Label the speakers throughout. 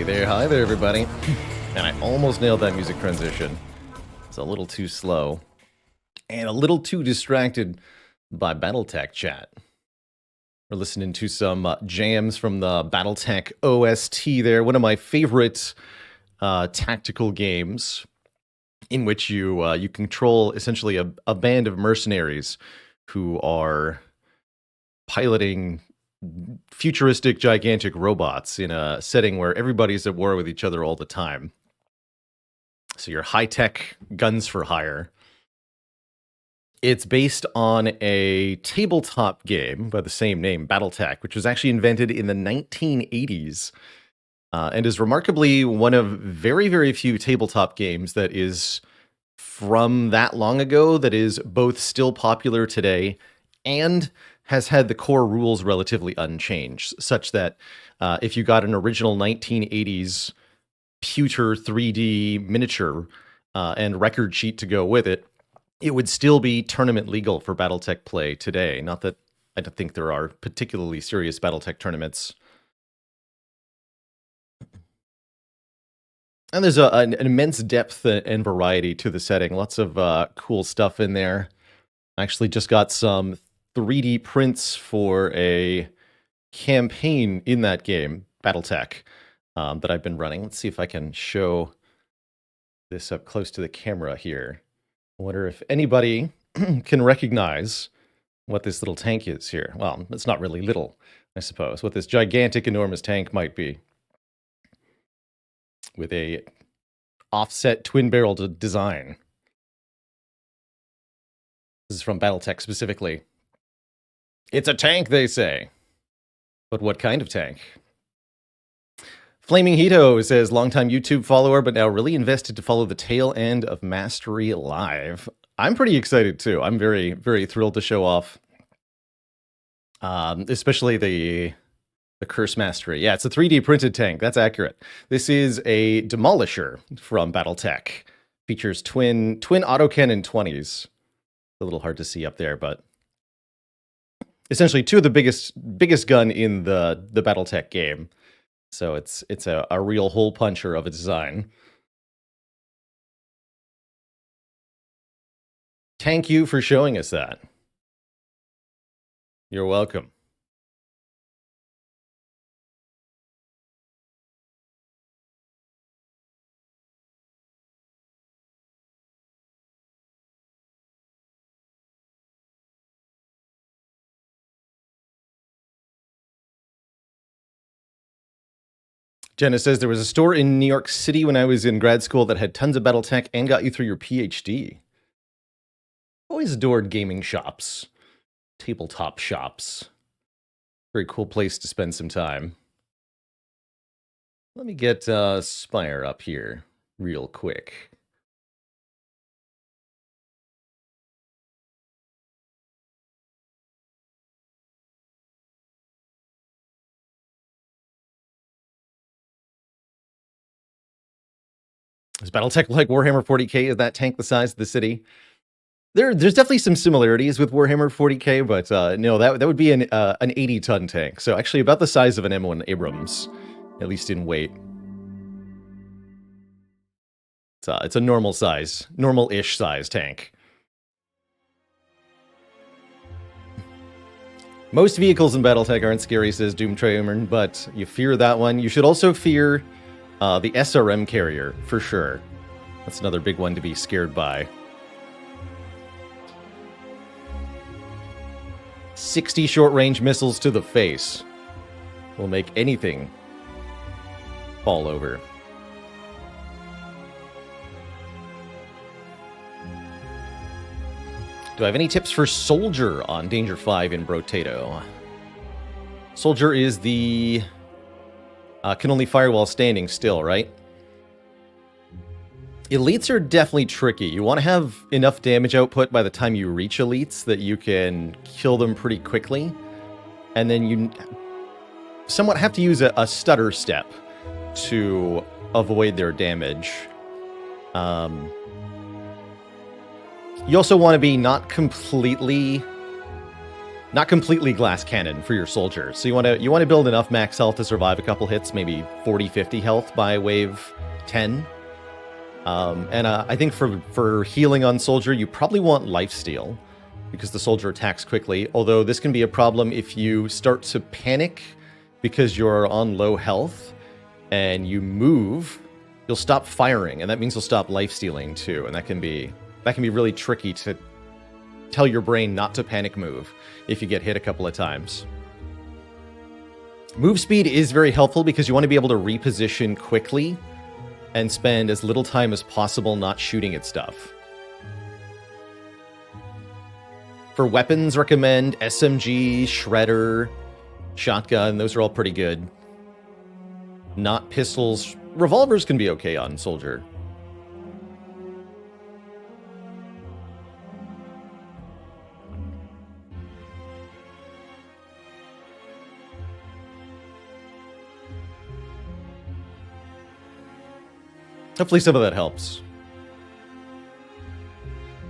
Speaker 1: Hey there, hi there, everybody. And I almost nailed that music transition. It's a little too slow and a little too distracted by Battletech chat. We're listening to some jams from the Battletech OST there, one of my favorite tactical games in which you control essentially a band of mercenaries who are piloting futuristic, gigantic robots in a setting where everybody's at war with each other all the time. So you're high-tech guns for hire. It's based on a tabletop game by the same name, Battletech, which was actually invented in the 1980s and is remarkably one of very, very few tabletop games that is from that long ago that is both still popular today and has had the core rules relatively unchanged, such that if you got an original 1980s pewter 3D miniature and record sheet to go with it, it would still be tournament legal for Battletech play today. Not that I don't think there are particularly serious Battletech tournaments. And there's an immense depth and variety to the setting. Lots of cool stuff in there. I actually just got some 3D prints for a campaign in that game, Battletech, that I've been running. Let's see if I can show this up close to the camera here. I wonder if anybody can recognize what this little tank is here. Well, it's not really little, I suppose. What this gigantic, enormous tank might be. With a offset twin-barreled design. This is from Battletech specifically. It's a tank, they say. But what kind of tank? Flaming Hito says, longtime YouTube follower, but now really invested to follow the tail end of Mastery live. I'm pretty excited too. I'm very, very thrilled to show off. Especially the Curse Mastery. Yeah, it's a 3D printed tank. That's accurate. This is a Demolisher from Battletech. Features twin autocannon 20s. A little hard to see up there, but essentially two of the biggest gun in the Battletech game. So it's a real hole puncher of a design. Thank you for showing us that. You're welcome. Jenna says, there was a store in New York City when I was in grad school that had tons of Battletech and got you through your PhD. Always adored gaming shops. Tabletop shops. Very cool place to spend some time. Let me get Spire up here real quick. Is Battletech like Warhammer 40k? Is that tank the size of the city? There's definitely some similarities with Warhammer 40k, but no, that would be an 80-ton tank. So actually about the size of an M1 Abrams, at least in weight. It's a normal-ish size tank. Most vehicles in Battletech aren't scary, says Doomtramer, but you fear that one. You should also fear the SRM carrier, for sure. That's another big one to be scared by. 60 short-range missiles to the face will make anything fall over. Do I have any tips for Soldier on Danger 5 in Brotato? Soldier is the... can only fire while standing still, right? Elites are definitely tricky. You want to have enough damage output by the time you reach elites that you can kill them pretty quickly. And then you somewhat have to use a stutter step to avoid their damage. You also want to be not completely Not completely glass cannon for your soldier. So you want to build enough max health to survive a couple hits, maybe 40, 50 health by wave 10. And I think for healing on soldier, you probably want lifesteal, because the soldier attacks quickly. Although this can be a problem if you start to panic because you're on low health and you move, you'll stop firing, and that means you'll stop lifestealing too. And that can be really tricky to tell your brain not to panic move if you get hit a couple of times. Move speed is very helpful because you want to be able to reposition quickly and spend as little time as possible not shooting at stuff. For weapons, recommend SMG, Shredder, Shotgun. Those are all pretty good. Not pistols. Revolvers can be okay on Soldier. Hopefully some of that helps.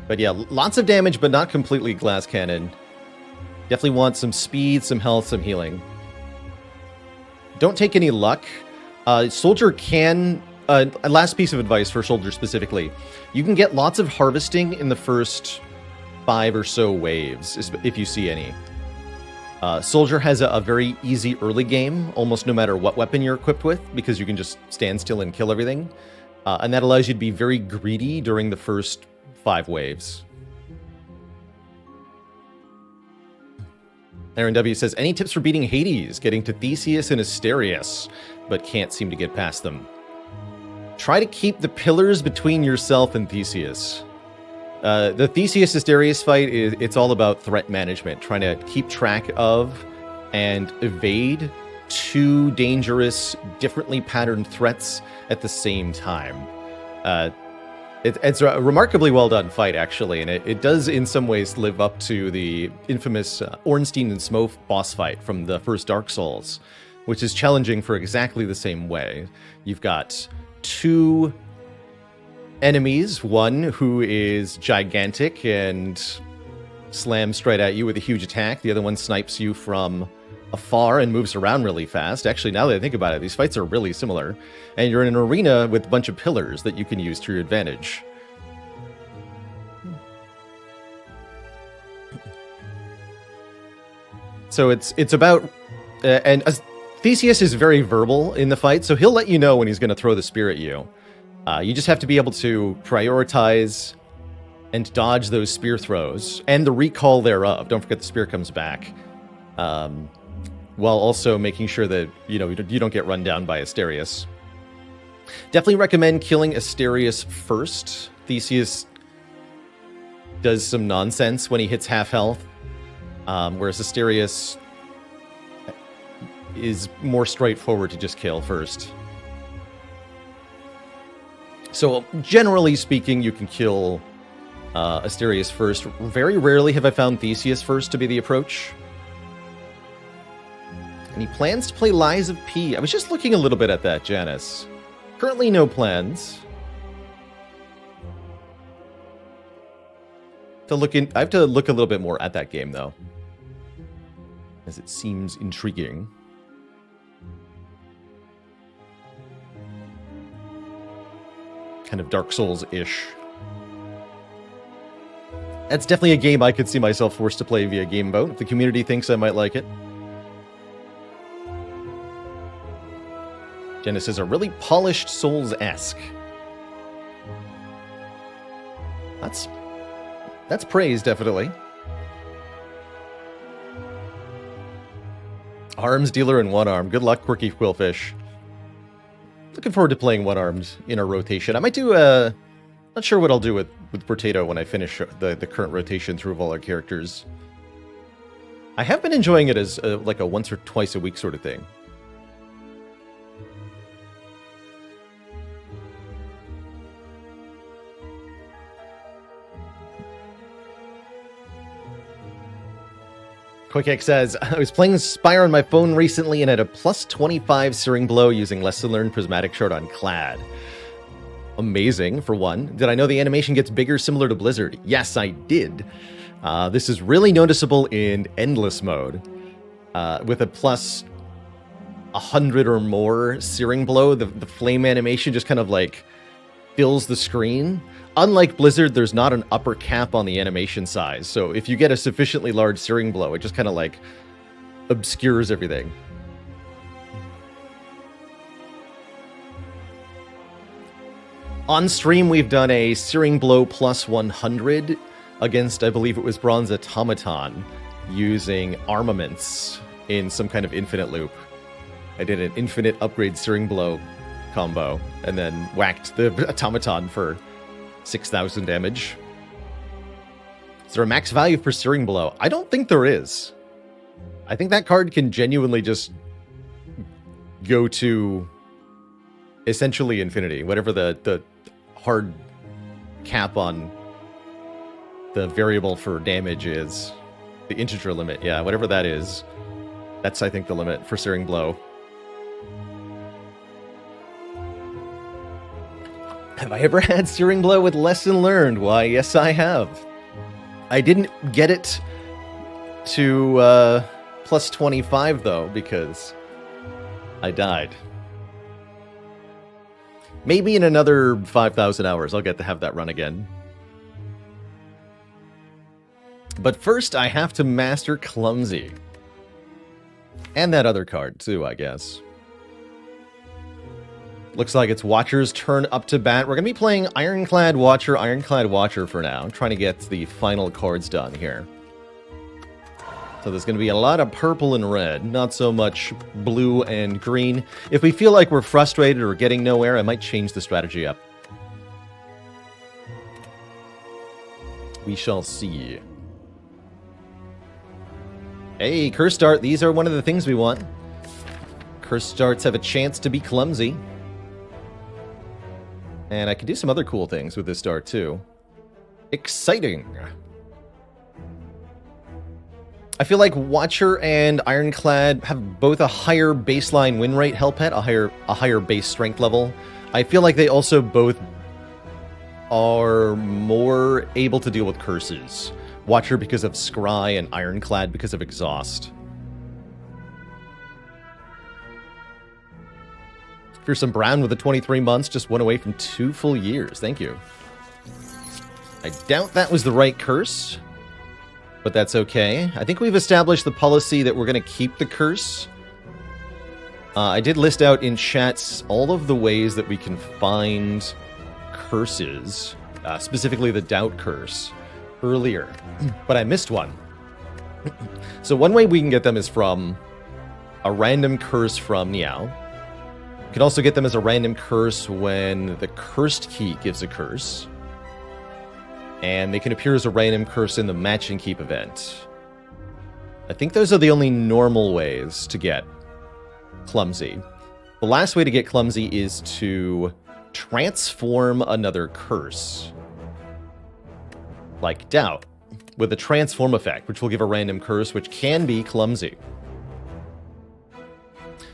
Speaker 1: But yeah, lots of damage, but not completely glass cannon. Definitely want some speed, some health, some healing. Don't take any luck. Soldier can... last piece of advice for Soldier specifically. You can get lots of harvesting in the first 5 or so waves, if you see any. Soldier has a very easy early game, almost no matter what weapon you're equipped with, because you can just stand still and kill everything. And that allows you to be very greedy during the first 5 waves. Aaron W. says, any tips for beating Hades, getting to Theseus and Asterius, but can't seem to get past them? Try to keep the pillars between yourself and Theseus. The Theseus-Asterius fight, it's all about threat management, trying to keep track of and evade 2 dangerous, differently patterned threats at the same time. It's a remarkably well done fight, actually, and it does in some ways live up to the infamous Ornstein and Smough boss fight from the first Dark Souls, which is challenging for exactly the same way. You've got 2 enemies, one who is gigantic and slams straight at you with a huge attack, the other one snipes you from afar and moves around really fast. Actually, now that I think about it, these fights are really similar. And you're in an arena with a bunch of pillars that you can use to your advantage. So it's about... and Theseus is very verbal in the fight, so he'll let you know when he's going to throw the spear at you. You just have to be able to prioritize and dodge those spear throws, and the recall thereof. Don't forget the spear comes back. While also making sure that, you don't get run down by Asterius. Definitely recommend killing Asterius first. Theseus does some nonsense when he hits half health, whereas Asterius is more straightforward to just kill first. So, generally speaking, you can kill Asterius first. Very rarely have I found Theseus first to be the approach. And he plans to play Lies of P. I was just looking a little bit at that, Janice. Currently no plans. I have to look a little bit more at that game, though, as it seems intriguing. Kind of Dark Souls-ish. That's definitely a game I could see myself forced to play via Game Boat, if the community thinks I might like it. Jenna says, a really polished Souls-esque. That's praise, definitely. Arms dealer and one arm. Good luck, Quirky Quillfish. Looking forward to playing one armed in a rotation. I might do not sure what I'll do with Potato when I finish the current rotation through of all our characters. I have been enjoying it as like a once or twice a week sort of thing. QuickX says, I was playing Spire on my phone recently and had a plus 25 Searing Blow using Lesson Learned Prismatic Shard on Clad. Amazing, for one. Did I know the animation gets bigger similar to Blizzard? Yes, I did. This is really noticeable in Endless mode. With a plus 100 or more Searing Blow, the flame animation just kind of like fills the screen. Unlike Blizzard, there's not an upper cap on the animation size, so if you get a sufficiently large Searing Blow, it just kind of like obscures everything. On stream, we've done a Searing Blow plus 100 against, I believe it was Bronze Automaton, using armaments in some kind of infinite loop. I did an infinite upgrade Searing Blow combo, and then whacked the Automaton for 6,000 damage. Is there a max value for Searing Blow? I don't think there is. I think that card can genuinely just go to essentially infinity, whatever the hard cap on the variable for damage is. The integer limit, yeah, whatever that is. That's, I think, the limit for Searing Blow. Have I ever had Searing Blow with Lesson Learned? Why, yes, I have. I didn't get it to plus 25, though, because I died. Maybe in another 5,000 hours, I'll get to have that run again. But first, I have to master Clumsy. And that other card, too, I guess. Looks like it's Watcher's turn up to bat. We're going to be playing Ironclad Watcher for now. I'm trying to get the final cards done here. So there's going to be a lot of purple and red, not so much blue and green. If we feel like we're frustrated or getting nowhere, I might change the strategy up. We shall see. Hey, Curse Dart, these are one of the things we want. Curse Darts have a chance to be clumsy. And I can do some other cool things with this dart, too. Exciting! I feel like Watcher and Ironclad have both a higher baseline win rate health pet, a higher base strength level. I feel like they also both are more able to deal with curses. Watcher because of Scry and Ironclad because of Exhaust. Fearsome Brown with the 23 months, just one away from 2 full years. Thank you. I doubt that was the right curse, but that's okay. I think we've established the policy that we're going to keep the curse. I did list out in chats all of the ways that we can find curses, specifically the Doubt Curse, earlier, but I missed one. So one way we can get them is from a random curse from Niao. You can also get them as a random curse when the Cursed Key gives a curse. And they can appear as a random curse in the Matching Keep event. I think those are the only normal ways to get Clumsy. The last way to get Clumsy is to transform another curse. Like Doubt, with a transform effect, which will give a random curse, which can be Clumsy.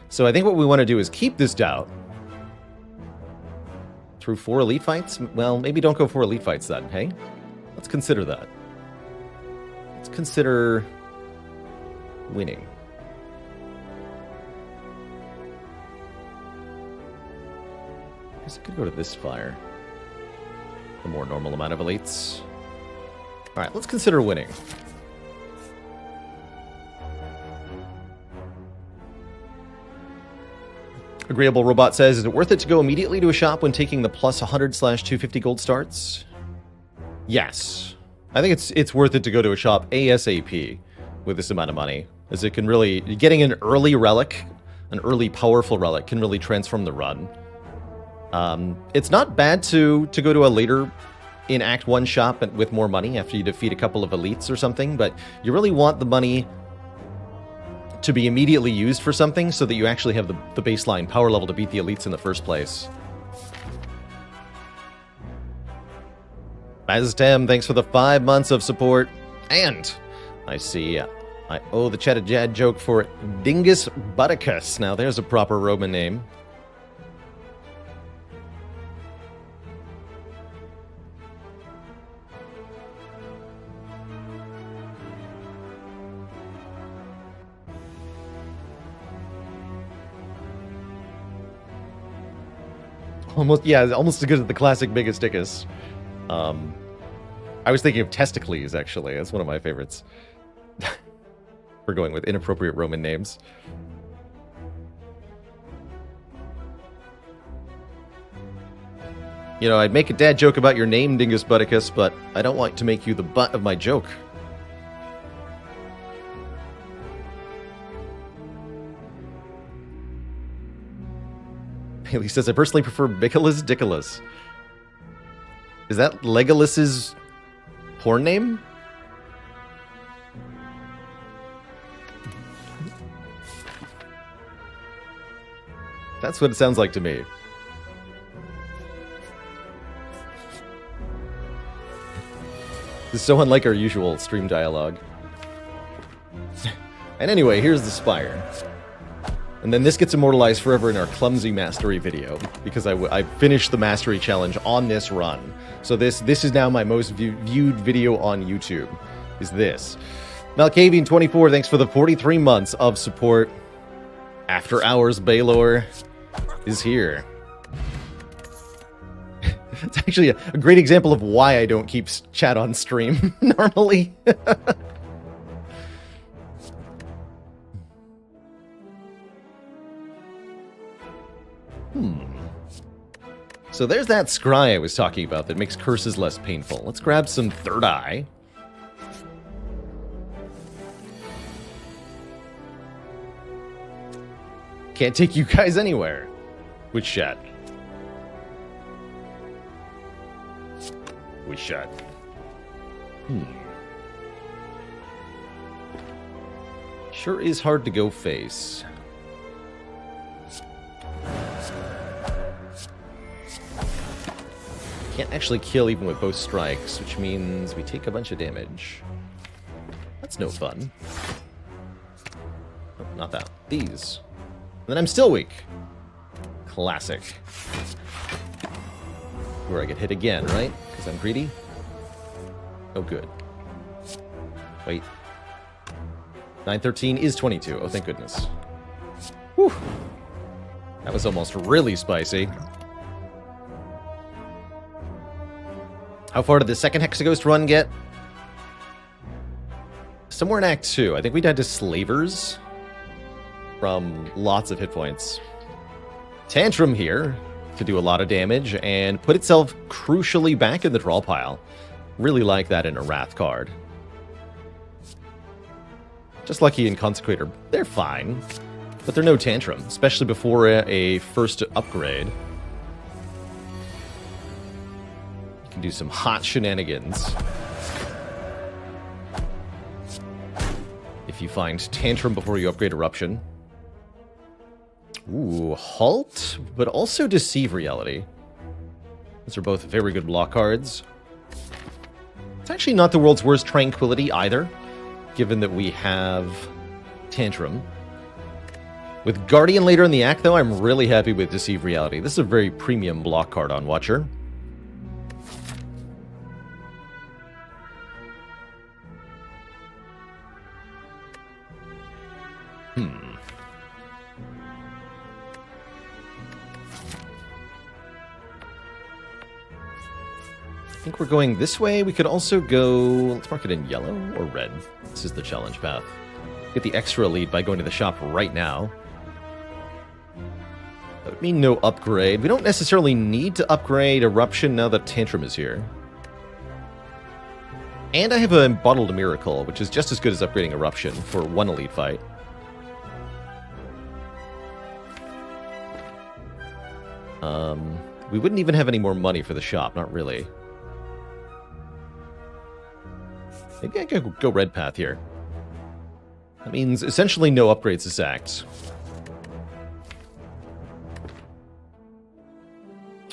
Speaker 1: So I think what we want to do is keep this Doubt through 4 elite fights. Well, maybe don't go 4 elite fights then, hey? Let's consider that. Let's consider winning. I guess I could go to this Spire. A more normal amount of elites. Alright, let's consider winning. Agreeable Robot says, is it worth it to go immediately to a shop when taking the plus 100/250 gold starts? Yes. I think it's worth it to go to a shop ASAP with this amount of money, as it can really... Getting an early relic, an early powerful relic, can really transform the run. It's not bad to go to a later in Act 1 shop with more money after you defeat a couple of elites or something, but you really want the money to be immediately used for something so that you actually have the baseline power level to beat the elites in the first place. Maztem, thanks for the 5 months of support. And I see I owe the Chatted Jad joke for Dingus Butticus. Now there's a proper Roman name. Almost, yeah, almost as good as the classic Biggest Dickus. I was thinking of Testicles, actually. That's one of my favorites. We're going with inappropriate Roman names. You know, I'd make a dad joke about your name, Dingus Butticus, but I don't want to make you the butt of my joke. Haley says, I personally prefer Bicolus Diccolus. Is that Legolas's porn name? That's what it sounds like to me. This is so unlike our usual stream dialogue. And anyway, here's the Spire. And then this gets immortalized forever in our clumsy mastery video, because I finished the mastery challenge on this run. So this is now my most viewed video on YouTube, is this. Malkavian24, thanks for the 43 months of support. After Hours Baylor is here. It's actually a great example of why I don't keep chat on stream normally. So there's that scry I was talking about that makes curses less painful. Let's grab some Third Eye. Can't take you guys anywhere. Which chat? Which chat? Sure is hard to go face. Can't actually kill even with both strikes, which means we take a bunch of damage. That's no fun. Oh, not that. These. And then I'm still weak. Classic. Where I get hit again, right? Because I'm greedy? Oh, good. Wait. 913 is 22. Oh, thank goodness. Whew. That was almost really spicy. How far did the second Hexaghost run get? Somewhere in Act 2. I think we died to Slavers from lots of hit points. Tantrum here to do a lot of damage and put itself crucially back in the draw pile. Really like that in a Wrath card. Just Lucky and Consecrator, they're fine, but they're no Tantrum, especially before a first upgrade. You can do some hot shenanigans. If you find Tantrum before you upgrade Eruption. Ooh, Halt, but also Deceive Reality. These are both very good block cards. It's actually not the world's worst Tranquility either, given that we have Tantrum. With Guardian later in the act, though, I'm really happy with Deceive Reality. This is a very premium block card on Watcher. I think we're going this way. We could also go... Let's mark it in yellow or red. This is the challenge path. Get the extra lead by going to the shop right now. That would mean no upgrade. We don't necessarily need to upgrade Eruption now that Tantrum is here. And I have a Bottled Miracle, which is just as good as upgrading Eruption for one elite fight. We wouldn't even have any more money for the shop, not really. Maybe I could go red path here. That means essentially no upgrades to sacked.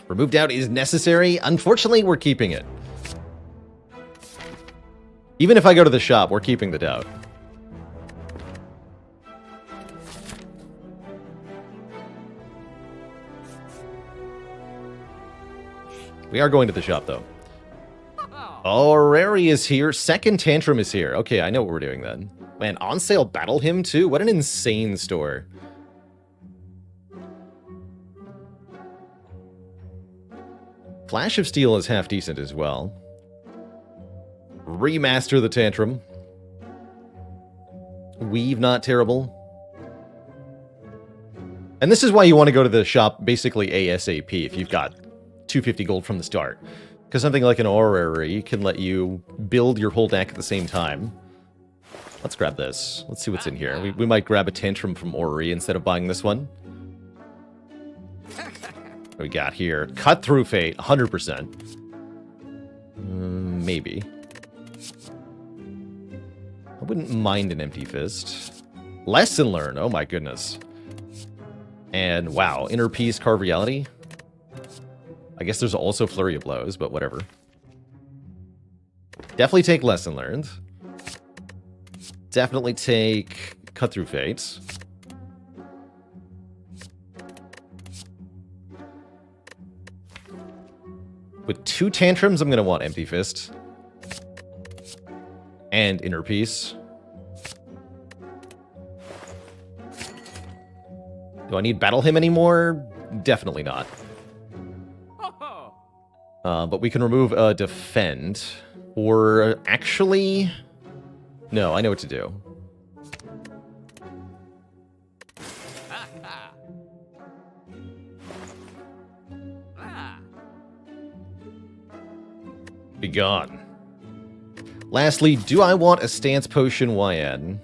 Speaker 1: Remove doubt is necessary. Unfortunately, we're keeping it. Even if I go to the shop, we're keeping the doubt. We are going to the shop, though. Oh, Rary is here. Second Tantrum is here. Okay, I know what we're doing then. Man, on sale Battle Hymn, too? What an insane store. Flash of Steel is half decent as well. Remaster the Tantrum. Weave, not terrible. And this is why you want to go to the shop basically ASAP if you've got 250 gold from the start. Because something like an Orrery can let you build your whole deck at the same time. Let's grab this. Let's see what's in here. We might grab a Tantrum from Orrery instead of buying this one. What we got here? Cut Through Fate, 100%. Maybe. I wouldn't mind an Empty Fist. Lesson Learn, oh my goodness. And wow, Inner Peace, Carve Reality. I guess there's also Flurry of Blows, but whatever. Definitely take Lesson Learned. Definitely take Cut Through Fate. With 2 Tantrums, I'm going to want Empty Fist. And Inner Peace. Do I need Battle Hymn anymore? Definitely not. But we can remove a Defend. Or actually... No, I know what to do. Be gone. Lastly, do I want a Stance Potion YN?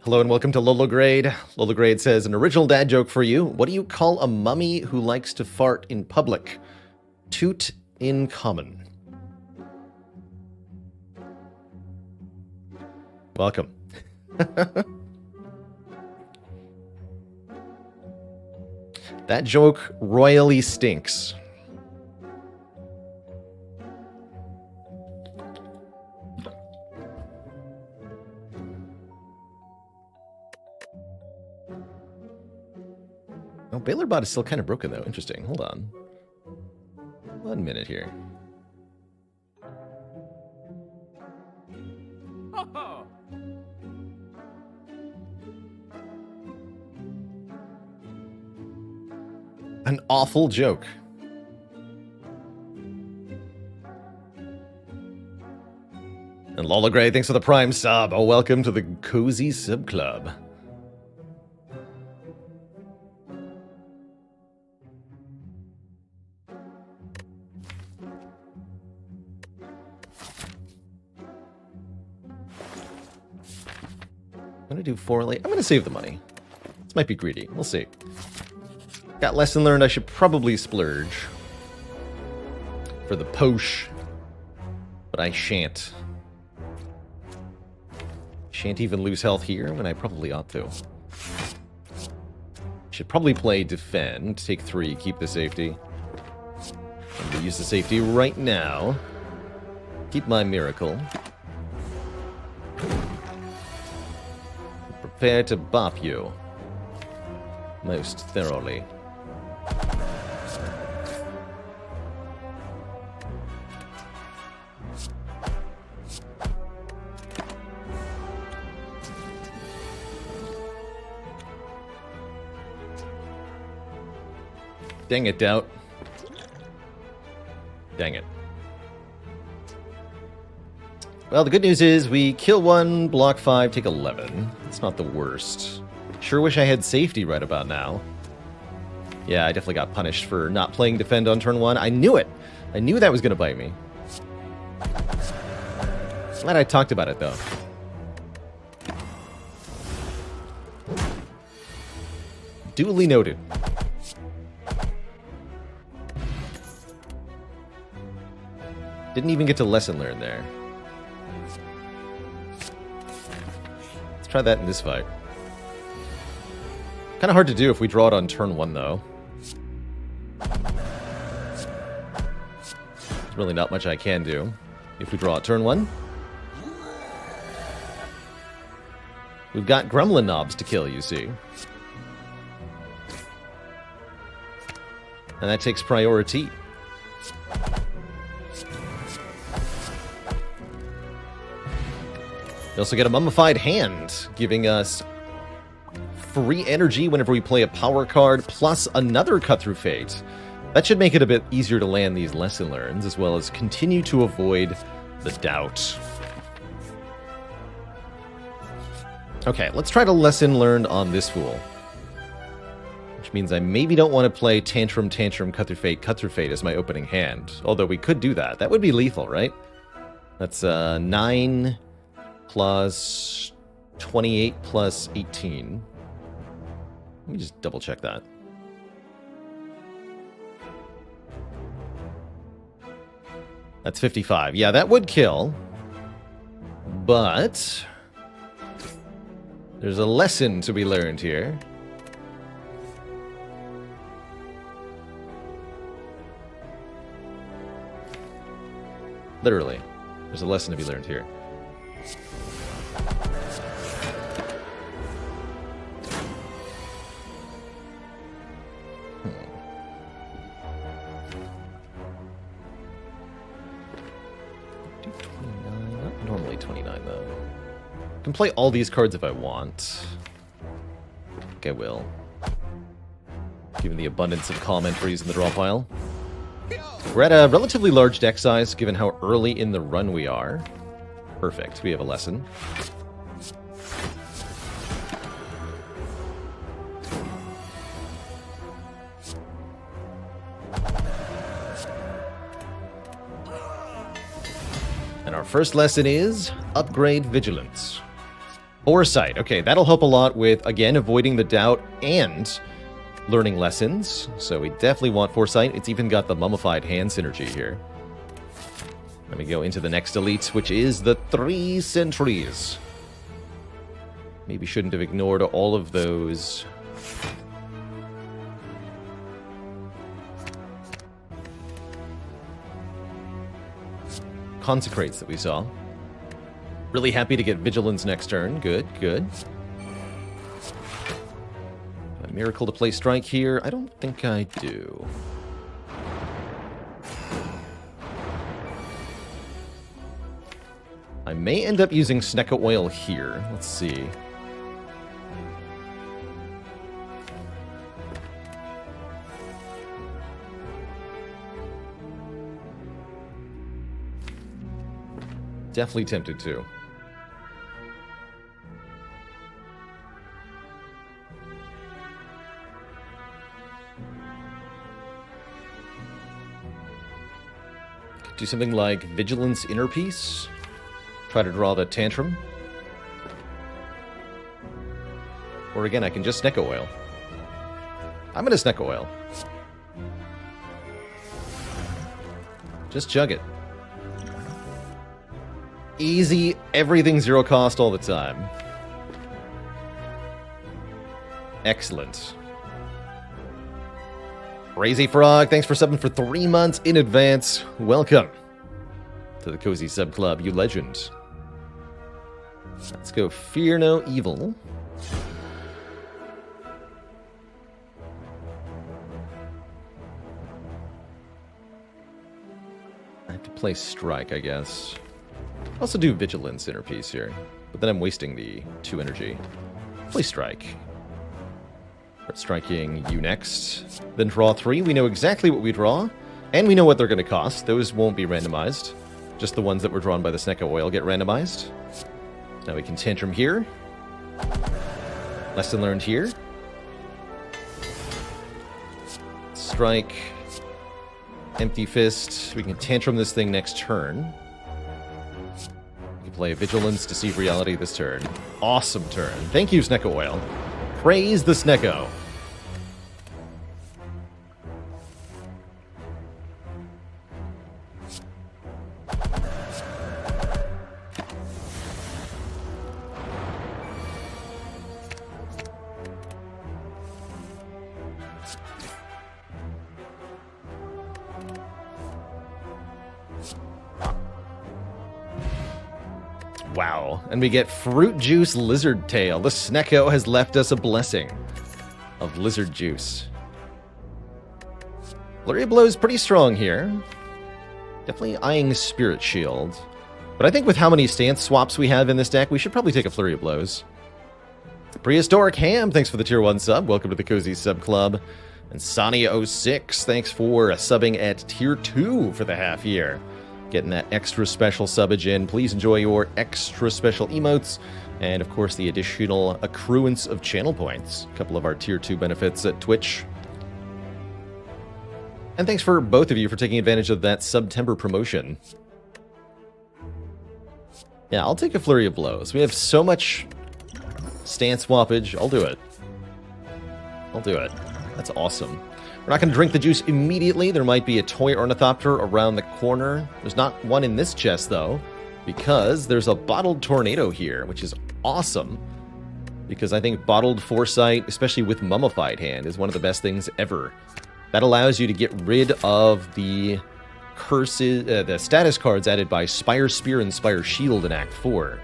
Speaker 1: Hello and welcome to Lolograde. Lolograde says, an original dad joke for you. What do you call a mummy who likes to fart in public? Toot in common. Welcome. That joke royally stinks. Oh, BaylorBot is still kind of broken, though. Interesting. Hold on. 1 minute here. An awful joke. And Lola Gray, thanks for the Prime sub. Oh, welcome to the Cozy Sub Club. I'm gonna do 4 late. I'm gonna save the money. This might be greedy. We'll see. Got Lesson Learned. I should probably splurge for the posh, but I shan't. Shan't even lose health here when I probably ought to. Should probably play Defend, take 3, keep the safety. I'm gonna use the safety right now. Keep my Miracle. Prepare to bop you most thoroughly. Dang it, Doubt. Dang it. Well, the good news is we kill 1, block 5, take 11. It's not the worst. Sure wish I had safety right about now. Yeah, I definitely got punished for not playing Defend on turn 1. I knew it! I knew that was going to bite me. Glad I talked about it, though. Duly noted. Didn't even get to Lesson Learn there. Let's try that in this fight. Kind of hard to do if we draw it on turn 1, though. There's really not much I can do if we draw it turn 1. We've got Gremlin Knobs to kill, you see. And that takes priority. We also get a Mummified Hand, giving us free energy whenever we play a power card, plus another Cut Through Fate. That should make it a bit easier to land these Lesson Learns, as well as continue to avoid the doubt. Okay, let's try to Lesson Learned on this fool. Which means I maybe don't want to play Tantrum, Cut Through Fate as my opening hand. Although we could do that. That would be lethal, right? That's 9 plus 28 plus 18. Let me just double check that. That's 55. Yeah, that would kill. But there's a lesson to be learned here. Literally. There's a lesson to be learned here. Do 29. Not normally 29, though. I can play all these cards if I want. I think I will. Given the abundance of calm entries in the draw pile. We're at a relatively large deck size, given how early in the run we are. Perfect. We have a lesson. And our first lesson is upgrade vigilance. Foresight. Okay, that'll help a lot with, again, avoiding the doubt and learning lessons, so we definitely want Foresight. It's even got the Mummified Hand synergy here. Let me go into the next elite, which is the 3 Sentries. Maybe shouldn't have ignored all of those. Consecrates that we saw. Really happy to get Vigilance next turn. Good, good. A miracle to play Strike here? I don't think I do. I may end up using Snecka Oil here. Let's see. Definitely tempted to. Do something like Vigilance Inner Peace. Try to draw the Tantrum. Or again, I can just Snecka Oil. I'm gonna Snecka Oil. Just chug it. Easy, everything 0 cost all the time. Excellent. Crazy Frog, thanks for subbing for 3 months in advance. Welcome to the Cozy Sub Club, you legend. Let's go Fear No Evil. I have to play Strike, I guess. Also do Vigilance Inner Peace here, but then I'm wasting the 2 energy. Play Strike. Start striking you next. Then draw 3. We know exactly what we draw, and we know what they're going to cost. Those won't be randomized. Just the ones that were drawn by the Snecka Oil get randomized. Now we can Tantrum here. Lesson learned here. Strike. Empty Fist. We can Tantrum this thing next turn. We can play Vigilance, Deceive Reality this turn. Awesome turn. Thank you, Snecka Oil. Praise the Snecko. Wow. And we get Fruit Juice Lizard Tail. The Snecko has left us a blessing of Lizard Juice. Flurry of Blow is pretty strong here. Definitely eyeing Spirit Shield. But I think with how many stance swaps we have in this deck, we should probably take a Flurry of Blows. Prehistoric Ham, thanks for the Tier 1 sub. Welcome to the Cozy Sub Club. And Sonia06, thanks for subbing at Tier 2 for the half year. Getting that extra special subbage in. Please enjoy your extra special emotes. And, of course, the additional accruance of channel points. A couple of our Tier 2 benefits at Twitch. And thanks for both of you for taking advantage of that September promotion. Yeah, I'll take a Flurry of Blows. We have so much stance swappage. I'll do it. I'll do it. That's awesome. We're not going to drink the juice immediately. There might be a toy ornithopter around the corner. There's not one in this chest, though, because there's a bottled tornado here, which is awesome. Because I think bottled foresight, especially with mummified hand, is one of the best things ever. That allows you to get rid of the curses, the status cards added by Spire Spear and Spire Shield in Act 4.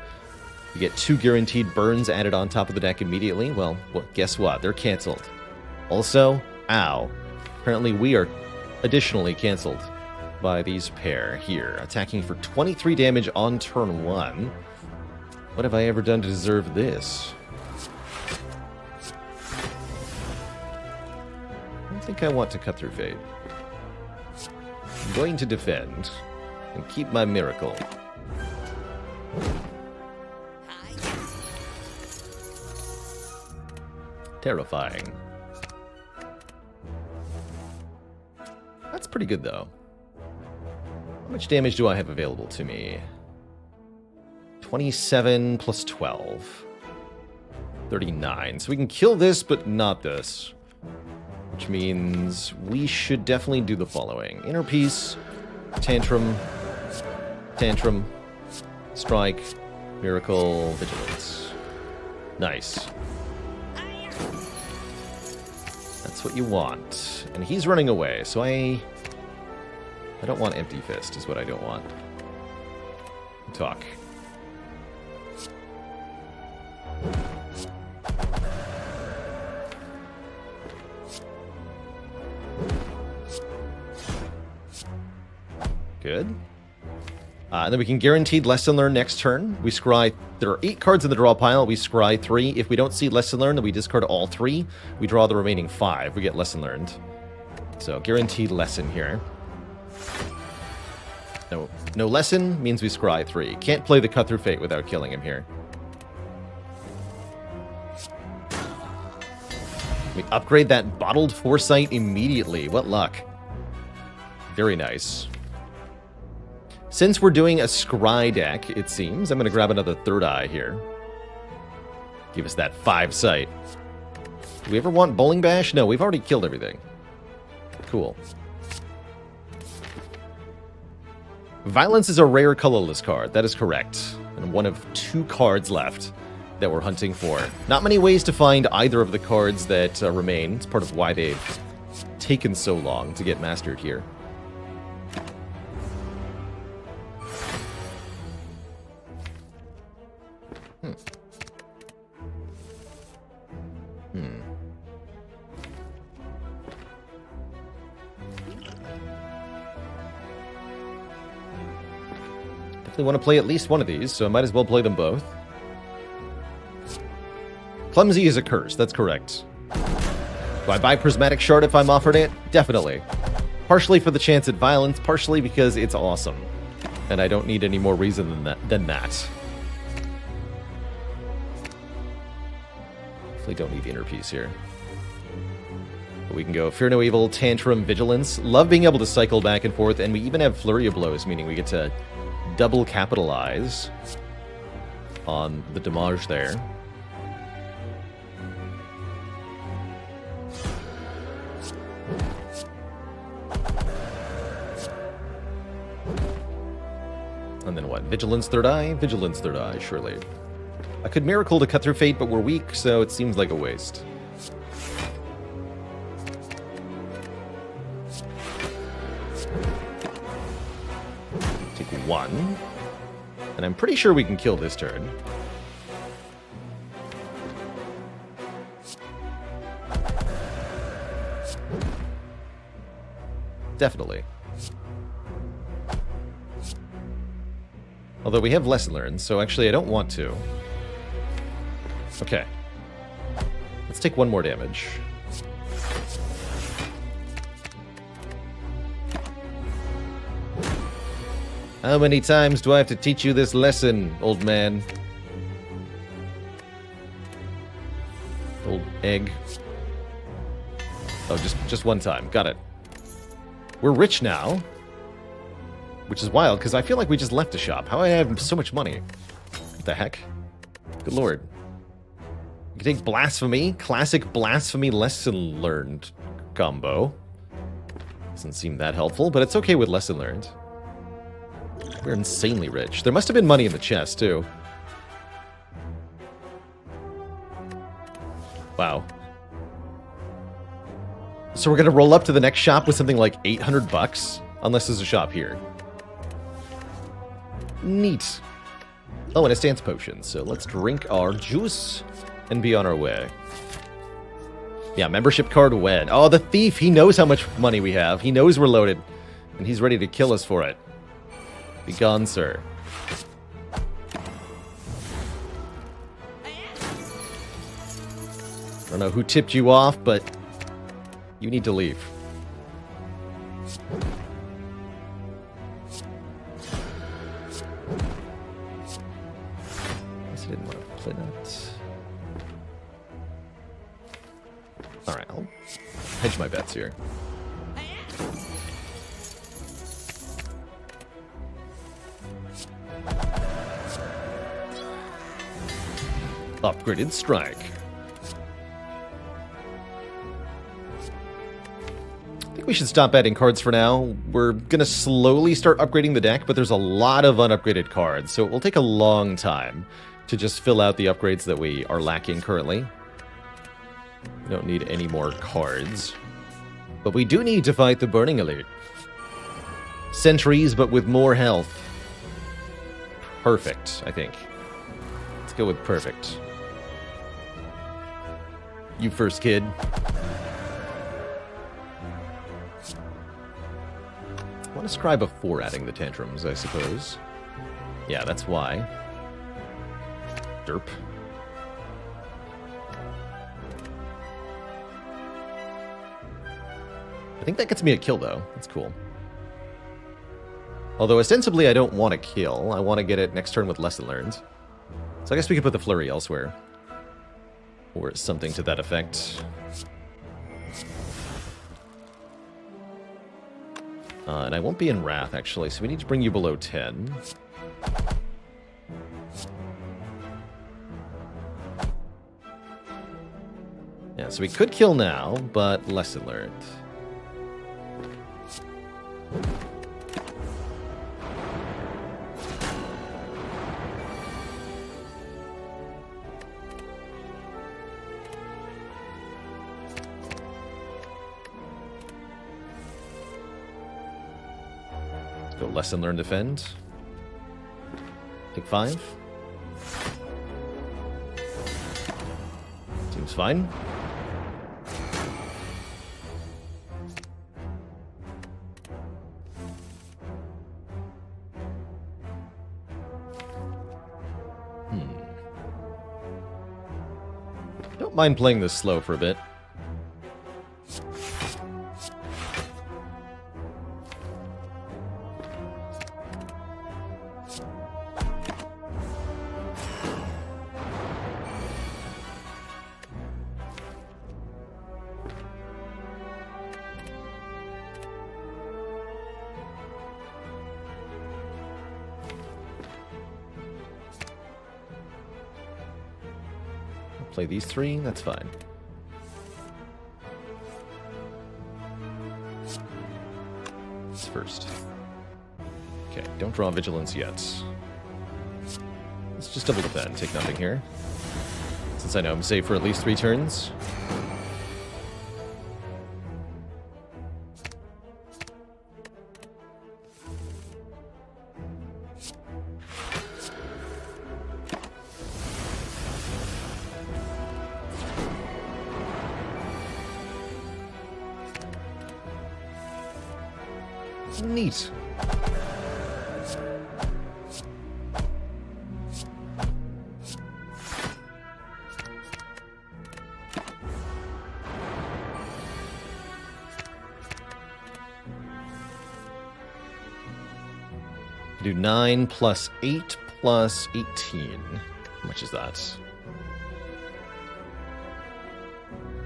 Speaker 1: You get 2 guaranteed burns added on top of the deck immediately. Well, guess what? They're canceled. Also, ow. Apparently we are additionally canceled by these pair here. Attacking for 23 damage on turn 1. What have I ever done to deserve this? I don't think I want to cut through fate. I'm going to defend and keep my miracle. Terrifying. That's pretty good, though. How much damage do I have available to me? 27 plus 12. 39. So we can kill this, but not this. Which means we should definitely do the following. Inner Peace, Tantrum, Tantrum, Strike, Miracle, Vigilance. Nice. That's what you want. And he's running away, so I don't want Empty Fist, is what I don't want. Talk. Good. And then we can guaranteed Lesson Learn next turn. We scry... There are 8 cards in the draw pile. We scry 3. If we don't see Lesson Learned, then we discard all 3. We draw the remaining 5. We get Lesson Learned. So, guaranteed Lesson here. No Lesson means we scry 3. Can't play the Cut Through Fate without killing him here. We upgrade that Bottled Foresight immediately. What luck. Very nice. Since we're doing a scry deck, it seems, I'm going to grab another Third Eye here. Give us that 5 sight. Do we ever want Bowling Bash? No, we've already killed everything. Cool. Violence is a rare colorless card. That is correct. And one of 2 cards left that we're hunting for. Not many ways to find either of the cards that remain. It's part of why they've taken so long to get mastered here. Definitely want to play at least one of these, so I might as well play them both. Clumsy is a curse, that's correct. Do I buy Prismatic Shard if I'm offered it? Definitely. Partially for the chance at violence, partially because it's awesome. And I don't need any more reason than that. Definitely don't need the Inner Peace here. But we can go Fear No Evil, Tantrum, Vigilance. Love being able to cycle back and forth, and we even have Flurry of Blows, meaning we get to double capitalize on the damage there. And then what? Vigilance, Third Eye? Vigilance, Third Eye, surely. I could Miracle to Cut Through Fate, but we're weak, so it seems like a waste. Take 1. And I'm pretty sure we can kill this turn. Although we have lesson learned, so actually I don't want to. Okay. Let's take one more damage. How many times do I have to teach you this lesson, old man? Old egg. Oh, just one time. Got it. We're rich now. Which is wild, because I feel like we just left the shop. How do I have so much money? What the heck? Good lord. You can take blasphemy. Classic blasphemy lesson learned combo. Doesn't seem that helpful, but it's okay with lesson learned. We're insanely rich. There must have been money in the chest, too. Wow. So we're going to roll up to the next shop with something like 800 bucks? Unless there's a shop here. Neat. Oh, and a stance potion. So let's drink our juice and be on our way. Yeah, membership card wed. Oh, the thief. He knows how much money we have. He knows we're loaded. And he's ready to kill us for it. Be gone, sir. I don't know who tipped you off, but you need to leave. I didn't want to play that. Alright, I'll hedge my bets here. Upgraded strike. I think we should stop adding cards for now. We're gonna slowly start upgrading the deck, but there's a lot of unupgraded cards, so it will take a long time to just fill out the upgrades that we are lacking currently. We don't need any more cards. But we do need to fight the Burning Elite. Sentries, but with more health. Perfect, I think. Let's go with perfect. You first, kid. I want to scribe before adding the tantrums, I suppose. Yeah, that's why. Derp. I think that gets me a kill, though. That's cool. Although, ostensibly, I don't want to kill. I want to get it next turn with lesson learned. So I guess we could put the flurry elsewhere. Or something to that effect. And I won't be in Wrath, actually, so we need to bring you below 10. Yeah, so we could kill now, but lesson learned. Go lesson learned, defend. Take 5. Seems fine. Don't mind playing this slow for a bit. Play these 3, that's fine. This first. Okay, don't draw vigilance yet. Let's just double defend, take nothing here. Since I know I'm safe for at least 3 turns. Neat. Do 9 plus 8 plus 18. How much is that?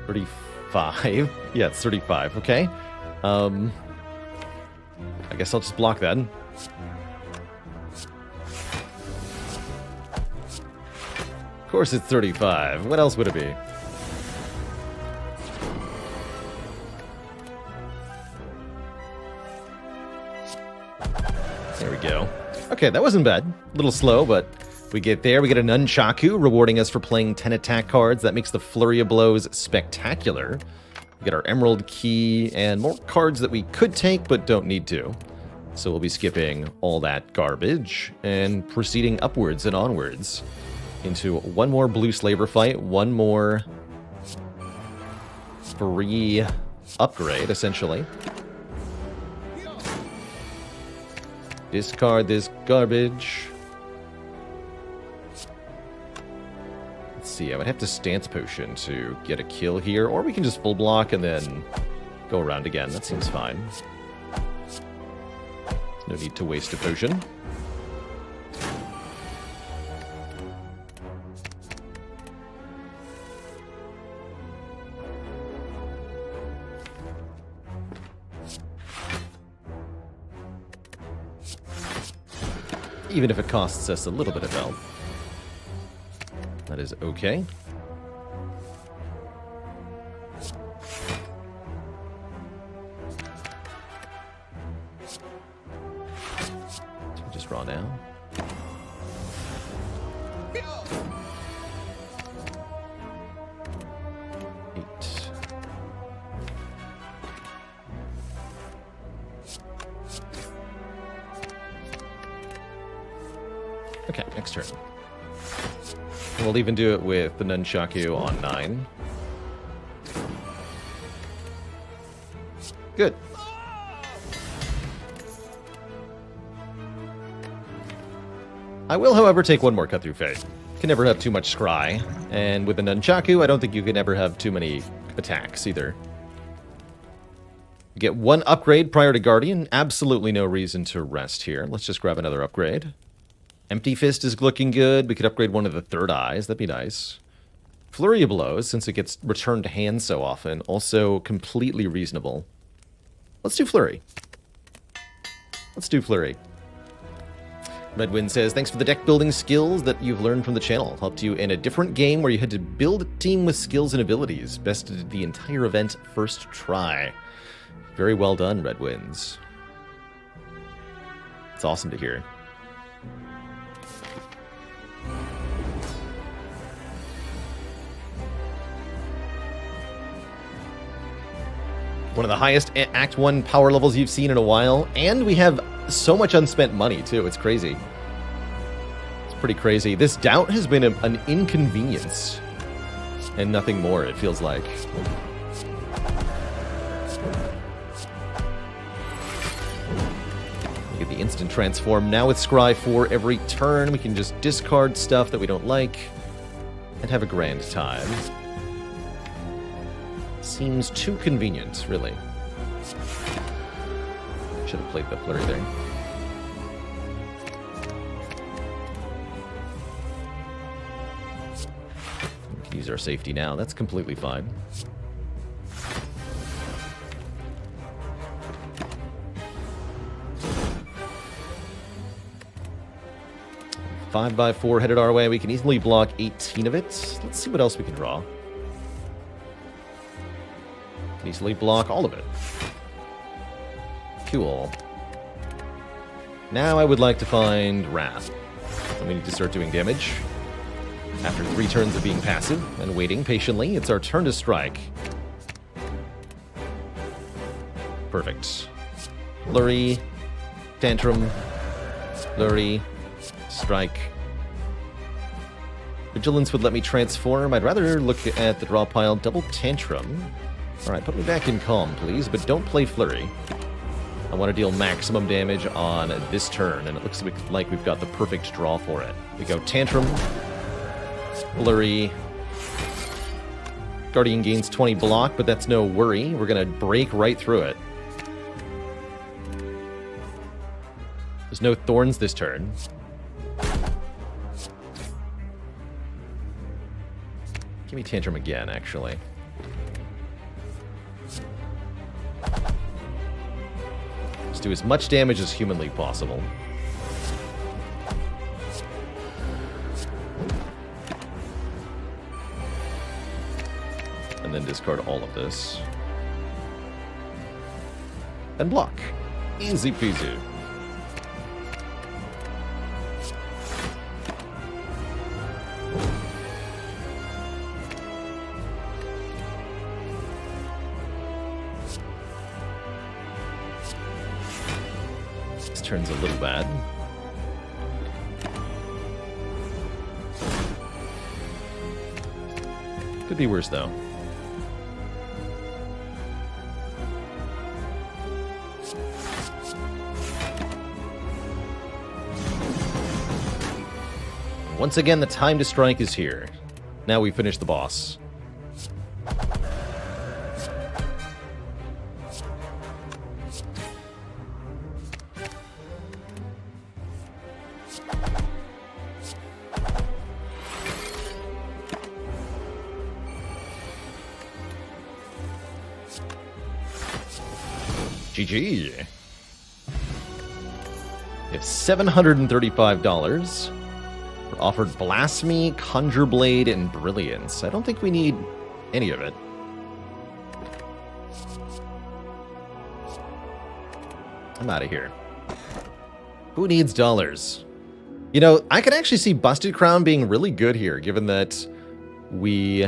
Speaker 1: 35. Yeah, it's 35. Okay. I guess I'll just block that. Of course it's 35. What else would it be? There we go. Okay, that wasn't bad. A little slow, but we get there. We get a Nunchaku rewarding us for playing 10 attack cards. That makes the Flurry of Blows spectacular. We get our Emerald Key and more cards that we could take but don't need to. So we'll be skipping all that garbage and proceeding upwards and onwards into one more Blue Slaver fight, one more free upgrade, essentially. Discard this garbage. Let's see, I would have to Stance Potion to get a kill here, or we can just full block and then go around again. That seems fine. No need to waste a potion. Even if it costs us a little bit of health. That is okay. Just draw now. Okay, next turn. We'll even do it with the Nunchaku on 9. Good. I will, however, take one more Cut Through Fate. Can never have too much scry. And with the Nunchaku, I don't think you can ever have too many attacks either. You get one upgrade prior to Guardian. Absolutely no reason to rest here. Let's just grab another upgrade. Empty Fist is looking good. We could upgrade one of the Third Eyes. That'd be nice. Flurry of Blows, since it gets returned to hand so often, also completely reasonable. Let's do Flurry. Let's do Flurry. Redwind says, thanks for the deck building skills that you've learned from the channel. Helped you in a different game where you had to build a team with skills and abilities. Bested the entire event first try. Very well done, Redwinds. It's awesome to hear. One of the highest Act 1 power levels you've seen in a while, and we have so much unspent money, too. It's crazy. It's pretty crazy. This doubt has been an inconvenience, and nothing more, it feels like. You get the instant transform. Now with Scry 4 every turn, we can just discard stuff that we don't like, and have a grand time. Seems too convenient, really. Should have played the Flurry there. We can use our safety now. That's completely fine. Five by 4 headed our way. We can easily block 18 of it. Let's see what else we can draw. Easily block all of it. Cool. Now I would like to find Wrath. And we need to start doing damage. After 3 turns of being passive and waiting patiently, it's our turn to strike. Perfect. Flurry, Tantrum, Flurry, Strike. Vigilance would let me transform. I'd rather look at the draw pile. Double Tantrum. Alright, put me back in Calm, please, but don't play Flurry. I want to deal maximum damage on this turn, and it looks like we've got the perfect draw for it. We go Tantrum, Flurry. Guardian gains 20 block, but that's no worry. We're going to break right through it. There's no thorns this turn. Give me Tantrum again, actually. Let's do as much damage as humanly possible. And then discard all of this. And block. Easy peasy. This turn's a little bad. Could be worse, though. Once again, the time to strike is here. Now we finish the boss. GG. We have $735. We're offered Blasphemy, Conjure Blade, and Brilliance. I don't think we need any of it. I'm out of here. Who needs dollars? You know, I could actually see Busted Crown being really good here, given that we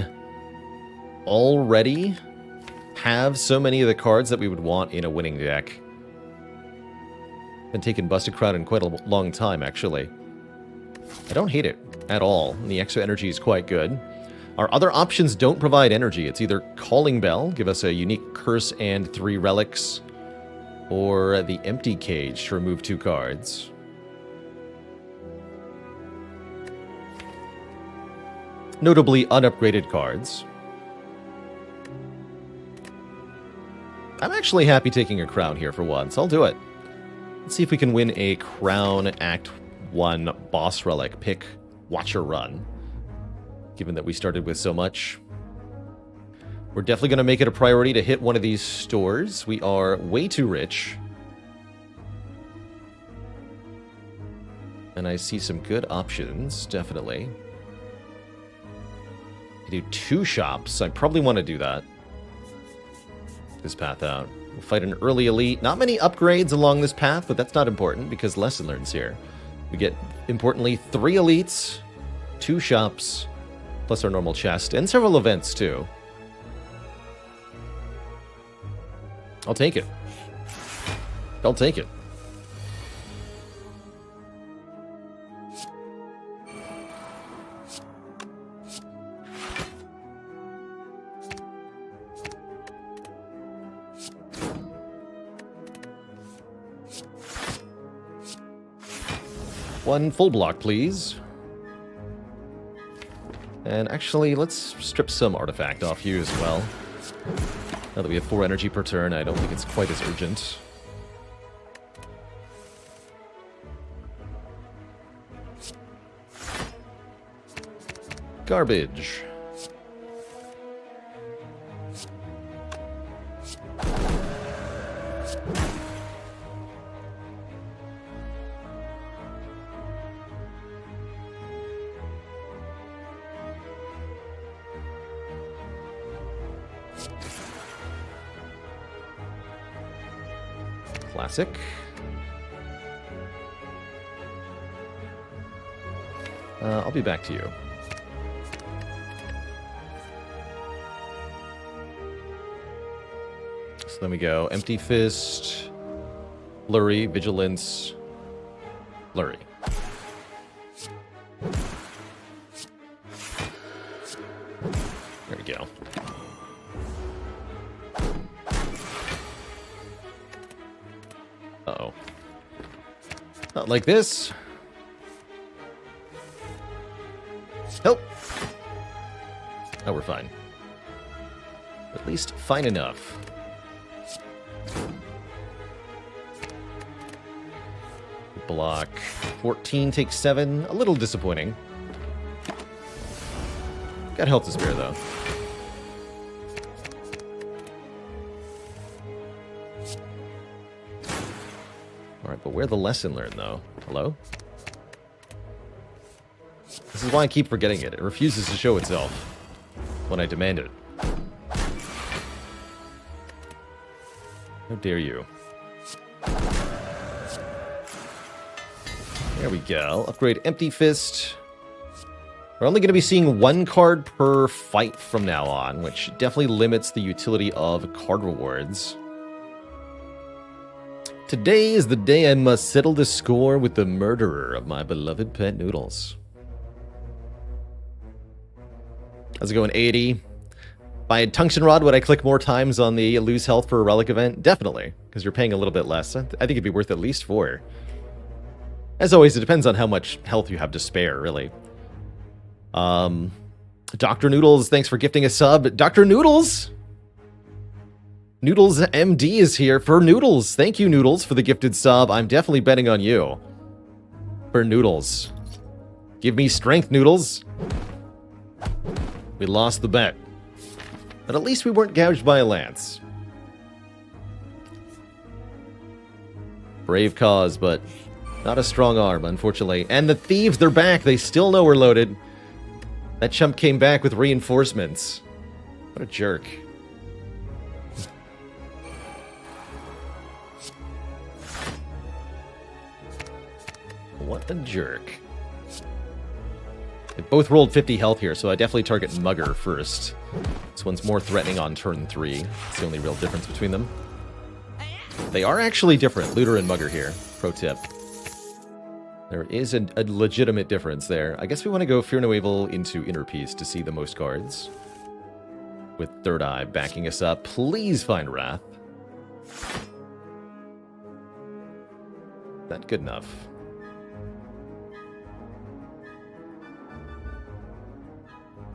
Speaker 1: already have so many of the cards that we would want in a winning deck. Been taking Busted Crown in quite a long time, actually. I don't hate it at all. The extra energy is quite good. Our other options don't provide energy. It's either Calling Bell, give us a unique curse and 3 relics, or the Empty Cage to remove 2 cards. Notably unupgraded cards. I'm actually happy taking a crown here for once. I'll do it. Let's see if we can win a Crown Act 1 boss relic pick, watch or run. Given that we started with so much. We're definitely going to make it a priority to hit one of these stores. We are way too rich. And I see some good options, definitely. I do 2 shops. I probably want to do that. This path out. We'll fight an early elite. Not many upgrades along this path, but that's not important because lesson learn's here. We get, importantly, 3 elites, 2 shops, plus our normal chest, and several events, too. I'll take it. I'll take it. One full block, please. And actually, let's strip some artifact off you as well. Now that we have 4 energy per turn, I don't think it's quite as urgent. Garbage. Classic. I'll be back to you. So then we go Empty Fist, Flurry, Vigilance, Flurry. There we go. Uh-oh. Not like this. Help! Oh, we're fine. At least fine enough. block 14, take 7. A little disappointing. Got health to spare, though. Alright, but where the lesson learned, though? Hello? This is why I keep forgetting it. It refuses to show itself when I demand it. How dare you? There we go. Upgrade Empty Fist. We're only going to be seeing 1 card per fight from now on, which definitely limits the utility of card rewards. Today is the day I must settle the score with the murderer of my beloved pet Noodles. How's it going, 80? If I had Tungsten Rod, would I click more times on the lose health for a relic event? Definitely, because you're paying a little bit less. I think it'd be worth at least 4. As always, it depends on how much health you have to spare, really. Dr. Noodles, thanks for gifting a sub. Dr. Noodles! Noodles MD is here for Noodles. Thank you, Noodles, for the gifted sub. I'm definitely betting on you. For Noodles. Give me strength, Noodles. We lost the bet. But at least we weren't gouged by a lance. Brave cause, but not a strong arm, unfortunately. And the thieves, they're back. They still know we're loaded. That chump came back with reinforcements. What a jerk. What a jerk. They both rolled 50 health here, so I definitely target Mugger first. This one's more threatening on turn 3. It's the only real difference between them. They are actually different, Looter and Mugger here. Pro tip. There is a legitimate difference there. I guess we want to go Fear No Evil into Inner Peace to see the most cards. With Third Eye backing us up. Please find Wrath. Not good enough.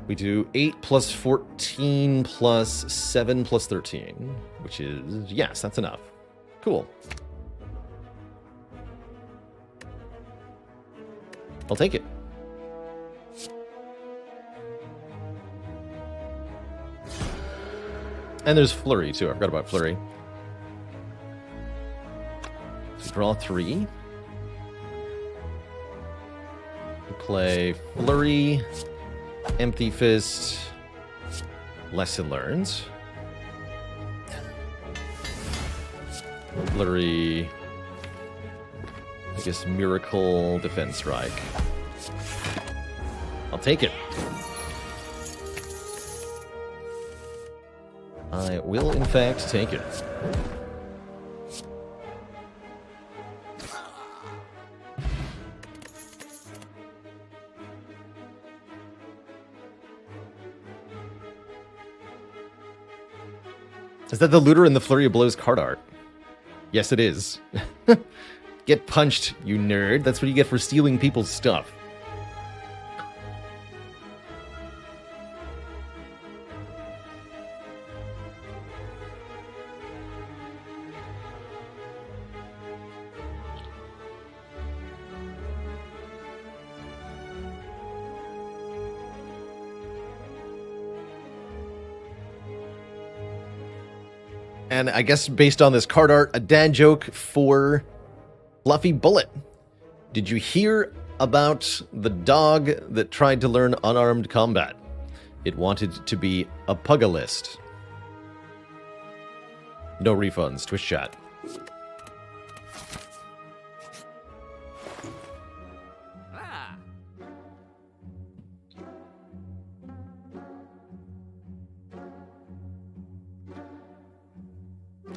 Speaker 1: We do 8 plus 14 plus 7 plus 13, which is, yes, that's enough. Cool. I'll take it. And there's Flurry, too. I forgot about Flurry. So draw 3. We play Flurry, Empty Fist, Lesson Learned. Flurry, I guess Miracle, Defense Strike. I'll take it. I will, in fact, take it. Is that the Looter and the Flurry of Blows card art? Yes, it is. Get punched, you nerd. That's what you get for stealing people's stuff. And I guess based on this card art, a dad joke for Fluffy Bullet. Did you hear about the dog that tried to learn unarmed combat? It wanted to be a pugilist. No refunds, Twitch chat.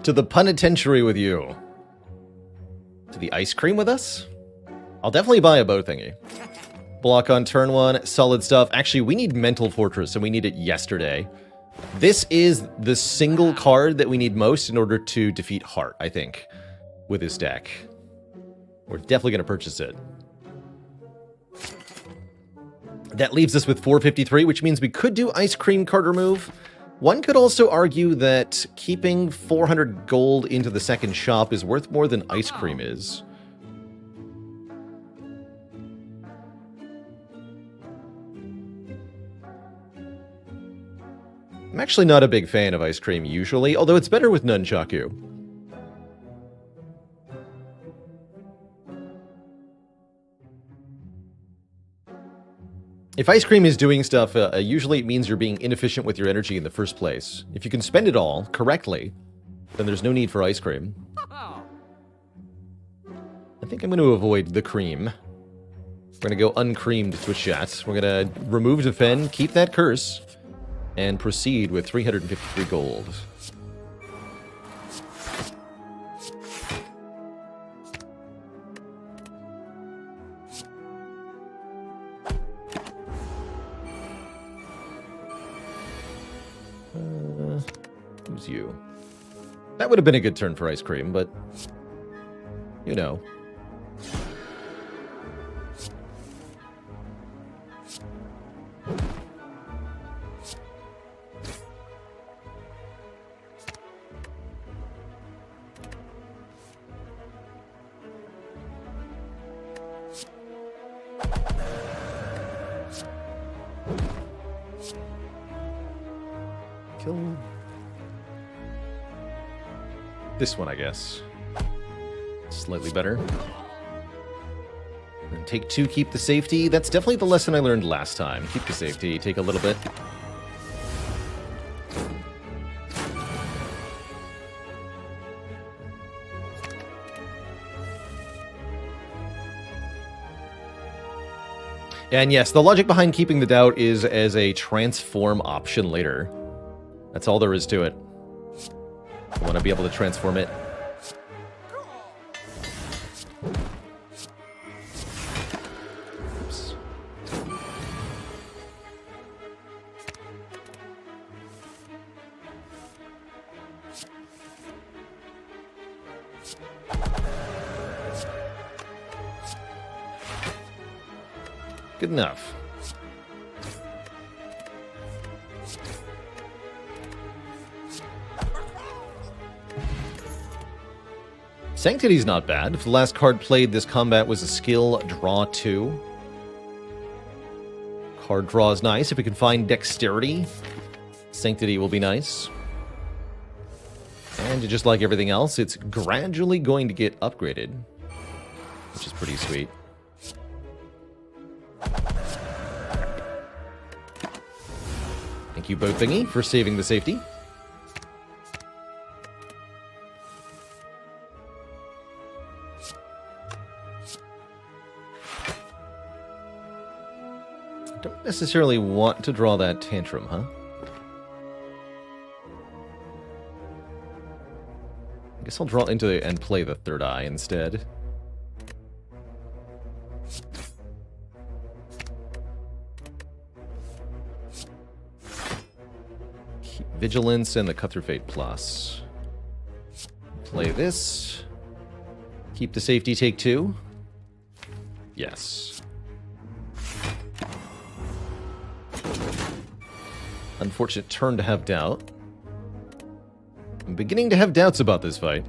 Speaker 1: To the penitentiary with you. To the ice cream with us? I'll definitely buy a bow thingy. Block on turn 1, solid stuff. Actually, we need Mental Fortress, and we need it yesterday. This is the single card that we need most in order to defeat Heart, I think, with his deck. We're definitely going to purchase it. That leaves us with 453, which means we could do Ice Cream card remove. One could also argue that keeping 400 gold into the second shop is worth more than Ice Cream is. I'm actually not a big fan of ice cream usually, although it's better with nunchaku. If ice cream is doing stuff, usually it means you're being inefficient with your energy in the first place. If you can spend it all correctly, then there's no need for ice cream. I think I'm going to avoid the cream. We're going to go uncreamed to a chat. We're going to remove defend, keep that curse, and proceed with 353 gold. Who's you? That would have been a good turn for ice cream, but you know. Kill this one, I guess. Slightly better. And take 2, keep the safety. That's definitely the lesson I learned last time. Keep the safety, take a little bit. And yes, the logic behind keeping the doubt is as a transform option later. That's all there is to it. I want to be able to transform it. Oops. Good enough. Sanctity's not bad. If the last card played this combat was a skill, draw 2. Card draw is nice. If we can find dexterity, Sanctity will be nice. And just like everything else, it's gradually going to get upgraded, which is pretty sweet. Thank you, Boat Thingy, for saving the safety. Don't necessarily want to draw that tantrum, huh? I guess I'll draw into it and play the third eye instead. Keep Vigilance and the Cut Through Fate plus. Play this. Keep the safety, take 2. Yes. Unfortunate turn to have doubt. I'm beginning to have doubts about this fight.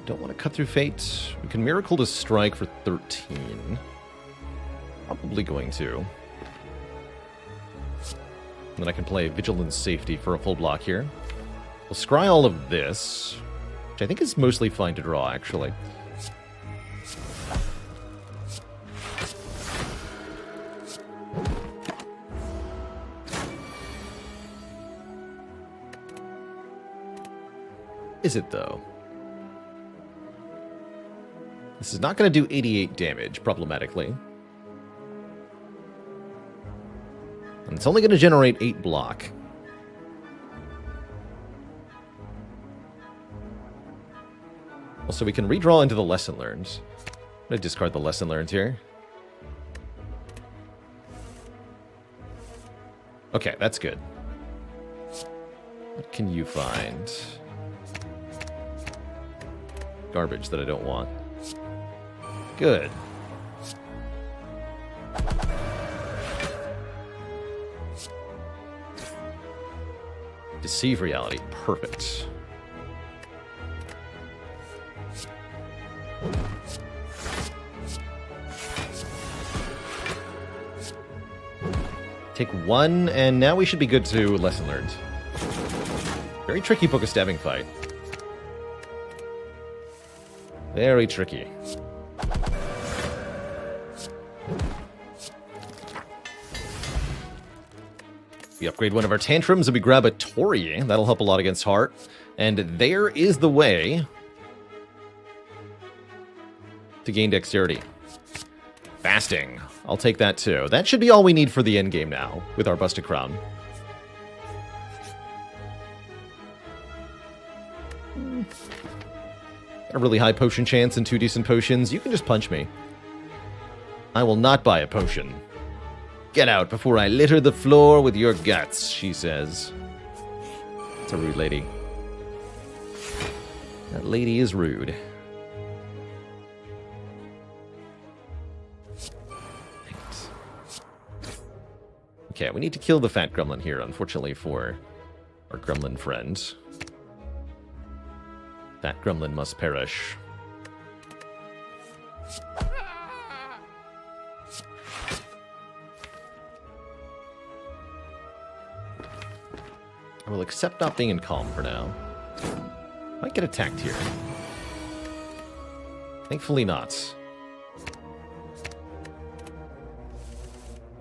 Speaker 1: Don't want to cut through fate. We can Miracle to strike for 13. Probably going to. And then I can play Vigilance Safety for a full block here. We'll scry all of this, which I think is mostly fine to draw, actually. Is it, though? This is not going to do 88 damage, problematically. And it's only going to generate 8 block. Also, we can redraw into the Lesson Learned. I'm going to discard the Lesson Learned here. Okay, that's good. What can you find? Garbage that I don't want. Good. Deceive reality. Perfect. Take one, and now we should be good to lesson learned. Very tricky Poke-stabbing fight. Very tricky. We upgrade one of our tantrums and we grab a Tori. That'll help a lot against Heart. And there is the way to gain dexterity. Fasting. I'll take that too. That should be all we need for the endgame now, with our Busted Crown. A really high potion chance and 2 decent potions. You can just punch me. I will not buy a potion. Get out before I litter the floor with your guts, she says. It's a rude lady. That lady is rude. Okay, we need to kill the fat gremlin here, unfortunately for our gremlin friend. That gremlin must perish. I will accept not being in calm for now. Might get attacked here. Thankfully not.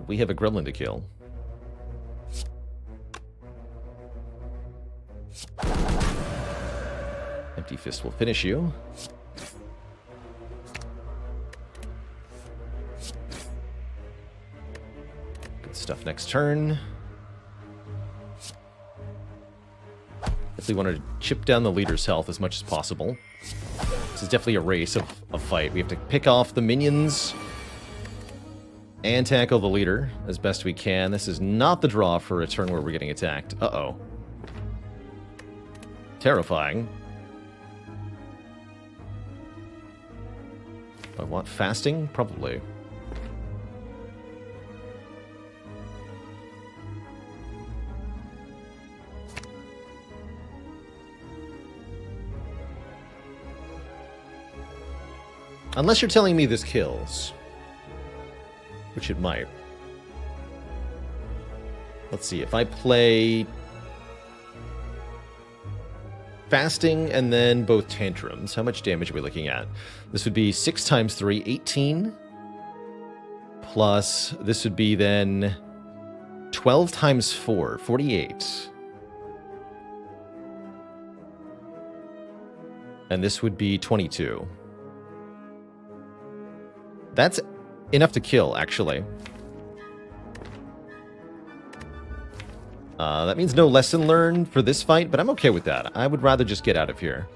Speaker 1: We have a gremlin to kill. Empty Fist will finish you. Good stuff next turn. Definitely want to chip down the leader's health as much as possible. This is definitely a race of a fight. We have to pick off the minions and tackle the leader as best we can. This is not the draw for a turn where we're getting attacked. Uh-oh. Terrifying. I want fasting? Probably. Unless you're telling me this kills. Which it might. Let's see, if I play fasting and then both tantrums, how much damage are we looking at? This would be 6 times 3, 18. Plus, this would be then 12 times 4, 48. And this would be 22. That's enough to kill, actually. That means no lesson learned for this fight, but I'm okay with that. I would rather just get out of here.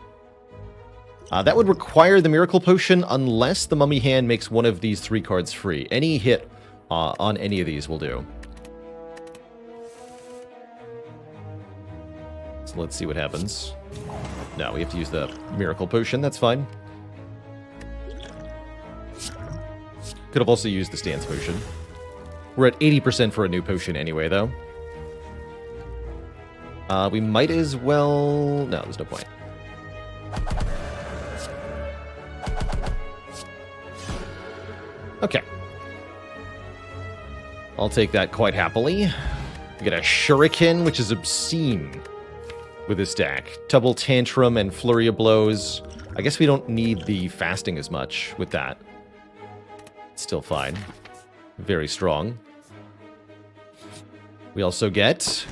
Speaker 1: That would require the Miracle Potion unless the Mummy Hand makes one of these 3 cards free. Any hit on any of these will do. So let's see what happens. No, we have to use the Miracle Potion. That's fine. Could have also used the Stance Potion. We're at 80% for a new potion anyway, though. We might as well... No, there's no point. Okay. I'll take that quite happily. We get a Shuriken, which is obscene with this deck. Double Tantrum and Flurry of Blows. I guess we don't need the fasting as much with that. It's still fine. Very strong. We also get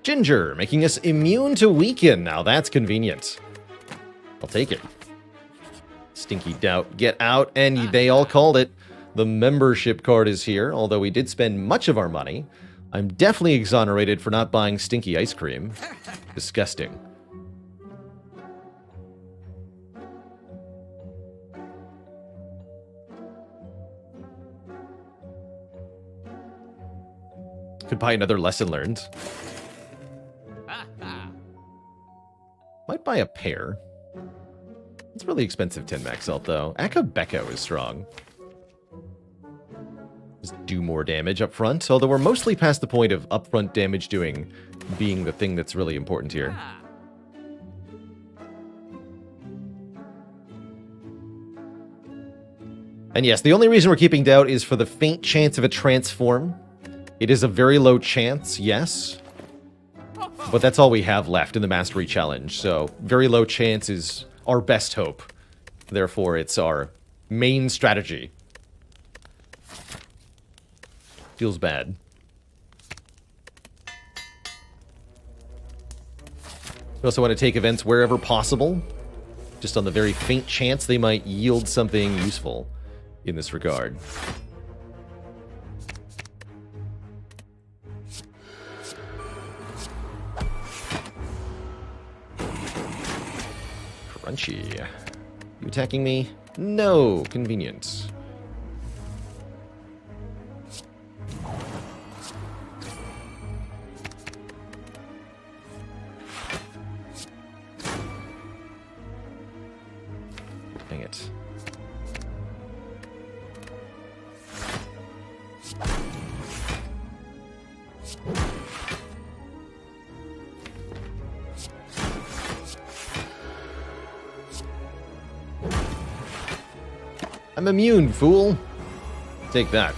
Speaker 1: Ginger, making us immune to weaken. Now that's convenient. I'll take it. Stinky Doubt, get out, and they all called it. The membership card is here, although we did spend much of our money. I'm definitely exonerated for not buying Stinky Ice Cream. Disgusting. Could buy another lesson learned. Might buy a pair. It's really expensive 10 max health, though. Akabeko is strong. Just do more damage up front, although we're mostly past the point of upfront damage doing being the thing that's really important here. And yes, the only reason we're keeping Doubt is for the faint chance of a transform. It is a very low chance, yes. But that's all we have left in the Mastery Challenge, so very low chance is our best hope. Therefore, it's our main strategy. Feels bad. We also want to take events wherever possible, just on the very faint chance they might yield something useful in this regard. Crunchy. You attacking me? No. Convenient. Dang it. I'm immune, fool. Take that.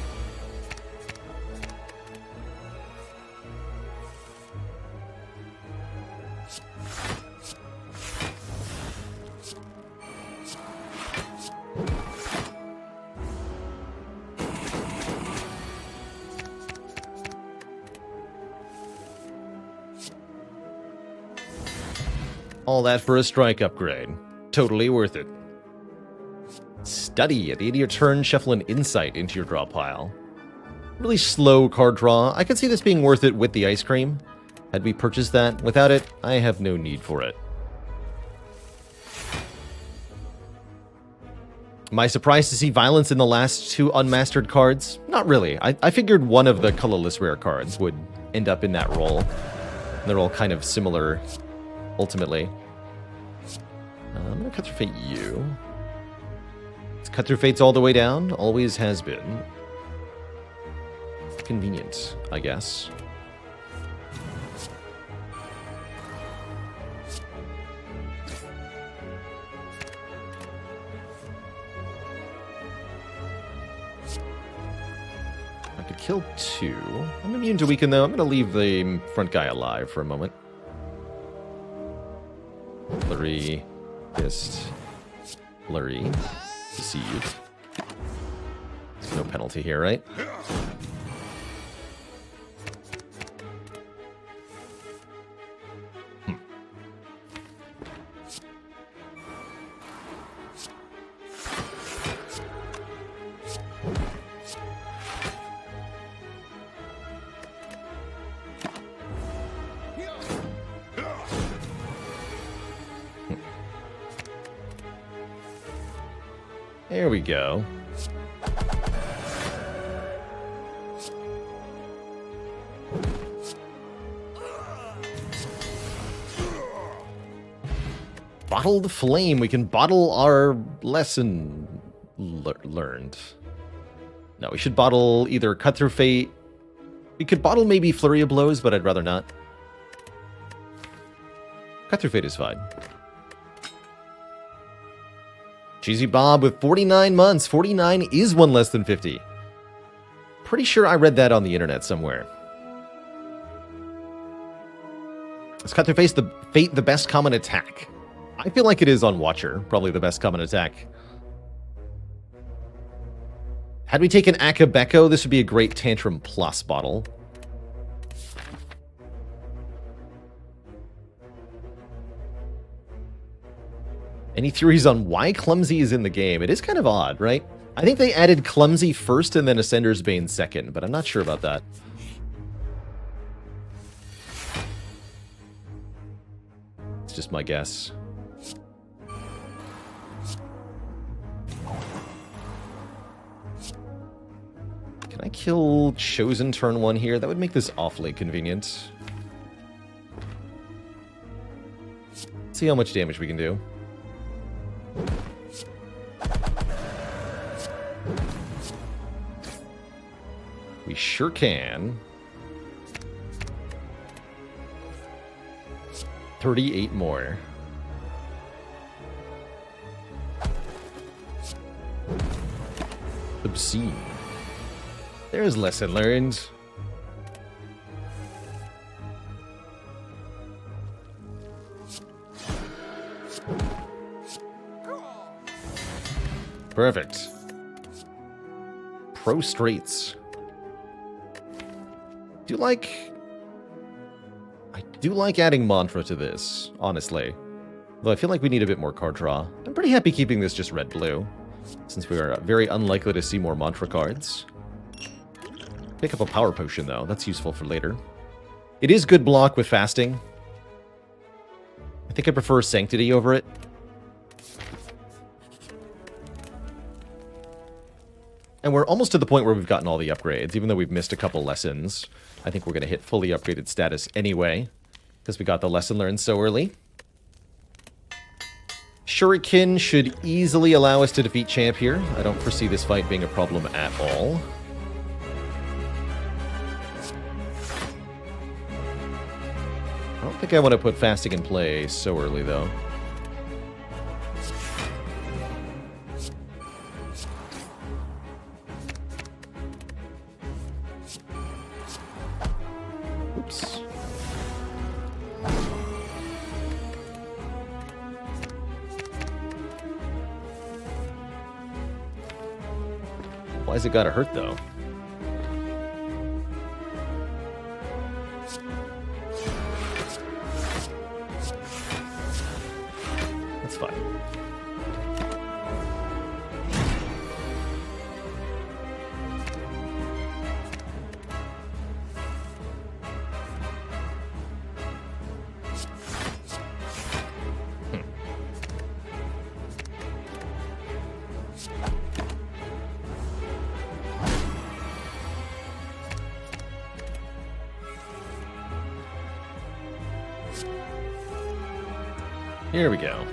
Speaker 1: All that for a strike upgrade. Totally worth it. Study. At the end of your turn, shuffle an insight into your draw pile. Really slow card draw. I could see this being worth it with the ice cream. Had we purchased that, without it, I have no need for it. Am I surprised to see violence in the last two unmastered cards? Not really. I figured one of the colorless rare cards would end up in that role. They're all kind of similar, ultimately. I'm going to cut through fate you. Cut through fates all the way down. Always has been. Convenient, I guess. I could kill two. I'm immune to weaken, though. I'm going to leave the front guy alive for a moment. Flurry. Fist. Flurry. Deceive. No penalty here, right? There we go. Bottled flame. We can bottle our lesson learned. No, we should bottle either Cut Through Fate. We could bottle maybe Flurry of Blows, but I'd rather not. Cut Through Fate is fine. Cheesy Bob with 49 months. 49 is one less than 50. Pretty sure I read that on the internet somewhere. Is Cut Through Fate the best common attack? I feel like it is on Watcher. Probably the best common attack. Had we taken Akabeko, this would be a great Tantrum Plus bottle. Any theories on why Clumsy is in the game? It is kind of odd, right? I think they added Clumsy first and then Ascender's Bane second, but I'm not sure about that. It's just my guess. Can I kill Chosen turn 1 here? That would make this awfully convenient. Let's see how much damage we can do. We sure can. 38 more. Obscene. There's lesson learned. Perfect. Prostrates. I do like adding mantra to this, honestly. Though I feel like we need a bit more card draw. I'm pretty happy keeping this just red-blue, since we are very unlikely to see more mantra cards. Pick up a power potion, though. That's useful for later. It is good block with fasting. I think I prefer Sanctity over it. And we're almost to the point where we've gotten all the upgrades, even though we've missed a couple lessons. I think we're going to hit fully upgraded status anyway, because we got the lesson learned so early. Shuriken should easily allow us to defeat Champ here. I don't foresee this fight being a problem at all. I don't think I want to put fasting in play so early, though. Oops. Why's it gotta hurt, though? That's fine. Here we go.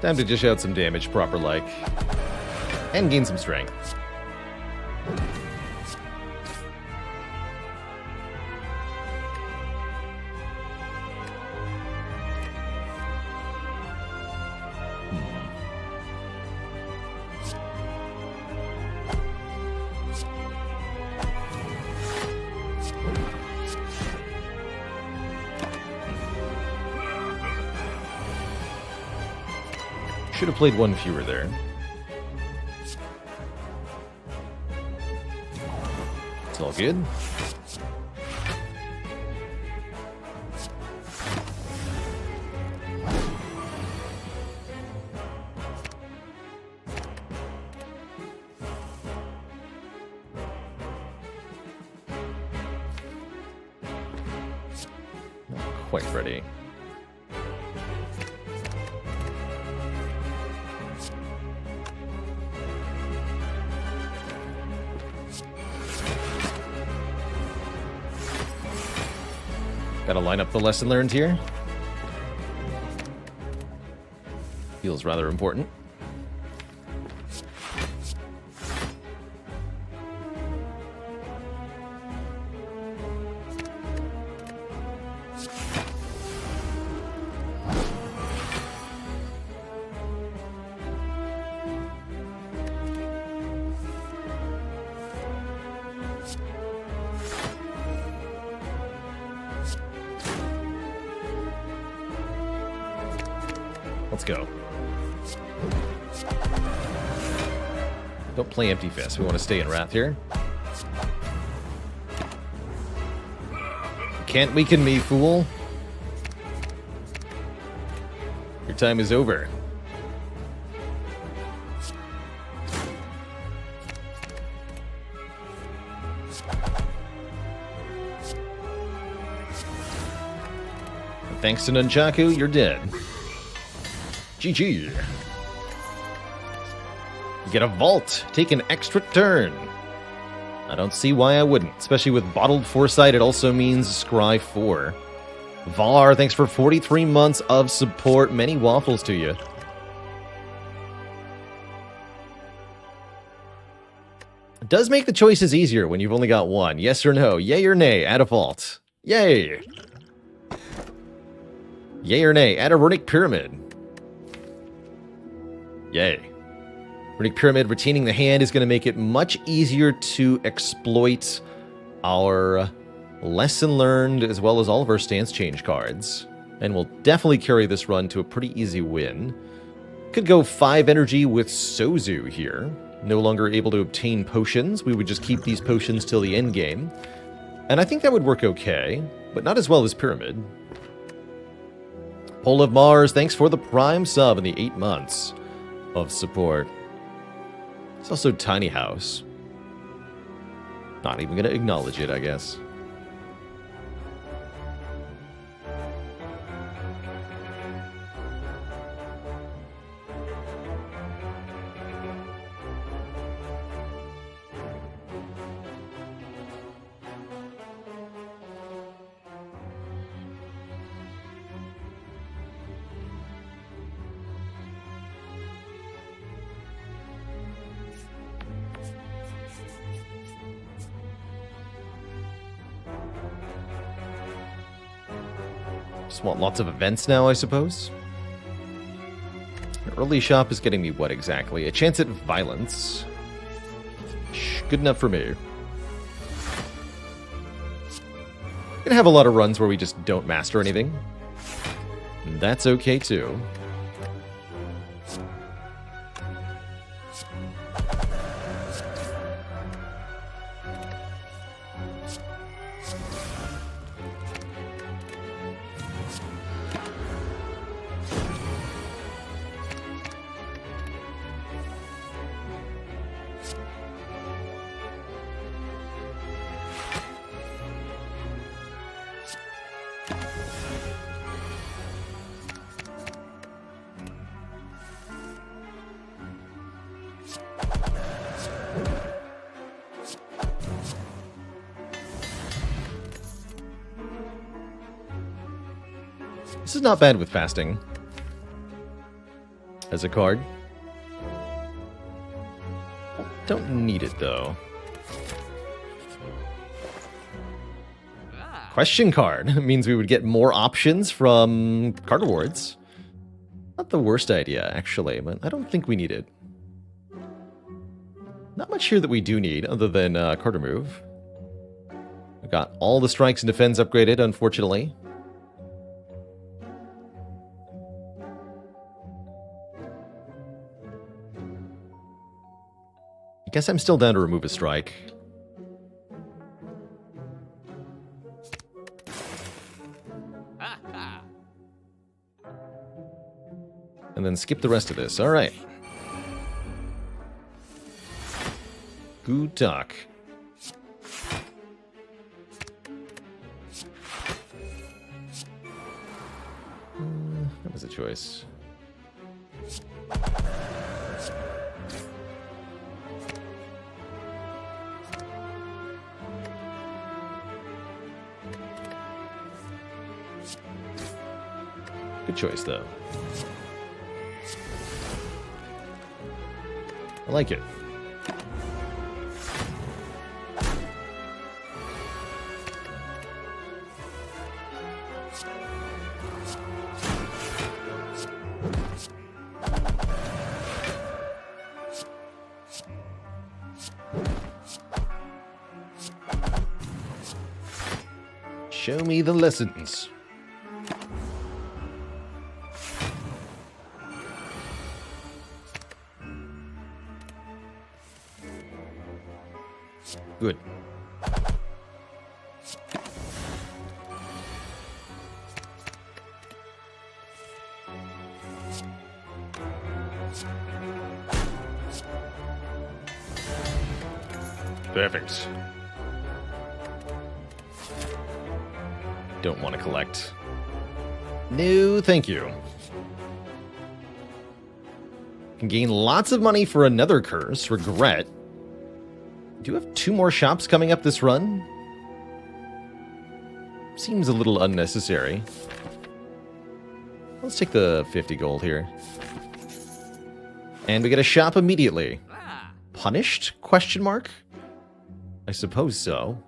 Speaker 1: Time to dish out some damage proper-like. And gain some strength. Should have played one fewer there. It's all good. Not quite ready. Gotta line up the lesson learned here. Feels rather important. Let's go. Don't play Empty Fist. We want to stay in Wrath here. You can't weaken me, fool. Your time is over. And thanks to Nunchaku, you're dead. GG. You get a vault. Take an extra turn. I don't see why I wouldn't. Especially with Bottled Foresight, it also means Scry 4. Var, thanks for 43 months of support. Many waffles to you. It does make the choices easier when you've only got one. Yes or no? Yay or nay? Add a vault. Yay! Yay or nay? Add a runic pyramid. Yay. Runic pyramid retaining the hand is going to make it much easier to exploit our lesson learned as well as all of our stance change cards. And we'll definitely carry this run to a pretty easy win. Could go 5 energy with Sozu here. No longer able to obtain potions. We would just keep these potions till the end game. And I think that would work okay, but not as well as Pyramid. Pole of Mars, thanks for the Prime sub and the 8 months of support. It's also Tiny House. Not even going to acknowledge it, I guess. Just want lots of events now, I suppose. An early shop is getting me what exactly? A chance at violence. Good enough for me. Gonna have a lot of runs where we just don't master anything. And that's okay too. This is not bad with fasting as a card. Don't need it though. Question card means we would get more options from card rewards. Not the worst idea, actually, but I don't think we need it. Not much here that we do need, other than card remove. We got all the strikes and defense upgraded, unfortunately. I guess I'm still down to remove a strike. And then skip the rest of this. All right. Good talk. That was a choice. Good choice, though. I like it. Show me the lessons. Good. Perfect. Don't want to collect. No, thank you. Can gain lots of money for another curse. Regret. Do you have 2 more shops coming up this run? Seems a little unnecessary. Let's take the 50 gold here. And we get a shop immediately. Punished? Question mark? I suppose so.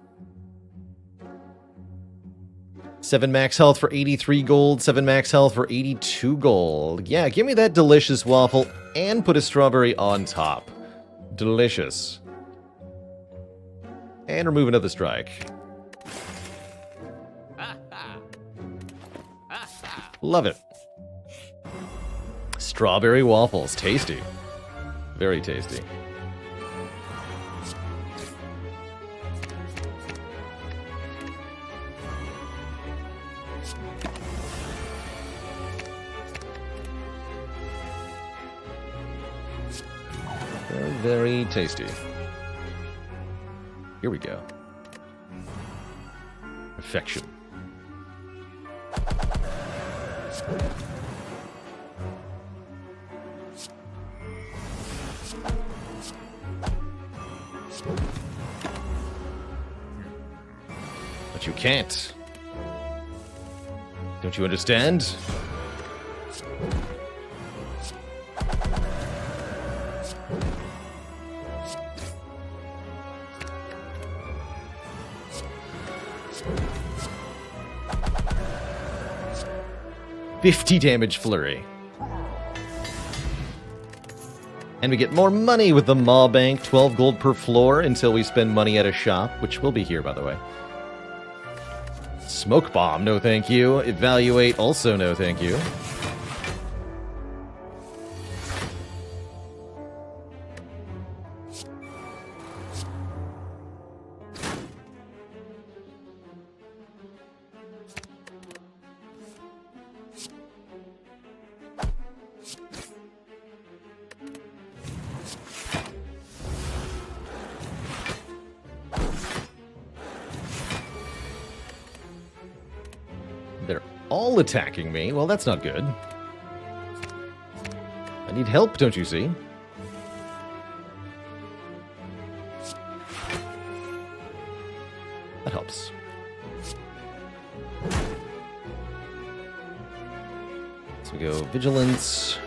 Speaker 1: 7 max health for 83 gold, 7 max health for 82 gold. Yeah, give me that delicious waffle and put a strawberry on top. Delicious. And remove another strike. Love it. Strawberry waffles. Tasty. Very tasty. Very, very tasty. Here we go. Perfection. But you can't. Don't you understand? $50 damage flurry. And we get more money with the Maw Bank, 12 gold per floor until we spend money at a shop, which will be here, by the way. Smoke Bomb, no thank you. Evaluate, also no thank you. They're all attacking me. Well, that's not good. I need help, don't you see? That helps. So we go Vigilance,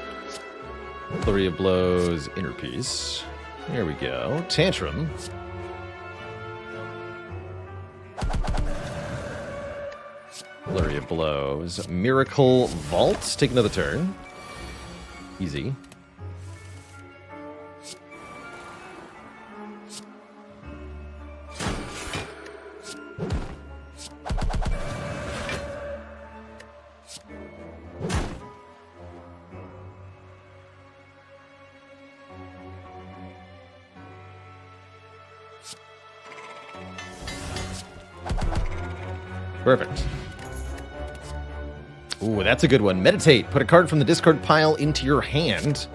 Speaker 1: Flurry of Blows, Inner Peace. There we go. Tantrum. Flurry of Blows. Miracle Vault. Take another turn. Easy. Perfect. Ooh, that's a good one. Meditate. Put a card from the discard pile into your hand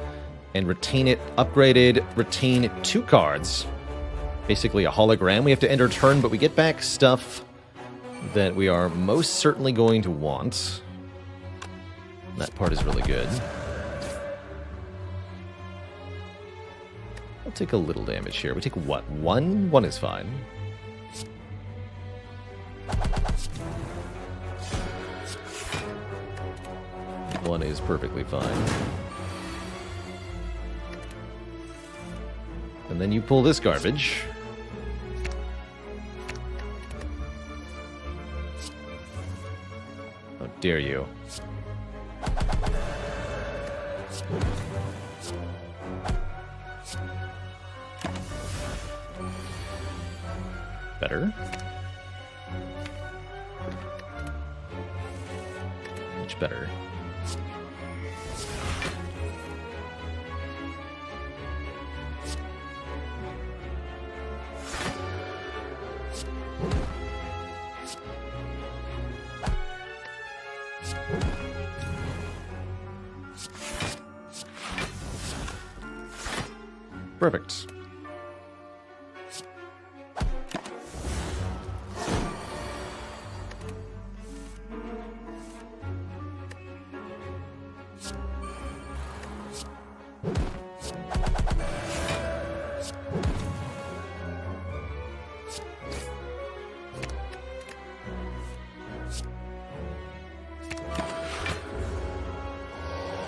Speaker 1: and retain it. Upgraded. Retain 2 cards. Basically a hologram. We have to end our turn, but we get back stuff that we are most certainly going to want. That part is really good. I'll take a little damage here. We take what? 1? 1 is fine. One is perfectly fine. And then you pull this garbage. How dare you? Better. Much better. Perfect.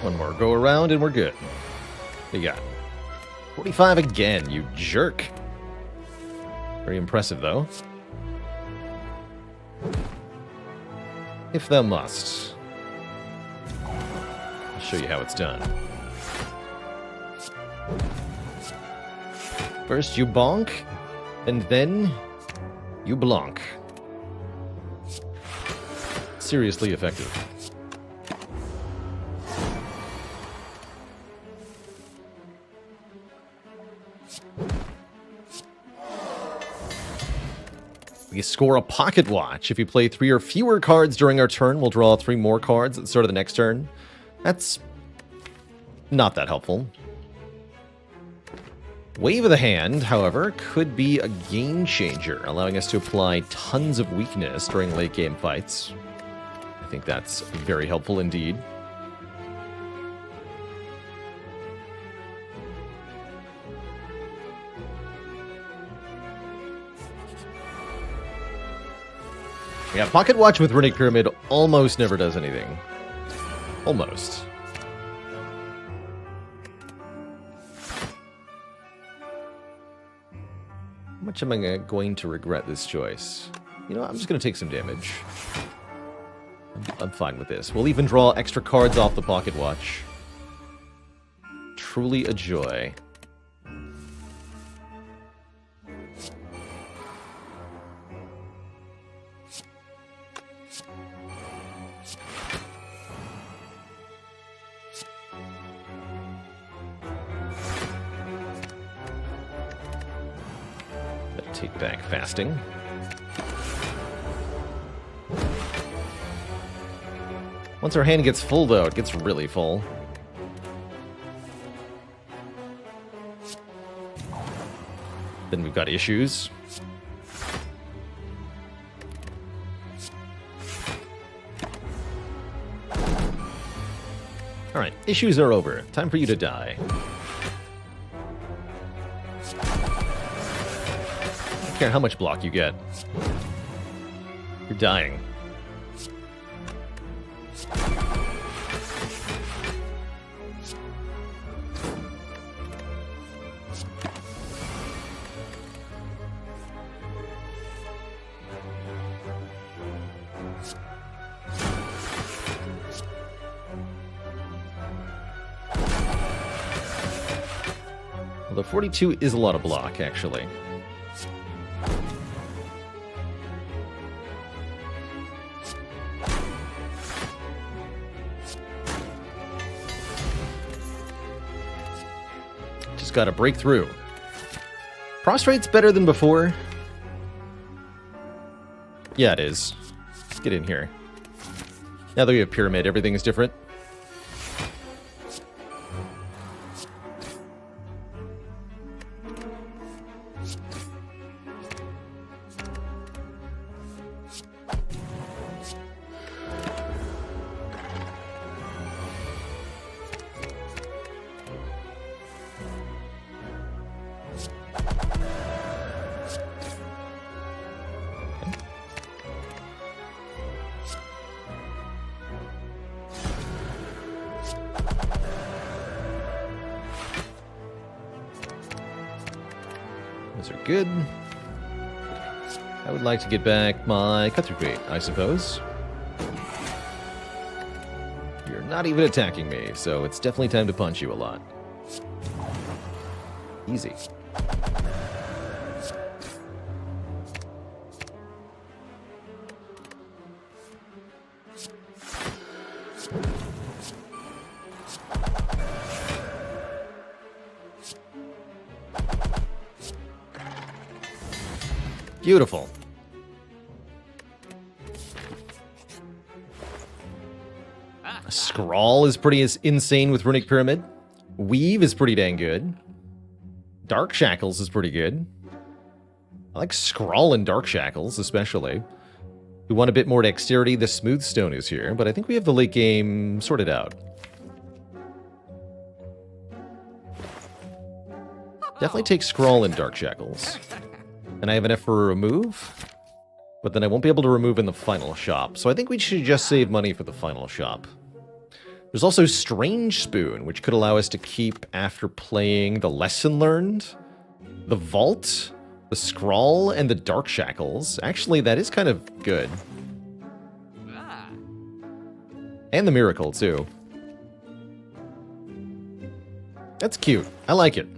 Speaker 1: One more go around and we're good. What you got? 45 again, you jerk. Very impressive, though. if thou must. I'll show you how it's done. First you bonk, and then you blonk. Seriously effective. We score a pocket watch. If you play 3 or fewer cards during our turn, we'll draw 3 more cards at the start of the next turn. That's not that helpful. Wave of the Hand, however, could be a game changer, allowing us to apply tons of weakness during late game fights. I think that's very helpful indeed. Yeah, Pocket Watch with Runic Pyramid almost never does anything. Almost. How much am I going to regret this choice? You know what, I'm just going to take some damage. I'm fine with this. We'll even draw extra cards off the Pocket Watch. Truly a joy. Take back fasting. Once our hand gets full, though, it gets really full. Then we've got issues. Alright, issues are over. Time for you to die. I don't care how much block you get. You're dying. Although 42 is a lot of block, actually. Got to break through. Prostrate's better than before. Yeah, it is. Let's get in here. Now that we have Pyramid, everything is different. Those are good. I would like to get back my cut-through bait, I suppose. You're not even attacking me, so it's definitely time to punch you a lot. Easy. Beautiful. Scrawl is pretty insane with Runic Pyramid. Weave is pretty dang good. Dark Shackles is pretty good. I like Scrawl and Dark Shackles, especially. We want a bit more dexterity. The Smooth Stone is here, but I think we have the late game sorted out. Definitely take Scrawl and Dark Shackles. And I have enough for a remove, but then I won't be able to remove in the final shop. So I think we should just save money for the final shop. There's also Strange Spoon, which could allow us to keep after playing the Lesson Learned, the Vault, the Scrawl, and the Dark Shackles. Actually, that is kind of good. And the miracle, too. That's cute. I like it.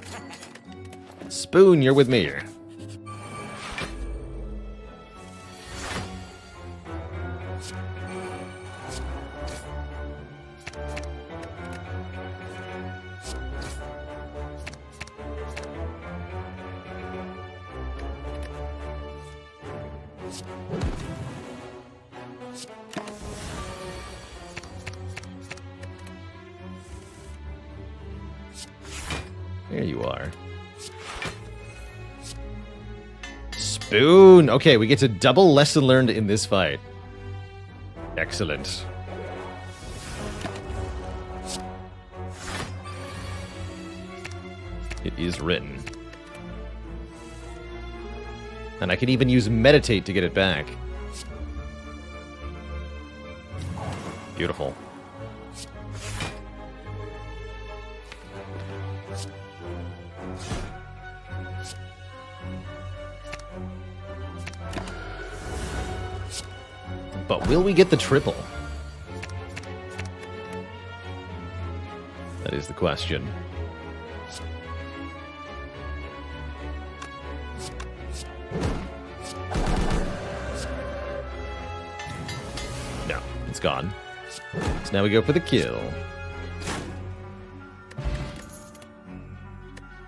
Speaker 1: Spoon, you're with me. There you are. Spoon! Okay, we get to double lesson learned in this fight. Excellent. It is written. And I can even use meditate to get it back. Beautiful. But will we get the triple? That is the question. No, it's gone. So now we go for the kill.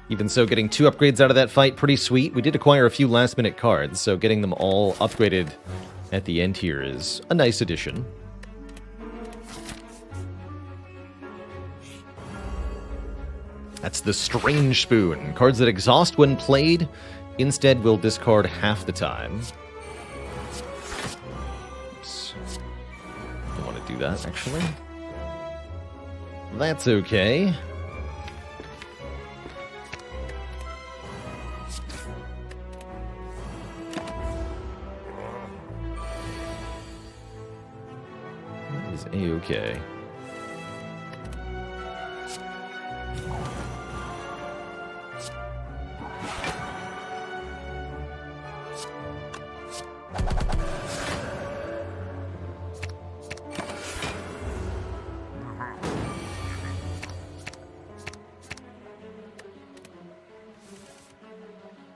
Speaker 1: Even so, getting 2 upgrades out of that fight, pretty sweet. We did acquire a few last-minute cards, so getting them all upgraded at the end here is a nice addition. That's the Strange Spoon. Cards that exhaust when played, instead will discard half the time. Oops. Don't want to do that, actually. That's okay. A-okay.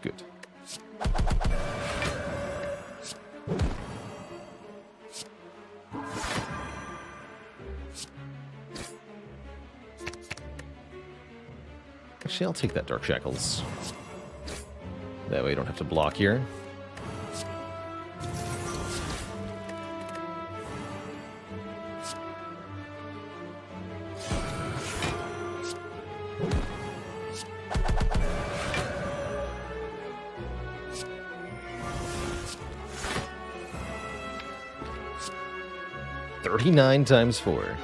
Speaker 1: Good. Actually, I'll take that Dark Shackles. That way you don't have to block here. $39 times 4.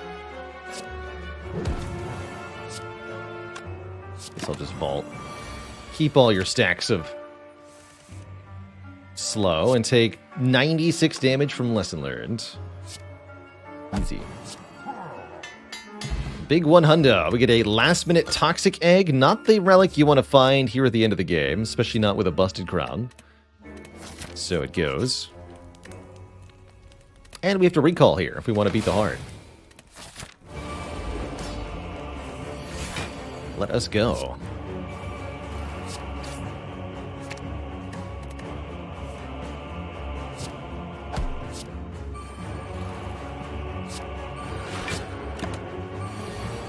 Speaker 1: I'll just vault. Keep all your stacks of slow and take 96 damage from Lesson Learned. Easy. Big 100. We get a last-minute Toxic Egg. Not the relic you want to find here at the end of the game, especially not with a busted crown. So it goes. And we have to recall here if we want to beat the heart. Let us go.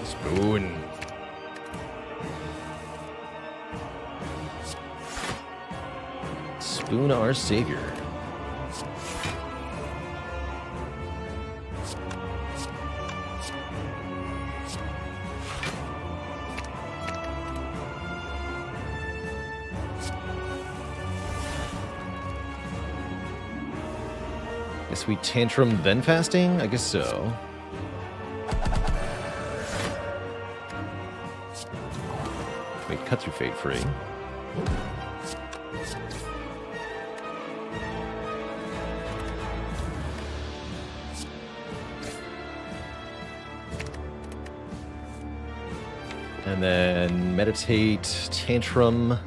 Speaker 1: Spoon. Spoon our savior. Guess we tantrum then fasting? I guess so. Wait, cut through Fate Free. And then meditate, tantrum,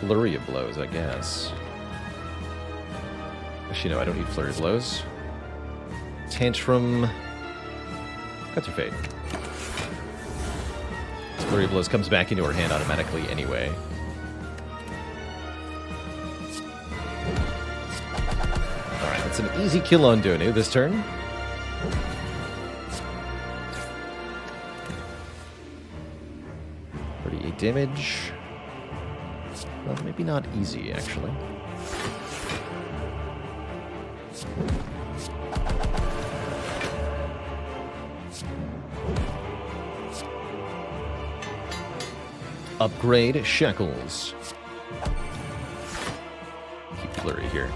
Speaker 1: flurry of blows, I guess. Actually, no, I don't need flurry of blows. Tantrum, Cuts your fate. Flurry of Blows comes back into her hand automatically anyway. Alright, that's an easy kill on Donu this turn. Damage. Well, maybe not easy, actually. Upgrade Shackles. Keep Flurry here.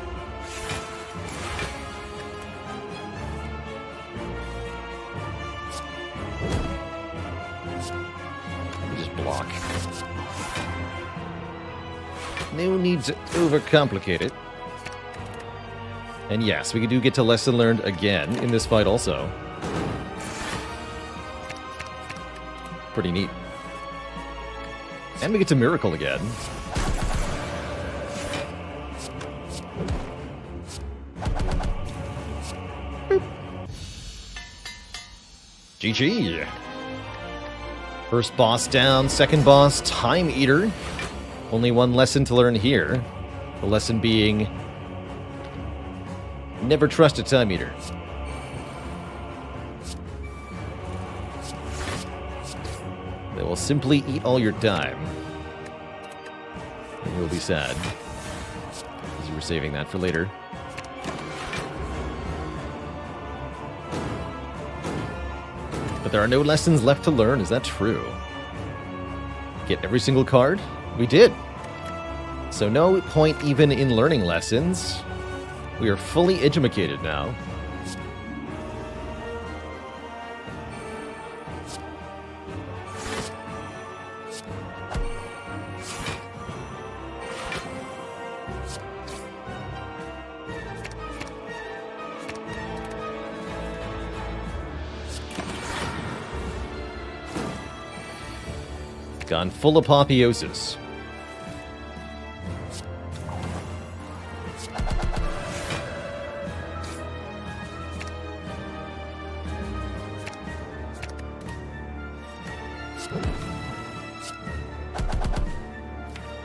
Speaker 1: Block. No need to overcomplicate it. And yes, we do get to Lesson Learned again in this fight also. Pretty neat. And we get to Miracle again. Boop. GG. First boss down, second boss, Time Eater. Only one lesson to learn here. The lesson being, never trust a Time Eater. They will simply eat all your time. And you'll be sad. Because you were saving that for later. But there are no lessons left to learn, is that true? Get every single card? We did! So no point even in learning lessons. We are fully edumacated now. Gone full apotheosis.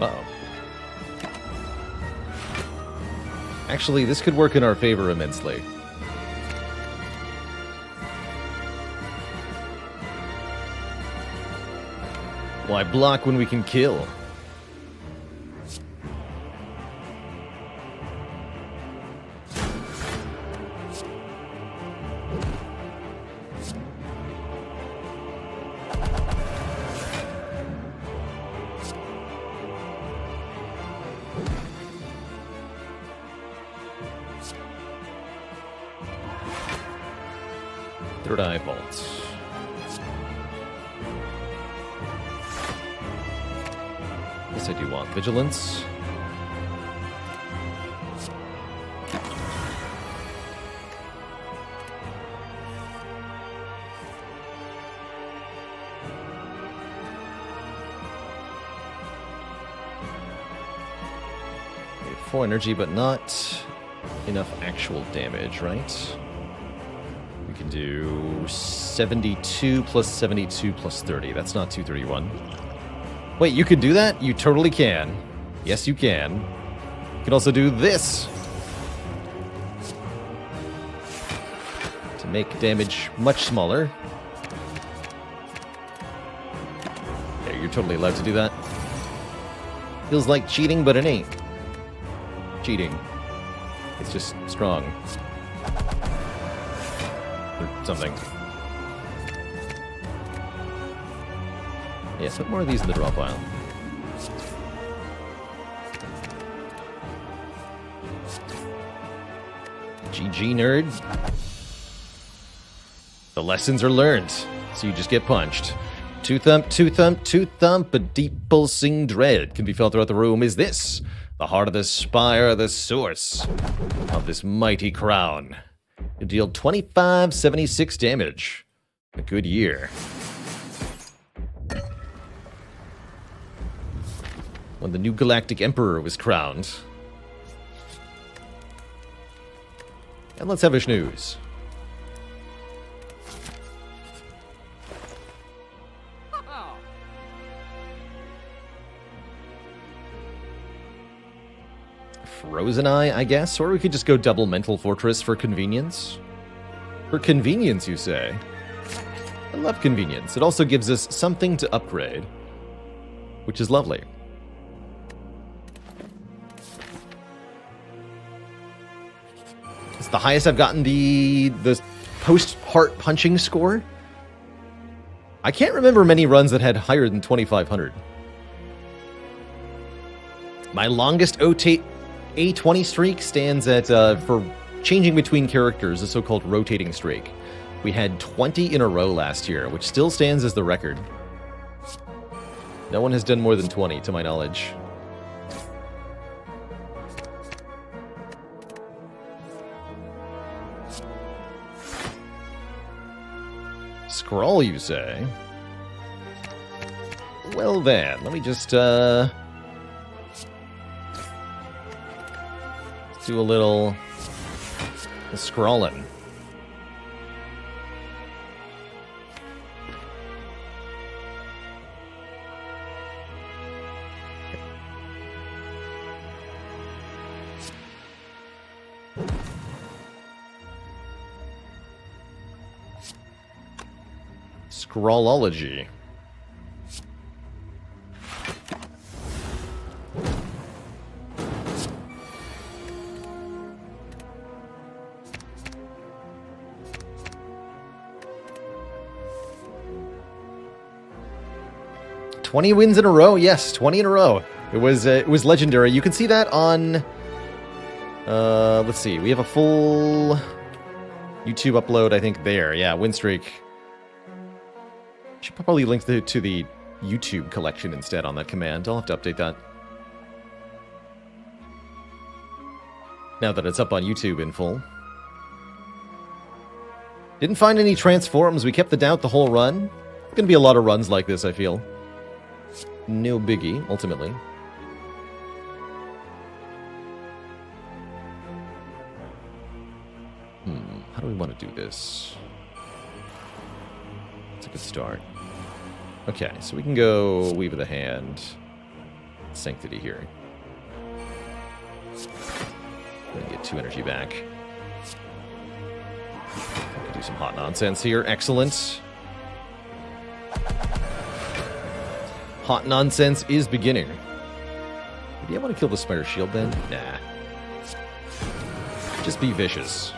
Speaker 1: Uh-oh. Actually, this could work in our favor immensely. Why block when we can kill? Third Eye Vault. Guess I do want Vigilance. We have 4 energy, but not enough actual damage, right? We can do 72 plus 72 plus 30. That's not 231. Wait, you can do that? You totally can. Yes, you can. You can also do this to make damage much smaller. Yeah, you're totally allowed to do that. Feels like cheating, but it ain't cheating. It's just strong. Or something. Yeah, put more of these in the draw pile. GG, nerd. The lessons are learned, so you just get punched. Two thump, a deep pulsing dread can be felt throughout the room. Is this the heart of the Spire, the source of this mighty crown? You deal 2576 damage. A good year. When the new Galactic Emperor was crowned. And let's have a snooze. Frozen Eye, I guess, or we could just go double Mental Fortress for convenience. For convenience, you say? I love convenience. It also gives us something to upgrade, which is lovely. It's the highest I've gotten the post-heart punching score. I can't remember many runs that had higher than 2,500. My longest A20 streak stands at, for changing between characters, a so-called rotating streak. We had 20 in a row last year, which still stands as the record. No one has done more than 20, to my knowledge. Scroll, you say? Well then, let me just, let's do a little scrolling. Scrollology. "20 wins in a row." Yes, 20 in a row. It was legendary. You can see that on. Let's see. We have a full YouTube upload, I think. There, yeah, win streak. Should probably link to the YouTube collection instead on that command. I'll have to update that. Now that it's up on YouTube in full. Didn't find any transforms. We kept the doubt the whole run. Gonna be a lot of runs like this, I feel. No biggie, ultimately. How do we want to do this? It's a good start. Okay, so we can go Weave of the Hand. Sanctity here. Gonna get 2 energy back. I can do some hot nonsense here. Excellent. Hot nonsense is beginning. Maybe I want to kill the Spire Shield then? Nah. Just be vicious.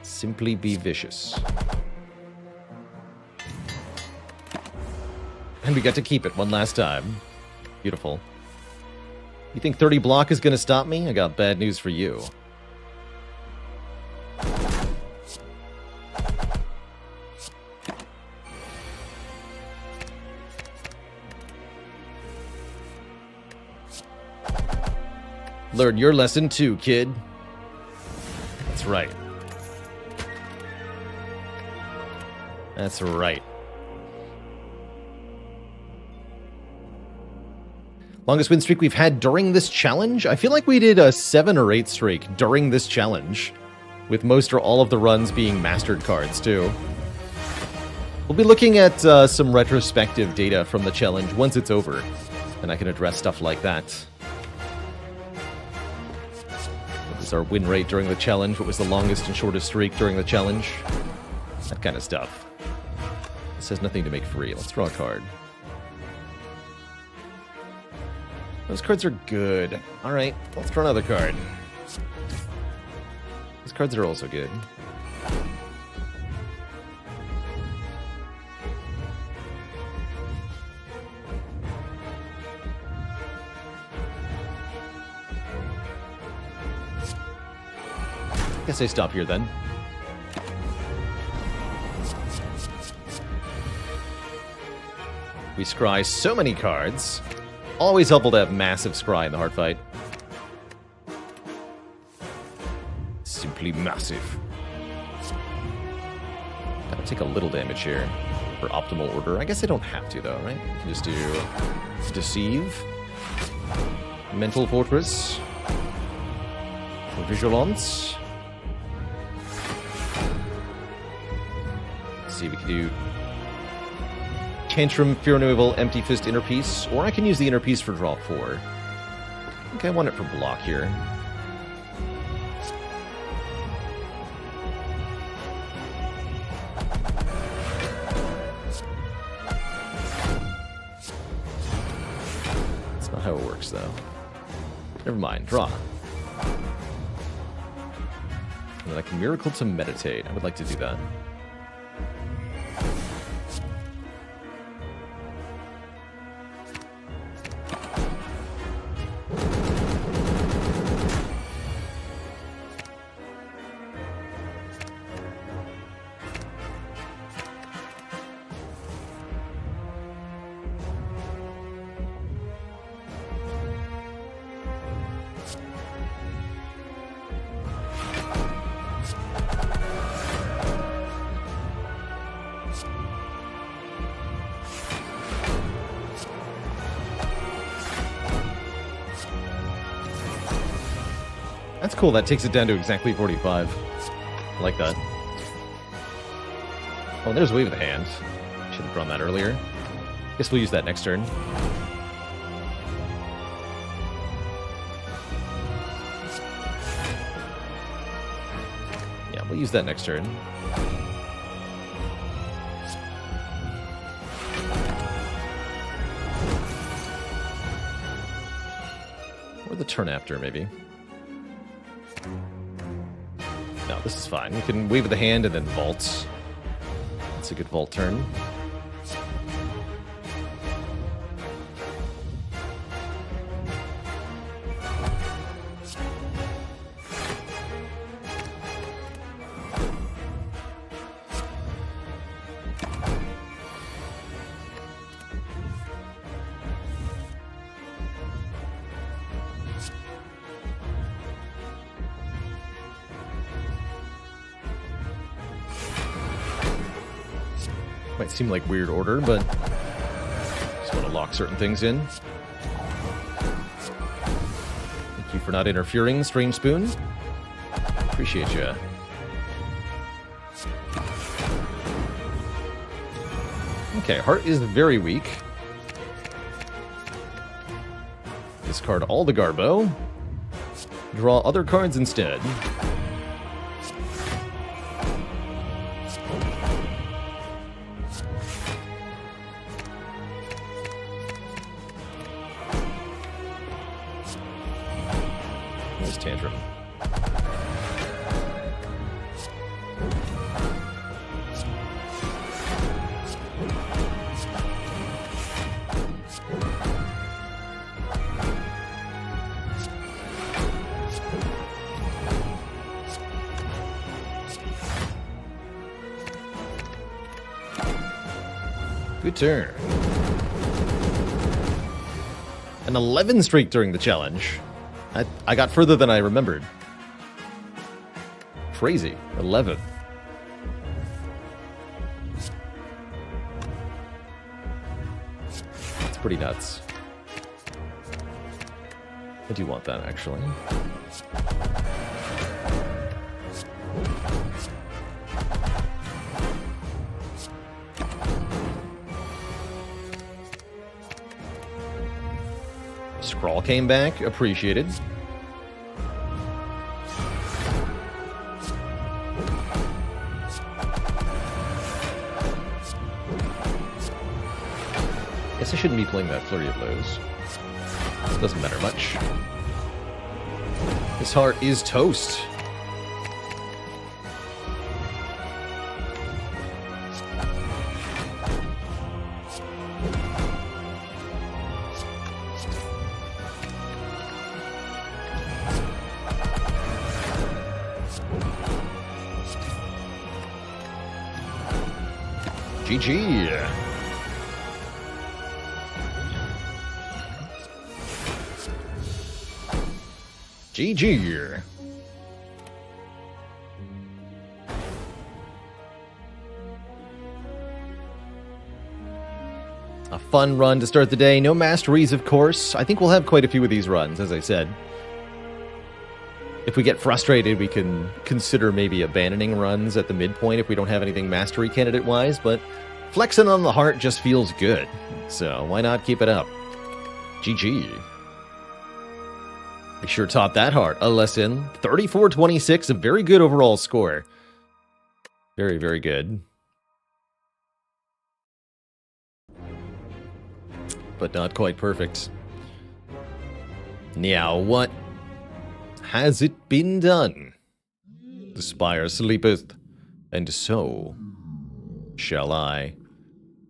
Speaker 1: Simply be vicious. And we got to keep it one last time. Beautiful. You think 30 block is going to stop me? I got bad news for you. Learn your lesson too, kid. That's right. That's right. Longest win streak we've had during this challenge? I feel like we did a 7 or 8 streak during this challenge, with most or all of the runs being mastered cards, too. We'll be looking at some retrospective data from the challenge once it's over, and I can address stuff like that. What was our win rate during the challenge? What was the longest and shortest streak during the challenge? That kind of stuff. This has nothing to make free. Let's draw a card. Those cards are good. Alright, let's draw another card. These cards are also good. Guess I stop here then. We scry so many cards. Always helpful to have massive scry in the hard fight. Simply massive. Gotta take a little damage here for optimal order. I guess I don't have to though, right? I can just do Deceive, Mental Fortress, Vigilance, Let's see, we can do Tantrum, Fear Removal, Empty Fist, Inner Peace, or I can use the Inner Peace for draw 4. I think I want it for block here. That's not how it works, though. Never mind, draw. And then I can Miracle to Meditate. I would like to do that. That's cool. That takes it down to exactly 45. I like that. Oh, there's Wave of the Hand. Should have drawn that earlier. Guess we'll use that next turn. Yeah, we'll use that next turn. Or the turn after, maybe. No, this is fine. We can Wave of the Hand and then vault. That's a good vault turn. Might seem like weird order, but just want to lock certain things in. Thank you for not interfering, Strange Spoon. Appreciate you. Okay, Heart is very weak. Discard all the Garbo. Draw other cards instead. Tantrum. Good turn. An 11 streak during the challenge. I got further than I remembered. Crazy. 11. It's pretty nuts. I do want that, actually. Scrawl came back. Appreciated. Guess I shouldn't be playing that Flurry of Blows. Doesn't matter much. This heart is toast. GG. GG. A fun run to start the day. No masteries, of course. I think we'll have quite a few of these runs, as I said. If we get frustrated, we can consider maybe abandoning runs at the midpoint if we don't have anything mastery candidate-wise, but flexing on the heart just feels good. So why not keep it up? GG. We sure taught that heart a lesson. 34-26, a very good overall score. Very, very good. But not quite perfect. Now, what has it been done? The spire sleepeth, and so shall I.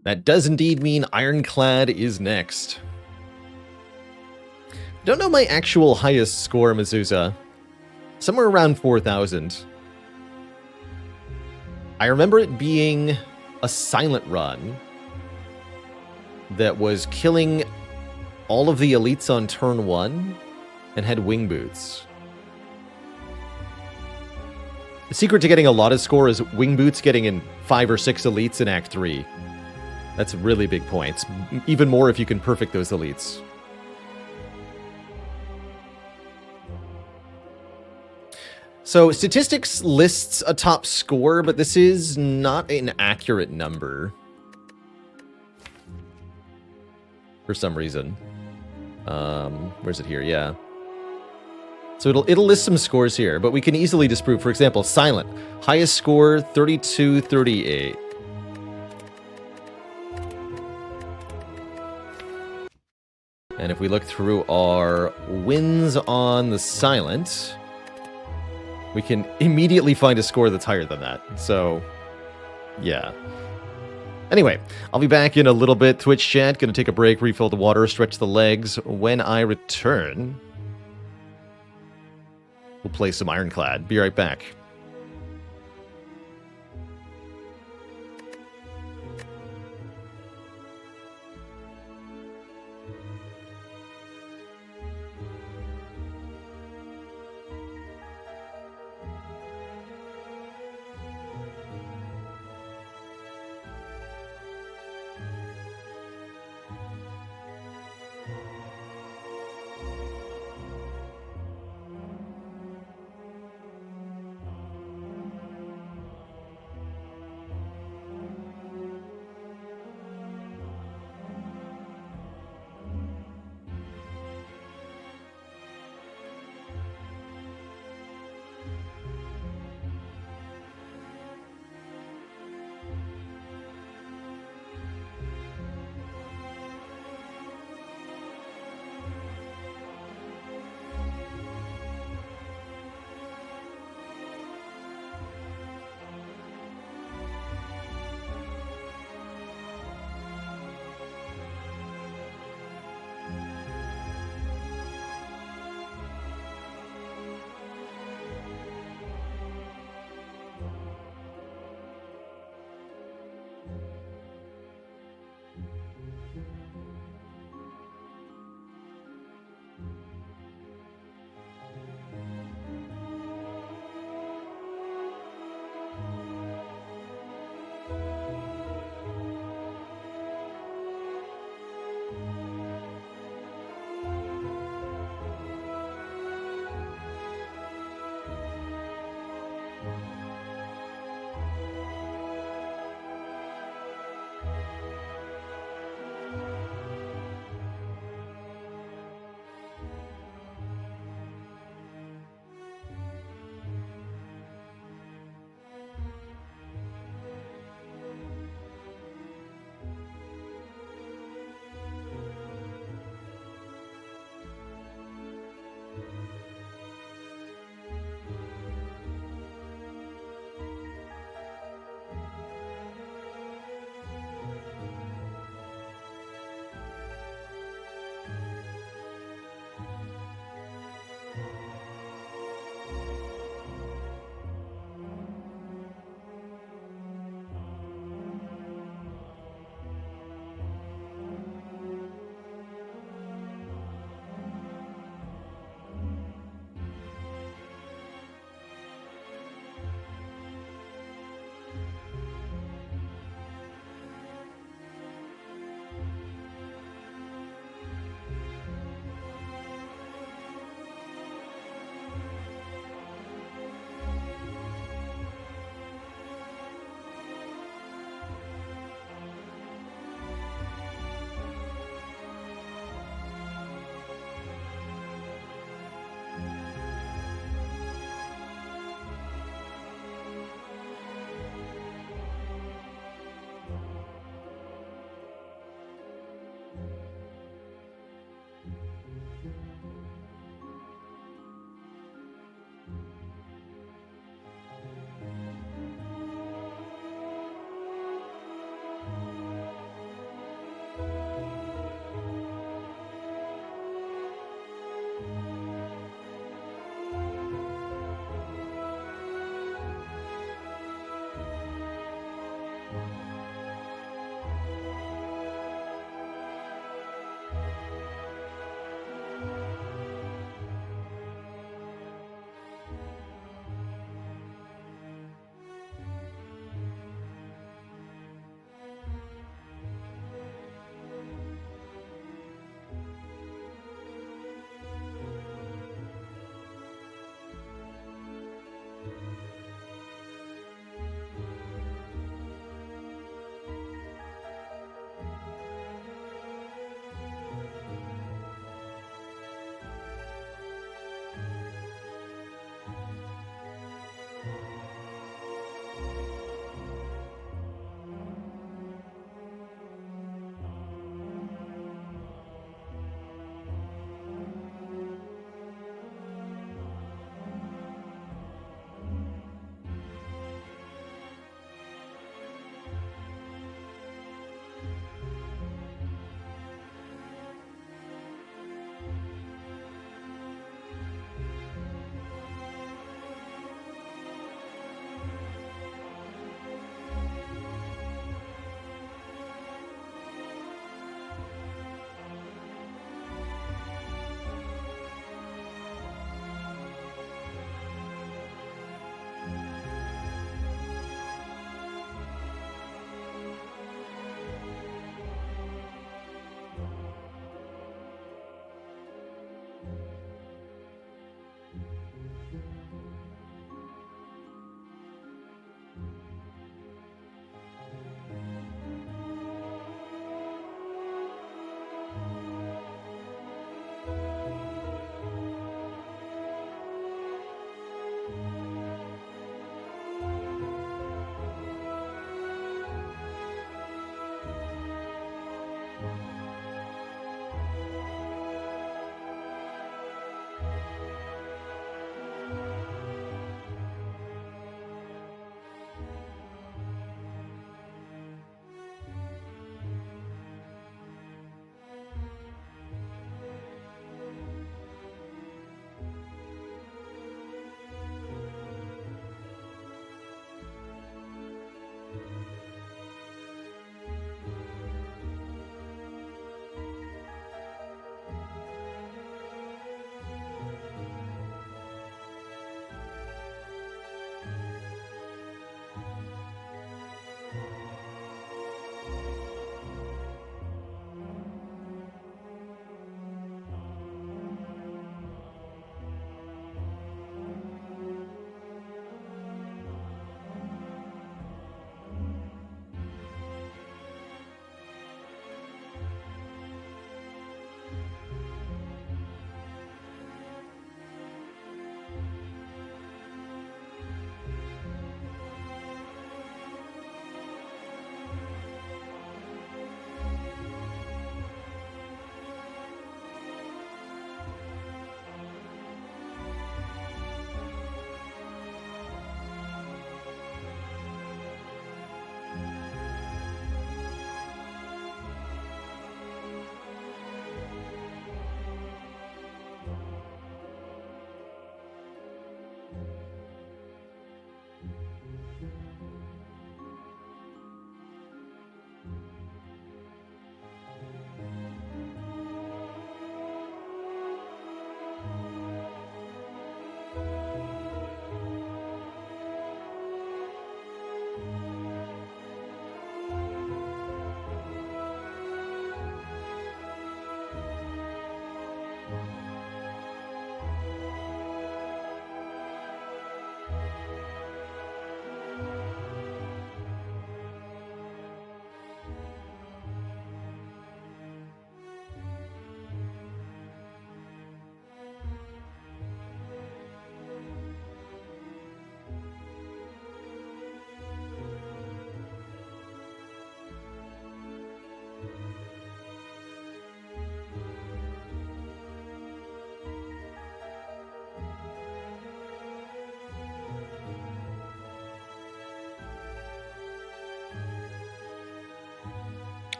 Speaker 1: That does indeed mean Ironclad is next. Don't know my actual highest score, Mezuzah. Somewhere around 4,000. I remember it being a silent run that was killing all of the elites on turn 1 and had wing boots. The secret to getting a lot of score is wing boots getting in 5 or 6 elites in Act 3. That's really big points. Even more if you can perfect those elites. So, statistics lists a top score, but this is not an accurate number. For some reason. Where's it here? Yeah. So it'll list some scores here, but we can easily disprove. For example, Silent. Highest score, 32-38. And if we look through our wins on the Silent, we can immediately find a score that's higher than that. So, yeah. Anyway, I'll be back in a little bit. Twitch chat, gonna take a break, refill the water, stretch the legs. When I return, we'll play some Ironclad. Be right back.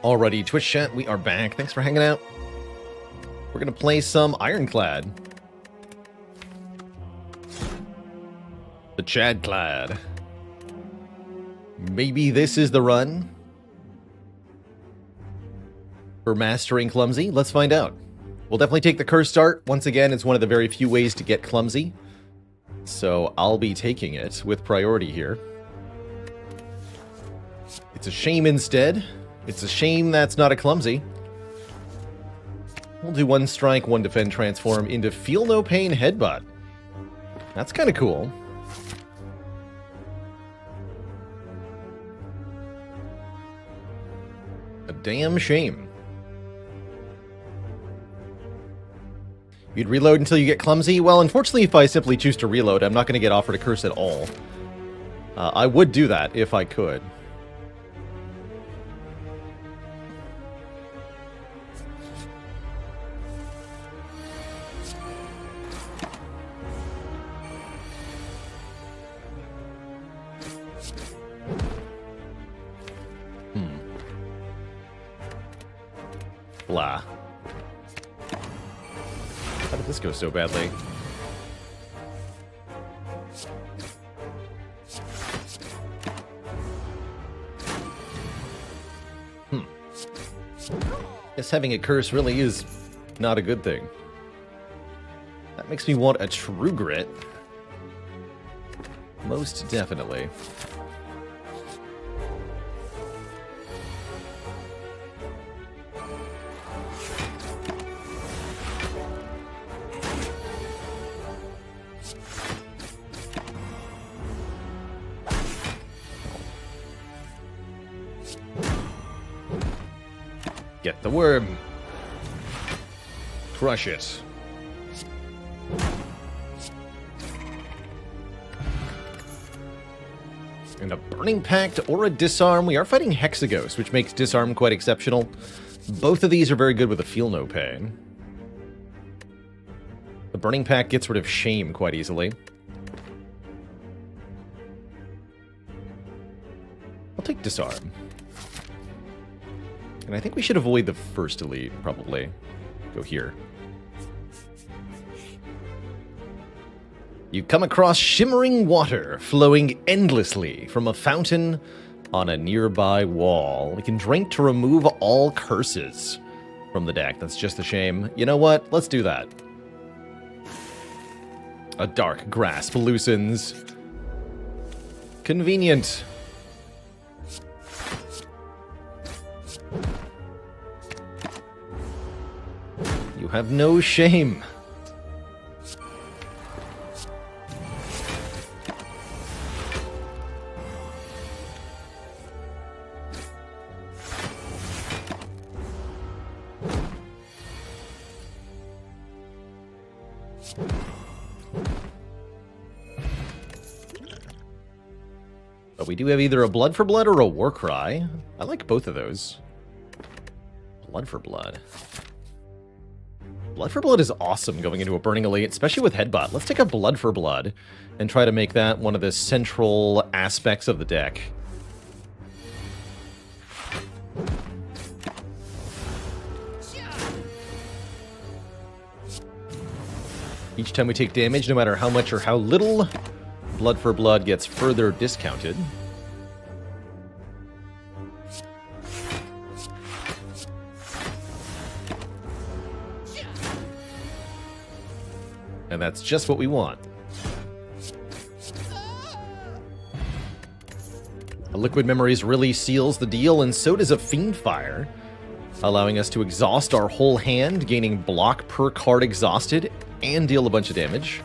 Speaker 1: Alrighty, Twitch chat, we are back. Thanks for hanging out. We're gonna play some Ironclad. The Chadclad. Maybe this is the run for mastering Clumsy? Let's find out. We'll definitely take the curse start. Once again, it's one of the very few ways to get Clumsy. So I'll be taking it with priority here. It's a shame instead. It's a shame that's not a Clumsy. We'll do 1 strike, 1 defend, transform into Feel No Pain Headbutt. That's kind of cool. A damn shame. You'd reload until you get Clumsy? Well, unfortunately, if I simply choose to reload, I'm not going to get offered a curse at all. I would do that if I could. Blah. How did this go so badly? Guess having a curse really is not a good thing. That makes me want a True Grit. Most definitely. Get the worm. Crush it. And a Burning Pact or a Disarm. We are fighting Hexaghost, which makes Disarm quite exceptional. Both of these are very good with a Feel No Pain. The Burning Pact gets rid of Shame quite easily. I'll take Disarm. And I think we should avoid the first elite, probably. Go here. You come across shimmering water flowing endlessly from a fountain on a nearby wall. We can drink to remove all curses from the deck. That's just a shame. You know what? Let's do that. A dark grasp loosens. Convenient. You have no shame. But we do have either a Blood for Blood or a War Cry. I like both of those. Blood for Blood. Blood for Blood is awesome going into a Burning Elite, especially with Headbutt. Let's take a Blood for Blood and try to make that one of the central aspects of the deck. Each time we take damage, no matter how much or how little, Blood for Blood gets further discounted. And that's just what we want. A Liquid Memories really seals the deal, and so does a Fiend Fire, allowing us to exhaust our whole hand, gaining block per card exhausted, and deal a bunch of damage.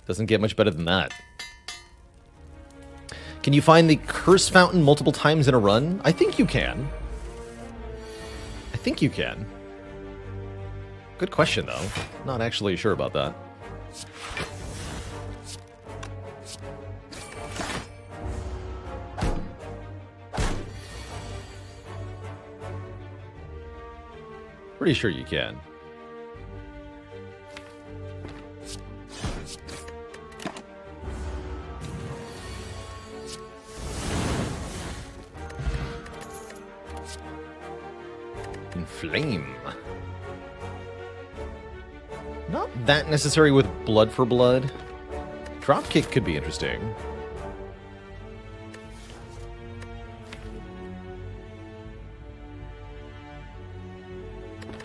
Speaker 1: Doesn't get much better than that. Can you find the Curse Fountain multiple times in a run? I think you can. I think you can. Good question, though. Not actually sure about that. Pretty sure you can. Inflame. Not that necessary with Blood for Blood. Dropkick could be interesting.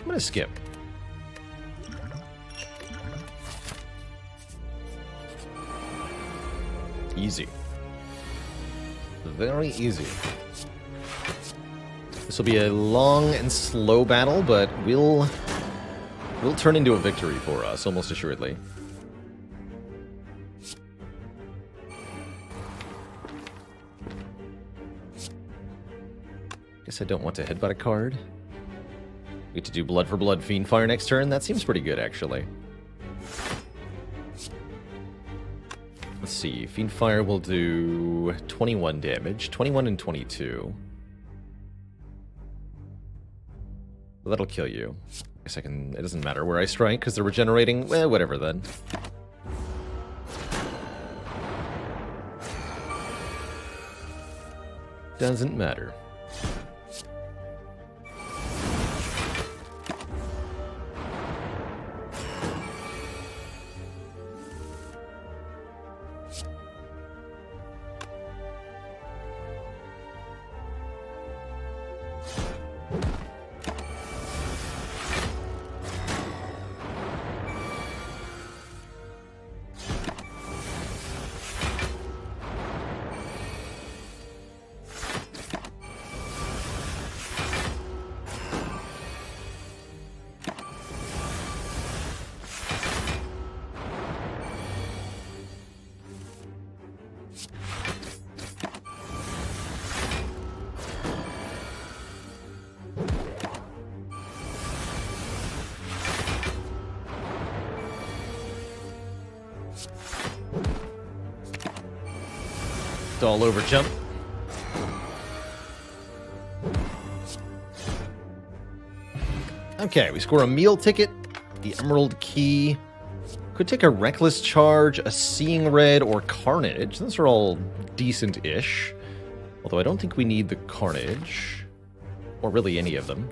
Speaker 1: I'm gonna skip. Easy. Very easy. This will be a long and slow battle, but will turn into a victory for us, almost assuredly. Guess I don't want to headbutt a card. We get to do Blood for Blood Fiendfire next turn. That seems pretty good, actually. Let's see. Fiendfire will do 21 damage. 21 and 22. Well, that'll kill you. I guess I can... It doesn't matter where I strike, because they're regenerating. Well, whatever, then. Doesn't matter. All over jump. Okay, we score a meal ticket, the Emerald Key. Could take a Reckless Charge, a Seeing Red, or Carnage. Those are all decent-ish. Although I don't think we need the Carnage. Or really any of them.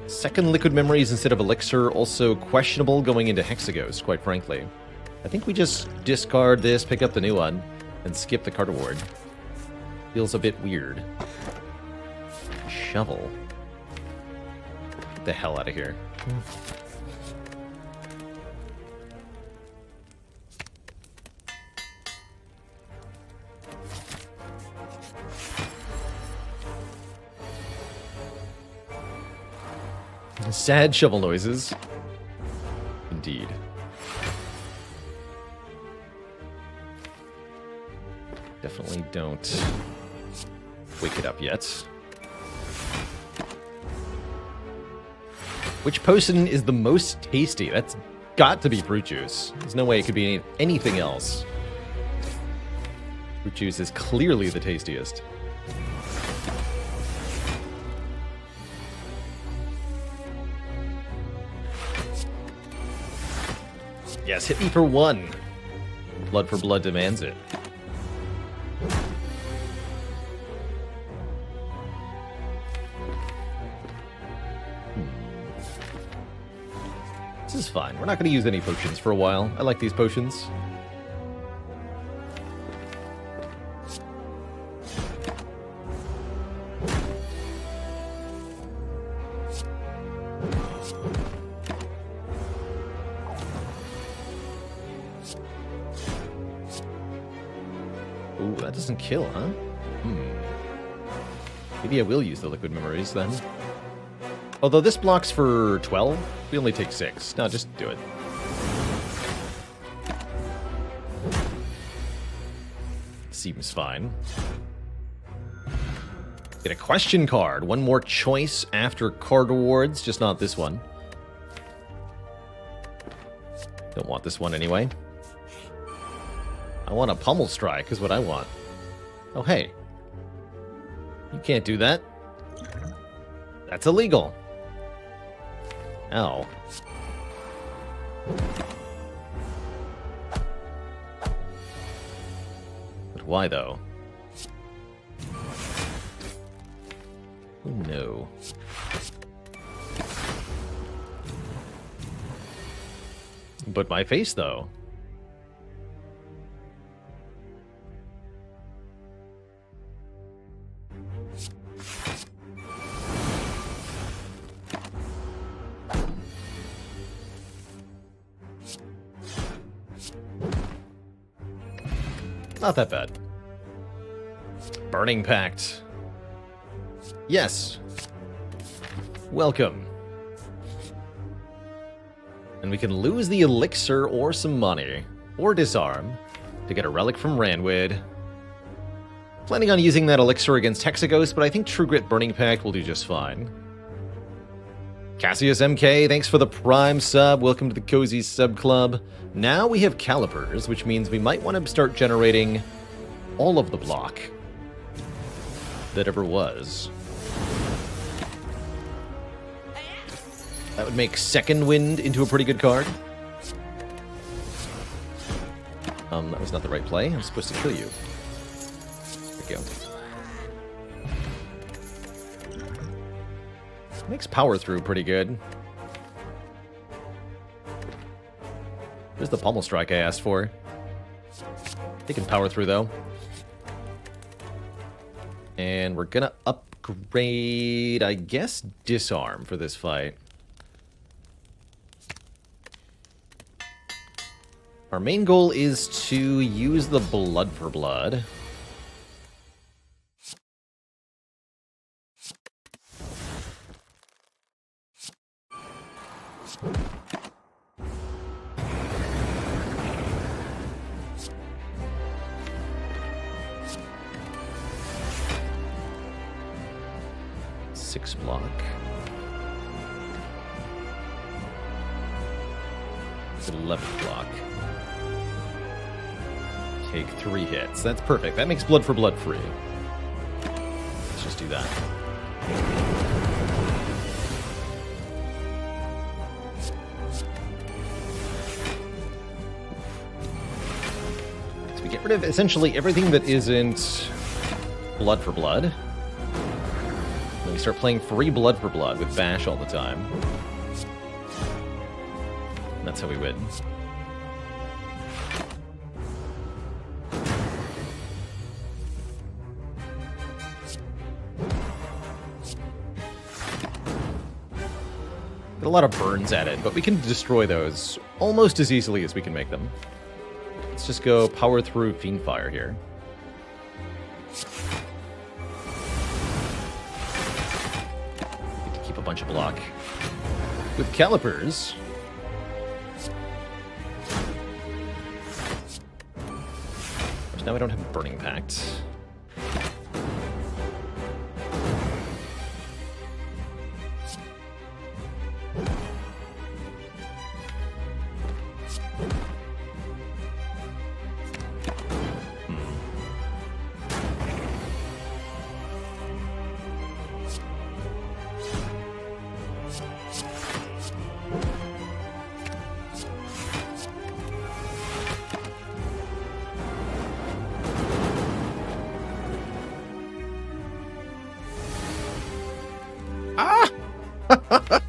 Speaker 1: Second Liquid Memories instead of Elixir, also questionable going into Hexaghost, quite frankly. I think we just discard this, pick up the new one, and skip the card award. Feels a bit weird. Shovel. Get the hell out of here. Sad shovel noises. Indeed. Definitely don't wake it up yet. Which potion is the most tasty? That's got to be fruit juice. There's no way it could be anything else. Fruit juice is clearly the tastiest. Yes, hit me for one. Blood for Blood demands it. This is fine. We're not going to use any potions for a while. I like these potions. Ooh, that doesn't kill, huh? Maybe I will use the Liquid Memories then. Although this blocks for 12, we only take 6. No, just do it. Seems fine. Get a question card. One more choice after card awards, just not this one. Don't want this one anyway. I want a Pummel Strike is what I want. Oh, hey. You can't do that. That's illegal. Ow. But why, though? Oh, no. But my face, though. Not that bad. Burning Pact. Yes. Welcome. And we can lose the elixir or some money, or disarm, to get a relic from Ranwood. Planning on using that elixir against Hexaghost, but I think True Grit Burning Pact will do just fine. Cassius MK, thanks for the Prime sub. Welcome to the Cozy Sub Club. Now we have Calipers, which means we might want to start generating all of the block that ever was. That would make Second Wind into a pretty good card. That was not the right play. I'm supposed to kill you. There we go. Makes power through pretty good. There's the Pommel Strike I asked for. Taking power through, though. And we're gonna upgrade, I guess, Disarm for this fight. Our main goal is to use the Blood for Blood. Six block. 11 block. Take 3 hits. That's perfect. That makes Blood for Blood free. Let's just do that. So we get rid of essentially everything that isn't Blood for Blood. Then we start playing free Blood for Blood with Bash all the time. And that's how we win. Get a lot of burns at it, but we can destroy those almost as easily as we can make them. Let's just go power through Fiendfire here. Get to keep a bunch of block. With Calipers... Now I don't have Burning Pact.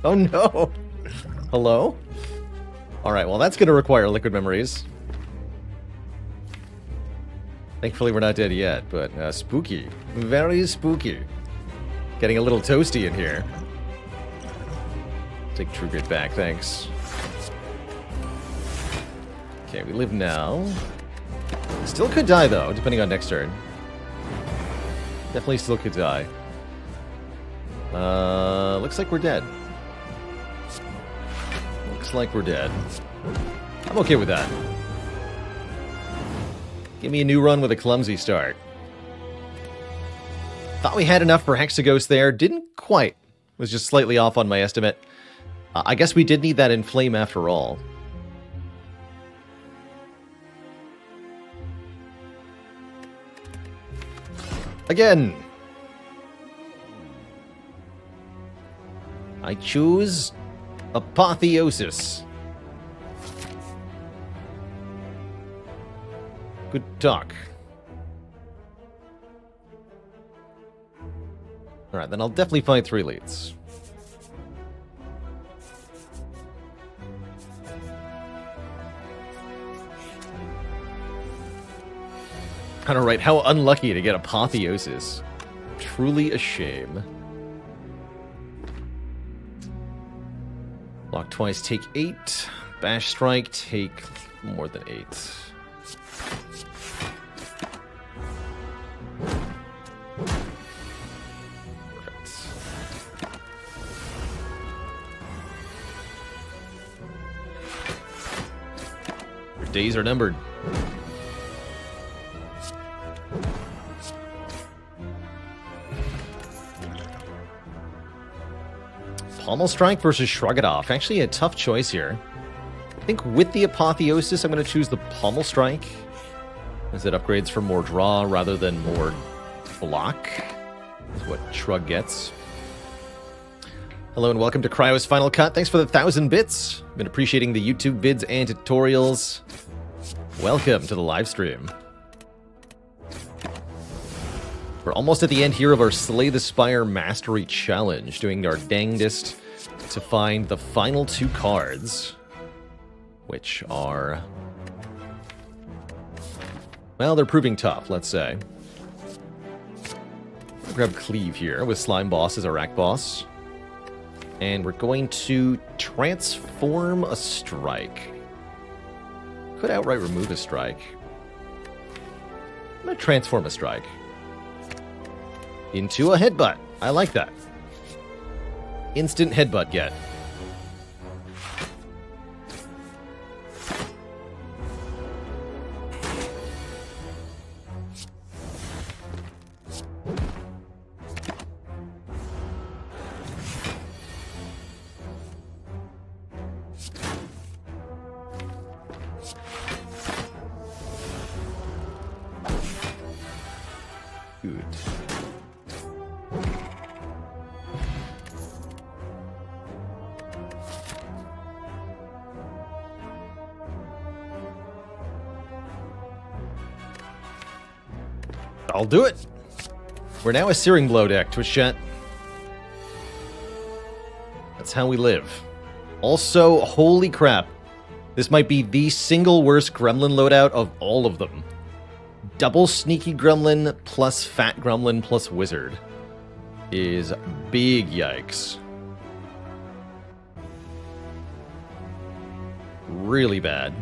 Speaker 1: Oh no! Hello? Alright, well that's gonna require Liquid Memories. Thankfully we're not dead yet, but spooky. Very spooky. Getting a little toasty in here. Take True Grit back, thanks. Okay, we live now. Still could die though, depending on next turn. Definitely still could die. Looks like we're dead. Looks like we're dead. I'm okay with that. Give me a new run with a clumsy start. Thought we had enough for Hexaghost there. Didn't quite. Was just slightly off on my estimate. I guess we did need that Inflame after all. Again! I choose Apotheosis. Good talk. Alright, then I'll definitely find 3 leads. Kind of right. How unlucky to get Apotheosis. Truly a shame. Block twice, take 8. Bash strike, take more than 8. Perfect. Your days are numbered. Pommel Strike versus Shrug It Off. Actually, a tough choice here. I think with the Apotheosis, I'm going to choose the Pommel Strike, as it upgrades for more draw rather than more block. That's what Shrug gets. Hello and welcome to Cryo's Final Cut. Thanks for the 1,000 bits. Been appreciating the YouTube vids and tutorials. Welcome to the live stream. We're almost at the end here of our Slay the Spire Mastery Challenge, doing our dangdest to find the final 2 cards, which are, well, they're proving tough, let's say. I'll grab Cleave here with Slime Boss as our rack boss, and we're going to transform a strike. Could outright remove a strike. I'm going to transform a strike into a headbutt. I like that. Instant headbutt get. Good. I'll do it. We're now a Searing Blow deck, Twitch chat. That's how we live. Also, holy crap. This might be the single worst Gremlin loadout of all of them. Double Sneaky Gremlin plus Fat Gremlin plus Wizard is big yikes. Really bad.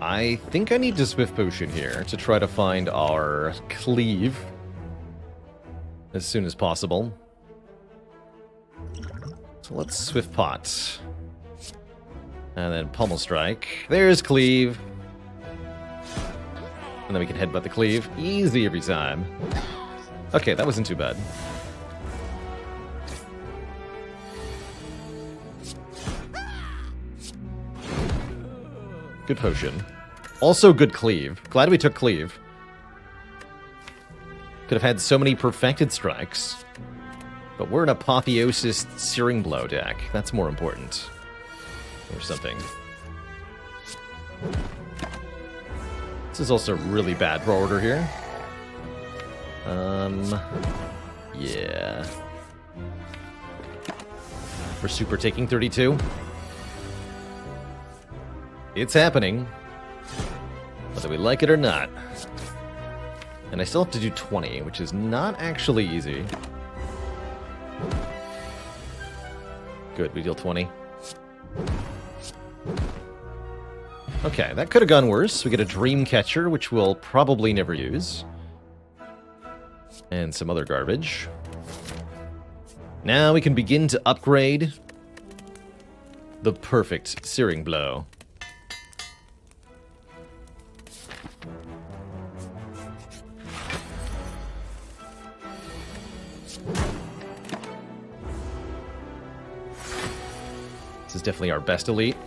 Speaker 1: I think I need to Swift Potion here to try to find our Cleave as soon as possible. So let's Swift Pot. And then Pummel Strike. There's Cleave. And then we can headbutt the Cleave. Easy every time. Okay, that wasn't too bad. Good potion. Also good Cleave. Glad we took Cleave. Could have had so many perfected strikes. But we're an Apotheosis Searing Blow deck. That's more important. Or something. This is also really bad draw order here. Yeah. We're super taking 32. It's happening, whether we like it or not. And I still have to do 20, which is not actually easy. Good, we deal 20. Okay, that could have gone worse. We get a Dream Catcher, which we'll probably never use. And some other garbage. Now we can begin to upgrade the perfect Searing Blow. This is definitely our best elite.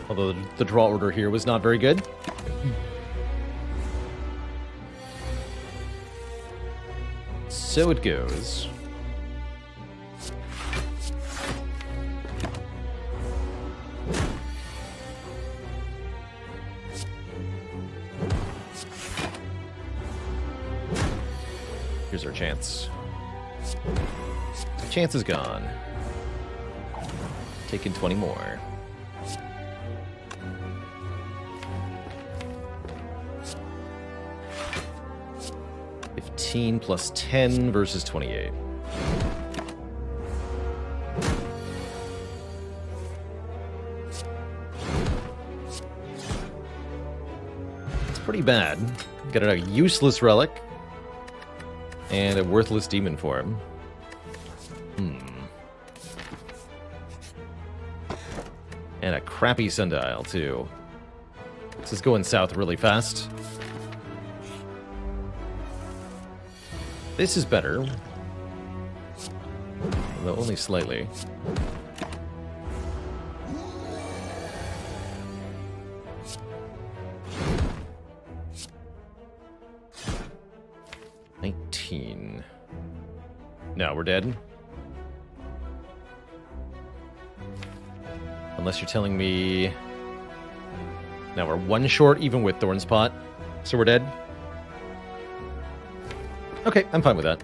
Speaker 1: Although the draw order here was not very good. So it goes. Here's our chance Chance is gone. Taking 20 more. $15 plus 10 versus 28. It's pretty bad. Got a useless relic and a worthless demon form. And a crappy sundial, too. This is going south really fast. This is better. Though only slightly. $19. No, we're dead. Unless you're telling me... Now we're one short even with Thorn's Pot. So we're dead? Okay, I'm fine with that.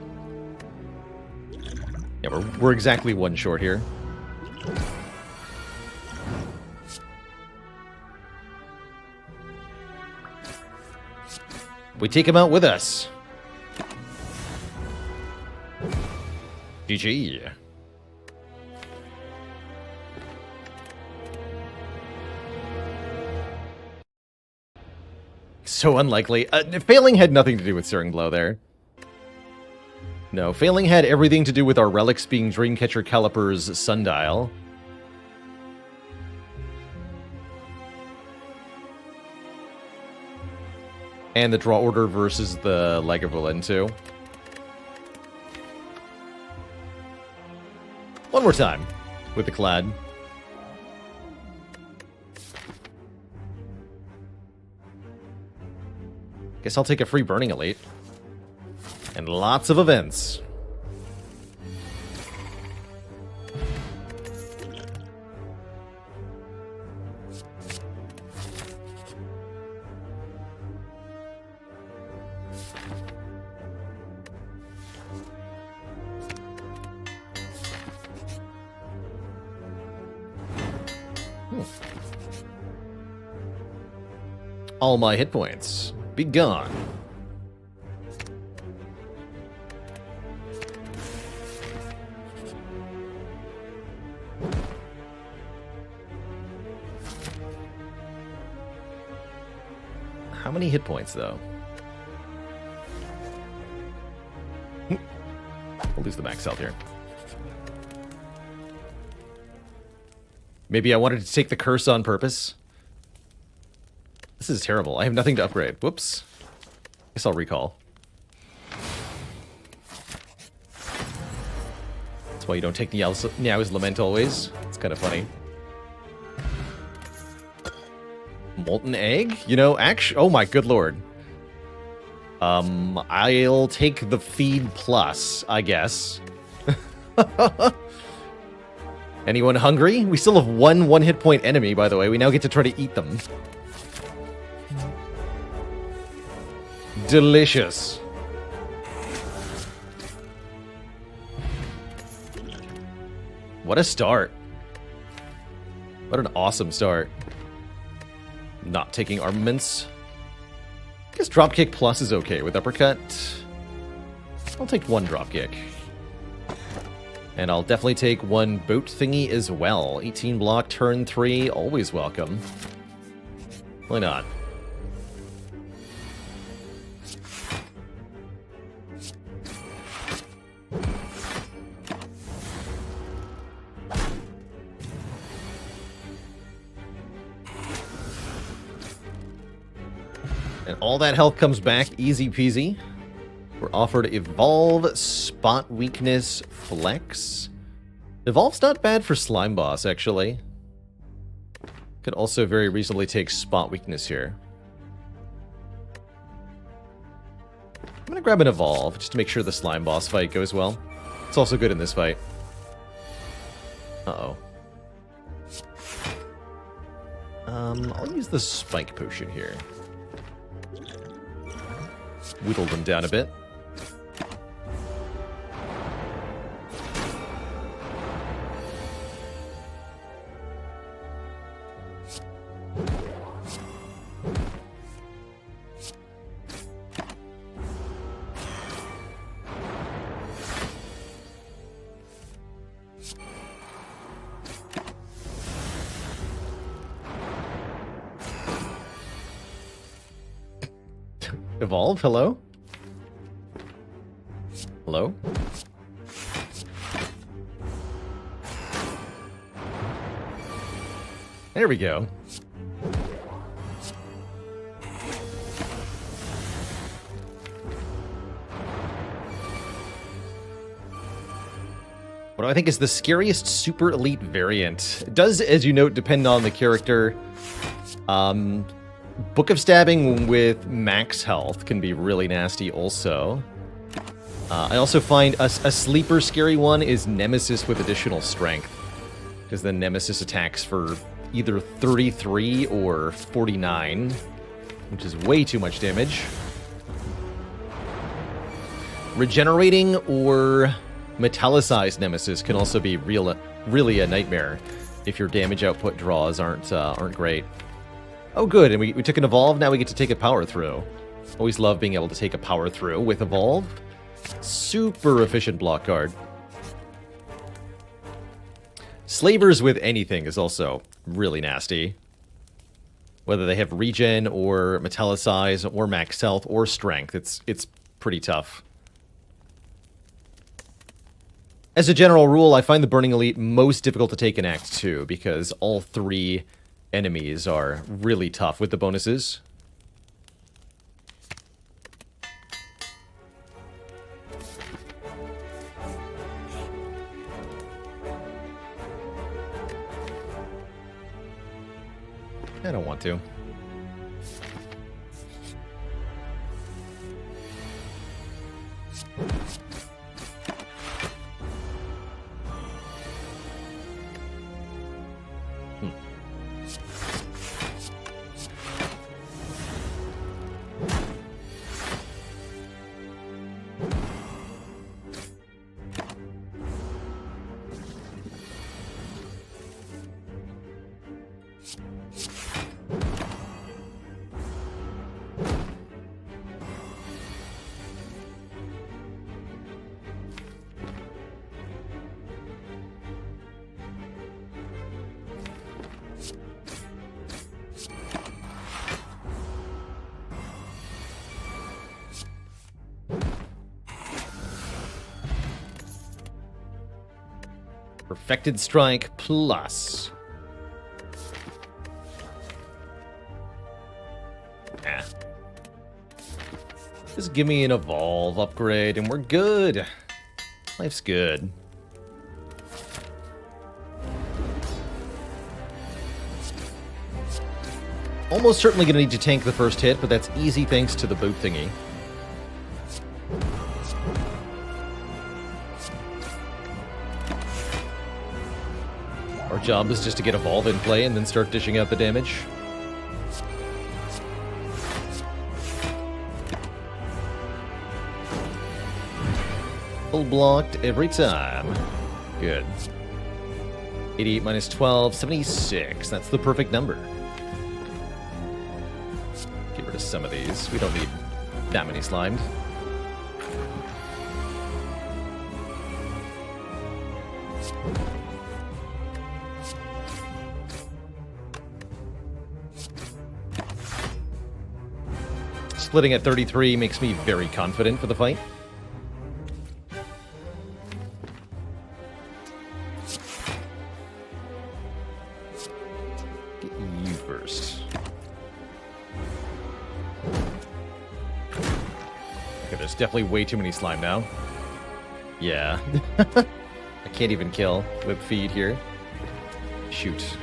Speaker 1: Yeah, we're exactly one short here. We take him out with us. GG. So unlikely. Failing had nothing to do with Searing Blow there. No, failing had everything to do with our relics being Dreamcatcher Caliper's Sundial. And the draw order versus the Lagavulin, too. One more time with the Clad. Guess I'll take a free Burning Elite. And lots of events. All my hit points. Be gone. How many hit points, though? We'll lose the max health here. Maybe I wanted to take the curse on purpose. This is terrible. I have nothing to upgrade. Whoops. Guess I'll recall. That's why you don't take Niao's Lament always. It's kind of funny. Molten Egg? You know, actually... Oh my good lord. I'll take the Feed Plus, I guess. Anyone hungry? We still have one hit point enemy, by the way. We now get to try to eat them. Delicious. What a start. What an awesome start. Not taking armaments. I guess Dropkick Plus is okay with Uppercut. I'll take one Dropkick. And I'll definitely take one boat thingy as well. 18 block, turn 3, always welcome. Why not? And all that health comes back easy peasy. We're offered Evolve, Spot Weakness, Flex. Evolve's not bad for Slime Boss, actually. Could also very reasonably take Spot Weakness here. I'm gonna grab an Evolve, just to make sure the Slime Boss fight goes well. It's also good in this fight. Uh-oh. I'll use the Spike Potion here. Whittle them down a bit. Evolve, hello? Hello? There we go. What I think is the scariest super elite variant. It does, as you note, depend on the character. Book of Stabbing with max health can be really nasty also. I also find a sleeper scary one is Nemesis with additional strength. Because then Nemesis attacks for either 33 or 49, which is way too much damage. Regenerating or metallicized Nemesis can also be really a nightmare if your damage output draws aren't great. Oh good, and we took an Evolve, now we get to take a Power Through. Always love being able to take a Power Through with Evolve. Super efficient block card. Slavers with anything is also really nasty. Whether they have regen or metallicize or max health or strength, it's pretty tough. As a general rule, I find the Burning Elite most difficult to take in Act 2 because all three enemies are really tough with the bonuses. I don't want to. Perfected Strike Plus. Ah. Just give me an Evolve upgrade and we're good. Life's good. Almost certainly going to need to tank the first hit, but that's easy thanks to the boot thingy. Our job is just to get Evolve in play and then start dishing out the damage. Full blocked every time. Good. 88 minus 12, 76. That's the perfect number. Get rid of some of these. We don't need that many slimed. Splitting at 33 makes me very confident for the fight. Get you first. Okay, there's definitely way too many slime now. Yeah. I can't even kill with feed here. Shoot.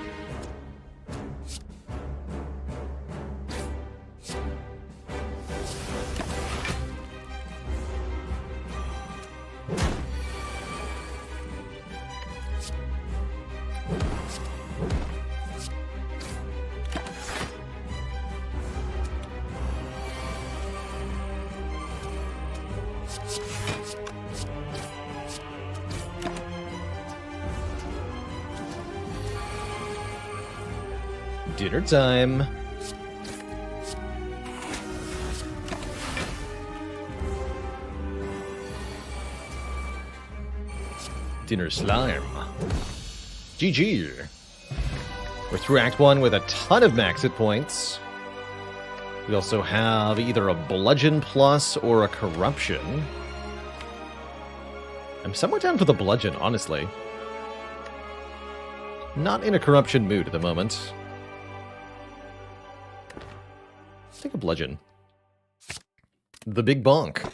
Speaker 1: Dinner time. Dinner slime. GG. We're through Act 1 with a ton of max hit points. We also have either a bludgeon plus or a corruption. I'm somewhat down for the bludgeon, honestly. Not in a corruption mood at the moment. Let's take a bludgeon. The big bonk.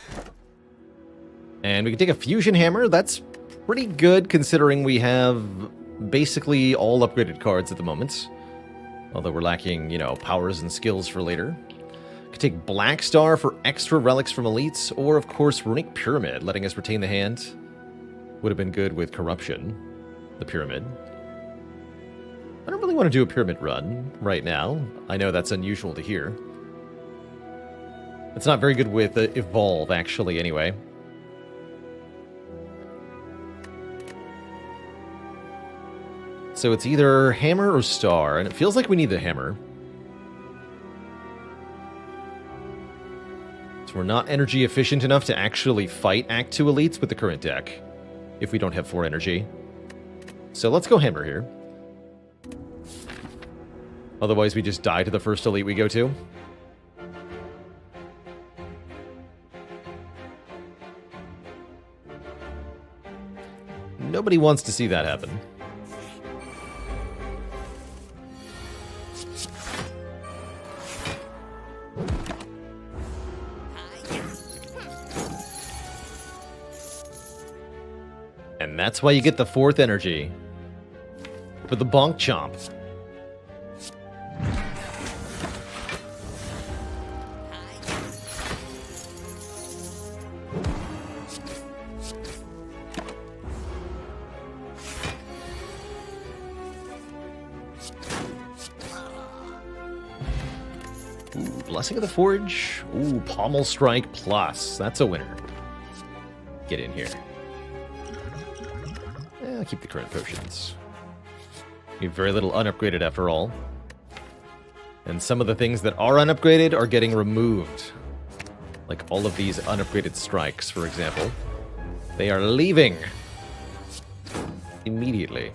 Speaker 1: And we can take a fusion hammer. That's pretty good considering we have basically all upgraded cards at the moment. Although we're lacking, you know, powers and skills for later. Could take Black Star for extra relics from elites, or of course Runic Pyramid, letting us retain the hand. Would have been good with Corruption, the Pyramid. I don't really want to do a Pyramid run right now. I know that's unusual to hear. It's not very good with Evolve, actually, anyway. So it's either Hammer or Star, and it feels like we need the Hammer. So we're not energy efficient enough to actually fight Act 2 elites with the current deck, if we don't have 4 energy. So let's go Hammer here. Otherwise we just die to the first elite we go to. Nobody wants to see that happen. And that's why you get the 4th energy. For the bonk chomp. Ooh, Blessing of the Forge. Ooh, Pommel Strike Plus. That's a winner. Get in here. I'll keep the current potions. We have very little unupgraded after all. And some of the things that are unupgraded are getting removed. Like all of these unupgraded strikes, for example. They are leaving. Immediately.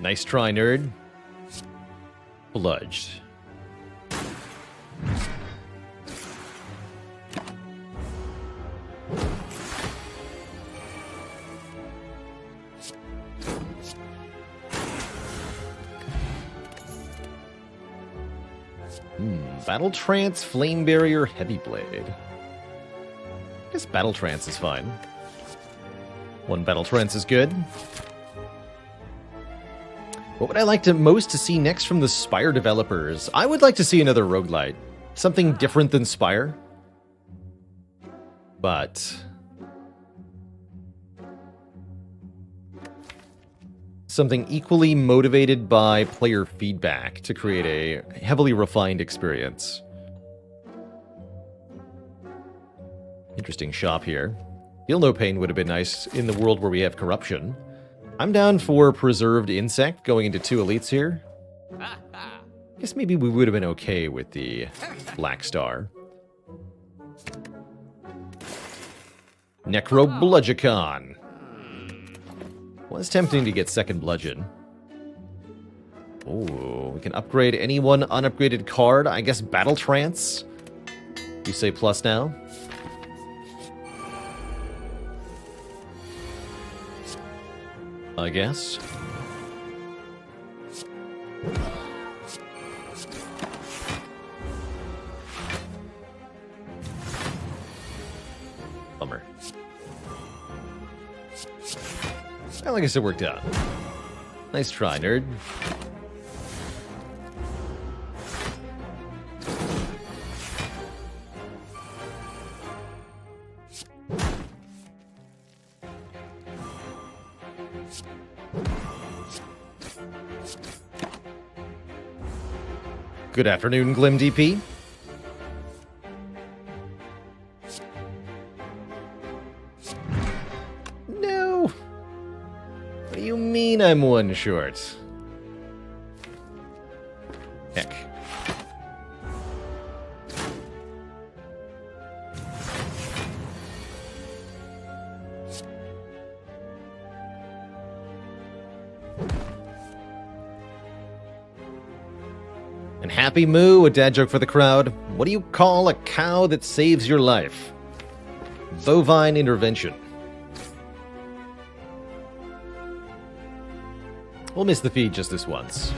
Speaker 1: Nice try, nerd. Bludged. Battle Trance, Flame Barrier, Heavy Blade. I guess Battle Trance is fine. One Battle Trance is good. What would I like most to see next from the Spire developers? I would like to see another roguelite. Something different than Spire. But something equally motivated by player feedback to create a heavily refined experience. Interesting shop here. Feel No Pain would have been nice in the world where we have corruption. I'm down for Preserved Insect going into 2 elites here. I guess maybe we would have been okay with the Black Star. Necro Bludgeon. Was tempting to get second Bludgeon. Oh, we can upgrade any one unupgraded card. I guess Battle Trance. You say plus now? I guess. Bummer. Well, I guess it worked out. Nice try, nerd. Good afternoon, Glim DP. No. What do you mean I'm one short? Heck. And Happy Moo, a dad joke for the crowd. What do you call a cow that saves your life? Bovine intervention. We'll miss the feed just this once.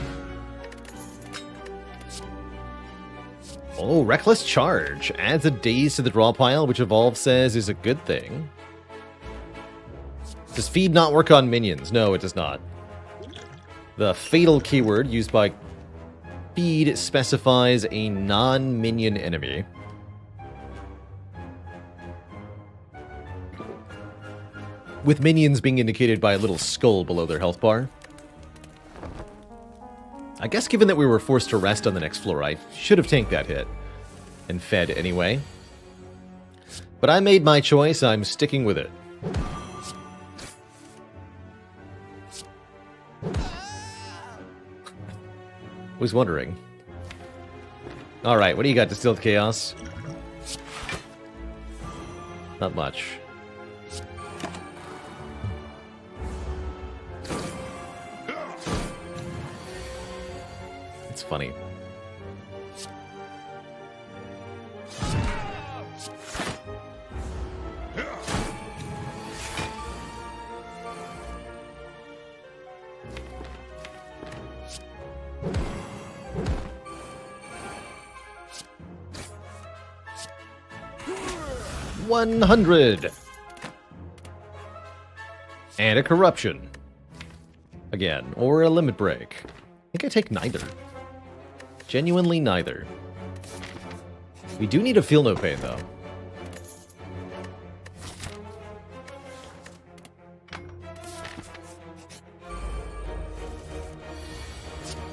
Speaker 1: Oh, Reckless Charge. Adds a daze to the draw pile, which Evolve says is a good thing. Does feed not work on minions? No, it does not. The fatal keyword used by feed specifies a non-minion enemy. With minions being indicated by a little skull below their health bar. I guess given that we were forced to rest on the next floor, I should have tanked that hit. And fed anyway. But I made my choice, I'm sticking with it. Was wondering. Alright, what do you got, Distilled Chaos? Not much. It's funny. $100 and a corruption again, or a limit break. I think I take neither. Genuinely neither. We do need a feel no pain though.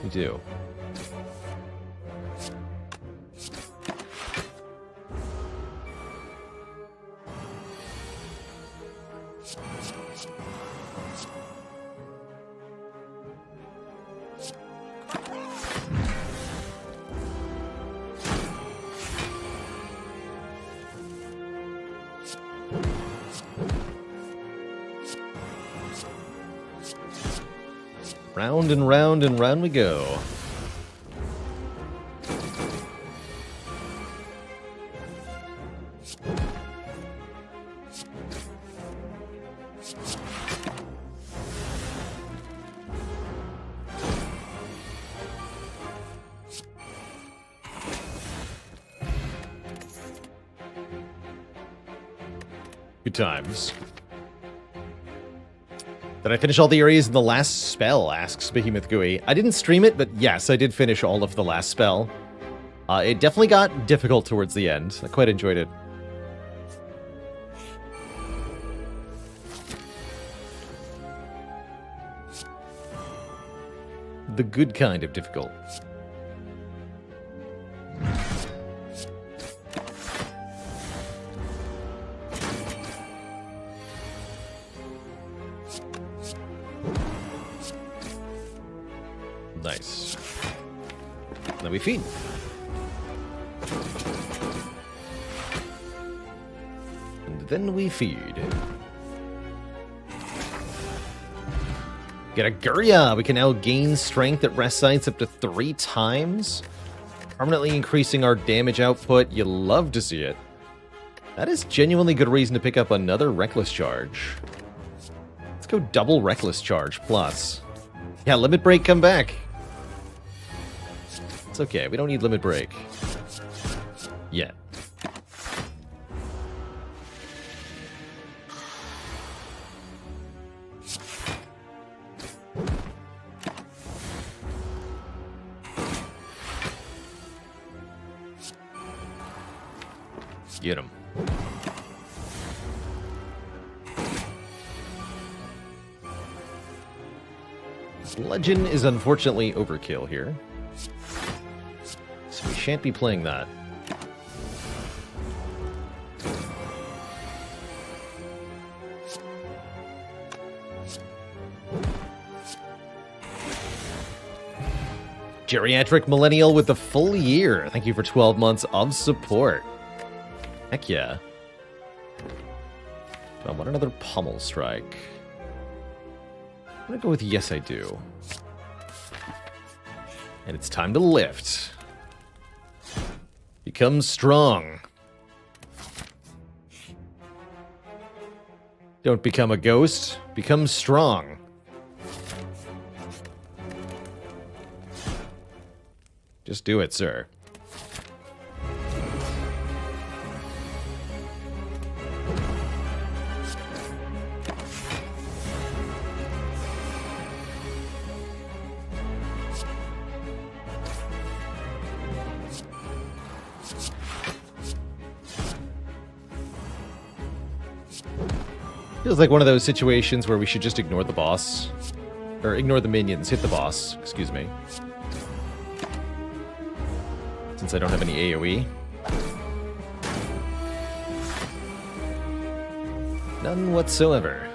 Speaker 1: We do. Round and round and round we go. Good times. Did I finish all the areas in the last spell, asks Behemoth Gooey. I didn't stream it, but yes, I did finish all of the last spell. It definitely got difficult towards the end. I quite enjoyed it. The good kind of difficult. Nice. Then we feed. And then we feed. Get a Guria! We can now gain strength at rest sites up to 3 times. Permanently increasing our damage output. You love to see it. That is genuinely good reason to pick up another Reckless Charge. Let's go double Reckless Charge plus. Yeah, Limit Break, come back. It's okay, we don't need Limit Break. Yet. Get him. Legend is unfortunately overkill here. So we shan't be playing that. Geriatric Millennial with the full year. Thank you for 12 months of support. Heck yeah. I want another Pummel Strike. I'm gonna go with Yes I Do. And it's time to lift. Become strong. Don't become a ghost. Become strong. Just do it, sir. Feels like one of those situations where we should just ignore the boss. Or ignore the minions, hit the boss, excuse me. Since I don't have any AoE. None whatsoever.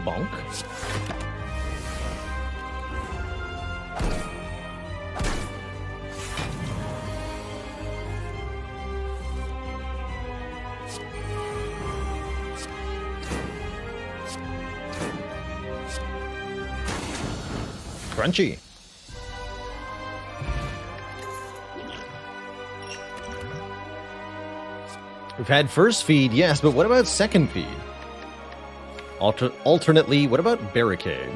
Speaker 1: Bonk. Crunchy. We've had first feed, yes, but what about second feed? Alternately, what about barricade?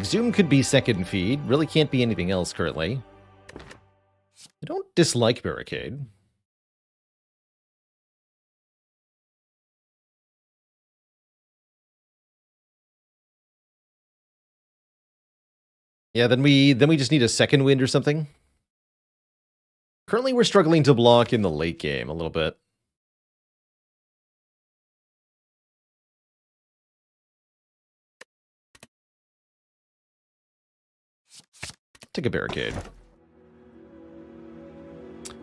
Speaker 1: Zoom could be second feed. Really can't be anything else currently. I don't dislike barricade. Yeah, then we just need a second wind or something. Currently, we're struggling to block in the late game a little bit. Take a barricade.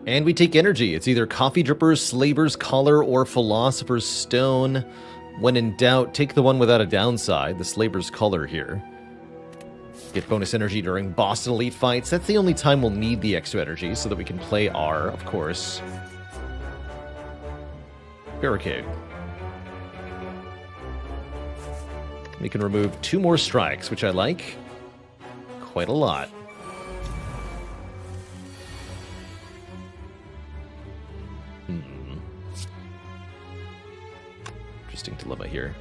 Speaker 1: And we take energy. It's either Coffee Dripper's, Slaver's Collar, or Philosopher's Stone. When in doubt, take the one without a downside, the Slaver's Collar here. Get bonus energy during boss and elite fights. That's the only time we'll need the extra energy so that we can play R, of course. Barricade. We can remove 2 more strikes, which I like quite a lot. Interesting dilemma here.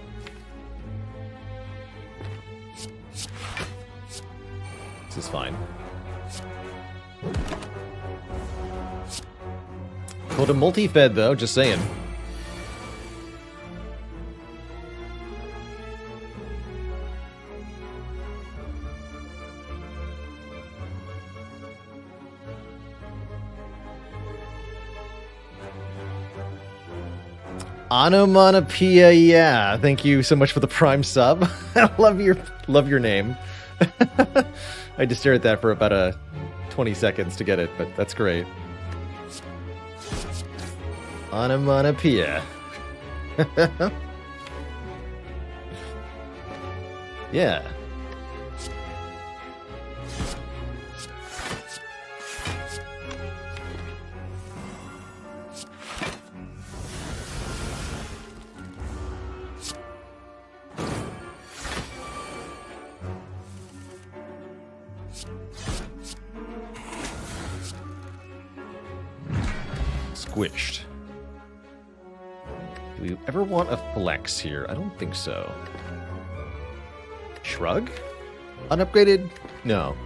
Speaker 1: This is fine. Called a multi-fed though, just saying. Onomatopoeia, yeah. Thank you so much for the Prime sub. I love your name. I had to stare at that for about 20 seconds to get it, but that's great. Onomatopoeia. Yeah. Squished. Do we ever want a flex here? I don't think so. Shrug? Unupgraded? No.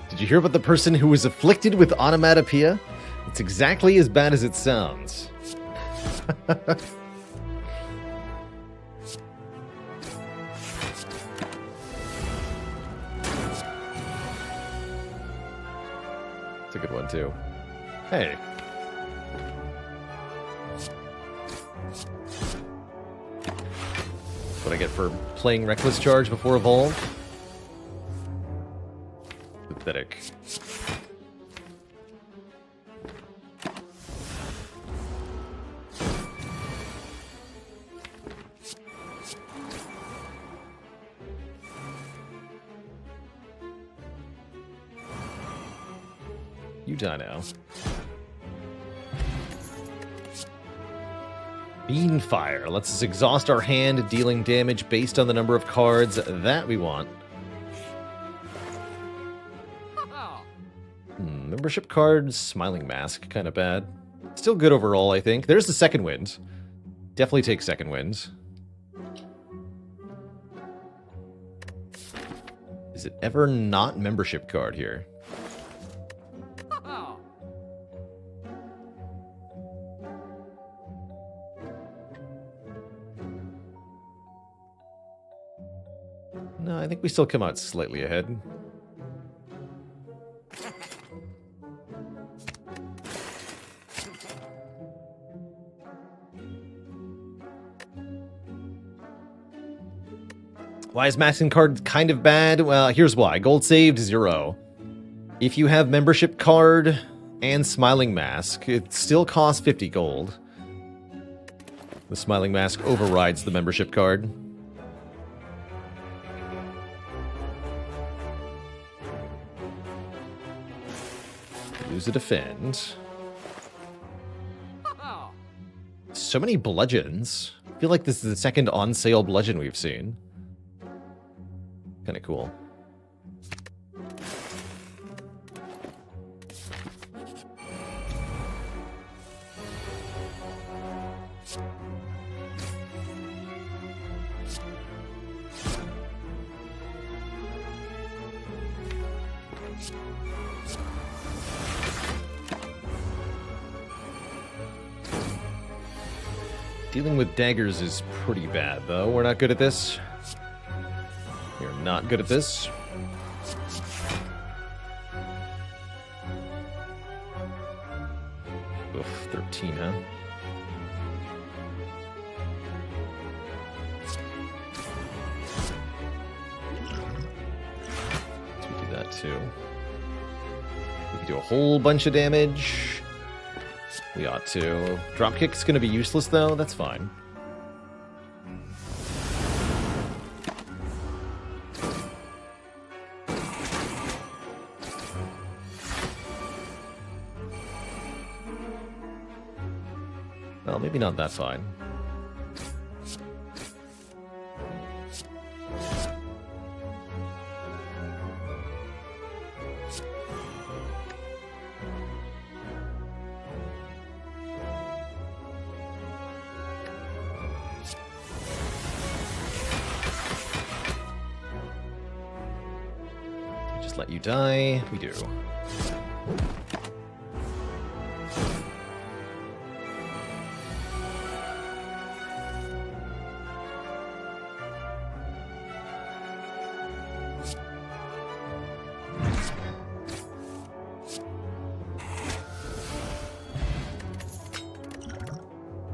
Speaker 1: Did you hear about the person who was afflicted with onomatopoeia? It's exactly as bad as it sounds. It's a good one, too. Hey. That's what I get for playing Reckless Charge before Evolve. Pathetic. You die now. Bean Fire lets us exhaust our hand, dealing damage based on the number of cards that we want. Membership card, Smiling Mask, kind of bad. Still good overall, I think. There's the second wind. Definitely take second wind. Is it ever not membership card here? No, I think we still come out slightly ahead. Why is maxing card kind of bad? Well, here's why. Gold saved, 0. If you have membership card and Smiling Mask, it still costs 50 gold. The Smiling Mask overrides the membership card. Use a defend. So many bludgeons. I feel like this is the second on-sale bludgeon we've seen. Kind of cool. Dealing with daggers is pretty bad, though. We're not good at this. We're not good at this. Oof, 13, huh? So we do that, too. We can do a whole bunch of damage. We ought to. Dropkick's going to be useless, though. That's fine. Well, maybe not that fine. Let you die. We do.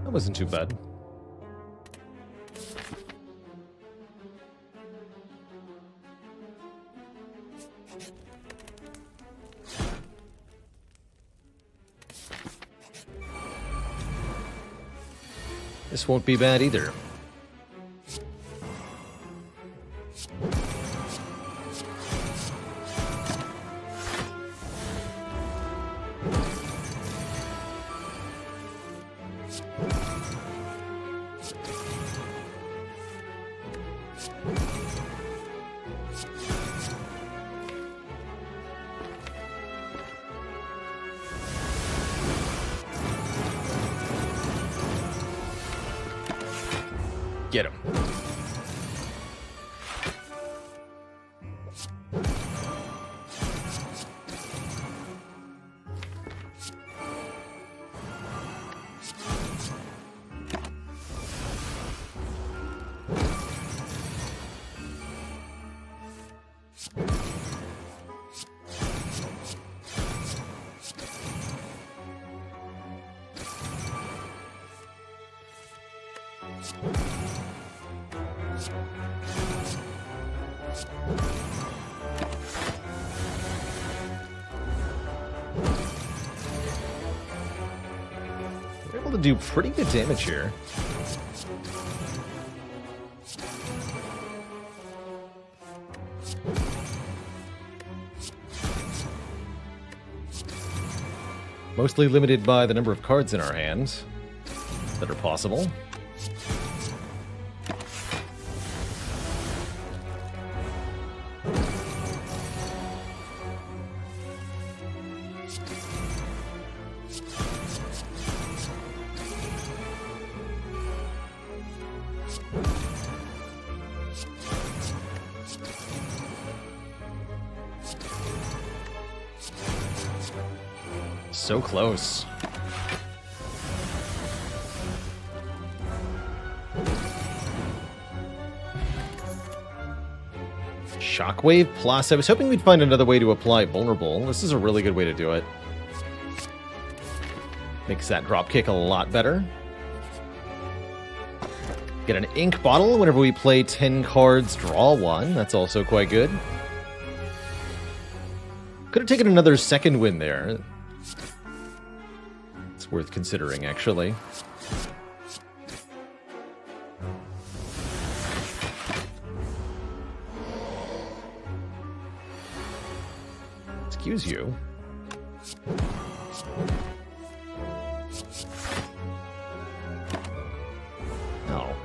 Speaker 1: That wasn't too bad. This won't be bad either. Get him. We're able to do pretty good damage here. Mostly limited by the number of cards in our hand that are possible. So close. Shockwave plus. I was hoping we'd find another way to apply vulnerable. This is a really good way to do it. Makes that drop kick a lot better. Get an ink bottle whenever we play 10 cards, draw one. That's also quite good. Could have taken another second win there. It's worth considering, actually. Excuse you. No.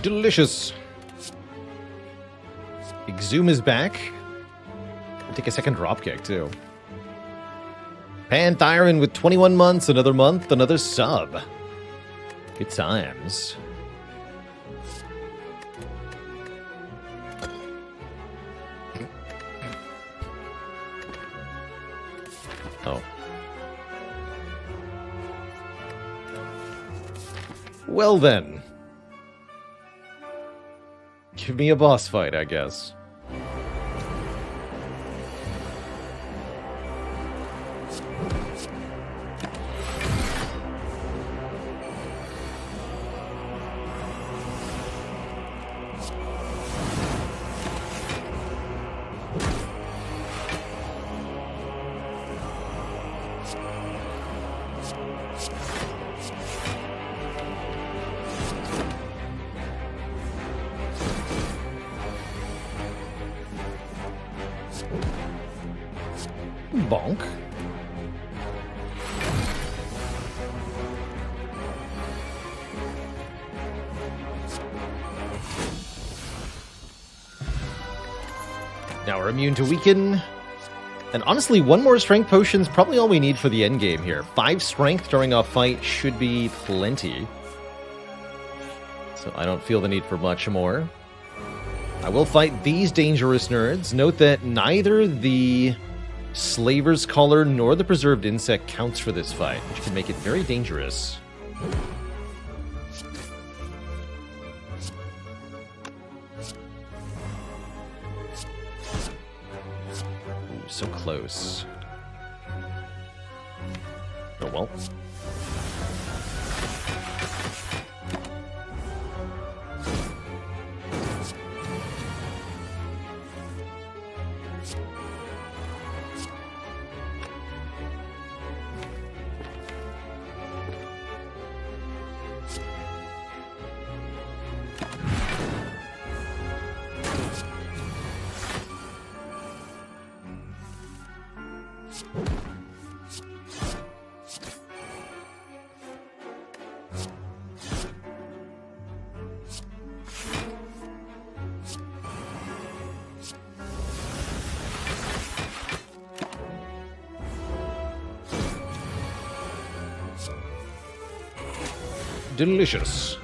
Speaker 1: Delicious. Exhume is back. I'll take a second dropkick, too. Panthyron with 21 months, another month, another sub. Good times. Oh. Well then. Give me a boss fight, I guess. Bonk. Now we're immune to weaken. And honestly, one more strength potion's probably all we need for the end game here. 5 strength during a fight should be plenty. So I don't feel the need for much more. I will fight these dangerous nerds. Note that neither the Slaver's Collar nor the Preserved Insect counts for this fight, which can make it very dangerous. Ooh, so close. Oh well. Delicious.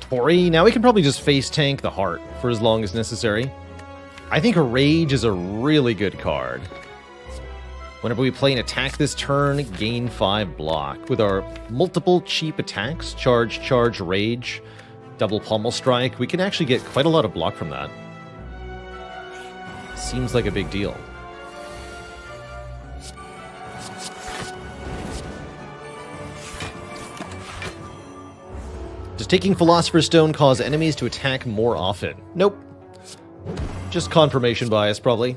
Speaker 1: Tori, now we can probably just face tank the heart for as long as necessary. I think a Rage is a really good card. Whenever we play an attack this turn, gain 5 block. With our multiple cheap attacks, charge, charge, Rage, double pommel strike, we can actually get quite a lot of block from that. Seems like a big deal. Does taking Philosopher's Stone cause enemies to attack more often? Nope. Just confirmation bias, probably.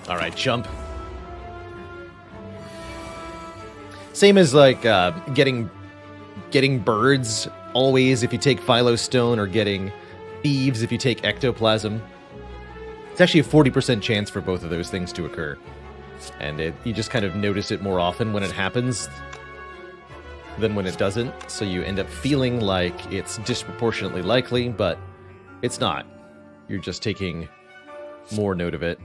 Speaker 1: All right, jump. Same as like getting birds always if you take Philostone, or getting thieves if you take Ectoplasm. It's actually a 40% chance for both of those things to occur. And you just kind of notice it more often when it happens than when it doesn't. So you end up feeling like it's disproportionately likely, but it's not. You're just taking more note of it.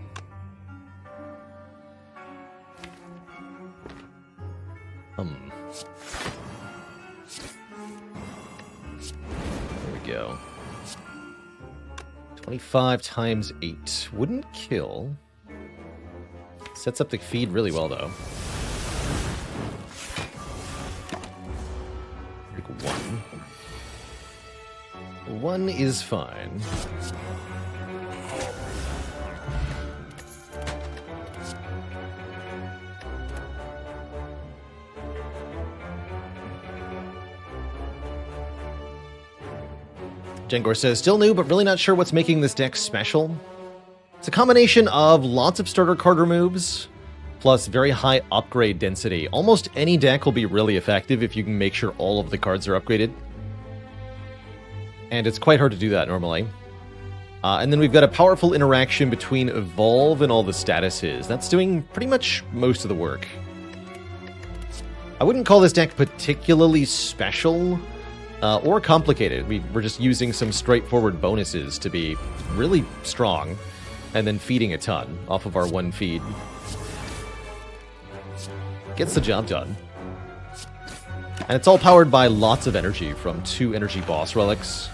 Speaker 1: There we go. 25 times 8. Wouldn't kill. Sets up the feed really well, though. Pick 1. 1 is fine. Jengor says, still new, but really not sure what's making this deck special. It's a combination of lots of starter card removes, plus very high upgrade density. Almost any deck will be really effective if you can make sure all of the cards are upgraded. And it's quite hard to do that normally. And then we've got a powerful interaction between Evolve and all the statuses. That's doing pretty much most of the work. I wouldn't call this deck particularly special. Or complicated. We're just using some straightforward bonuses to be really strong, and then feeding a ton off of our 1 feed. Gets the job done. And it's all powered by lots of energy from 2 energy boss relics.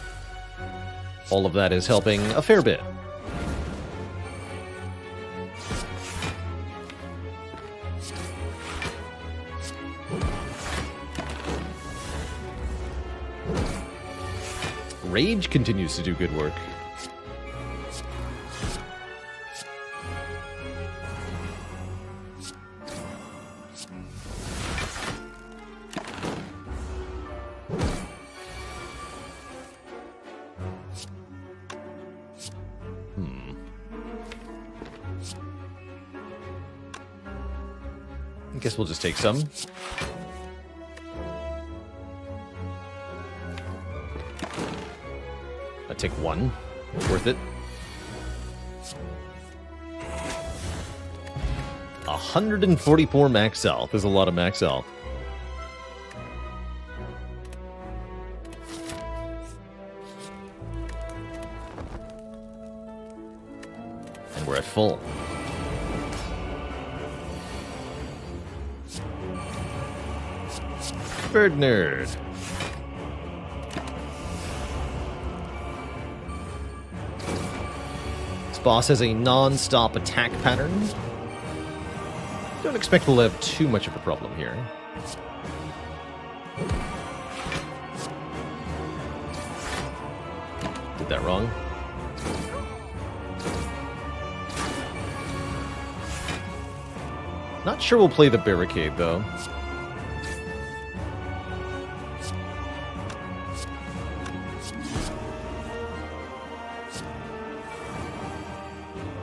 Speaker 1: All of that is helping a fair bit. Rage continues to do good work. I guess we'll just take some. Take 1. Worth it. 144 max health. There's a lot of max health. And we're at full. Bird Nerd. Boss has a non-stop attack pattern. Don't expect we'll have too much of a problem here. Did that wrong. Not sure we'll play the barricade, though.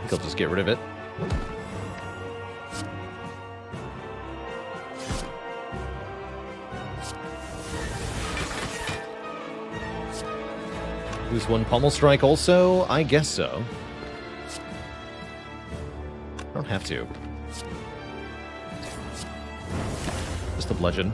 Speaker 1: think I'll just get rid of it. Lose one Pommel Strike also? I guess so. I don't have to. Just a bludgeon.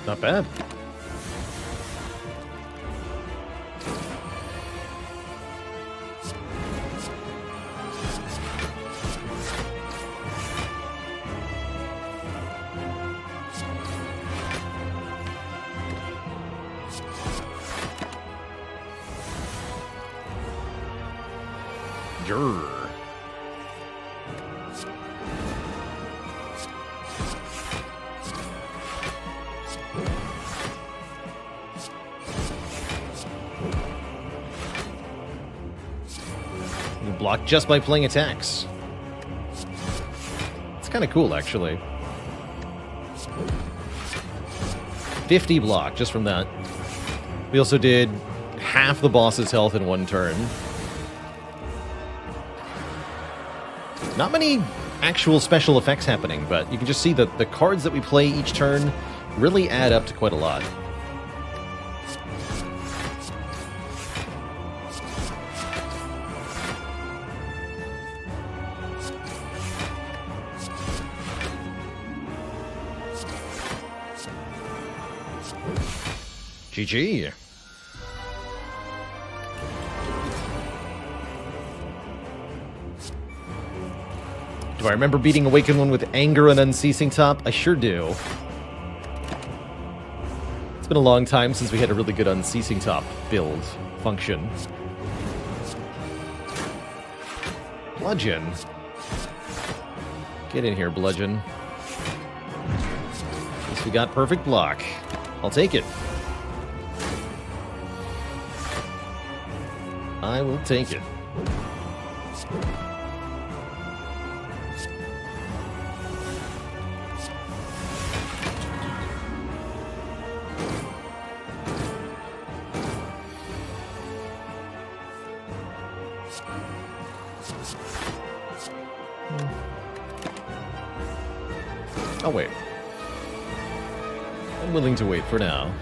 Speaker 1: Not bad. Grrr. You block just by playing attacks. It's kind of cool, actually. 50 block just from that. We also did half the boss's health in one turn. Not many actual special effects happening, but you can just see that the cards that we play each turn really add up to quite a lot. GG. Do I remember beating Awakened One with Anger and Unceasing Top? I sure do. It's been a long time since we had a really good Unceasing Top build function. Bludgeon. Get in here, Bludgeon. At least we got perfect block. I'll take it. I will take it. I'll wait. I'm willing to wait for now.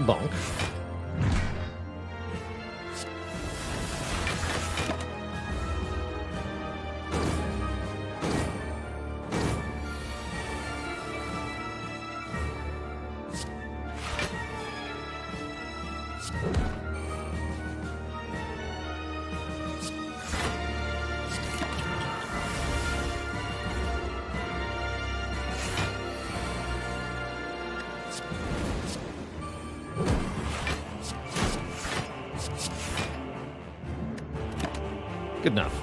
Speaker 1: Bonk. Good enough.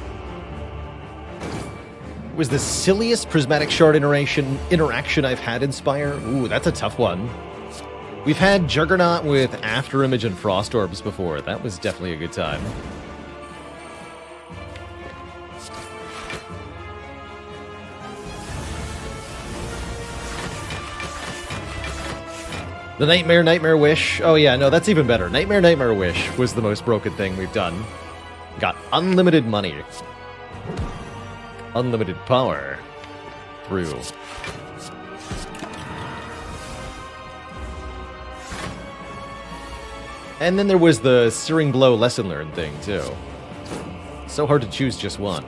Speaker 1: It was the silliest Prismatic Shard interaction I've had in Spire. Ooh, that's a tough one. We've had Juggernaut with Afterimage and Frost Orbs before. That was definitely a good time. The Nightmare Wish. Oh yeah, no, that's even better. Nightmare Wish was the most broken thing we've done. Got unlimited money. Unlimited power. Through. And then there was the Searing Blow Lesson Learned thing, too. So hard to choose just one.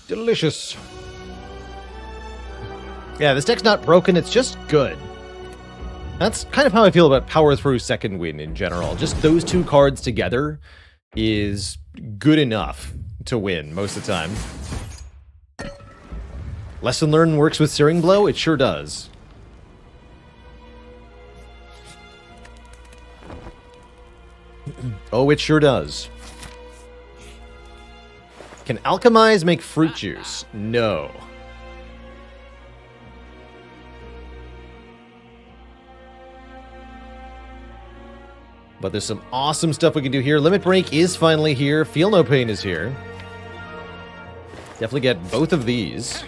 Speaker 1: Delicious. Yeah, this deck's not broken, it's just good. That's kind of how I feel about Power Through Second Wind in general. Just those two cards together is good enough to win most of the time. Lesson Learned works with Searing Blow? It sure does. Oh, it sure does. Can Alchemize make fruit juice? No. But there's some awesome stuff we can do here. Limit Break is finally here. Feel No Pain is here. Definitely get both of these.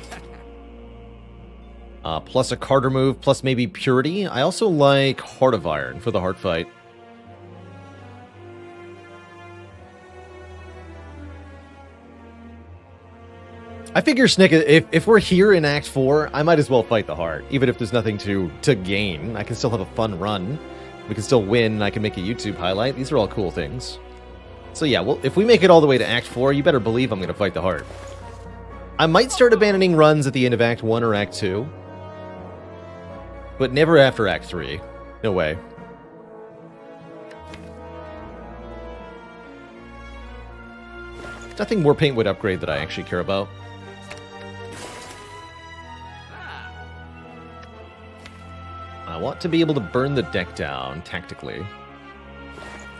Speaker 1: Plus a card remove, plus maybe Purity. I also like Heart of Iron for the Heart Fight. I figure, Snick, if we're here in Act 4, I might as well fight the Heart. Even if there's nothing to gain. I can still have a fun run. We can still win, and I can make a YouTube highlight. These are all cool things. So yeah, well, if we make it all the way to Act 4, you better believe I'm going to fight the Heart. I might start abandoning runs at the end of Act 1 or Act 2. But never after Act 3. No way. Nothing more Paint would upgrade that I actually care about. I want to be able to burn the deck down tactically.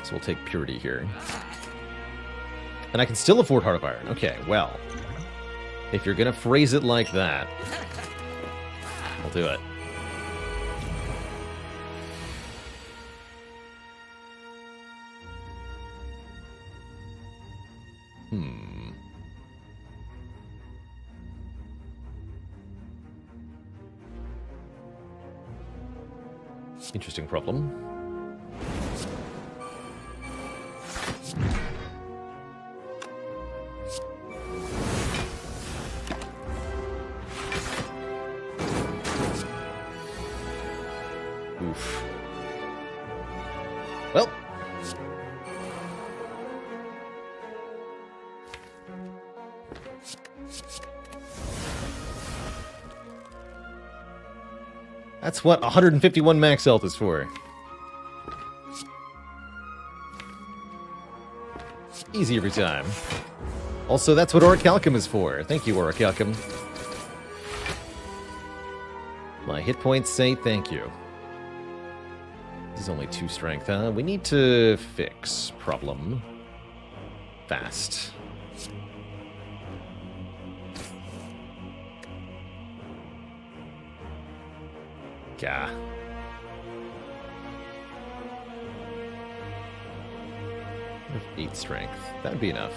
Speaker 1: So we'll take Purity here. And I can still afford Heart of Iron. Okay, well. If you're going to phrase it like that, I'll do it. Interesting problem. Oof. Well. That's what 151 max health is for. Easy every time. Also, that's what Orichalcum is for. Thank you, Orichalcum. My hit points say thank you. This is only 2 strength, huh? We need to fix problem fast. Gah. I have 8 strength. That'd be enough.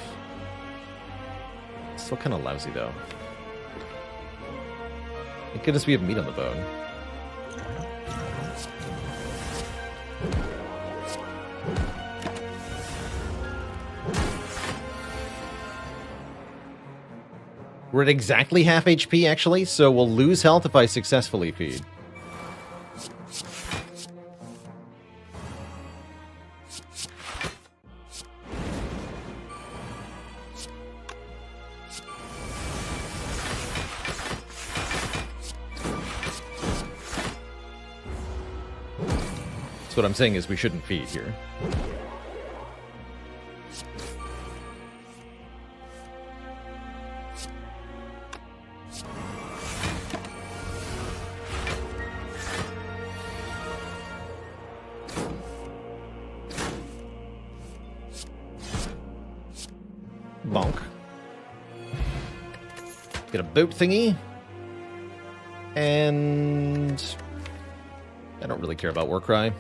Speaker 1: Still kind of lousy, though. Thank goodness we have meat on the bone. We're at exactly half HP, actually, so we'll lose health if I successfully feed. So what I'm saying is we shouldn't feed here. Bonk. Get a boat thingy. And I don't really care about Warcry.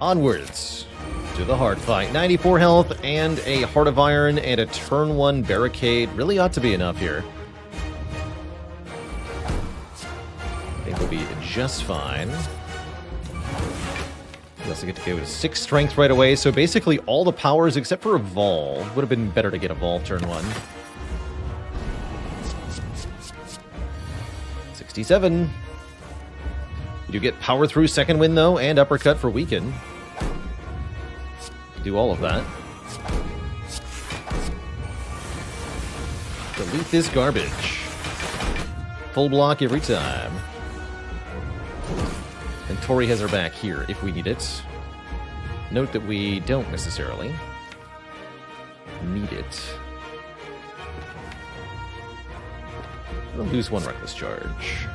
Speaker 1: Onwards to the hard fight. 94 health and a Heart of Iron and a turn 1 barricade. Really ought to be enough here. I think we'll be just fine. We also get to go to 6 strength right away, so basically all the powers except for Evolve. Would have been better to get Evolve turn 1. 67. You do get Power Through Second Wind, though, and Uppercut for Weaken. Do all of that. Delete this garbage. Full block every time. And Tori has her back here if we need it. Note that we don't necessarily need it. We'll lose one reckless charge.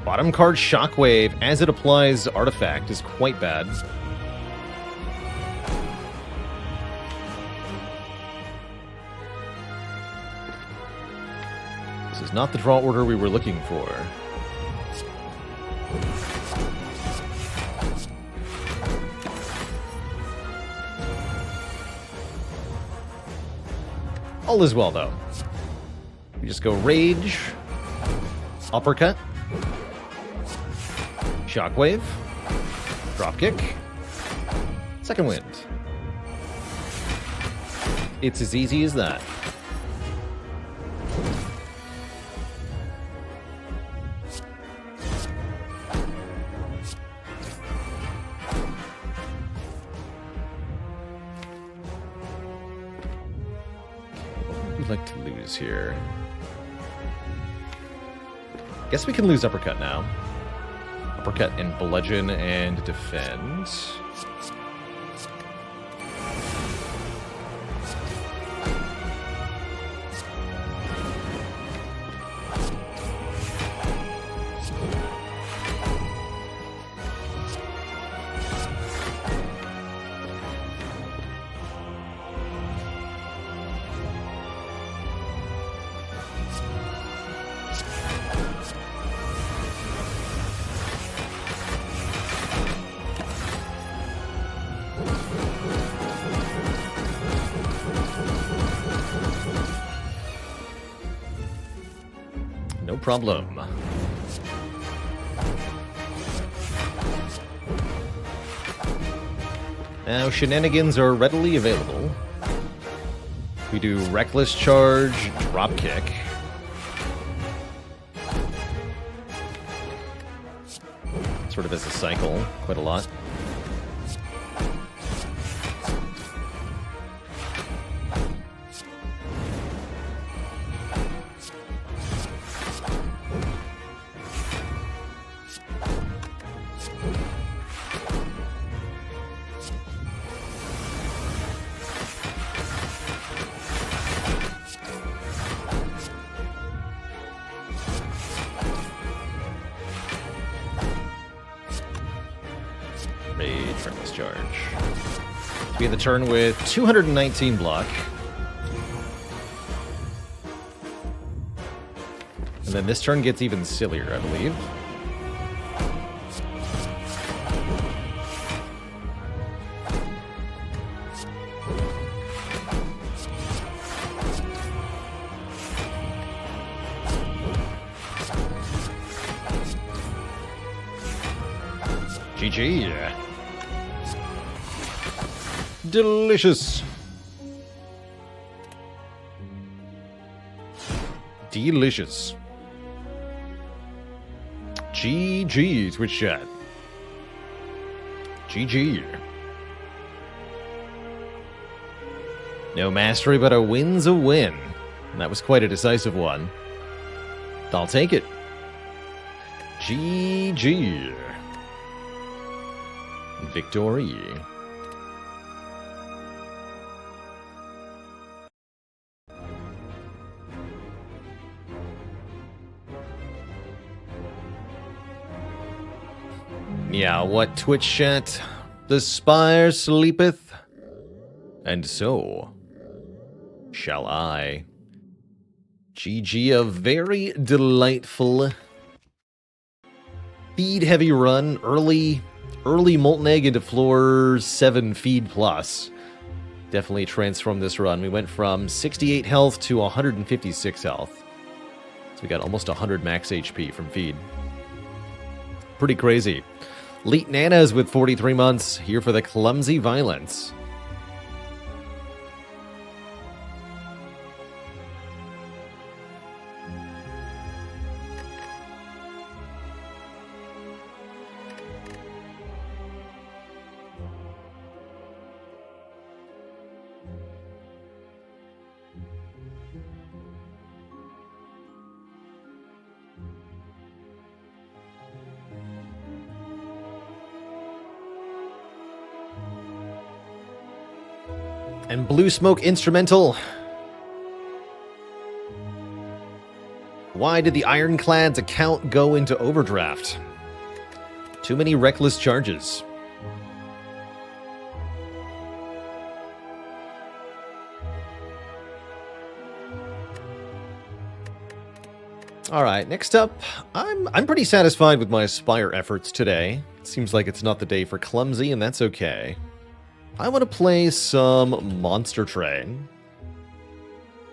Speaker 1: Bottom card Shockwave, as it applies Artifact, is quite bad. This is not the draw order we were looking for. All is well, though. We just go Rage, Uppercut, Shockwave, Dropkick, Second Wind. It's as easy as that. What would we like to lose here? Guess we can lose Uppercut now. Uppercut and Bludgeon and Defend. No problem. Now, shenanigans are readily available. We do Reckless Charge, Dropkick. Sort of as a cycle, quite a lot. Rage, Reckless Charge. We have the turn with 219 block. And then this turn gets even sillier, I believe. GG. Delicious. Delicious. GG, Twitch chat. GG. No mastery, but a win's a win. And that was quite a decisive one. I'll take it. GG. Victory. Yeah, what, Twitch chat? The Spire sleepeth, and so shall I. GG, a very delightful feed-heavy run, early Molten Egg into floor 7 feed plus. Definitely transformed this run. We went from 68 health to 156 health. So we got almost 100 max HP from feed. Pretty crazy. Leet Nanas with 43 months, here for the clumsy violence. And Blue Smoke Instrumental. Why did the Ironclad's account go into overdraft? Too many reckless charges. Alright, next up, I'm pretty satisfied with my Spire efforts today. It seems like it's not the day for Clumsy, and that's okay. I want to play some Monster Train.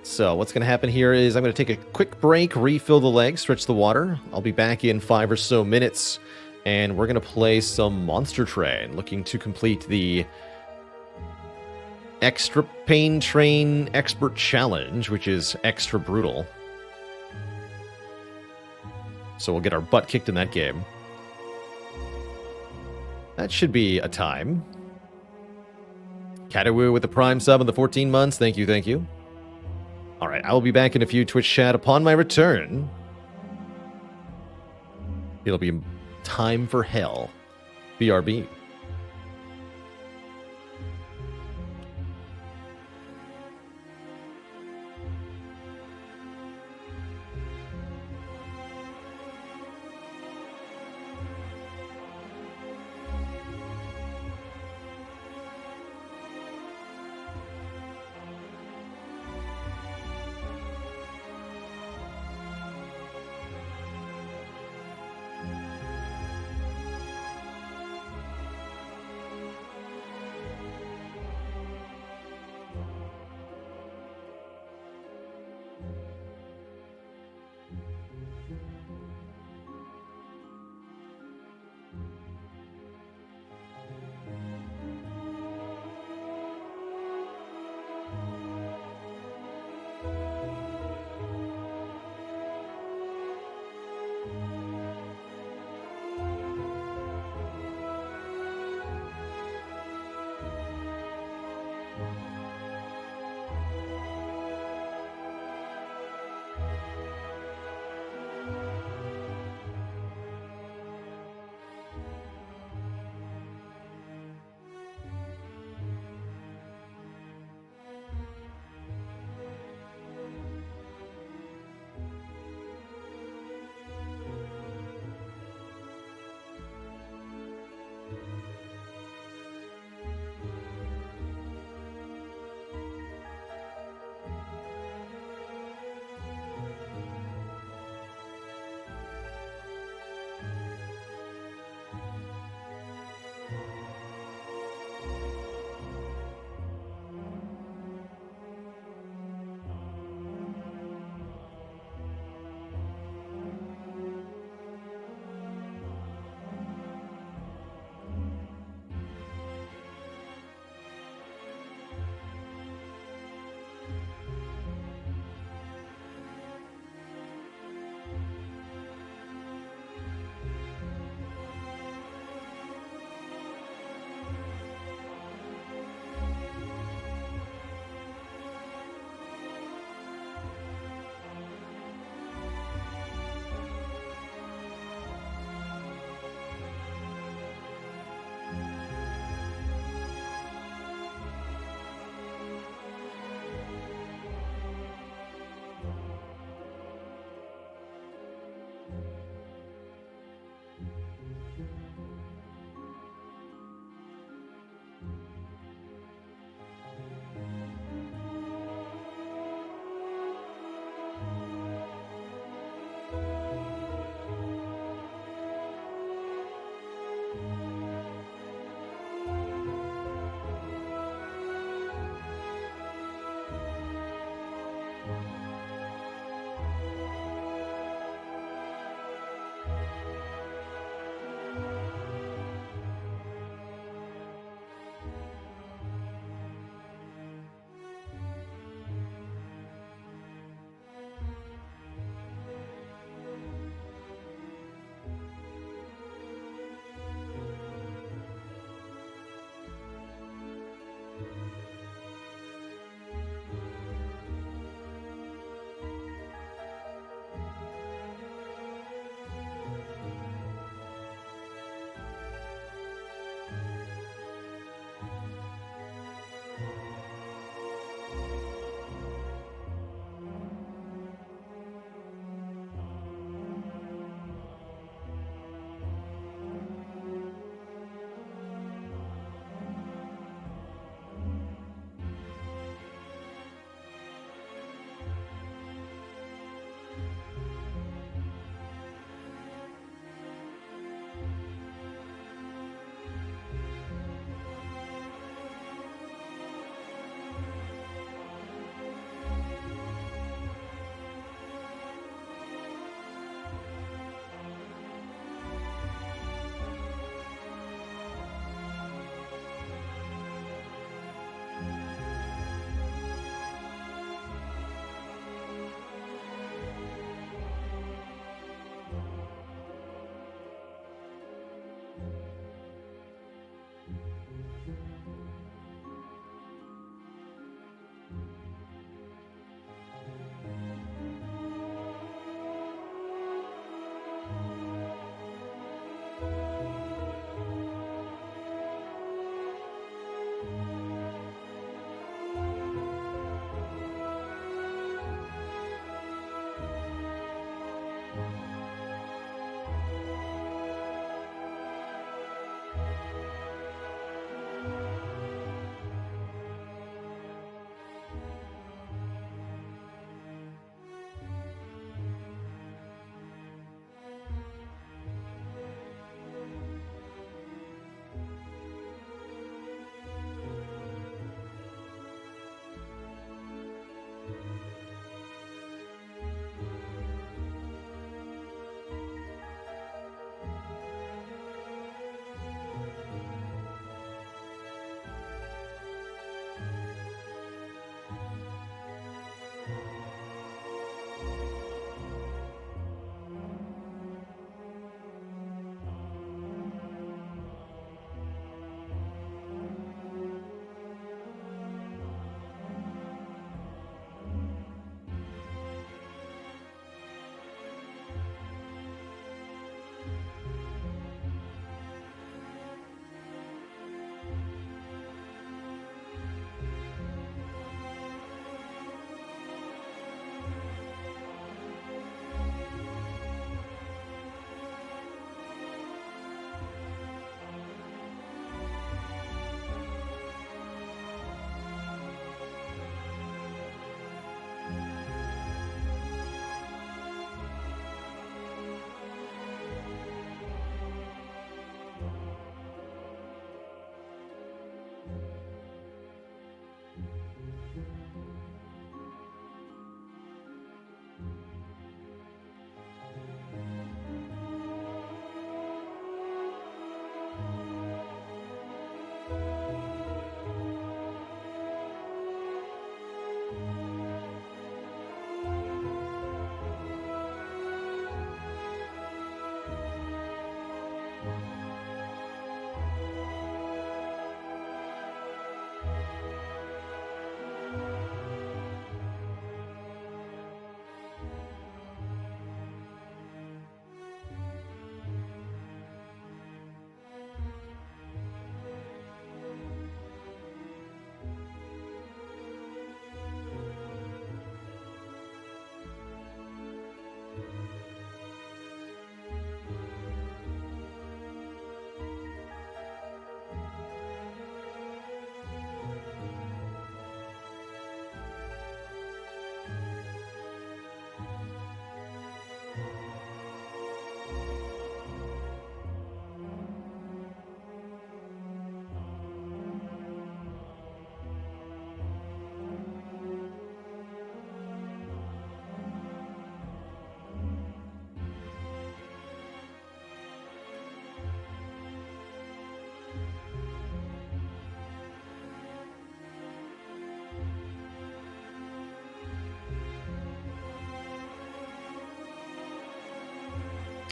Speaker 1: So what's going to happen here is I'm going to take a quick break, refill the leg, stretch the water. I'll be back in 5 or so minutes, and we're going to play some Monster Train, looking to complete the Extra Pain Train Expert Challenge, which is extra brutal. So we'll get our butt kicked in that game. That should be a time. Katawu with the Prime sub in the 14 months. Thank you, thank you. Alright, I will be back in a few Twitch chat upon my return. It'll be time for hell. BRB.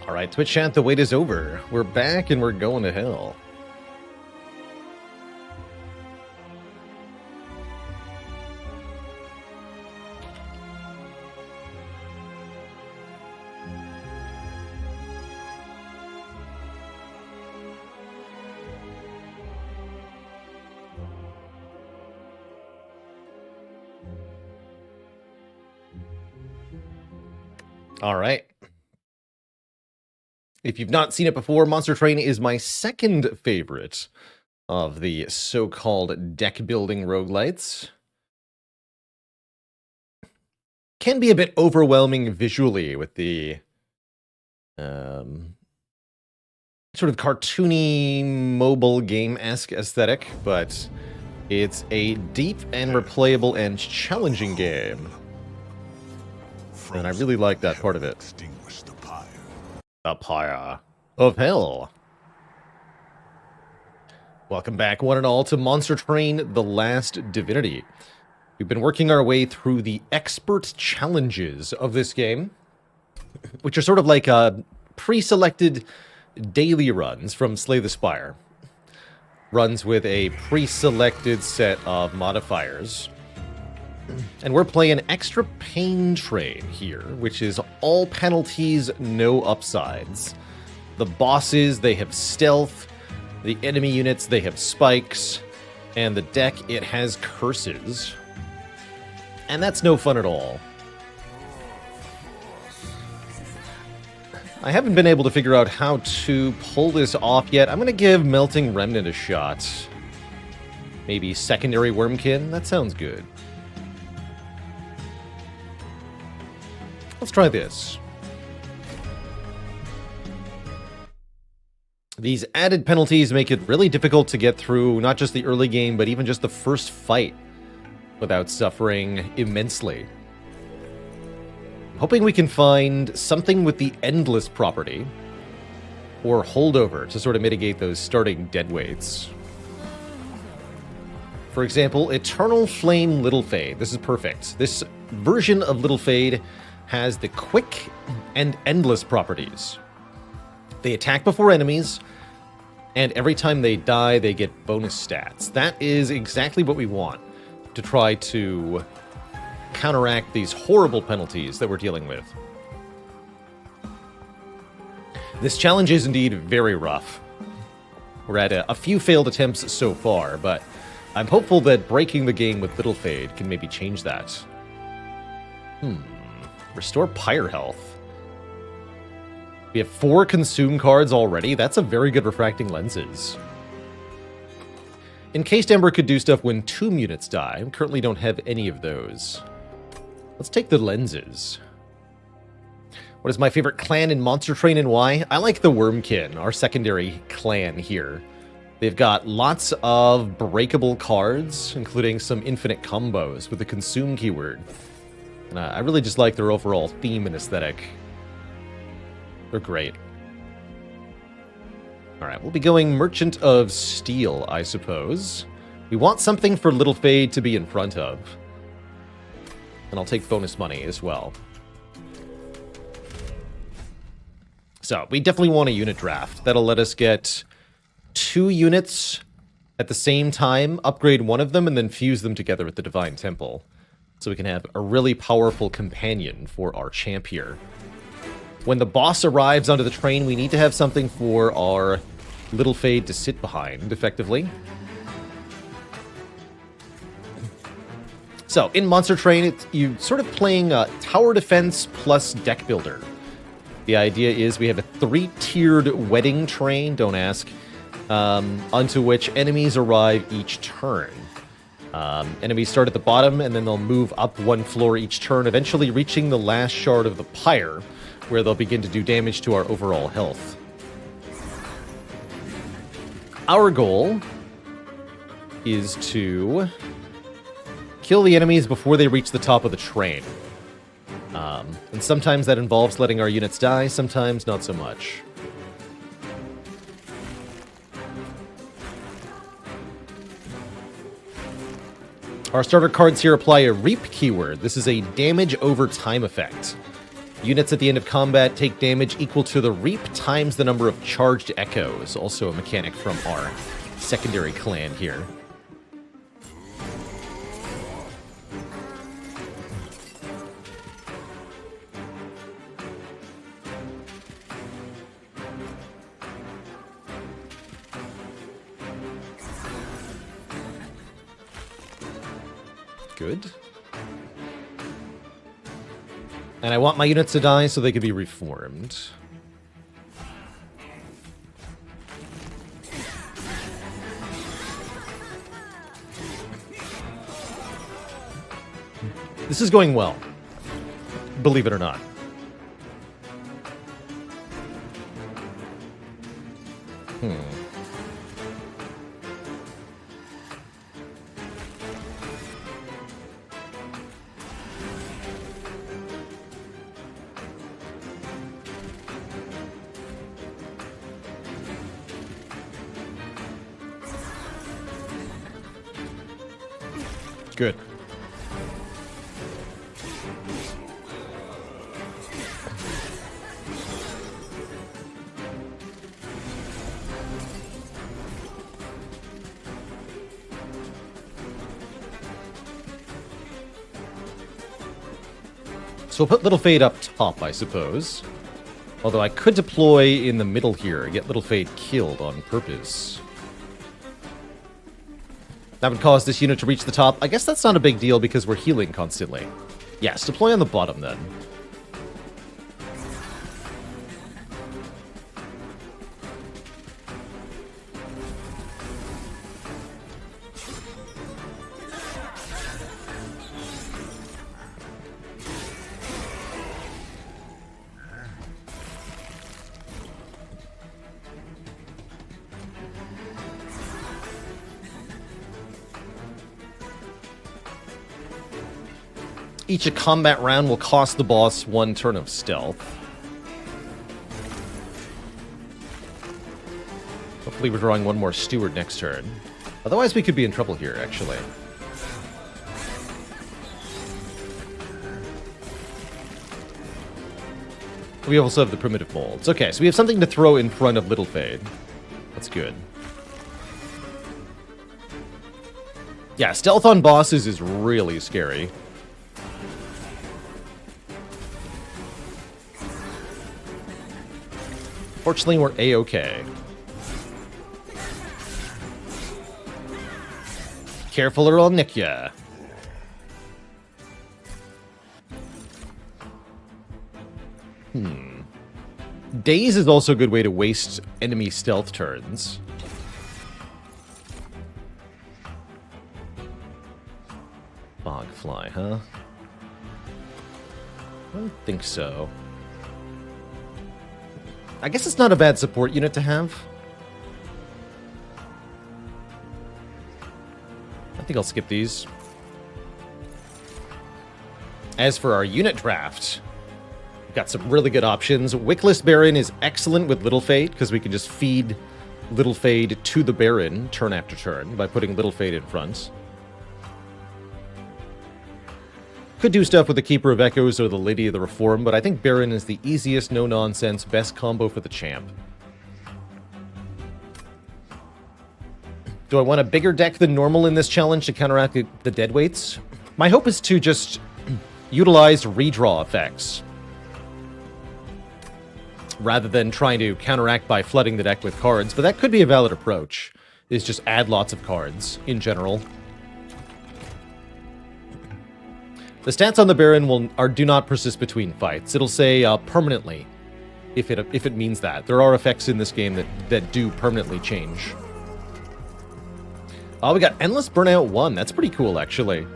Speaker 1: Alright, Twitch chat, the wait is over. We're back and we're going to hell. Alright. If you've not seen it before, Monster Train is my second favorite of the so-called deck-building roguelites. Can be a bit overwhelming visually with the sort of cartoony, mobile game-esque aesthetic, but it's a deep and replayable and challenging game. And I really like that part of it. The pyre of hell. Welcome back, one and all, to Monster Train: The Last Divinity. We've been working our way through the expert challenges of this game, which are sort of like pre-selected daily runs from Slay the Spire. Runs with a pre-selected set of modifiers. And we're playing Extra Pain Train here, which is all penalties, no upsides. The bosses, they have stealth. The enemy units, they have spikes. And the deck, it has curses. And that's no fun at all. I haven't been able to figure out how to pull this off yet. I'm going to give Melting Remnant a shot. Maybe Secondary Wormkin? That sounds good. Let's try this. These added penalties make it really difficult to get through not just the early game, but even just the first fight without suffering immensely. I'm hoping we can find something with the Endless property or Holdover to sort of mitigate those starting deadweights. For example, Eternal Flame Little Fade. This is perfect. This version of Little Fade has the Quick and Endless properties. They attack before enemies, and every time they die, they get bonus stats. That is exactly what we want to try to counteract these horrible penalties that we're dealing with. This challenge is indeed very rough. We're at a few failed attempts so far, but I'm hopeful that breaking the game with Little Fade can maybe change that. Restore Pyre health. We have 4 consume cards already. That's a very good refracting lenses. Encased Ember could do stuff when tomb units die. We currently don't have any of those. Let's take the lenses. What is my favorite clan in Monster Train and why? I like the Wormkin, our secondary clan here. They've got lots of breakable cards, including some infinite combos with the consume keyword. And I really just like their overall theme and aesthetic. They're great. Alright, we'll be going Merchant of Steel, I suppose. We want something for Little Fade to be in front of. And I'll take bonus money as well. So, we definitely want a unit draft. That'll let us get 2 units at the same time, upgrade one of them, and then fuse them together with the Divine Temple. So we can have a really powerful companion for our champ here. When the boss arrives onto the train, we need to have something for our Little Fade to sit behind, effectively. So, in Monster Train, you're sort of playing tower defense plus deck builder. The idea is we have a 3-tiered wedding train, don't ask, onto which enemies arrive each turn. Enemies start at the bottom, and then they'll move up 1 floor each turn, eventually reaching the last shard of the pyre, where they'll begin to do damage to our overall health. Our goal is to kill the enemies before they reach the top of the train. And sometimes that involves letting our units die, sometimes not so much. Our starter cards here apply a Reap keyword. This is a damage over time effect. Units at the end of combat take damage equal to the reap times the number of charged echoes. Also a mechanic from our secondary clan here. Good. And I want my units to die so they can be reformed. This is going well, believe it or not. Good. So we'll put Little Fade up top, I suppose. Although I could deploy in the middle here and get Little Fade killed on purpose. That would cause this unit to reach the top. I guess that's not a big deal because we're healing constantly. Yes, deploy on the bottom then. Each combat round will cost the boss 1 turn of stealth. Hopefully we're drawing 1 more steward next turn. Otherwise we could be in trouble here, actually. We also have the primitive molds. Okay, so we have something to throw in front of Little Fade. That's good. Yeah, stealth on bosses is really scary. Fortunately, we're A-okay. Careful or I'll nick ya. Daze is also a good way to waste enemy stealth turns. Fogfly, huh? I don't think so. I guess it's not a bad support unit to have. I think I'll skip these. As for our unit draft, we've got some really good options. Wickless Baron is excellent with Little Fade, because we can just feed Little Fade to the Baron turn after turn by putting Little Fade in front. Could do stuff with the Keeper of Echoes or the Lady of the Reform, but I think Baron is the easiest, no-nonsense, best combo for the champ. Do I want a bigger deck than normal in this challenge to counteract the deadweights? My hope is to just utilize redraw effects, rather than trying to counteract by flooding the deck with cards, but that could be a valid approach, is just add lots of cards in general. The stats on the Baron do not persist between fights. It'll say permanently, if it means that. There are effects in this game that do permanently change. Oh, we got Endless Burnout 1. That's pretty cool, actually.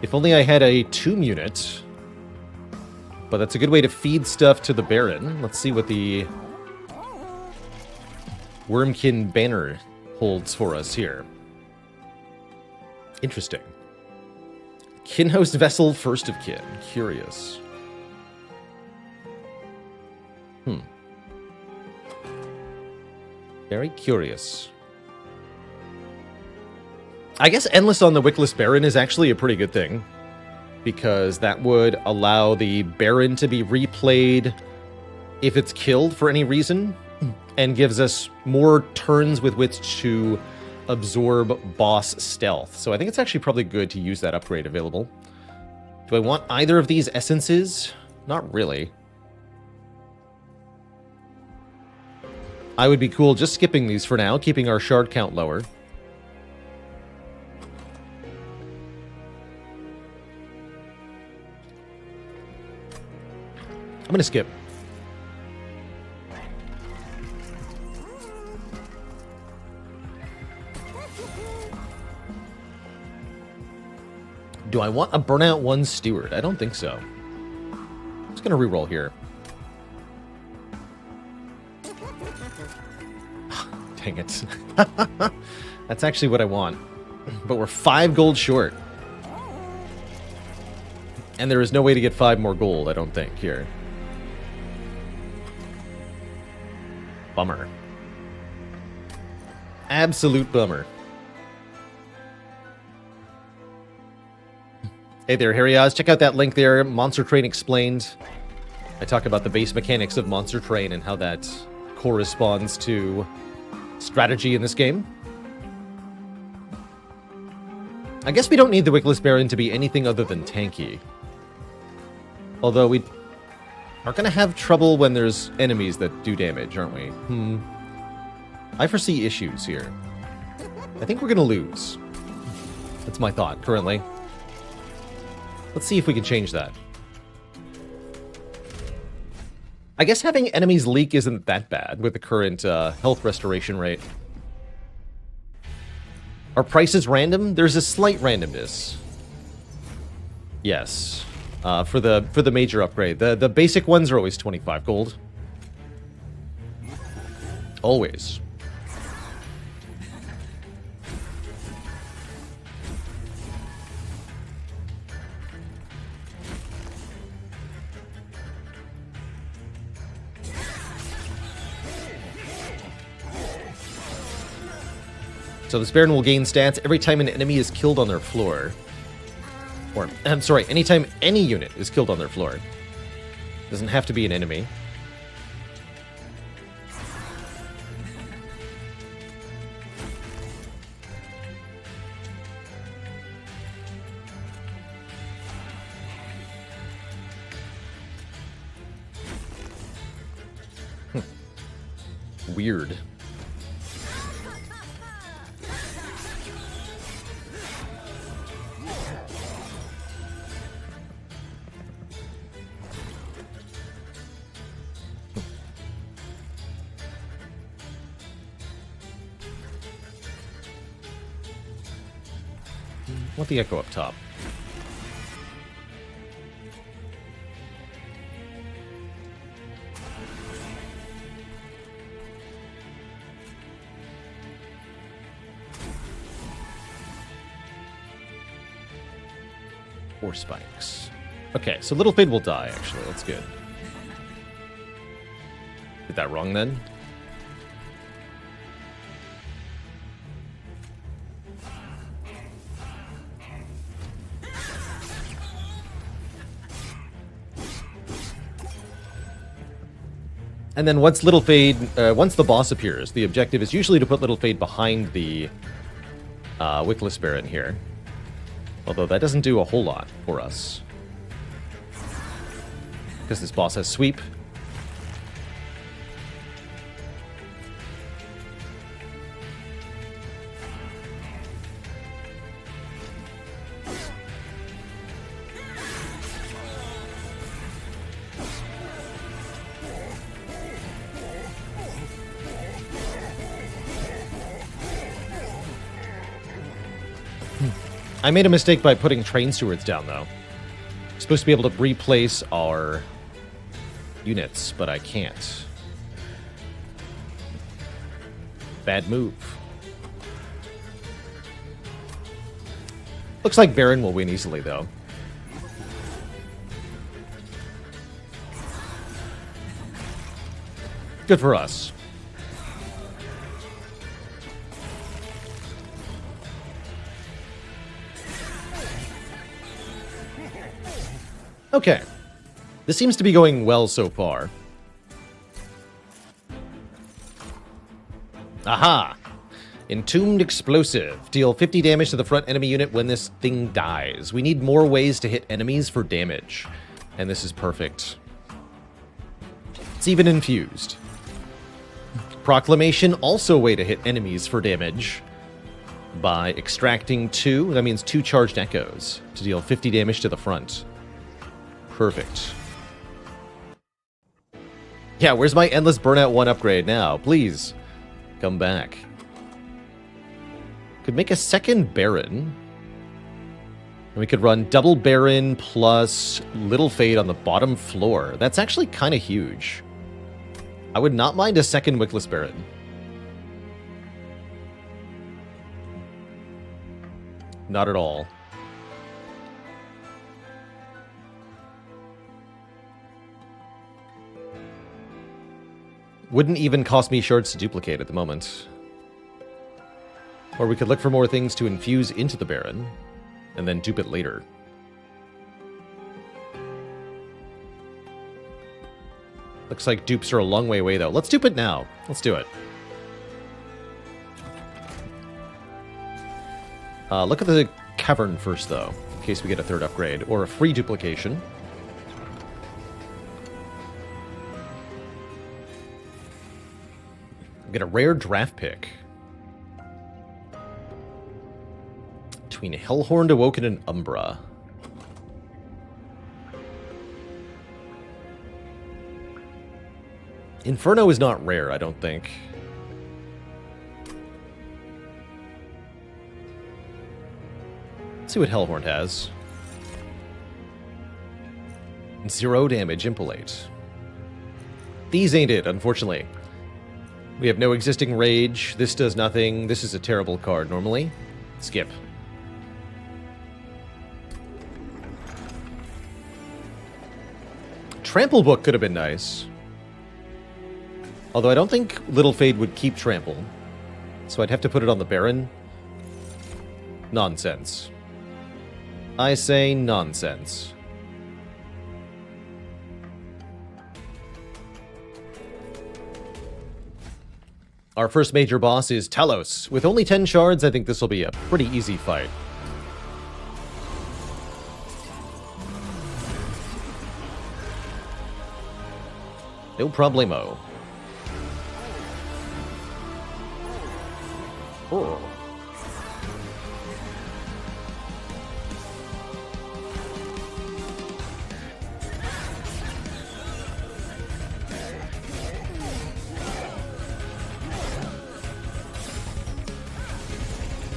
Speaker 1: If only I had a Tomb unit. But that's a good way to feed stuff to the Baron. Let's see what the Wormkin banner holds for us here. Interesting. Kinhost Vessel, First of Kin. Curious. Very curious. I guess Endless on the Wickless Baron is actually a pretty good thing. because that would allow the Baron to be replayed if it's killed for any reason, and gives us more turns with which to absorb boss stealth. So I think it's actually probably good to use that upgrade available. Do I want either of these essences? Not really. I would be cool just skipping these for now, keeping our shard count lower. I'm gonna skip. Do I want a Burnout 1 Steward? I don't think so. I'm just gonna reroll here. Dang it. That's actually what I want. But we're 5 gold short. And there is no way to get 5 more gold, I don't think, here. Bummer. Absolute bummer. Hey there, Harry Oz. Check out that link there, Monster Train Explained. I talk about the base mechanics of Monster Train and how that corresponds to strategy in this game. I guess we don't need the Wickless Baron to be anything other than tanky. Although we are going to have trouble when there's enemies that do damage, aren't we? I foresee issues here. I think we're going to lose. That's my thought, currently. Let's see if we can change that. I guess having enemies leak isn't that bad with the current health restoration rate. Are prices random? There's a slight randomness. Yes. For the major upgrade. The basic ones are always 25 gold. Always. So this Baron will gain stats every time an enemy is killed on their floor. Or, I'm sorry, anytime any unit is killed on their floor. Doesn't have to be an enemy. Weird. Want the echo up top. Or spikes. Okay, so Little Fade will die, actually. That's good. Did that wrong, then? And then once Little Fade, once the boss appears, the objective is usually to put Little Fade behind the Wickless Baron here. Although that doesn't do a whole lot for us. Because this boss has sweep. I made a mistake by putting train stewards down, though. I'm supposed to be able to replace our units, but I can't. Bad move. Looks like Baron will win easily, though. Good for us. Okay. This seems to be going well so far. Aha! Entombed Explosive. Deal 50 damage to the front enemy unit when this thing dies. We need more ways to hit enemies for damage. And this is perfect. It's even infused. Proclamation, also a way to hit enemies for damage. By extracting 2, that means 2 charged echoes to deal 50 damage to the front. Perfect. Yeah, where's my Endless Burnout 1 upgrade now? Please, come back. Could make a second Baron. And we could run double Baron plus Little Fade on the bottom floor. That's actually kind of huge. I would not mind a second Wickless Baron. Not at all. Wouldn't even cost me shards to duplicate at the moment. Or we could look for more things to infuse into the Baron, and then dupe it later. Looks like dupes are a long way away, though. Let's dupe it now. Let's do it. Look at the cavern first, though, in case we get a third upgrade, or a free duplication. Get a rare draft pick. Between Hellhorned Awoken and Umbra. Inferno is not rare, I don't think. Let's see what Hellhorned has. 0 damage, Impolate. These ain't it, unfortunately. We have no existing rage. This does nothing. This is a terrible card normally. Skip. Trample Book could have been nice. Although I don't think Little Fade would keep Trample. So I'd have to put it on the Baron. Nonsense. I say nonsense. Our first major boss is Talos. With only 10 shards, I think this will be a pretty easy fight. No problemo. Oh.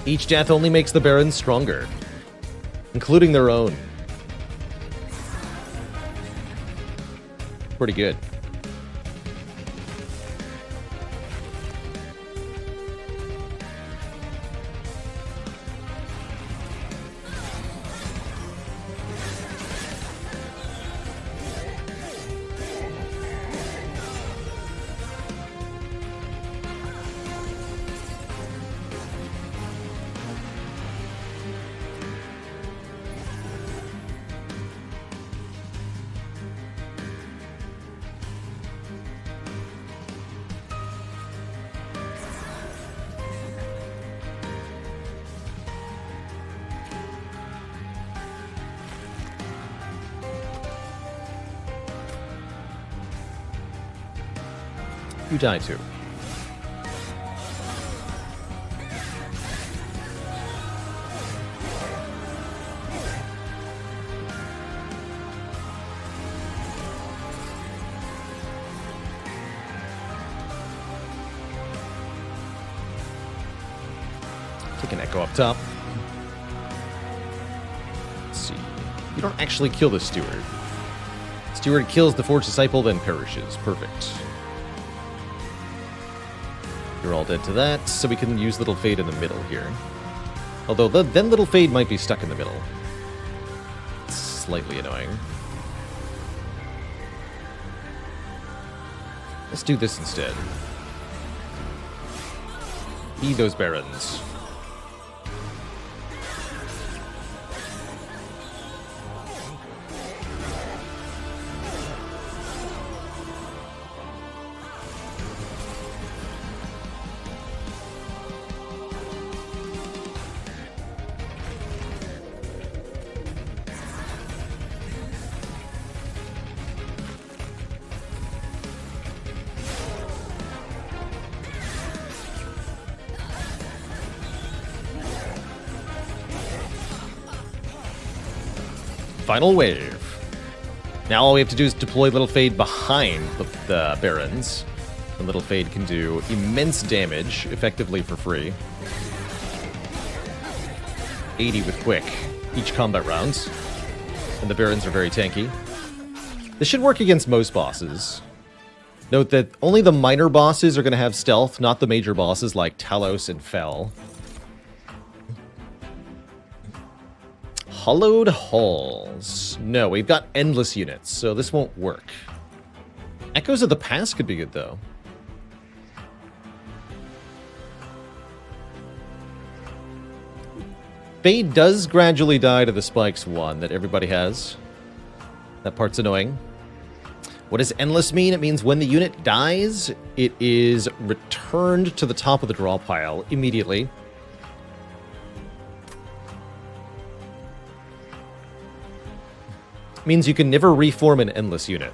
Speaker 1: Each death only makes the Barons stronger, including their own. Pretty good. You die too. Take an echo up top. Let's see. You don't actually kill the steward. Steward kills the Forged Disciple, then perishes. Perfect. You're all dead to that, so we can use Little Fade in the middle here. Although then Little Fade might be stuck in the middle. It's slightly annoying. Let's do this instead. Feed those Barons. Final wave. Now all we have to do is deploy Little Fade behind the Barons. And Little Fade can do immense damage, effectively for free. 80 with quick each combat rounds. And the Barons are very tanky. This should work against most bosses. Note that only the minor bosses are going to have stealth, not the major bosses like Talos and Fel. Hollowed Halls. No, we've got endless units, so this won't work. Echoes of the Past could be good, though. Fade does gradually die to the Spikes 1 that everybody has. That part's annoying. What does endless mean? It means when the unit dies, it is returned to the top of the draw pile immediately. It means you can never reform an endless unit,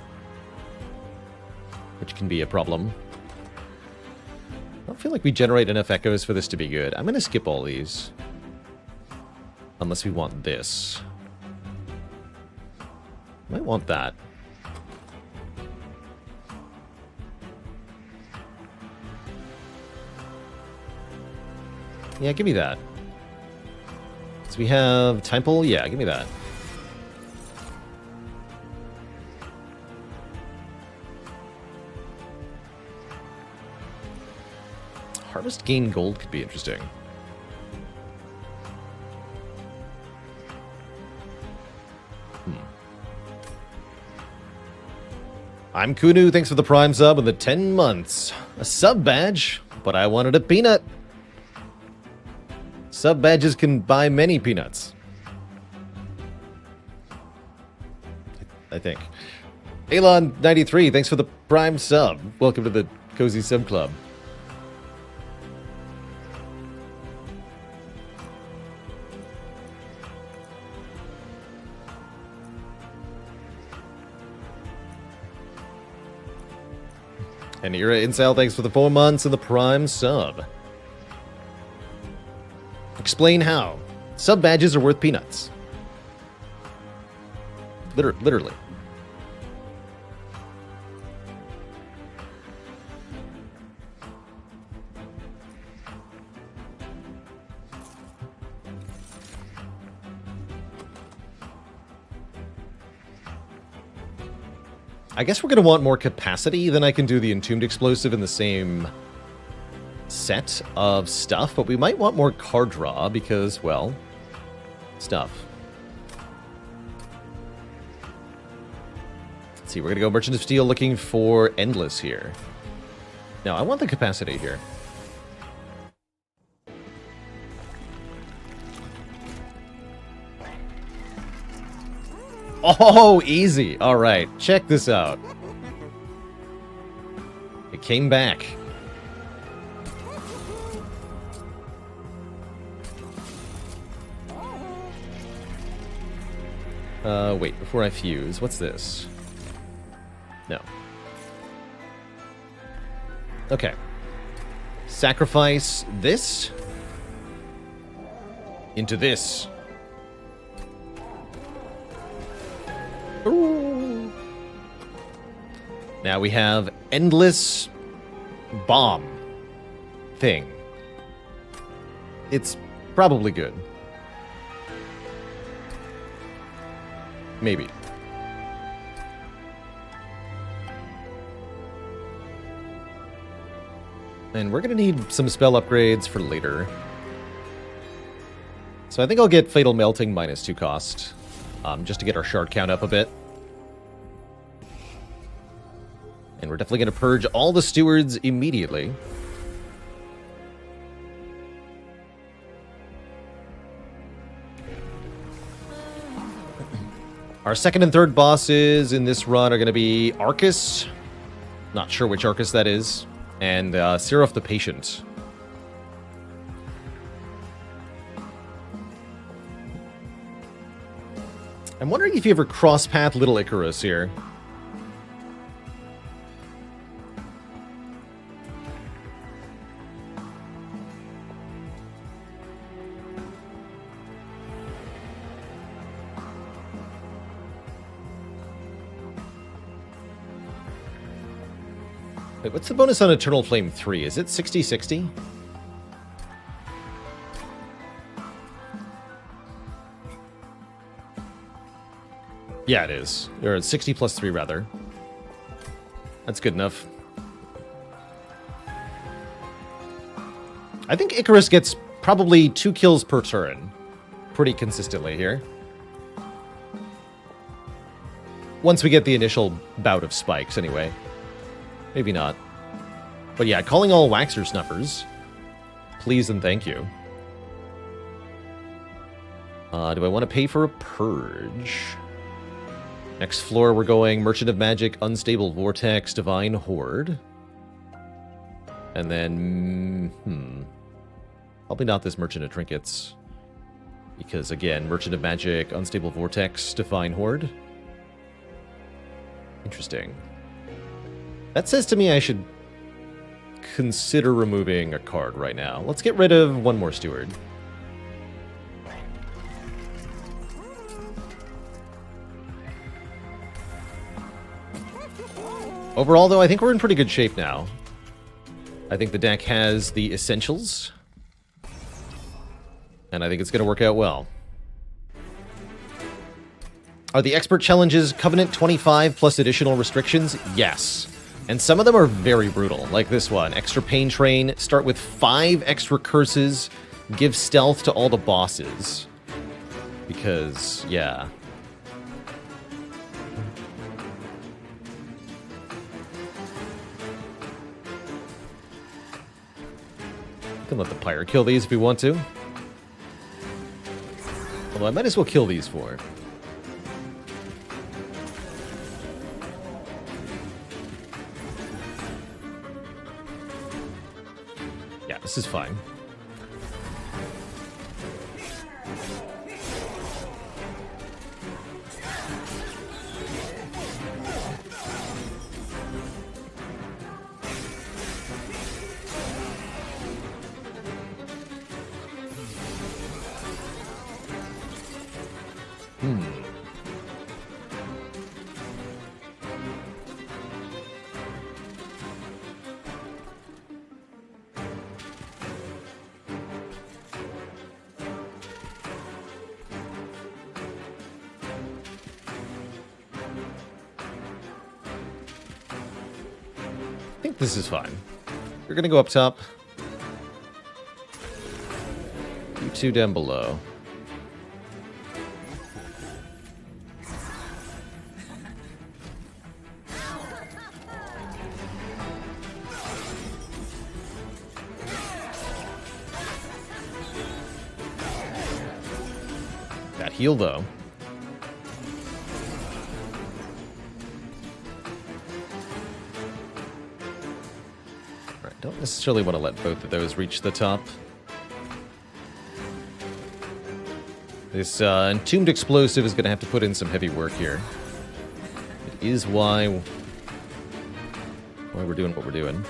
Speaker 1: which can be a problem. I don't feel like we generate enough echoes for this to be good. I'm going to skip all these. Unless we want this. Might want that. Yeah, give me that. So we have Temple. Yeah, give me that. Harvest gain gold could be interesting. I'm Kunu, thanks for the Prime sub and the 10 months. A sub badge, but I wanted a peanut. Sub badges can buy many peanuts. I think. Elon93, thanks for the Prime sub. Welcome to the Cozy Sub Club. And Ira Incel, thanks for the 4 months and the Prime sub. Explain how. Sub badges are worth peanuts. Literally. I guess we're going to want more capacity than I can do the Entombed Explosive in the same set of stuff, but we might want more card draw because, well, stuff. Let's see, we're going to go Merchant of Steel looking for Endless here. No, I want the capacity here. Oh, easy. All right, check this out. It came back. Wait, before I fuse, what's this? No. Okay. Sacrifice this into this. Ooh. Now we have endless bomb thing. It's probably good. Maybe. And we're going to need some spell upgrades for later. So I think I'll get Fatal Melting -2 cost. Just to get our shard count up a bit. And we're definitely going to purge all the stewards immediately. Our second and third bosses in this run are going to be Arcus. Not sure which Arcus that is. And Seraph the Patient. I'm wondering if you ever cross-path Little Icarus here. Wait, what's the bonus on Eternal Flame 3? Is it 60-60? Yeah, it is. Or it's 60 plus 3, rather. That's good enough. I think Icarus gets probably 2 kills per turn. Pretty consistently here. Once we get the initial bout of spikes, anyway. Maybe not. But yeah, calling all Waxer Snuffers. Please and thank you. Do I want to pay for a Purge? Next floor, we're going Merchant of Magic, Unstable Vortex, Divine Horde. And then, probably not this Merchant of Trinkets. Because, again, Merchant of Magic, Unstable Vortex, Divine Horde. Interesting. That says to me I should consider removing a card right now. Let's get rid of one more Steward. Overall, though, I think we're in pretty good shape now. I think the deck has the essentials. And I think it's going to work out well. Are the expert challenges Covenant 25 plus additional restrictions? Yes. And some of them are very brutal, like this one. Extra Pain Train, start with 5 extra curses, give stealth to all the bosses. Because, yeah. We can let the Pyre kill these if we want to. Although I might as well kill these 4. Yeah, this is fine. I think this is fine. You're gonna go up top. You 2 down below. That heal, though. Don't necessarily want to let both of those reach the top. This Entombed Explosive is going to have to put in some heavy work here. It is why we're doing what we're doing.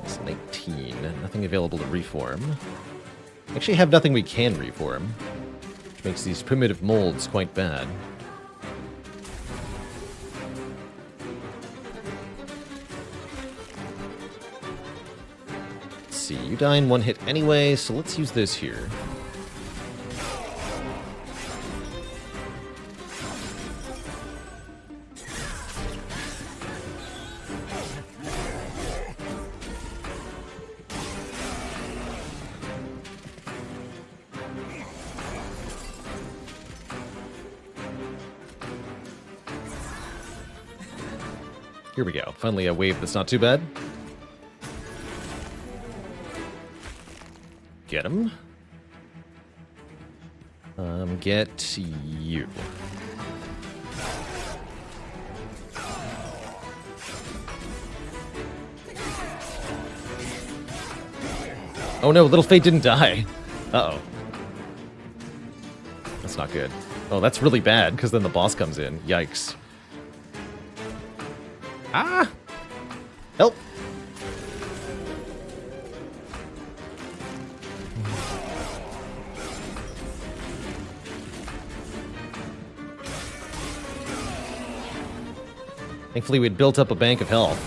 Speaker 1: It's 19. Nothing available to reform. Actually have nothing we can reform, which makes these primitive molds quite bad. See, you die in 1 hit anyway, so let's use this here. Here we go. Finally a wave that's not too bad. Get him. Get you. Oh no, Little Fate didn't die. Uh-oh. That's not good. Oh, that's really bad, because then the boss comes in. Yikes. Ah! Help! Thankfully, we'd built up a bank of health.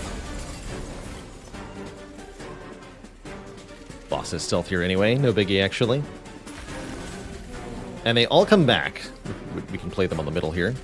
Speaker 1: Boss is stealth here anyway. No biggie, actually. And they all come back. We can play them on the middle here.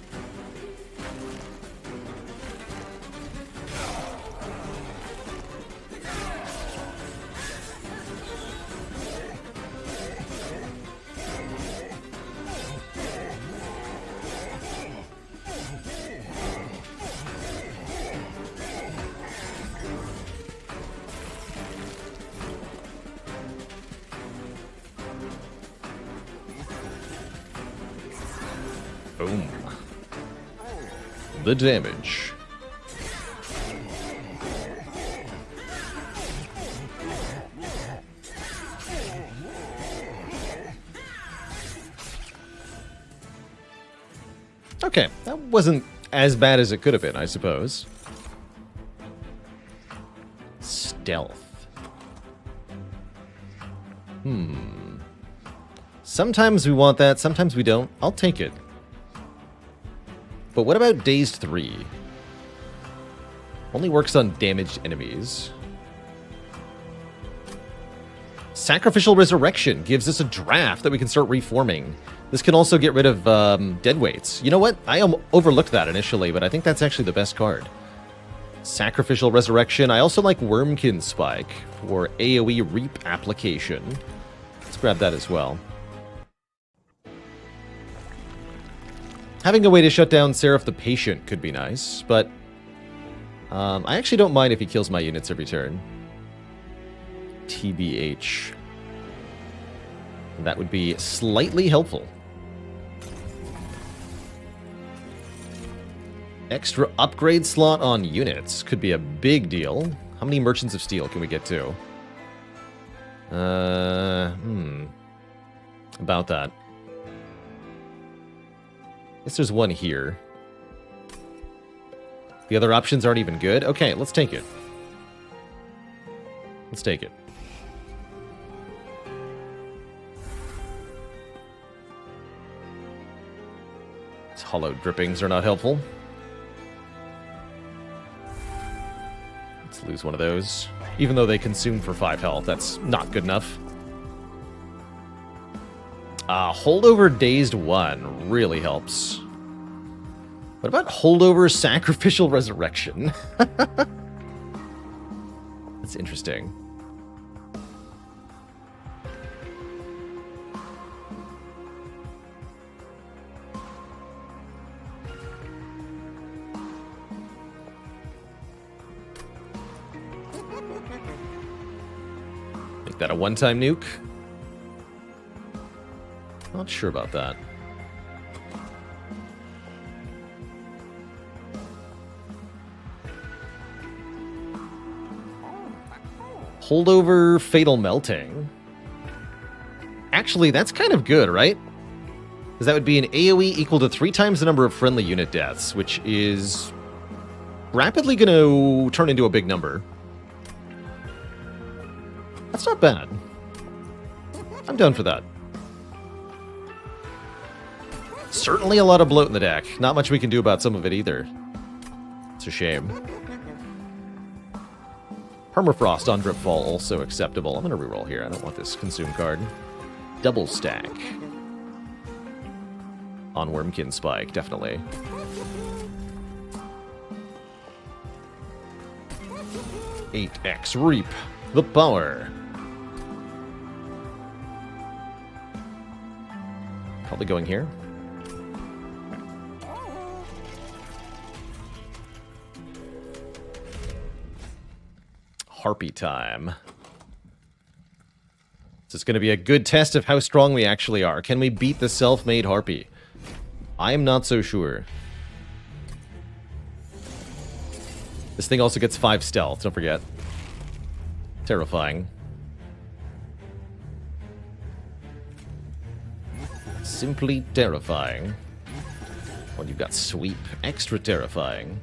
Speaker 1: Boom. The damage. Okay, that wasn't as bad as it could have been, I suppose. Stealth. Sometimes we want that, sometimes we don't. I'll take it. But what about Dazed 3? Only works on damaged enemies. Sacrificial Resurrection gives us a draft that we can start reforming. This can also get rid of dead weights. You know what? I overlooked that initially, but I think that's actually the best card. Sacrificial Resurrection. I also like Wormkin Spike for AoE Reap application. Let's grab that as well. Having a way to shut down Seraph the Patient could be nice, but I actually don't mind if he kills my units every turn. TBH. That would be slightly helpful. Extra upgrade slot on units could be a big deal. How many Merchants of Steel can we get to? About that. Guess there's one here. The other options aren't even good? Okay, let's take it. Let's take it. These hollow drippings are not helpful. Let's lose one of those. Even though they consume for 5 health, that's not good enough. Holdover Dazed 1 really helps. What about Holdover Sacrificial Resurrection? That's interesting. Make that a one-time nuke? Not sure about that. Holdover Fatal Melting. Actually, that's kind of good, right? Because that would be an AoE equal to 3 times the number of friendly unit deaths, which is rapidly going to turn into a big number. That's not bad. I'm down for that. Certainly a lot of bloat in the deck. Not much we can do about some of it either. It's a shame. Permafrost on Dripfall also acceptable. I'm going to reroll here. I don't want this consume card. Double stack. On Wormkin Spike, definitely. $8X Reap. The power. Probably going here. Harpy time. This is going to be a good test of how strong we actually are. Can we beat the self-made Harpy? I am not so sure. This thing also gets 5 stealth, don't forget. Terrifying. Simply terrifying. Well, you've got sweep. Extra terrifying.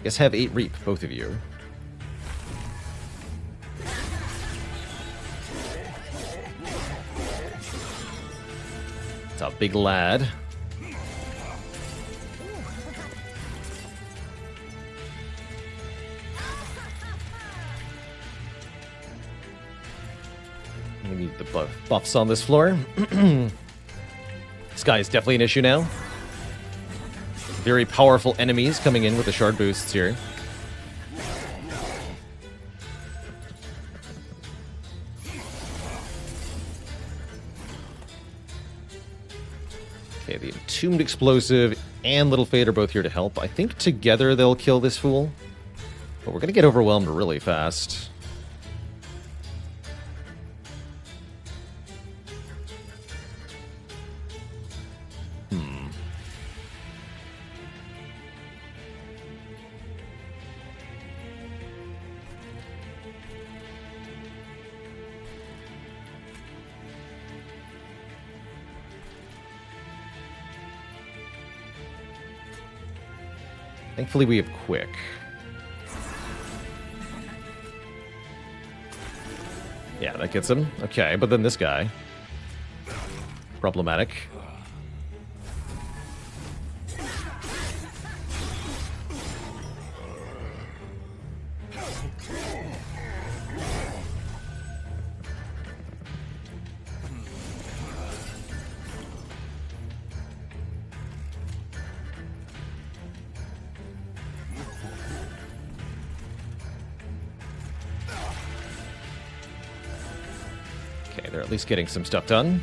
Speaker 1: Guess have 8 reap, both of you. It's a big lad. We need the buffs on this floor. Sky is definitely an issue now. Very powerful enemies coming in with the shard boosts here. Okay, the Entombed Explosive and Little Fade are both here to help. I think together they'll kill this fool. But we're going to get overwhelmed really fast. Thankfully, we have Quick. Yeah, that gets him. Okay, but then this guy. Problematic. Okay, they're at least getting some stuff done.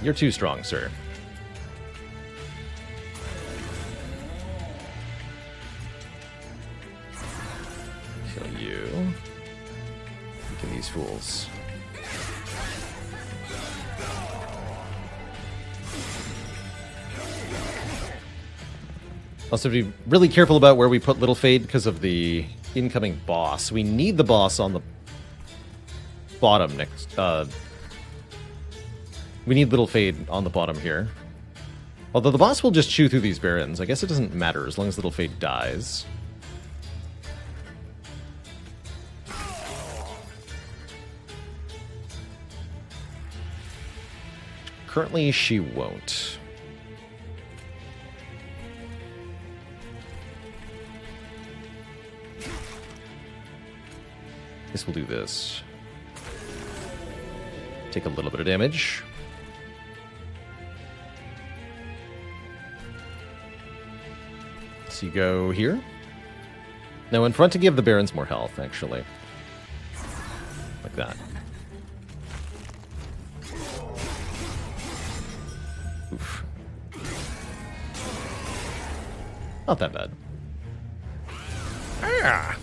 Speaker 1: You're too strong, sir. Kill you. Look at these fools. Also, be really careful about where we put Little Fade because of the incoming boss. We need the boss on the bottom next. We need Little Fade on the bottom here. Although the boss will just chew through these barons. I guess it doesn't matter as long as Little Fade dies. Currently, she won't. This will do this. Take a little bit of damage. So you go here. Now in front to give the barons more health, actually. Like that. Oof. Not that bad. Ah!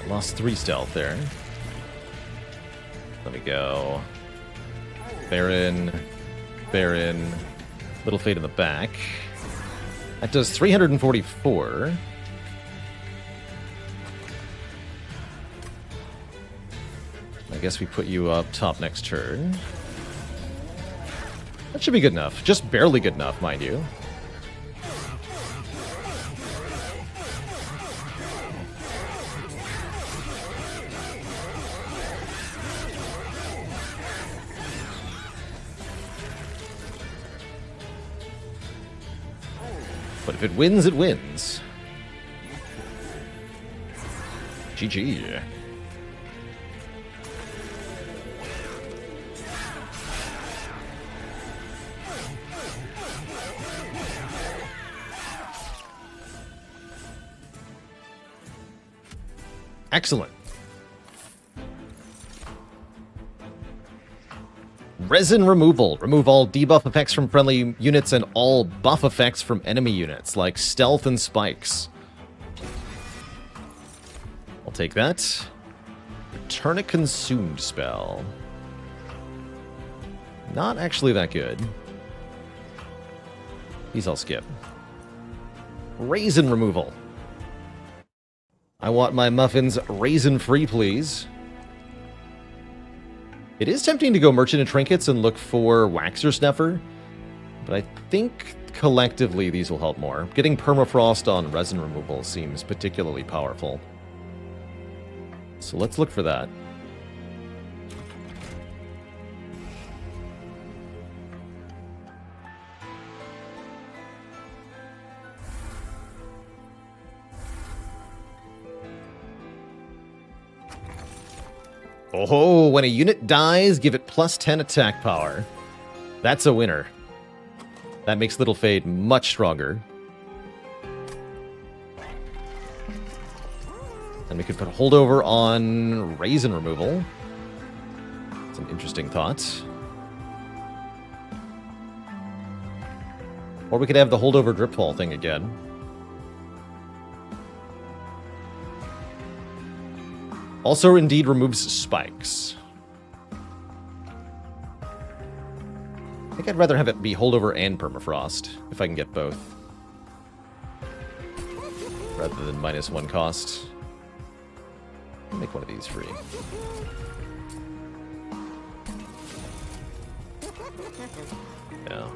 Speaker 1: Lost 3 stealth there. Let me go. Baron. Baron. Little Fade in the back. That does 344. I guess we put you up top next turn. That should be good enough. Just barely good enough, mind you. But if it wins, it wins. GG. Excellent. Resin removal. Remove all debuff effects from friendly units and all buff effects from enemy units, like stealth and spikes. I'll take that. Return a consumed spell. Not actually that good. These I'll skip. Raisin removal. I want my muffins raisin-free, please. It is tempting to go Merchant of Trinkets and look for Waxer Snuffer, But I think collectively these will help more. Getting permafrost on resin removal seems particularly powerful. So let's look for that. Oh, when a unit dies, give it plus 10 attack power. That's a winner. That makes Little Fade much stronger. And we could put holdover on raisin removal. It's an interesting thought. Or we could have the holdover dripfall thing again. Also, indeed, removes spikes. I think I'd rather have it be holdover and permafrost, if I can get both. Rather than -1 cost. I'll make one of these free. Yeah.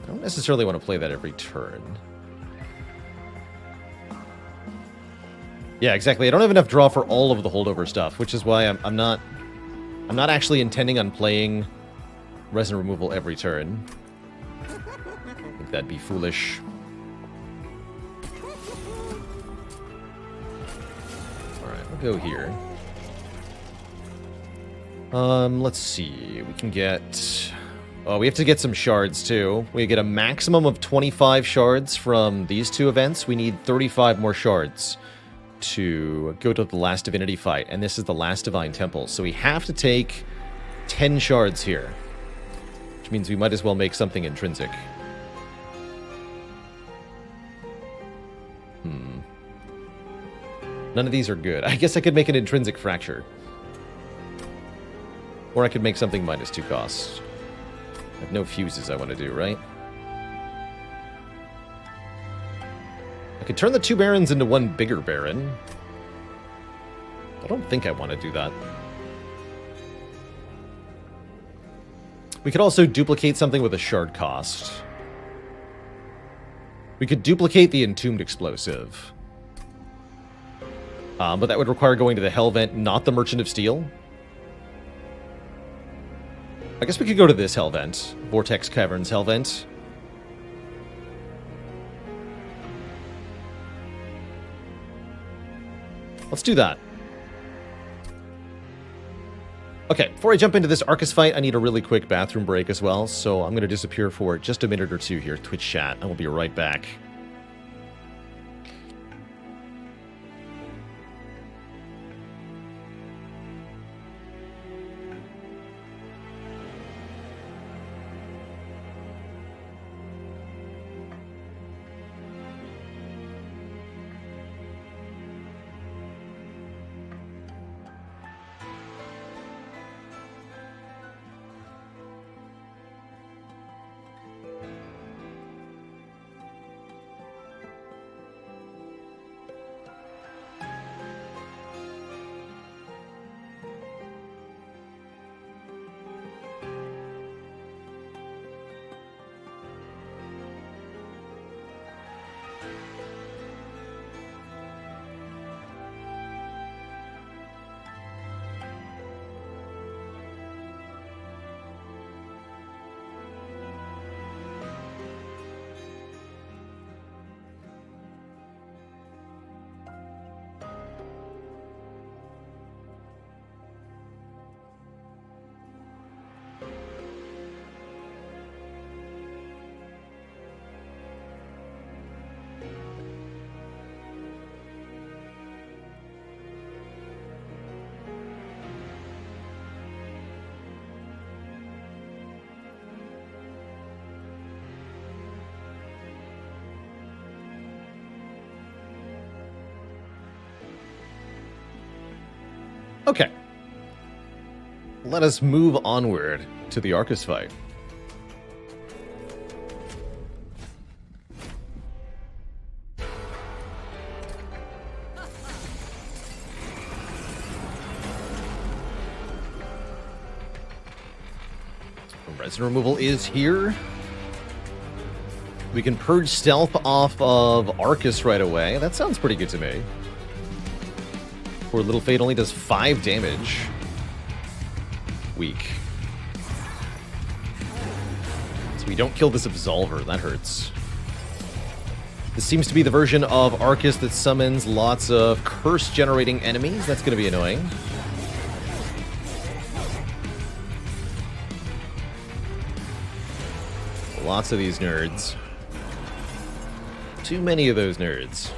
Speaker 1: I don't necessarily want to play that every turn. Yeah, exactly. I don't have enough draw for all of the holdover stuff, which is why I'm not actually intending on playing resin removal every turn. I think that'd be foolish. Alright, we'll go here. Let's see. We can get... Oh, we have to get some shards, too. We get a maximum of 25 shards from these two events. We need 35 more shards to go to the last divinity fight, and this is the last divine temple. So we have to take 10 shards here, which means we might as well make something intrinsic. None of these are good. I guess I could make an intrinsic fracture. Or I could make something -2 cost. I have no fuses I want to do, right? I could turn the 2 barons into 1 bigger baron. I don't think I want to do that. We could also duplicate something with a shard cost. We could duplicate the Entombed Explosive. But that would require going to the Hell Vent, not the Merchant of Steel. I guess we could go to this Hell Vent. Vortex Caverns Hell Vent. Let's do that. Okay, before I jump into this Arcus fight, I need a really quick bathroom break as well, so I'm going to disappear for just a minute or two here, Twitch chat, and we'll be right back. Okay. Let us move onward to the Arcus fight. Resin removal is here. We can purge stealth off of Arcus right away. That sounds pretty good to me. Poor Little Fate only does 5 damage. Weak. So we don't kill this Absolver. That hurts. This seems to be the version of Arcus that summons lots of curse-generating enemies. That's going to be annoying. Lots of these nerds. Too many of those nerds.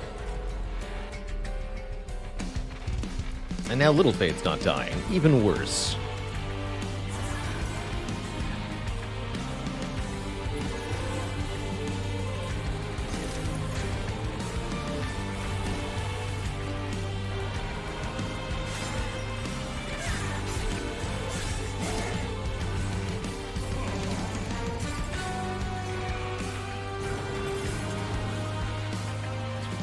Speaker 1: And now Little Fate's not dying. Even worse.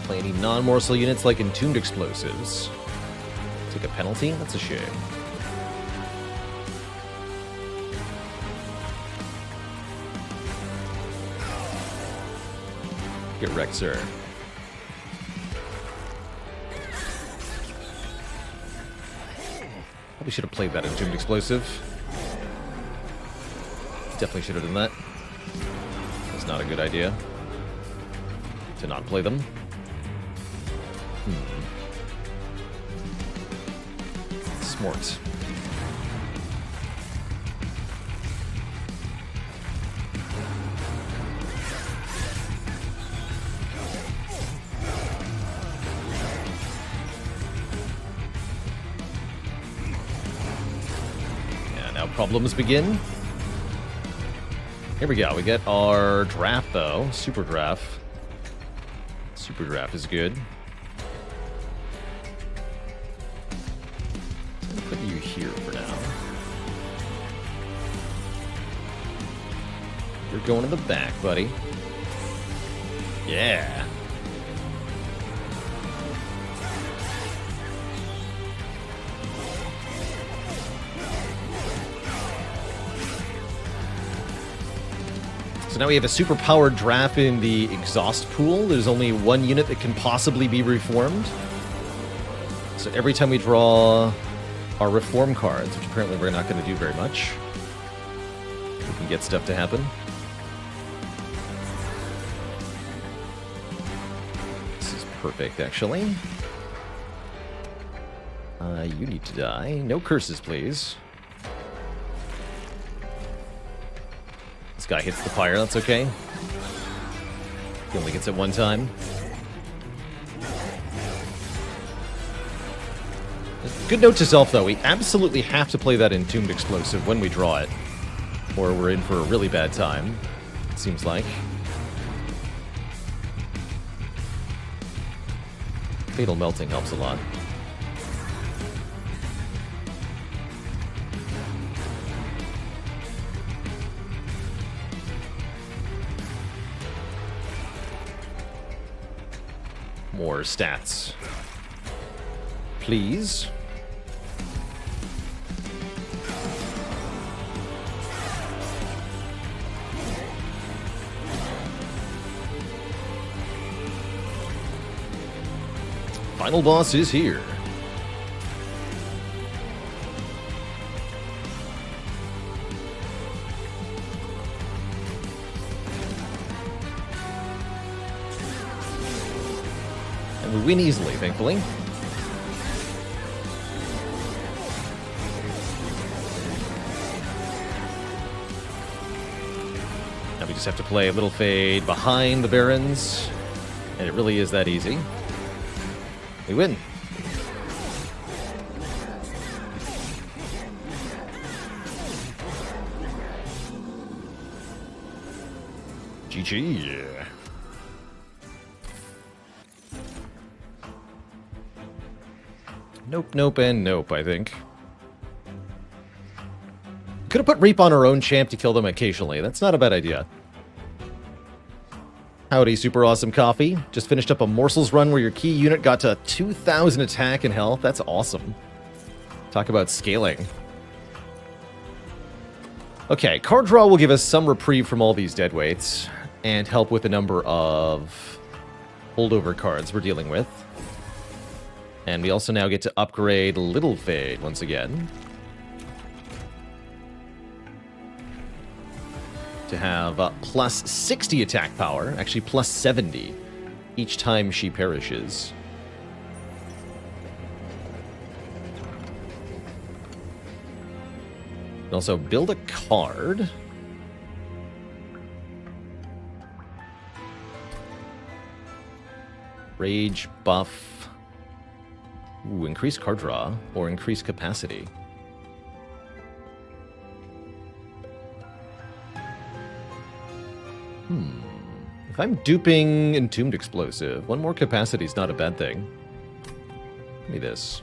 Speaker 1: Play any non-morsel units like Entombed Explosives. Take a penalty? That's a shame. Get wrecked, sir. Probably should have played that Entombed Explosive. Definitely should have done that. It's not a good idea to not play them. Smart. Yeah, now problems begin. Here we go. We get our draft, though. Super draft. Super draft is good. Put you here for now. You're going in the back, buddy. Yeah. So now we have a super powered draft in the exhaust pool. There's only one unit that can possibly be reformed. So every time we draw our reform cards, which apparently we're not going to do very much, we can get stuff to happen. This is perfect, actually. You need to die. No curses, please. This guy hits the fire, that's okay. He only gets it one time. Good note to self, though. We absolutely have to play that Entombed Explosive when we draw it, or we're in for a really bad time, it seems like. Fatal Melting helps a lot. More stats. Please. Final boss is here. And we win easily, thankfully. Now we just have to play a little fade behind the Barons, and it really is that easy. We win. GG. Nope, nope, and nope, I think. Could have put Reap on our own champ to kill them occasionally. That's not a bad idea. Howdy, super awesome coffee. Just finished up a morsels run where your key unit got to 2,000 attack and health. That's awesome. Talk about scaling. Okay, card draw will give us some reprieve from all these deadweights and help with the number of holdover cards we're dealing with. And we also now get to upgrade Little Fade once again. To have plus 60 attack power, actually plus 70 each time she perishes. And also build a card. Rage buff. Ooh, increase card draw or increase capacity. If I'm duping Entombed Explosive, one more capacity is not a bad thing. Give me this.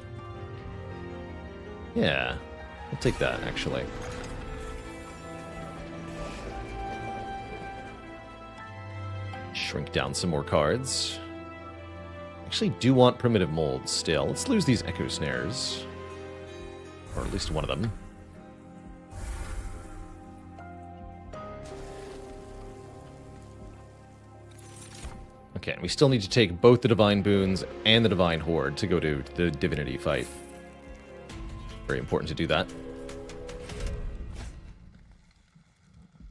Speaker 1: Yeah, I'll take that, actually. Shrink down some more cards. Actually do want Primitive Molds still. Let's lose these Echo Snares. Or at least one of them. Okay, and we still need to take both the Divine Boons and the Divine Horde to go to the Divinity fight. Very important to do that.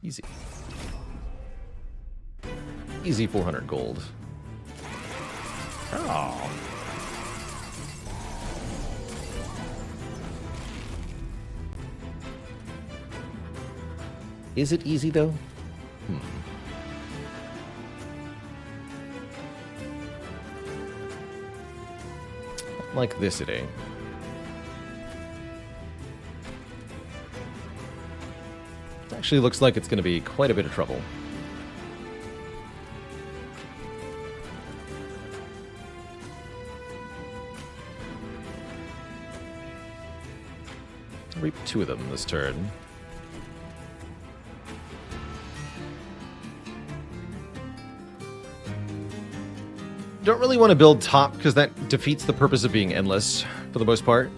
Speaker 1: Easy. Easy 400 gold. Oh. Is it easy, though? Like this it ain't. It actually looks like it's going to be quite a bit of trouble. Reap 2 of them this turn. Don't really want to build top because that defeats the purpose of being endless for the most part.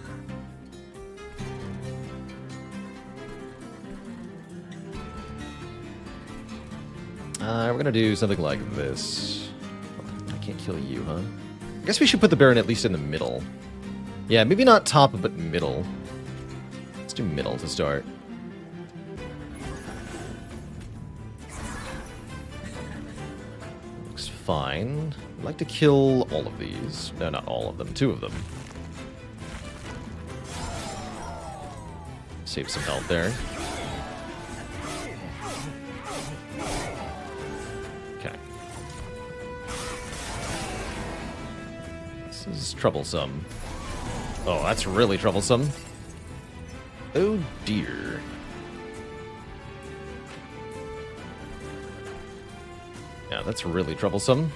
Speaker 1: We're going to do something like this. I can't kill you, huh? I guess we should put the Baron at least in the middle. Yeah, maybe not top, but middle. Let's do middle to start. Looks fine. I'd like to kill all of these. No, not all of them. 2 of them. Save some health there. Okay. This is troublesome. Oh, that's really troublesome. Oh, dear. Yeah, that's really troublesome.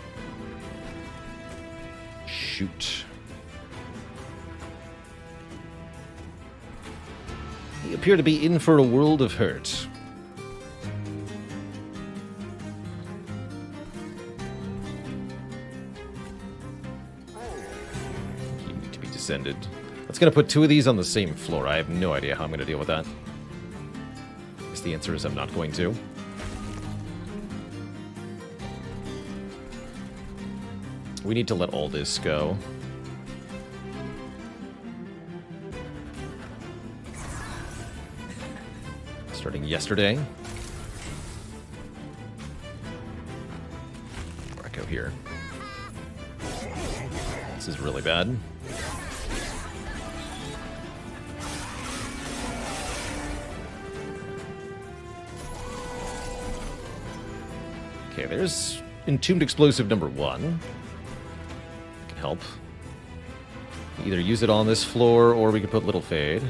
Speaker 1: Shoot. We appear to be in for a world of hurt. You need to be descended. That's going to put 2 of these on the same floor. I have no idea how I'm going to deal with that. I guess the answer is I'm not going to. We need to let all this go. Starting yesterday. Echo here. This is really bad. Okay, there's Entombed Explosive number 1. Can help. Either use it on this floor, or we can put Little Fade.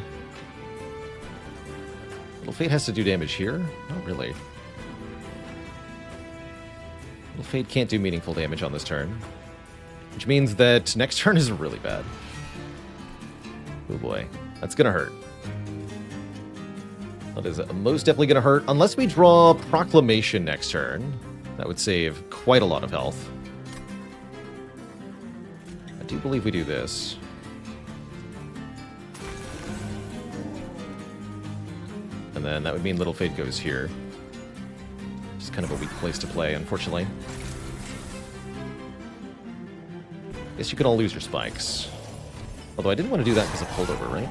Speaker 1: Little Fade has to do damage here? Not really. Little Fade can't do meaningful damage on this turn. Which means that next turn is really bad. Oh boy. That's gonna hurt. That is most definitely gonna hurt. Unless we draw Proclamation next turn. That would save quite a lot of health. I do believe we do this. And then that would mean Little Fade goes here. Just kind of a weak place to play, unfortunately. Guess you could all lose your spikes. Although I didn't want to do that because of holdover, right?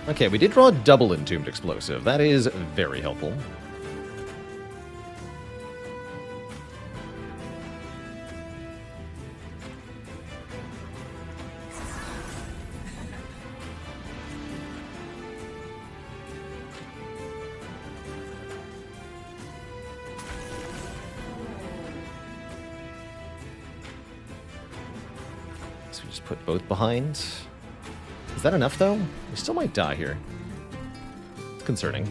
Speaker 1: Okay, we did draw a double Entombed Explosive. That is very helpful. So we just put both behind. Is that enough, though? We still might die here. It's concerning.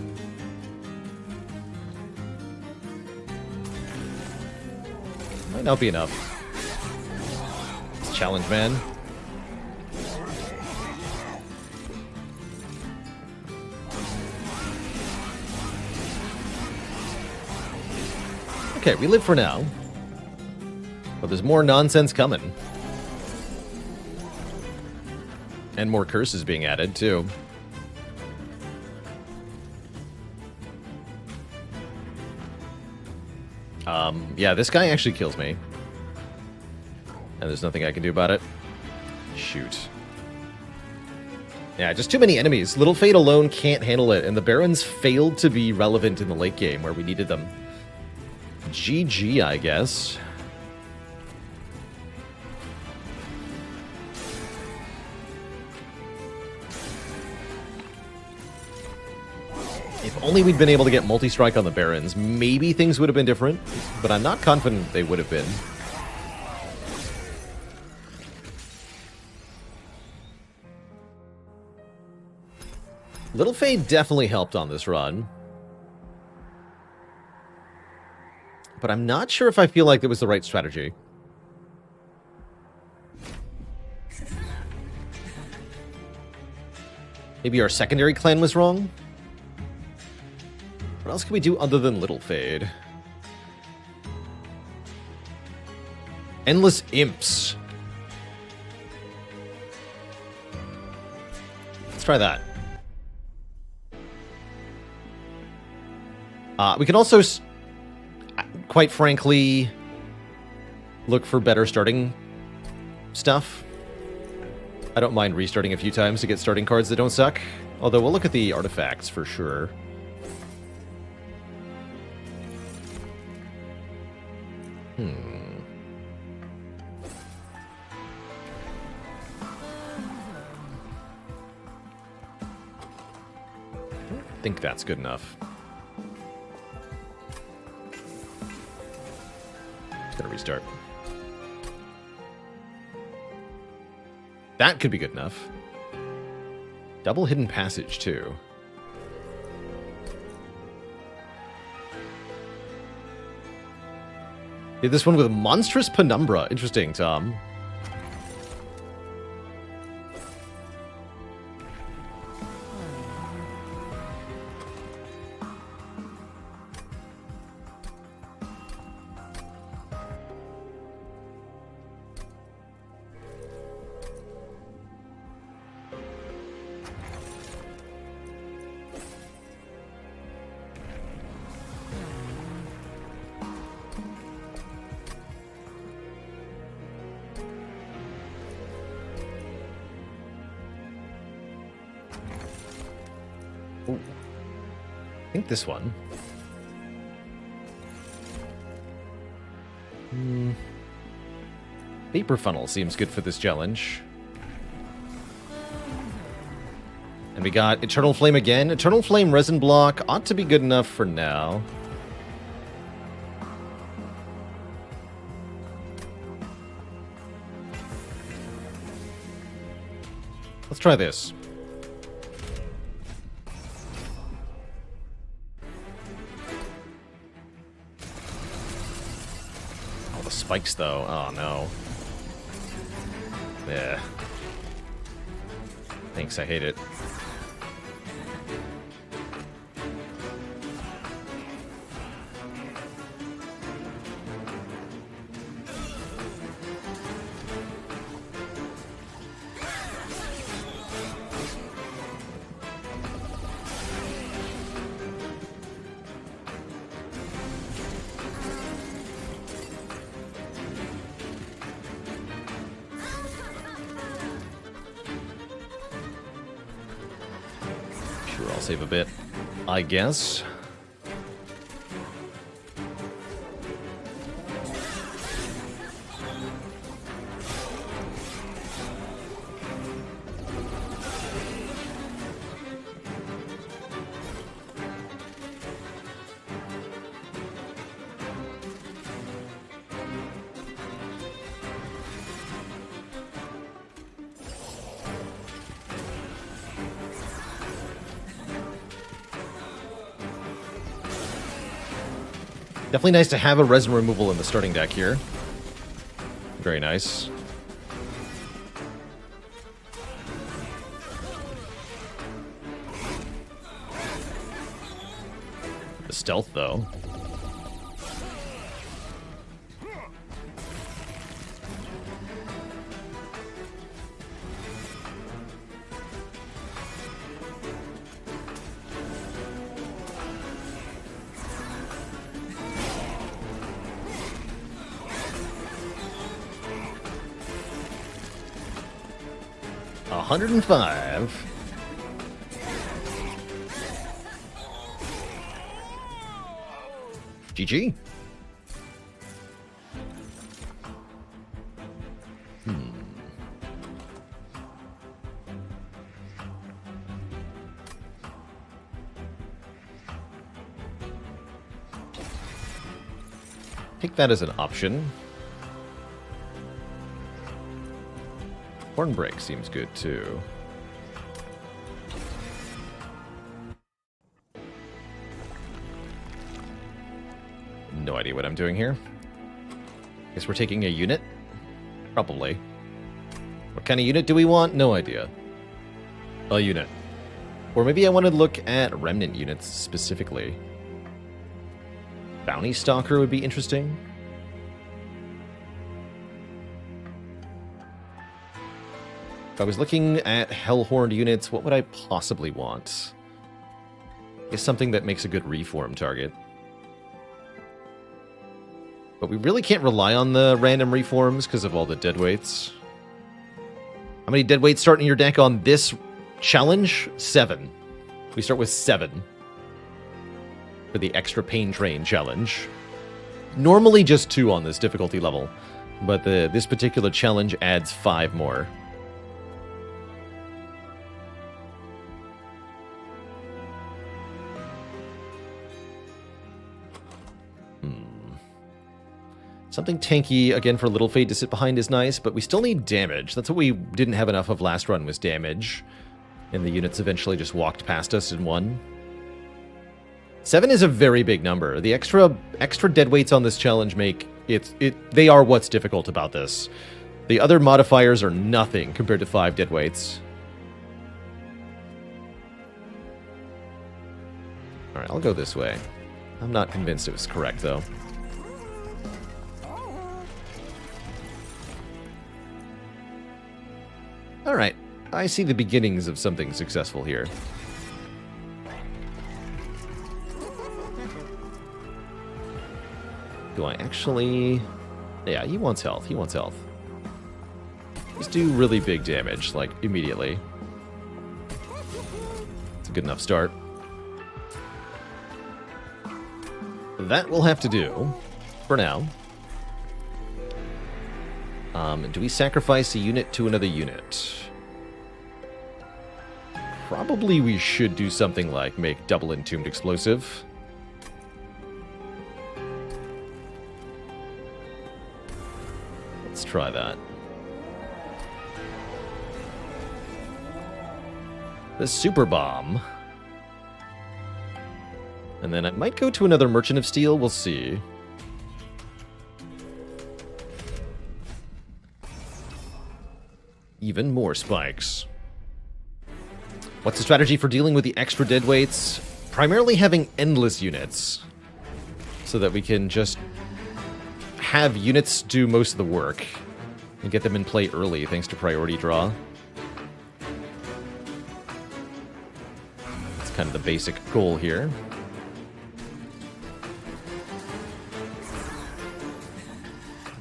Speaker 1: Might not be enough. It's a challenge, man. Okay, we live for now. But there's more nonsense coming. And more curses being added, too. Yeah, this guy actually kills me. And there's nothing I can do about it. Shoot. Yeah, just too many enemies. Little Fade alone can't handle it, and the Barons failed to be relevant in the late game where we needed them. GG, I guess. If only we'd been able to get multi-strike on the Barons, maybe things would have been different, but I'm not confident they would have been. Little Fade definitely helped on this run. But I'm not sure if I feel like it was the right strategy. Maybe our secondary clan was wrong? What else can we do other than Little Fade? Endless Imps. Let's try that. We can also, quite frankly, look for better starting stuff. I don't mind restarting a few times to get starting cards that don't suck. Although we'll look at the artifacts for sure. I think that's good enough. Gotta restart. That could be good enough. Double Hidden Passage, too. Did this one with Monstrous Penumbra. Interesting, Tom. Ooh. I think this one. Vapor Funnel seems good for this challenge. And we got Eternal Flame again. Eternal Flame Resin Block ought to be good enough for now. Let's try this. Oh, the spikes, though. Oh, no. Yeah. Thanks, I hate it. Sure, I'll save a bit, I guess. Definitely nice to have a resin removal in the starting deck here. Very nice. The stealth, though. $105. GG. Take that as an option. Horn break seems good too. No idea what I'm doing here. Guess we're taking a unit? Probably. What kind of unit do we want? No idea. A unit. Or maybe I want to look at remnant units specifically. Bounty Stalker would be interesting. If I was looking at Hellhorned units, what would I possibly want? I guess something that makes a good reform target. But we really can't rely on the random reforms because of all the deadweights. How many deadweights start in your deck on this challenge? 7. We start with 7. For the extra pain train challenge. Normally just 2 on this difficulty level. But this particular challenge adds 5 more. Something tanky, again, for Little Fade to sit behind is nice, but we still need damage. That's what we didn't have enough of last run, was damage. And the units eventually just walked past us and won. 7 is a very big number. The extra deadweights on this challenge make they are what's difficult about this. The other modifiers are nothing compared to 5 deadweights. Alright, I'll go this way. I'm not convinced it was correct, though. Alright, I see the beginnings of something successful here. Do I actually... Yeah, he wants health, he wants health. Just do really big damage, like, immediately. It's a good enough start. That will have to do, for now. Do we sacrifice a unit to another unit? Probably we should do something like make double entombed explosive. Let's try that. The super bomb. And then I might go to another Merchant of Steel, we'll see. Even more spikes. What's the strategy for dealing with the extra deadweights? Primarily having endless units. So that we can just have units do most of the work. And get them in play early thanks to priority draw. That's kind of the basic goal here.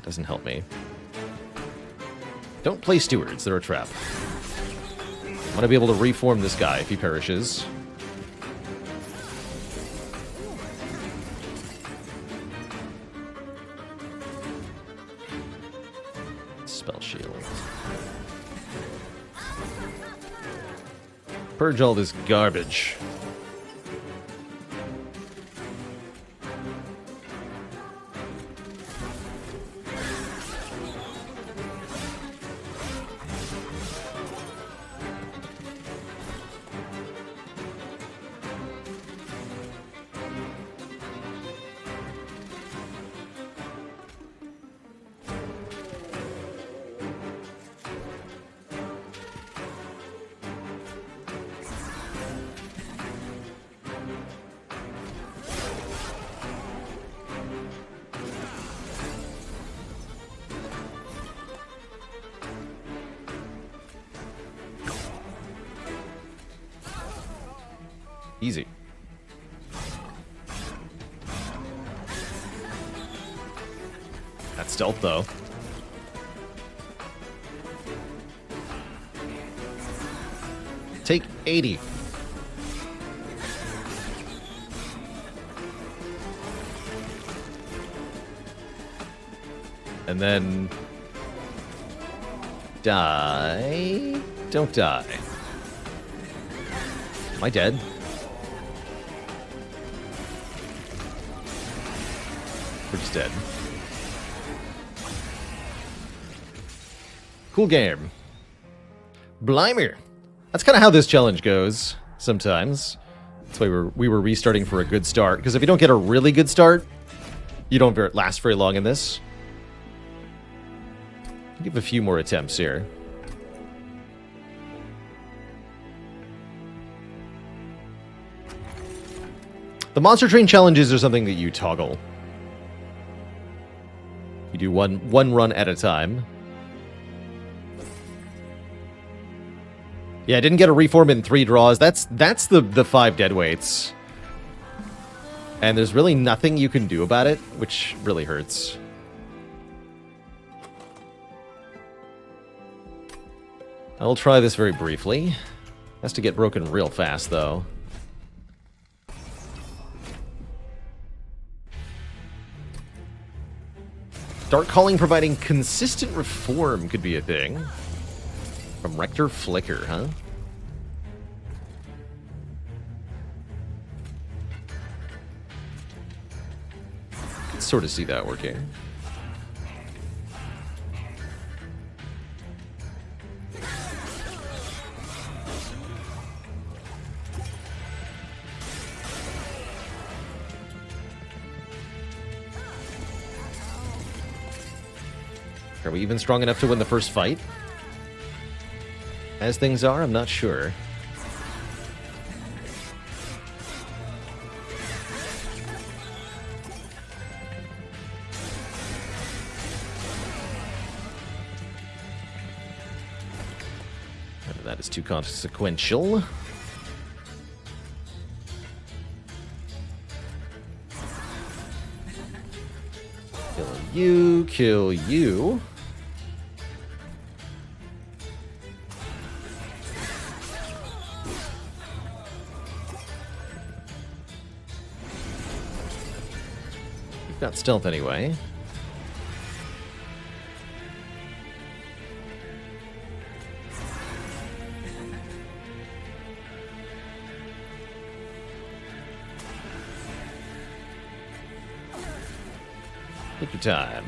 Speaker 1: Doesn't help me. Don't play stewards, they're a trap. I want to be able to reform this guy if he perishes. Purge all this garbage. Easy. That's stealth, though. Take 80. And then... die. Don't die. Am I dead? We're just dead. Cool game. Blimey. That's kind of how this challenge goes sometimes. That's why we were restarting for a good start. Because if you don't get a really good start, you don't last very long in this. I'll give a few more attempts here. The Monster Train challenges are something that you toggle. You do one run at a time. Yeah, I didn't get a reform in 3 draws. That's the 5 dead weights. And there's really nothing you can do about it, which really hurts. I'll try this very briefly. Has to get broken real fast, though. Dark Calling providing consistent reform could be a thing. From Rector Flicker, huh? Could sort of see that working. Are we even strong enough to win the first fight? As things are, I'm not sure. That is too consequential. Kill you. You've got stealth anyway. Take your time.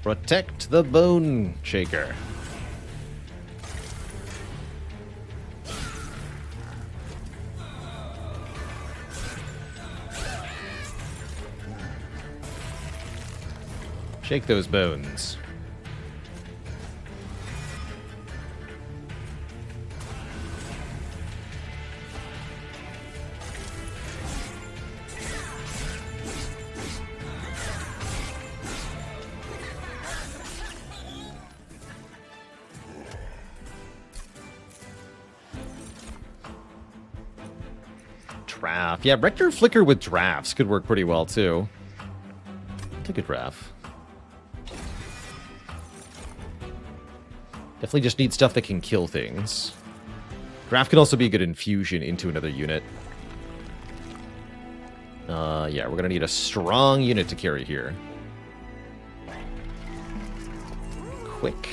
Speaker 1: Protect the Bone Shaker. Shake those bones. Draft. Yeah, Rector Flicker with drafts could work pretty well, too. Take a draft. Definitely just need stuff that can kill things. Draft can also be a good infusion into another unit. Yeah, we're gonna need a strong unit to carry here. Quick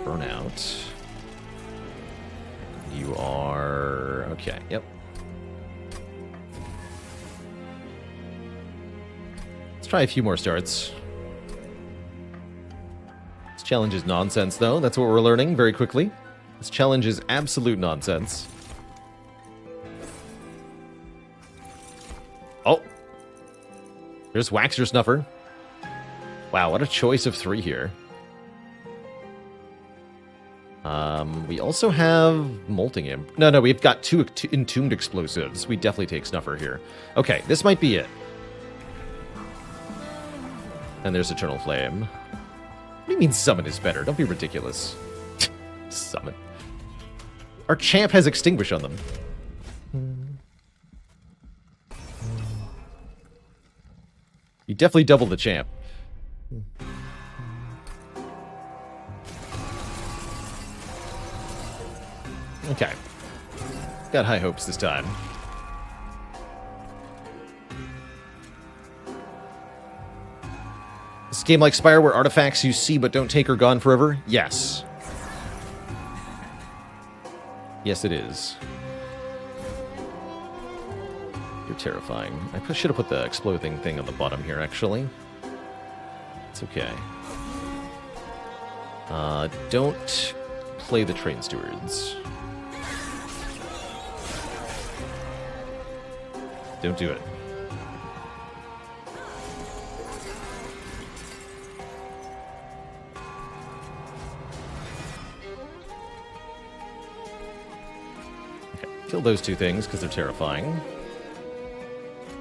Speaker 1: burnout. You are... okay, yep. Let's try a few more starts. This challenge is nonsense, though. That's what we're learning very quickly. This challenge is absolute nonsense. Oh! There's Waxer Snuffer. Wow, what a choice of 3 here. We also have Molting Imp. No, we've got 2 Entombed Explosives. We definitely take Snuffer here. Okay, this might be it. And there's Eternal Flame. What do you mean Summon is better? Don't be ridiculous. Summon. Our champ has Extinguish on them. You definitely double the champ. Okay. Got high hopes this time. This game like Spire where artifacts you see but don't take are gone forever? Yes. Yes, it is. You're terrifying. I should have put the exploding thing on the bottom here, actually. It's okay. Don't play the Train Stewards. Don't do it. Okay, kill those 2 things because they're terrifying.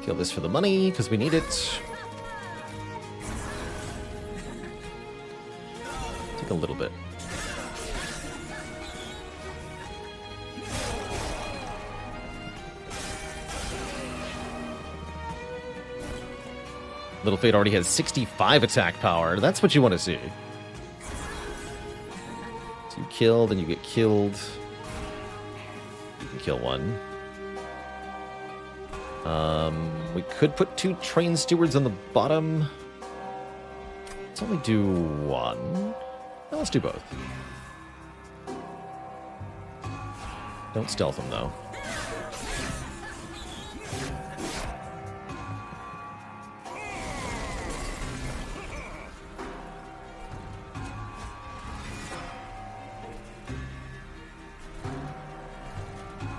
Speaker 1: Kill this for the money because we need it. Take a little bit. Little Fate already has 65 attack power. That's what you want to see. So you kill, then you get killed. You can kill 1. We could put 2 Train Stewards on the bottom. Let's only do 1. No, let's do both. Don't stealth them, though.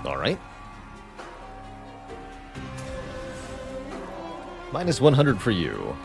Speaker 1: All right. Minus 100 for you.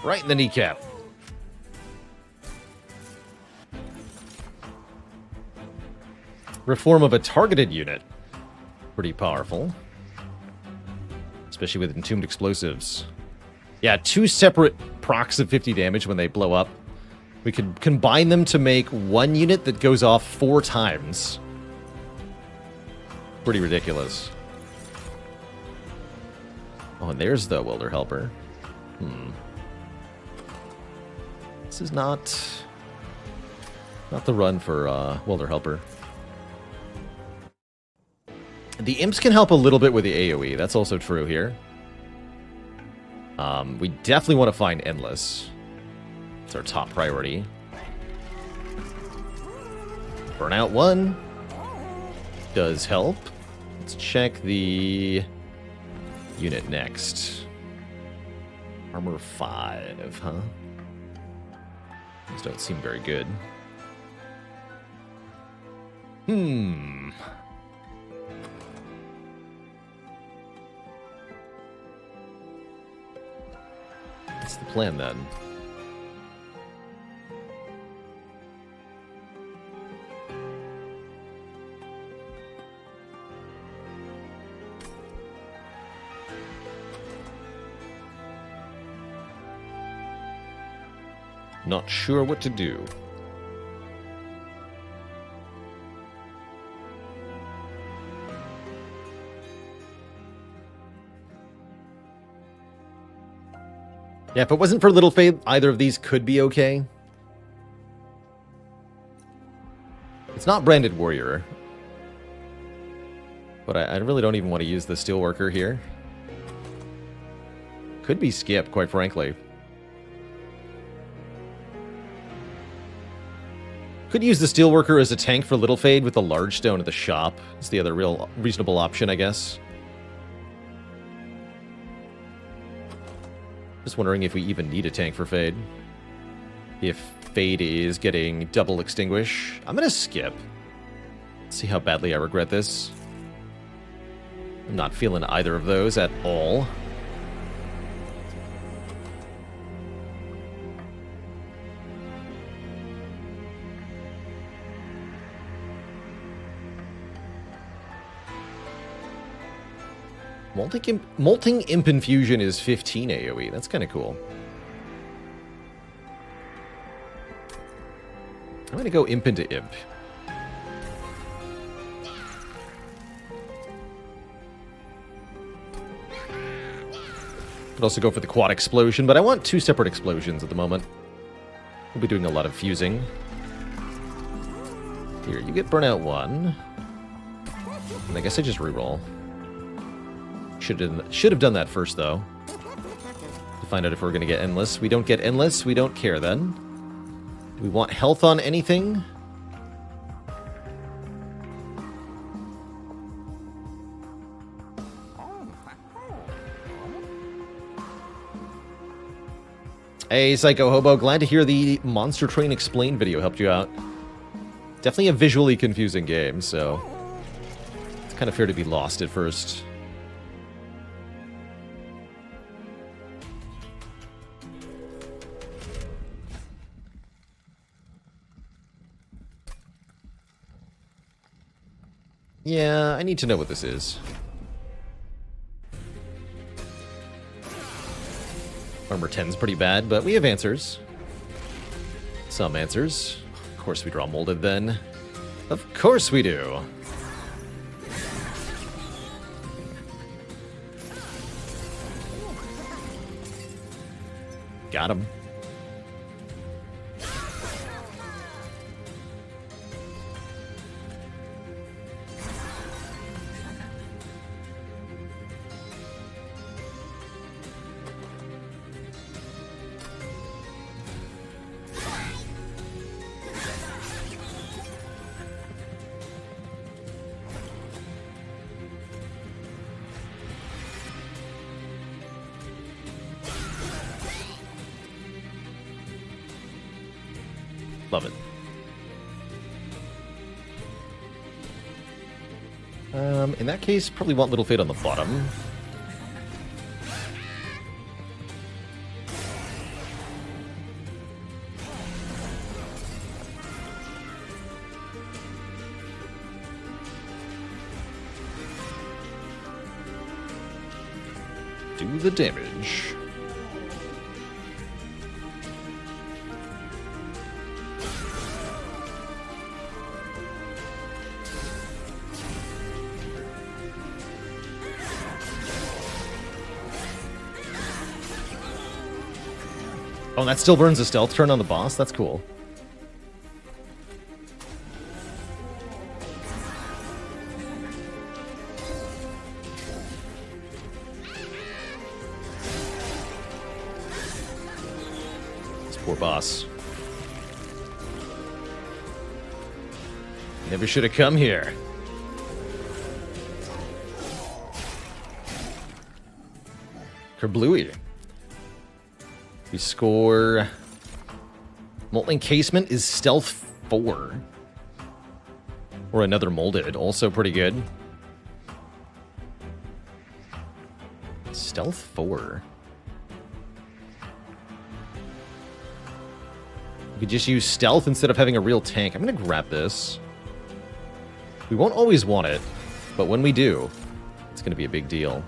Speaker 1: Right in the kneecap. Reform of a targeted unit. Pretty powerful. Especially with Entombed Explosives. Yeah, 2 separate procs of 50 damage when they blow up. We could combine them to make 1 unit that goes off 4 times. Pretty ridiculous. Oh, and there's the Welder Helper. This is not the run for Welder Helper. The imps can help a little bit with the AoE. That's also true here. We definitely want to find Endless. It's our top priority. Burnout 1 does help. Let's check the unit next. Armor 5, huh? These don't seem very good. What's the plan then? Not sure what to do. Yeah, if it wasn't for Little Faith, either of these could be okay. It's not Branded Warrior. But I really don't even want to use the Steelworker here. Could be Skip, quite frankly. Could use the Steelworker as a tank for Little Fade with the large stone at the shop. It's the other real reasonable option, I guess. Just wondering if we even need a tank for Fade. If Fade is getting double extinguish. I'm gonna skip. See how badly I regret this. I'm not feeling either of those at all. Molting Imp Infusion is 15 AoE. That's kind of cool. I'm going to go Imp into Imp. Could also go for the Quad Explosion, but I want 2 separate explosions at the moment. We'll be doing a lot of fusing. Here, you get Burnout 1. And I guess I just reroll. Should have done that first, though. To find out if we're going to get Endless. We don't get Endless, we don't care then. Do we want health on anything? Hey, Psycho Hobo, glad to hear the Monster Train Explained video helped you out. Definitely a visually confusing game, so it's kind of fair to be lost at first. Yeah, I need to know what this is. Armor 10's pretty bad, but we have answers. Some answers. Of course we draw Molded then. Of course we do. Got him. Love it. In that case, probably want Little Fade on the bottom. Do the damage. Oh, that still burns a stealth turn on the boss? That's cool. This poor boss. Never should have come here. Kerblooey. We score... Molten Casement is Stealth 4. Or another Molded, also pretty good. Stealth 4. We could just use Stealth instead of having a real tank. I'm going to grab this. We won't always want it, but when we do, it's going to be a big deal.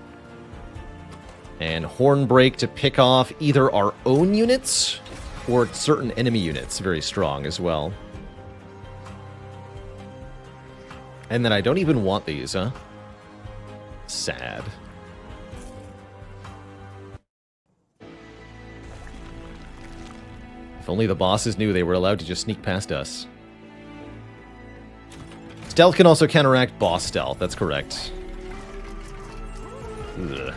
Speaker 1: And Horn Break to pick off either our own units Or certain enemy units very strong as well. And then I don't even want these, huh? Sad. If only the bosses knew they were allowed to just sneak past us. Stealth can also counteract boss stealth, that's correct. Ugh.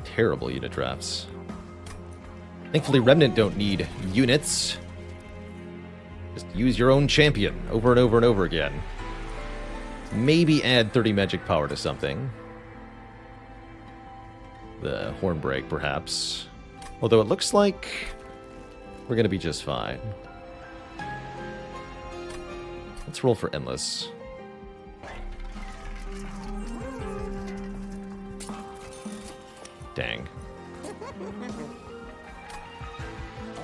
Speaker 1: Terrible unit drafts. Thankfully, Remnant don't need units. Just use your own champion over and over and over again. Maybe add 30 magic power to something. The Hornbreak, perhaps. Although it looks like we're going to be just fine. Let's roll for Endless. Dang.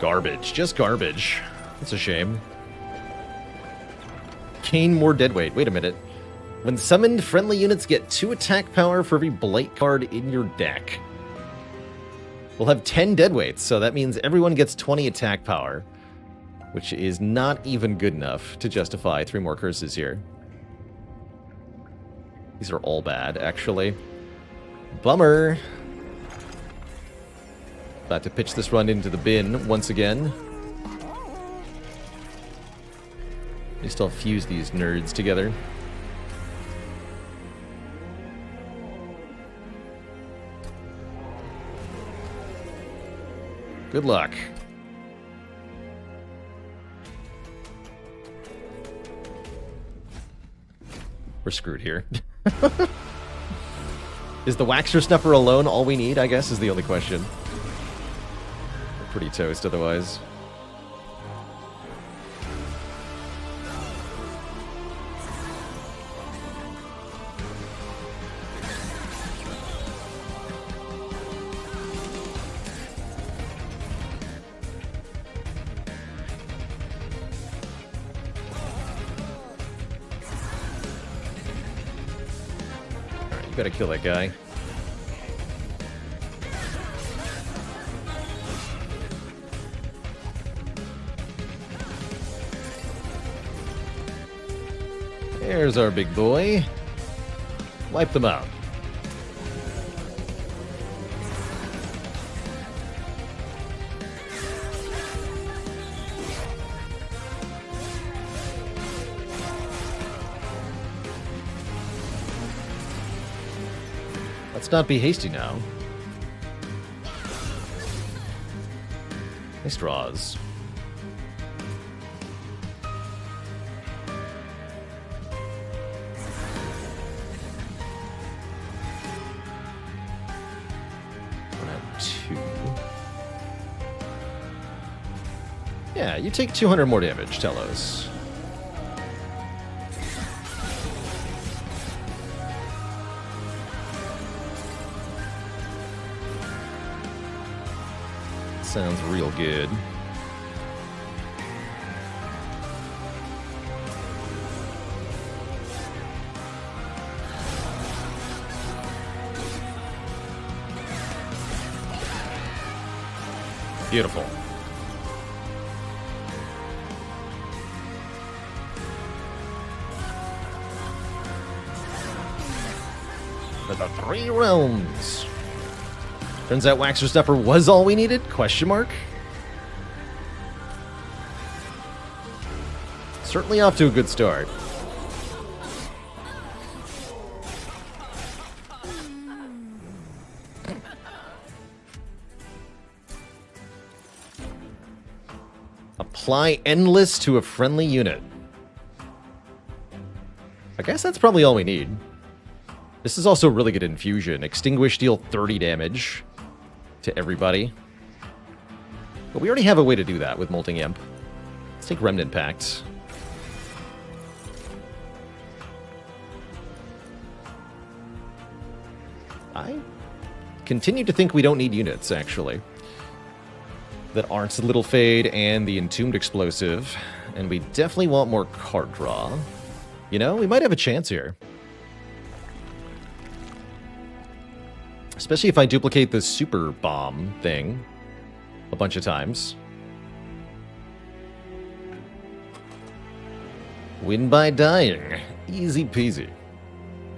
Speaker 1: Garbage. Just garbage. That's a shame. Gain more deadweight. Wait a minute. When summoned, friendly units get 2 attack power for every Blight card in your deck. We'll have 10 deadweights, so that means everyone gets 20 attack power. Which is not even good enough to justify 3 more curses here. These are all bad, actually. Bummer. About to pitch this run into the bin once again. We still fuse these nerds together. Good luck. We're screwed here. Is the Waxer Snuffer alone all we need, I guess, is the only question. We're pretty toast otherwise. You gotta kill that guy. There's our big boy. Wipe them out. Let's not be hasty now. Nice draws. Yeah, you take 200 more damage, Telos. Sounds real good. Beautiful. For the 3 realms. Turns out Waxer Stuffer was all we needed? Question mark? Certainly off to a good start. Apply Endless to a friendly unit. I guess that's probably all we need. This is also really good infusion. Extinguish, deal 30 damage to everybody. But we already have a way to do that with Molting Imp. Let's take Remnant Pact. I continue to think we don't need units, actually. That aren't Little Fade and the Entombed Explosive. And we definitely want more card draw. You know, we might have a chance here. Especially if I duplicate the super bomb thing. a bunch of times. Win by dying. Easy peasy.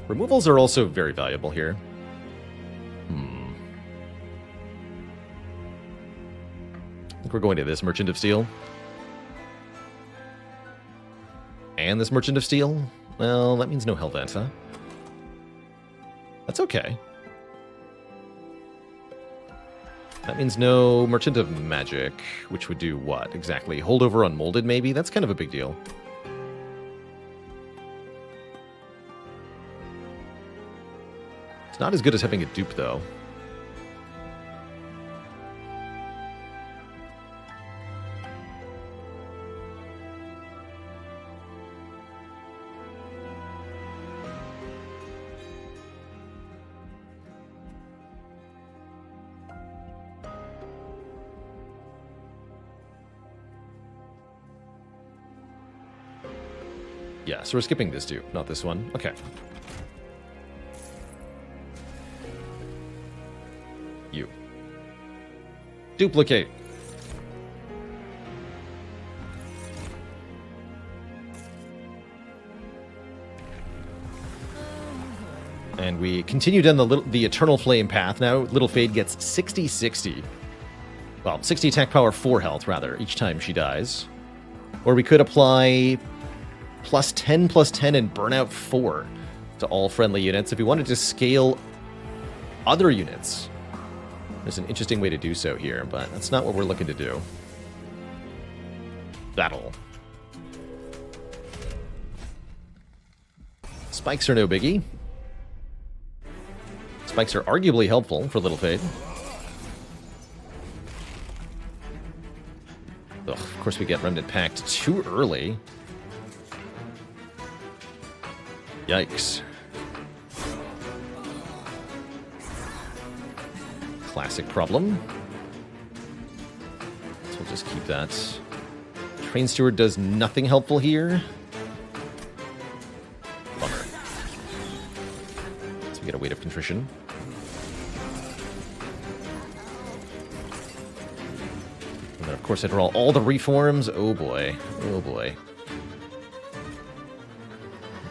Speaker 1: Removals are also very valuable here. I think we're going to this Merchant of Steel. And this Merchant of Steel? Well, that means no Hellvent, huh? That's okay. That means no Merchant of Magic, which would do what exactly? Holdover Unmolded, maybe? That's kind of a big deal. It's not as good as having a dupe, though. Yeah, so we're skipping this dupe, not this one. Okay. You. Duplicate. And we continue down the Eternal Flame path. Now Little Fade gets 60-60. Well, 60 attack power, 4 health, rather, each time she dies. Or we could apply +10/+10 and burnout 4 to all friendly units. If we wanted to scale other units, there's an interesting way to do so here, but that's not what we're looking to do. Battle. Spikes are no biggie. Spikes are arguably helpful for Little Fade. Ugh, of course we get Remnant Pact too early. Yikes. Classic problem. So we'll just keep that. Train Steward does nothing helpful here. Bummer. So we get a Weight of Contrition. And then of course I draw all the reforms. Oh boy. Oh boy.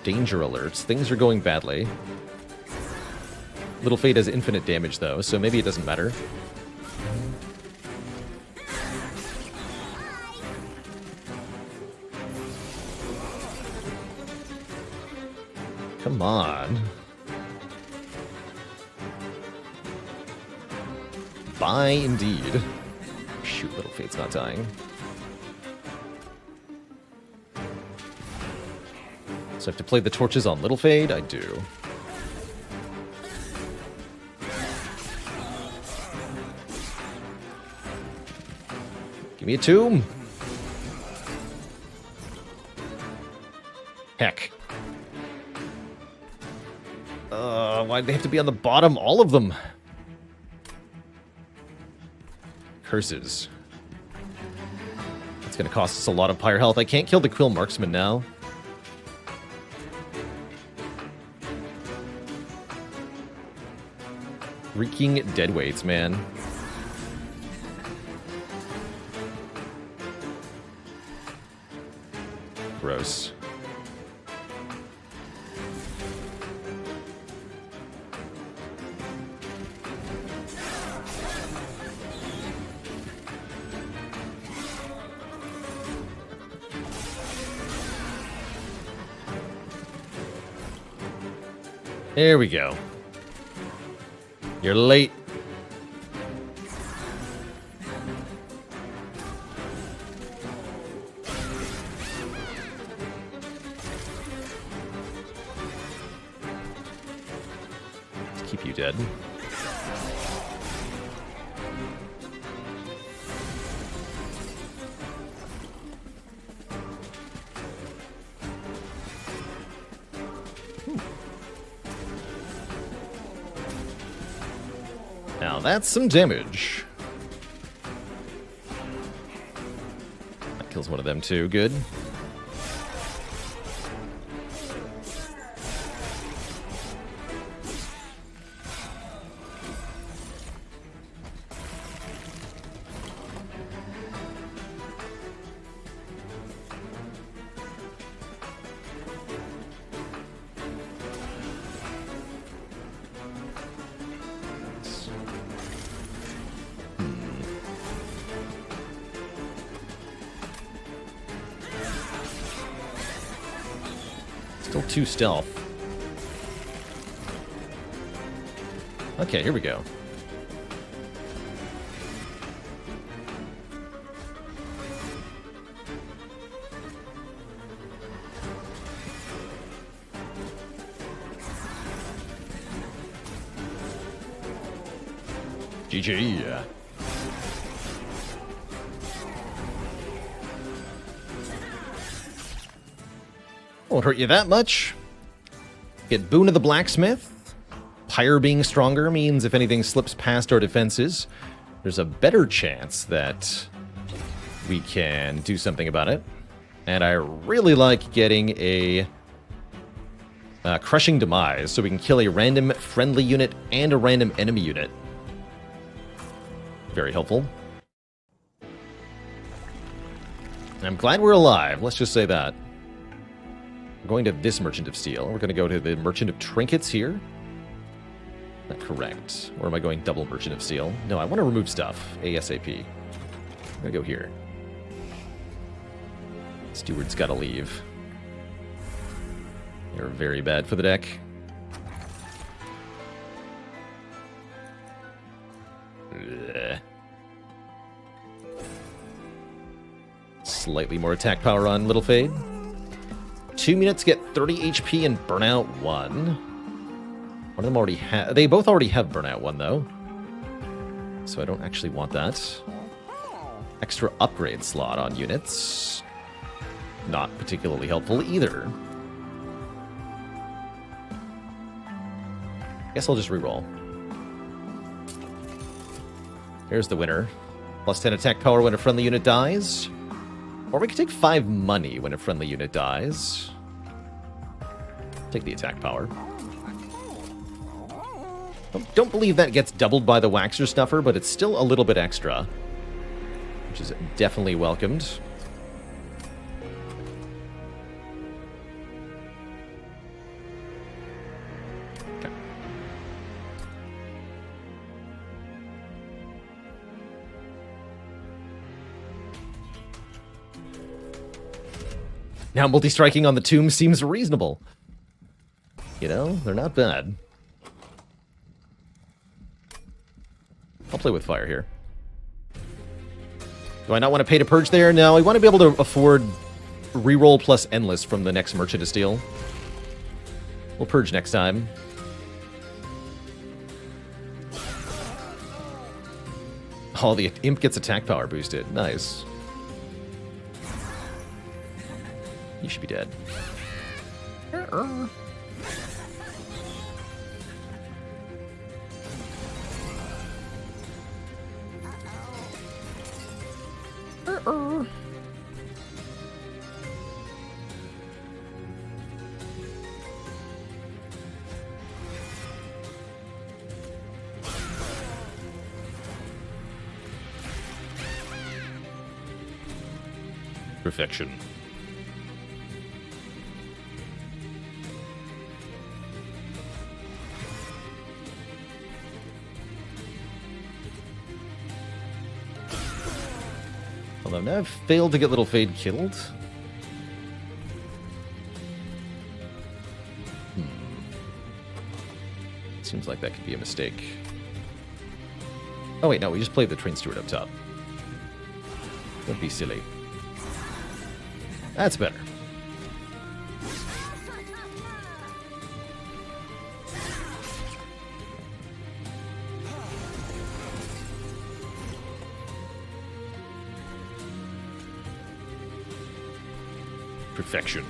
Speaker 1: Danger alerts. Things are going badly. Little Fade has infinite damage, though, so maybe it doesn't matter. Come on. Bye, indeed. Shoot, Little Fade's not dying. So I have to play the torches on Little Fade? I do. Give me a tomb. Heck. Why'd they have to be on the bottom? All of them. Curses. It's going to cost us a lot of pyre health. I can't kill the Quill Marksman now. Freaking deadweights, man. Gross. There we go. You're late. Let's keep you dead. Now that's some damage. That kills one of them too. Good. Still 2 stealth. Okay, here we go. GG. Won't hurt you that much. Get Boon of the Blacksmith. Pyre being stronger means if anything slips past our defenses, there's a better chance that we can do something about it. And I really like getting a Crushing Demise, so we can kill a random friendly unit and a random enemy unit. Very helpful. I'm glad we're alive, let's just say that. We're going to this Merchant of Steel. We're going to go to the Merchant of Trinkets here. Is that correct? Or am I going double Merchant of Steel? No, I want to remove stuff. ASAP. I'm going to go here. Steward's got to leave. You're very bad for the deck. Ugh. Slightly more attack power on Little Fade. 2 minutes get 30 HP and Burnout 1. One of them already have... They both already have Burnout 1, though. So I don't actually want that. Extra upgrade slot on units. Not particularly helpful either. Guess I'll just reroll. Here's the winner. Plus 10 attack power when a friendly unit dies. Or we could take 5 money when a friendly unit dies. Take the attack power. Don't believe that gets doubled by the Waxer Stuffer, but it's still a little bit extra. Which is definitely welcomed. Okay. Now multi-striking on the tomb seems reasonable. You know, they're not bad. I'll play with fire here. Do I not want to pay to purge there? No, I want to be able to afford reroll plus endless from the next Merchant of Steel. We'll purge next time. Oh, the imp gets attack power boosted. Nice. You should be dead. Perfection. Although now I've failed to get Little Fade killed. Seems like that could be a mistake. Oh wait, no, we just played the Train Steward up top. Don't be silly. That's better. Perfection.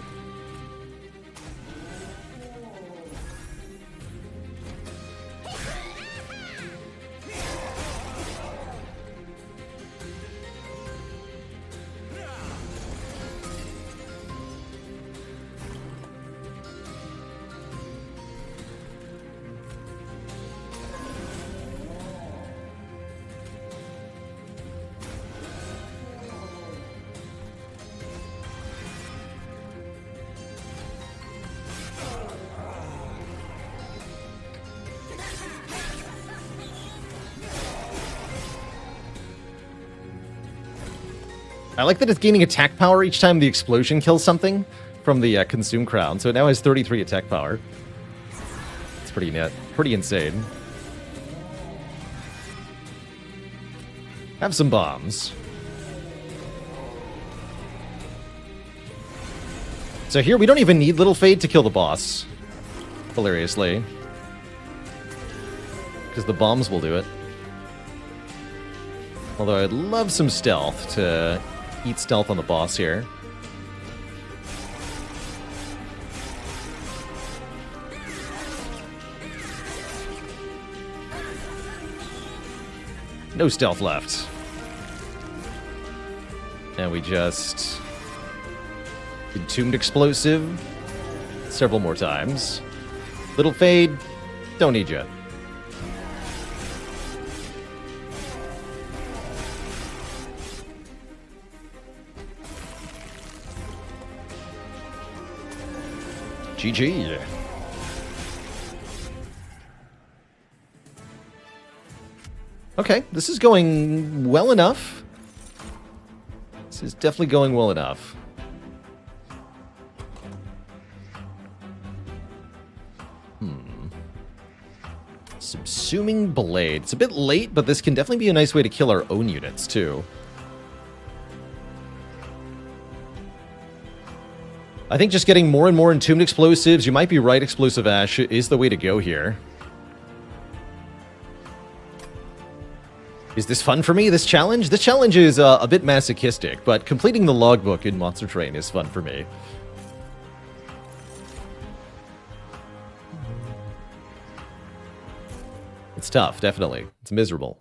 Speaker 1: I like that it's gaining attack power each time the explosion kills something. from the Consume Crown, so it now has 33 attack power. It's pretty insane. Have some bombs. So here, we don't even need Little Fade to kill the boss, hilariously. Because the bombs will do it. Although I'd love some stealth to eat stealth on the boss here. No stealth left. And we just Entombed Explosive several more times. Little Fade, don't need you. GG. Okay, this is going well enough. This is definitely going well enough. Subsuming Blade. It's a bit late, but this can definitely be a nice way to kill our own units, too. I think just getting more and more Entombed Explosives, you might be right, Explosive Ash is the way to go here. Is this fun for me, this challenge? This challenge is a bit masochistic, but completing the logbook in Monster Train is fun for me. It's tough, definitely. It's miserable.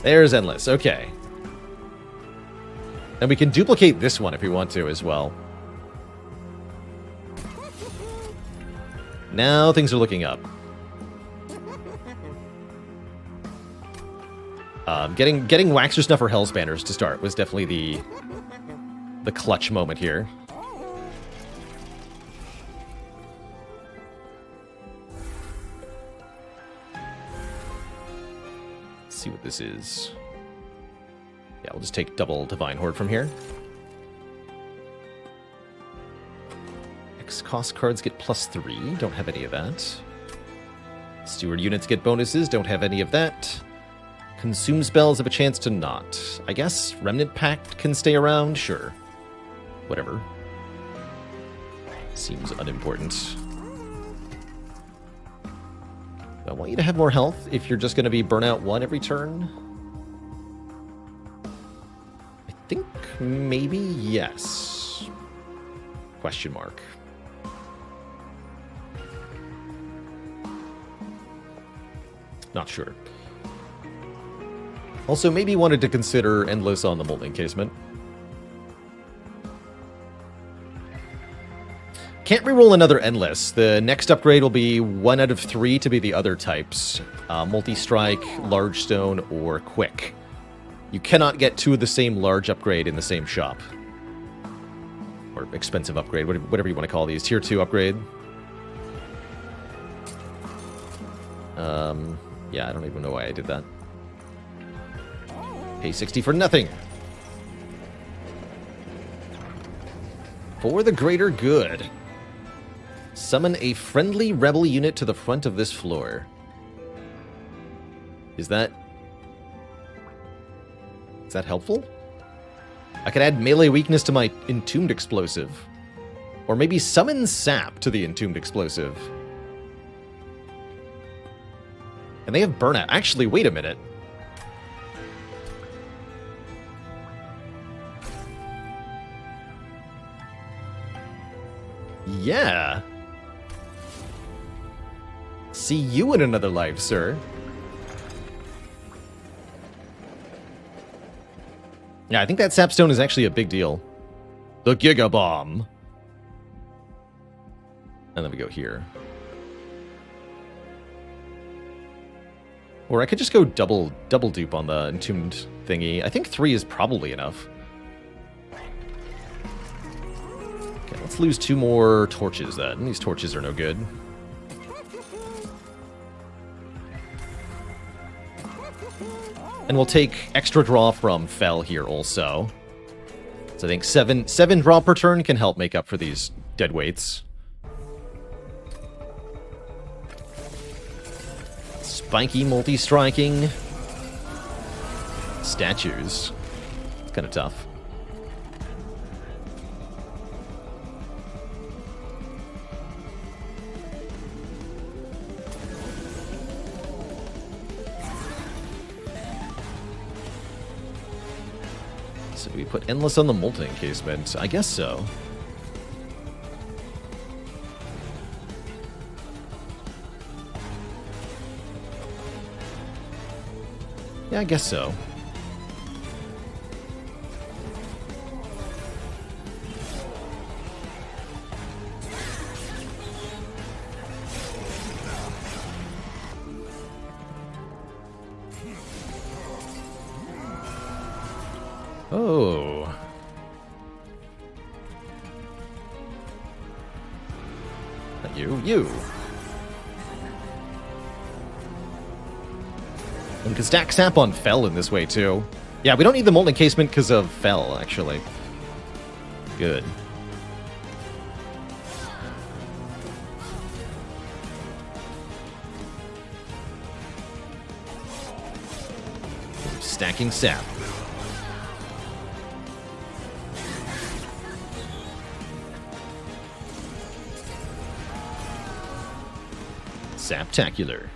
Speaker 1: There's Endless, okay. And we can duplicate this one if we want to as well. Now things are looking up. Getting Waxer Snuffer Hellspanners to start was definitely the clutch moment here. Let's see what this is. Yeah, we'll just take double Divine Horde from here. X-Cost cards get +3. Don't have any of that. Steward units get bonuses. Don't have any of that. Consume spells have a chance to not. I guess Remnant Pact can stay around? Sure. Whatever. Seems unimportant. I want you to have more health if you're just going to be Burnout 1 every turn. I think maybe yes. Question mark. Not sure. Also, maybe wanted to consider Endless on the Molding Casement. Can't reroll another Endless. The next upgrade will be 1 out of 3 to be the other types. Multi-Strike, Large Stone, or Quick. You cannot get 2 of the same large upgrade in the same shop. Or expensive upgrade, whatever you want to call these. Tier 2 upgrade. Yeah, I don't even know why I did that. Pay 60 for nothing. For the greater good. Summon a friendly rebel unit to the front of this floor. Is that helpful? I could add melee weakness to my Entombed Explosive. Or maybe summon Sap to the Entombed Explosive. And they have Burnout. Actually, wait a minute. Yeah. See you in another life, sir. Yeah, I think that Sapstone is actually a big deal. The Giga Bomb. And then we go here. Or I could just go double dupe on the Entombed thingy. I think 3 is probably enough. Okay, let's lose 2 more torches then. These torches are no good. And we'll take extra draw from Fel here also. So I think seven draw per turn can help make up for these dead weights. Spiky multi-striking. Statues. It's kind of tough. So do we put Endless on the Molten Encasement? I guess so. Yeah, I guess so. Oh. Not you, you. And we can stack Sap on Fel in this way, too. Yeah, we don't need the Molten Encasement because of Fel, actually. Good. Stacking Sap. Saptacular.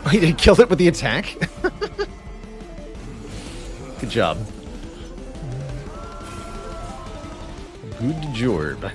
Speaker 1: He did kill it with the attack? Good job. Good job.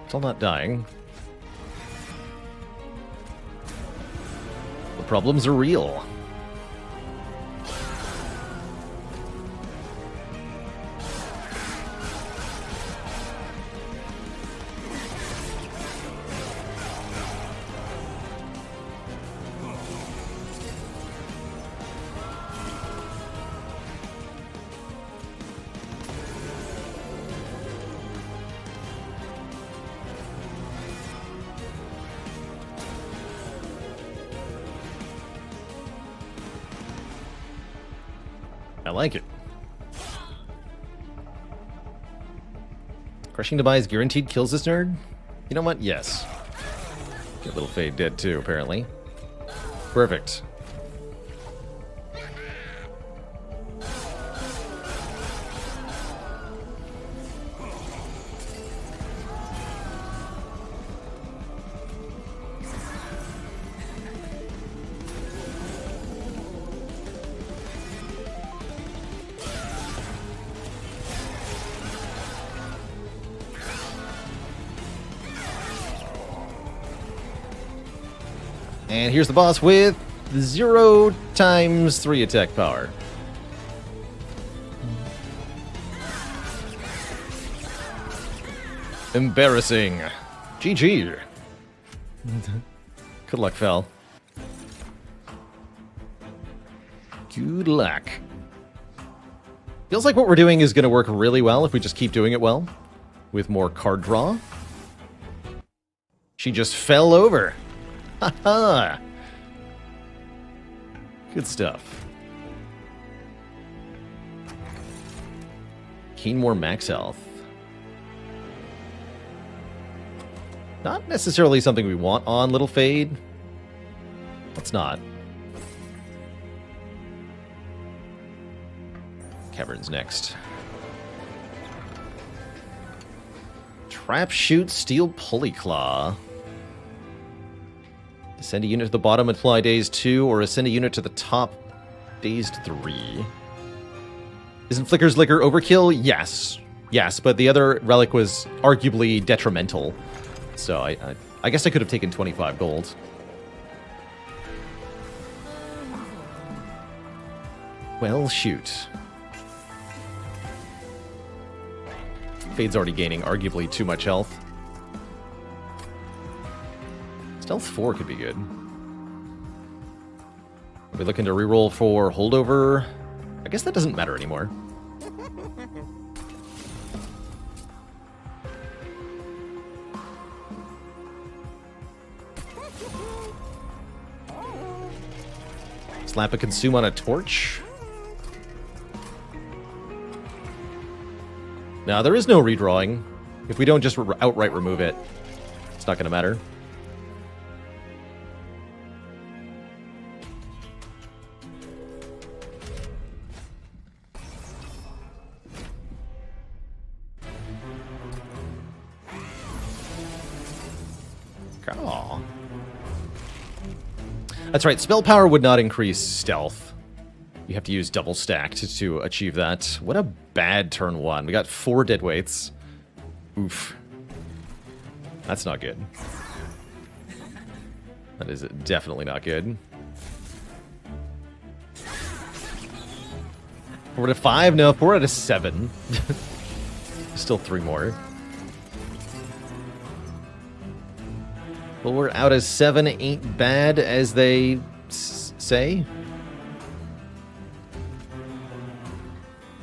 Speaker 1: Still not dying. The problems are real. I like it. Crushing Demise guaranteed kills this nerd? You know what? Yes. Get Little Fade dead too, apparently. Perfect. And here's the boss with 0 times 3 attack power. Embarrassing. GG. Good luck, Fel. Good luck. Feels like what we're doing is going to work really well if we just keep doing it well. With more card draw. She just fell over. Haha! Good stuff. Keen more max health. Not necessarily something we want on Little Fade. Let's not. Cavern's next. Crapshoot Steel Pulley Claw. Send a unit to the bottom and fly dazed 2, or send a unit to the top dazed 3. Isn't Flicker's Liquor overkill? Yes. Yes, but the other relic was arguably detrimental. So I guess I could have taken 25 gold. Well, shoot. Fade's already gaining arguably too much health. Stealth 4 could be good. Are we looking to reroll for holdover? I guess that doesn't matter anymore. Slap a consume on a torch. Now, there is no redrawing. If we don't just outright remove it, it's not going to matter. Oh. That's right, spell power would not increase stealth. You have to use double stacked to achieve that. What a bad turn 1. We got 4 dead weights. Oof. That's not good. That is definitely not good. 4 out of 5? No, 4 out of 7. Still 3 more. Well, we're out of 7 ain't bad, as they say.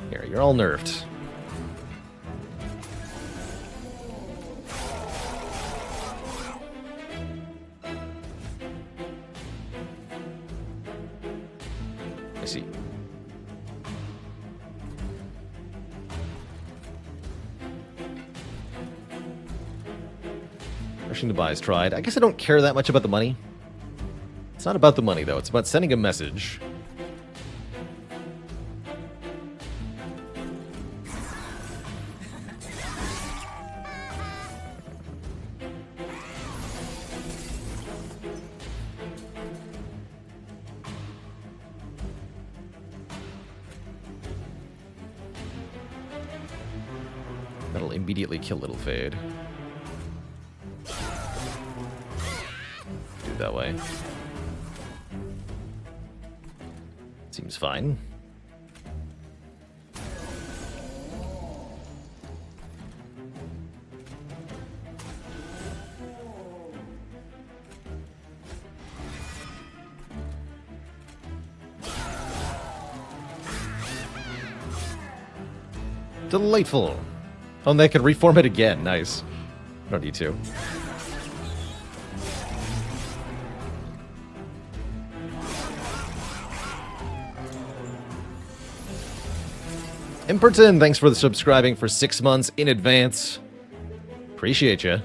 Speaker 1: Here, you're all nerfed. I see. Rushing to buy is tried. I guess I don't care that much about the money. It's not about the money, though. It's about sending a message. That'll immediately kill Little Fade. Do it that way. Seems fine. Delightful. Oh, and they can reform it again. Nice. Don't need to. Imperton, thanks for the subscribing for 6 months in advance. Appreciate you.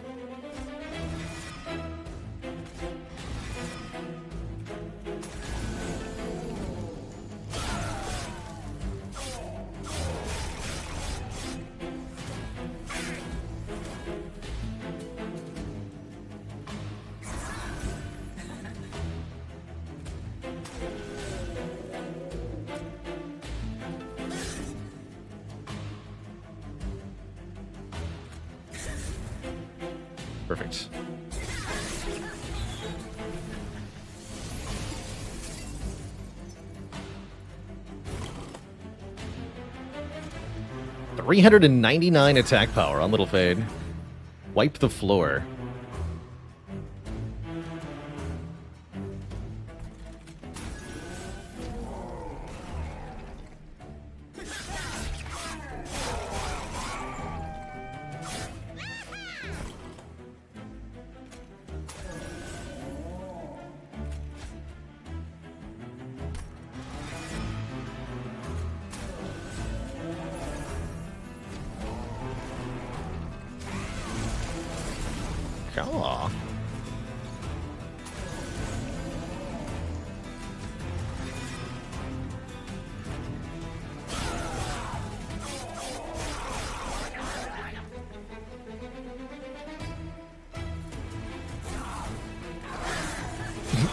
Speaker 1: Perfect. $399 attack power on Little Fade. Wipe the floor. Aw.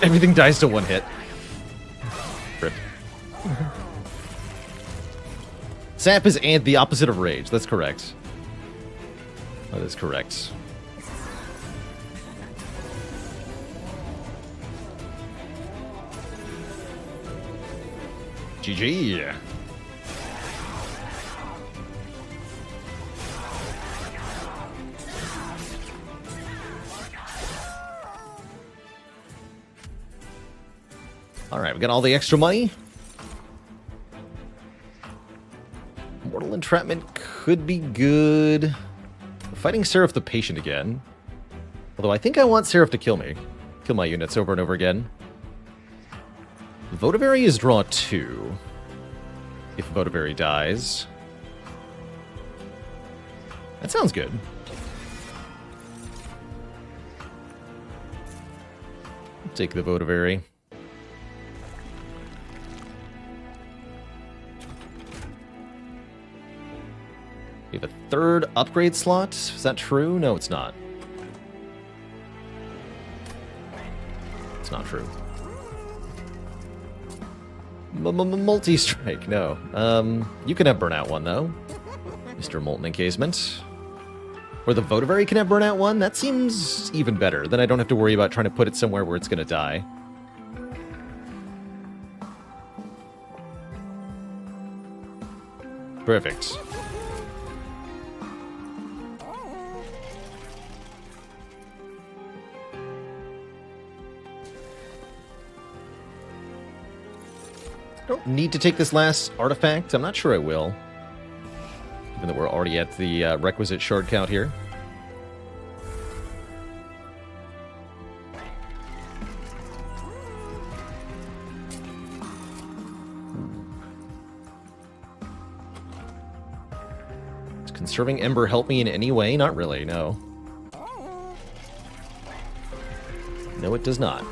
Speaker 1: Everything dies to one hit. Rip. Sap is the opposite of rage. That's correct. That is correct. GG. Alright, we got all the extra money. Mortal Entrapment could be good. We're fighting Seraph the Patient again. Although I think I want Seraph to kill me. Kill my units over and over again. Votivary is draw 2. If Votivary dies. That sounds good. Take the Votivary. We have a third upgrade slot. Is that true? No, it's not. It's not true. Multi-strike, no. You can have Burnout 1, though. Mr. Molten Encasement. Or the Votivary can have Burnout 1? That seems even better. Then I don't have to worry about trying to put it somewhere where it's going to die. Perfect. I don't need to take this last artifact. I'm not sure I will. Given that we're already at the requisite shard count here. Does conserving Ember help me in any way? Not really, no. No, it does not.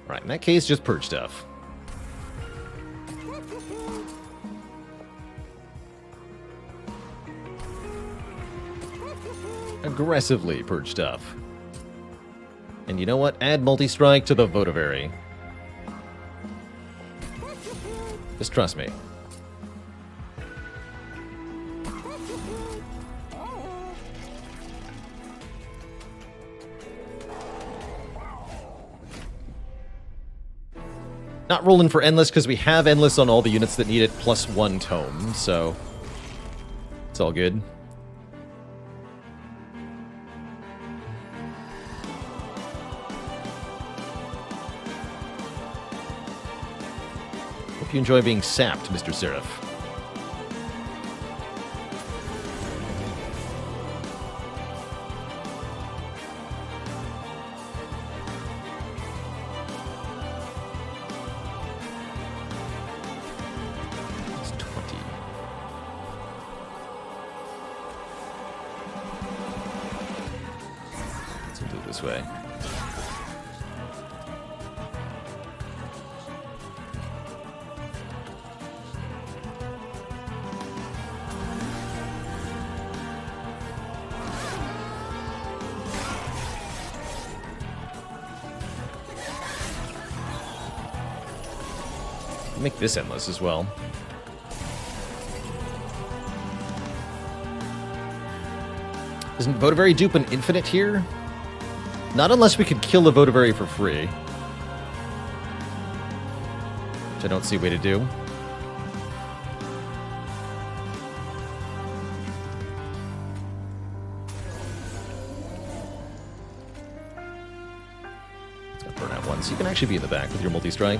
Speaker 1: Alright, in that case, just purge stuff. Aggressively purge stuff. And you know what? Add multi-strike to the Votivary. Just trust me. Not rolling for Endless because we have Endless on all the units that need it, plus 1 tome, so it's all good. Hope you enjoy being sapped, Mr. Seraph. It's 20. Let's do it this way. Make this endless as well. Isn't Votivary dupe an infinite here? Not unless we could kill the Votivary for free. Which I don't see a way to do. It's gonna burn out one, so you can actually be in the back with your multi-strike.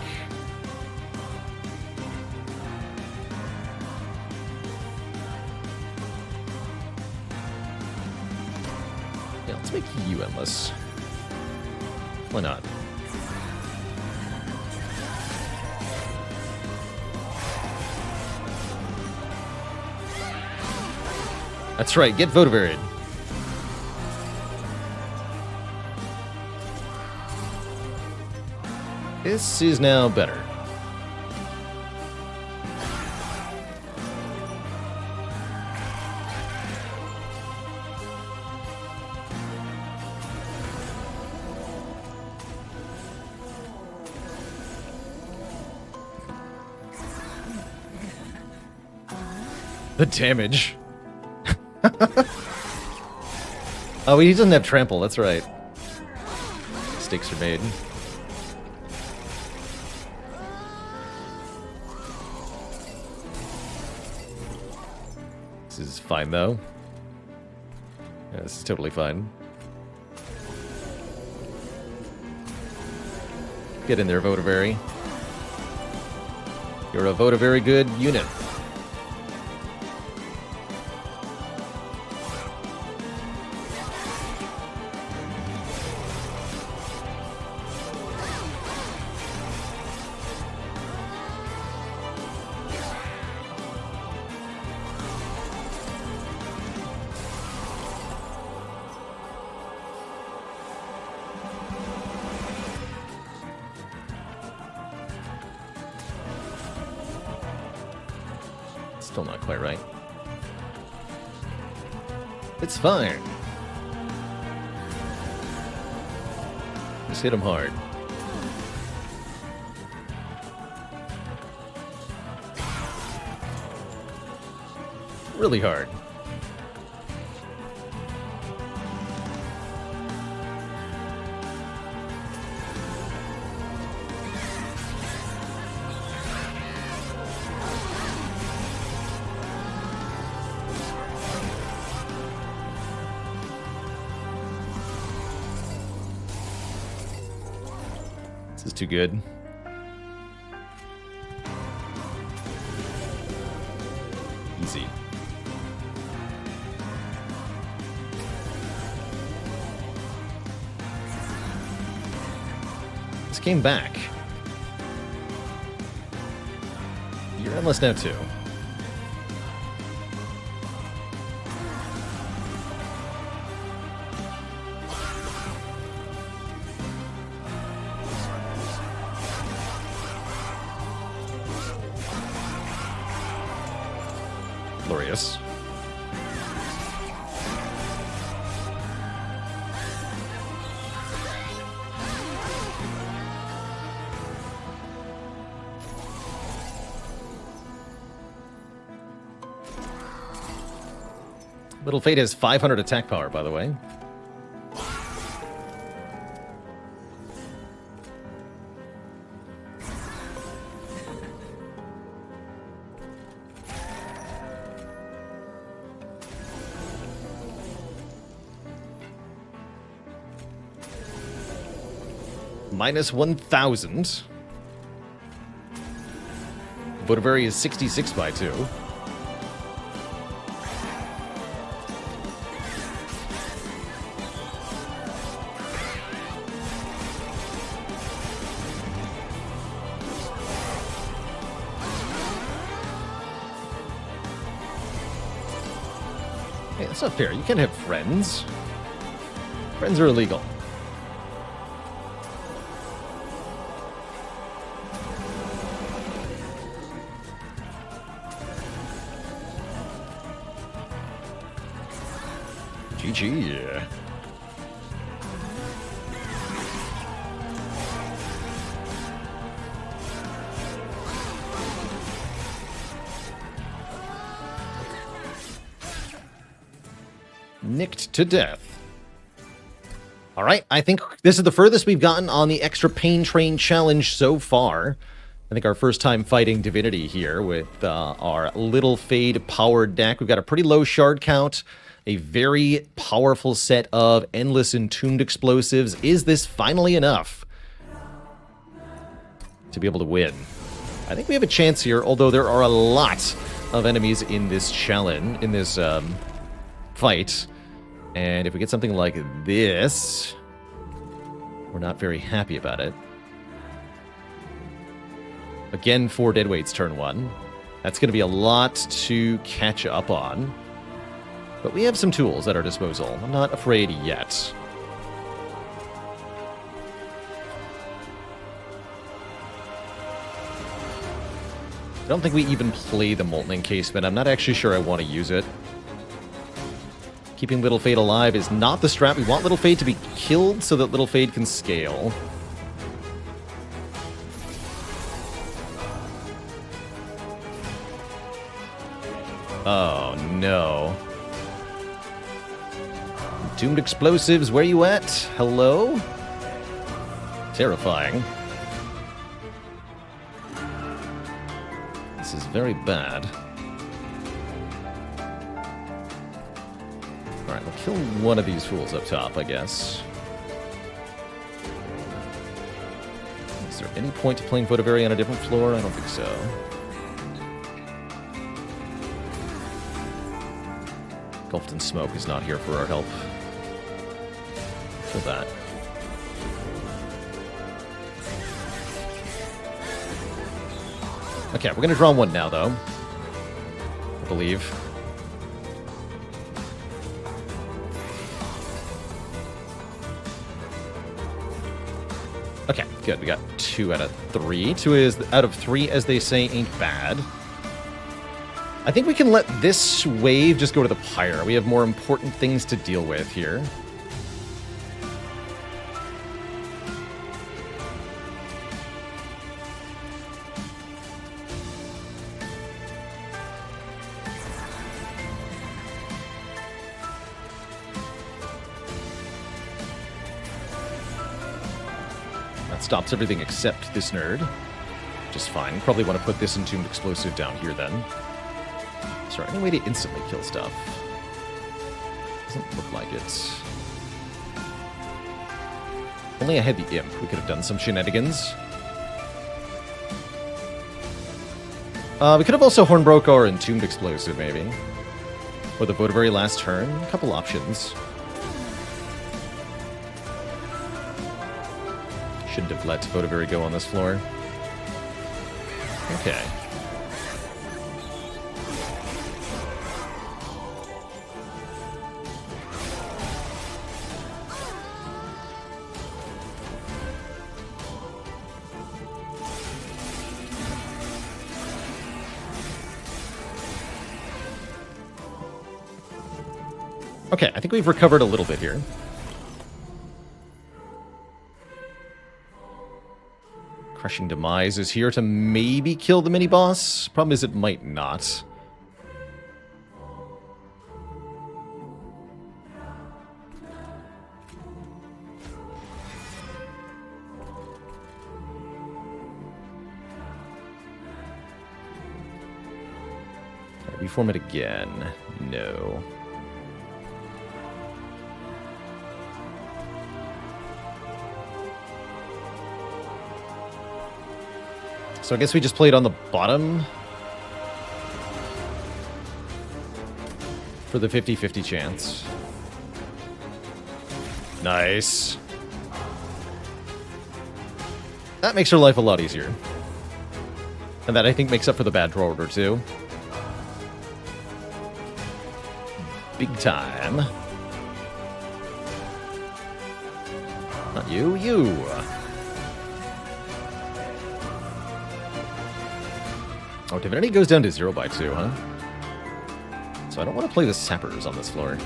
Speaker 1: Let's make you endless. Why not? That's right, get Votivaried. This is now better. The damage. Oh, he doesn't have trample, that's right. Mistakes are made. This is fine, though. Yeah, this is totally fine. Get in there, Votivary. You're a Votivary good unit. Still not quite right. It's fine. Just hit him hard. Really hard. This is too good. Easy. This came back. You're endless now too. Glorious. Little Fate has 500 attack power, by the way. Minus 1,000. Votivary is 66 by 2. Hey, that's not fair. You can't have friends. Friends are illegal. GG. Nicked to death. All right, I think this is the furthest we've gotten on the Extra Pain Train challenge so far. I think our first time fighting Divinity here with our Little Fade powered deck. We've got a pretty low shard count, a very powerful set of endless entombed explosives. Is this finally enough to be able to win? I think we have a chance here, although there are a lot of enemies in this challenge, in this fight. And if we get something like this, we're not very happy about it. Again, 4 deadweights turn 1. That's going to be a lot to catch up on. But we have some tools at our disposal. I'm not afraid yet. I don't think we even play the Molten Encasement. I'm not actually sure I want to use it. Keeping Little Fade alive is not the strat. We want Little Fade to be killed so that Little Fade can scale. Oh, no. Entombed explosives, where you at? Hello? Terrifying. This is very bad. Alright, we'll kill one of these fools up top, I guess. Is there any point to playing Votivary on a different floor? I don't think so. Engulfed in Smoke is not here for our help. Kill that. Okay, we're going to draw one now, though. I believe. Okay, good. We got 2 out of 3. 2 out of 3, as they say, ain't bad. I think we can let this wave just go to the Pyre. We have more important things to deal with here. That stops everything except this nerd, which is fine. Probably want to put this Entombed Explosive down here then. Is there any way to instantly kill stuff? Doesn't look like it. Only I had the Imp. We could have done some shenanigans. We could have also Hornbroke or Entombed Explosive, maybe. Or the Votivary last turn. A couple options. Shouldn't have let Votivary go on this floor. Okay. Okay, I think we've recovered a little bit here. Crushing Demise is here to maybe kill the mini-boss. Problem is it might not. Reform it again. No. So I guess we just played on the bottom for the 50-50 chance. Nice. That makes her life a lot easier. And that, I think, makes up for the bad draw order, too. Big time. Not you, you. Oh, Divinity goes down to 0 by 2, huh? So I don't want to play the Sappers on this floor.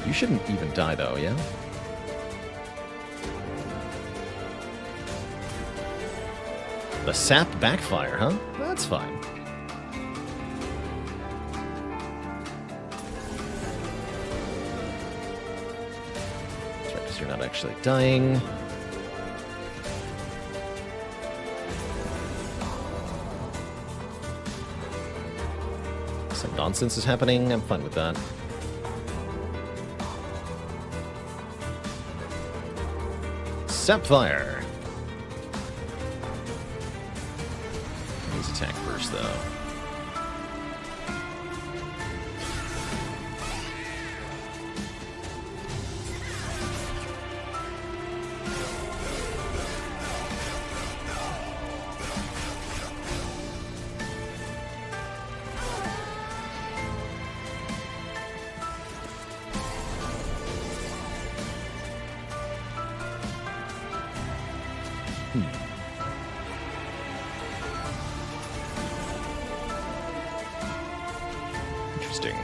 Speaker 1: You shouldn't even die, though, yeah? The Sap backfire, huh? That's fine. That's right, because you're not actually dying. Some nonsense is happening. I'm fine with that. Sapphire. Needs attack first, though. Interesting.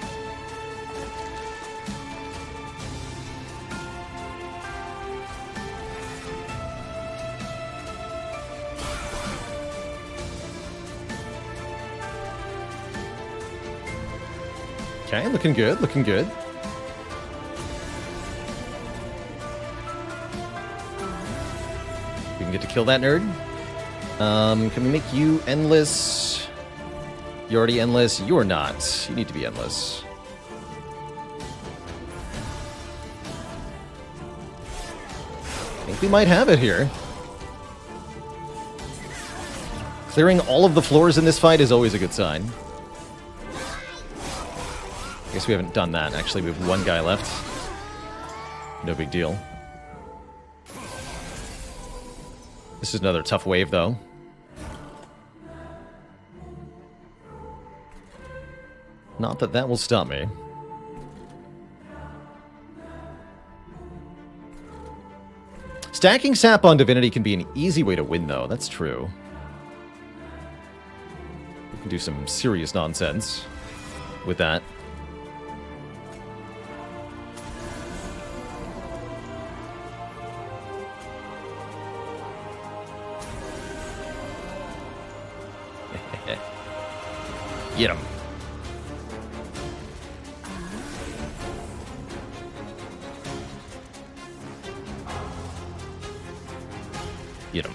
Speaker 1: Okay, looking good, looking good. We can get to kill that nerd. Can we make you endless? You're already endless. You're not. You need to be endless. I think we might have it here. Clearing all of the floors in this fight is always a good sign. I guess we haven't done that. Actually, we have one guy left. No big deal. This is another tough wave, though. Not that that will stop me. Stacking sap on Divinity can be an easy way to win, though. That's true. We can do some serious nonsense with that. Get him. Get him.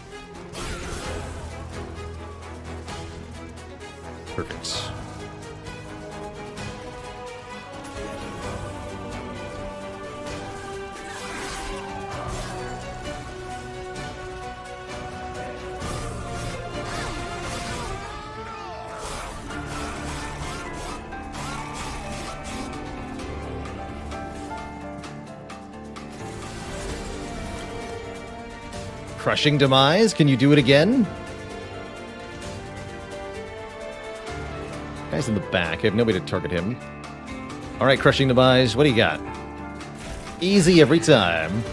Speaker 1: Perfect. Crushing Demise, can you do it again? Guy's in the back. I have nobody to target him. Alright, Crushing Demise, what do you got? Easy every time.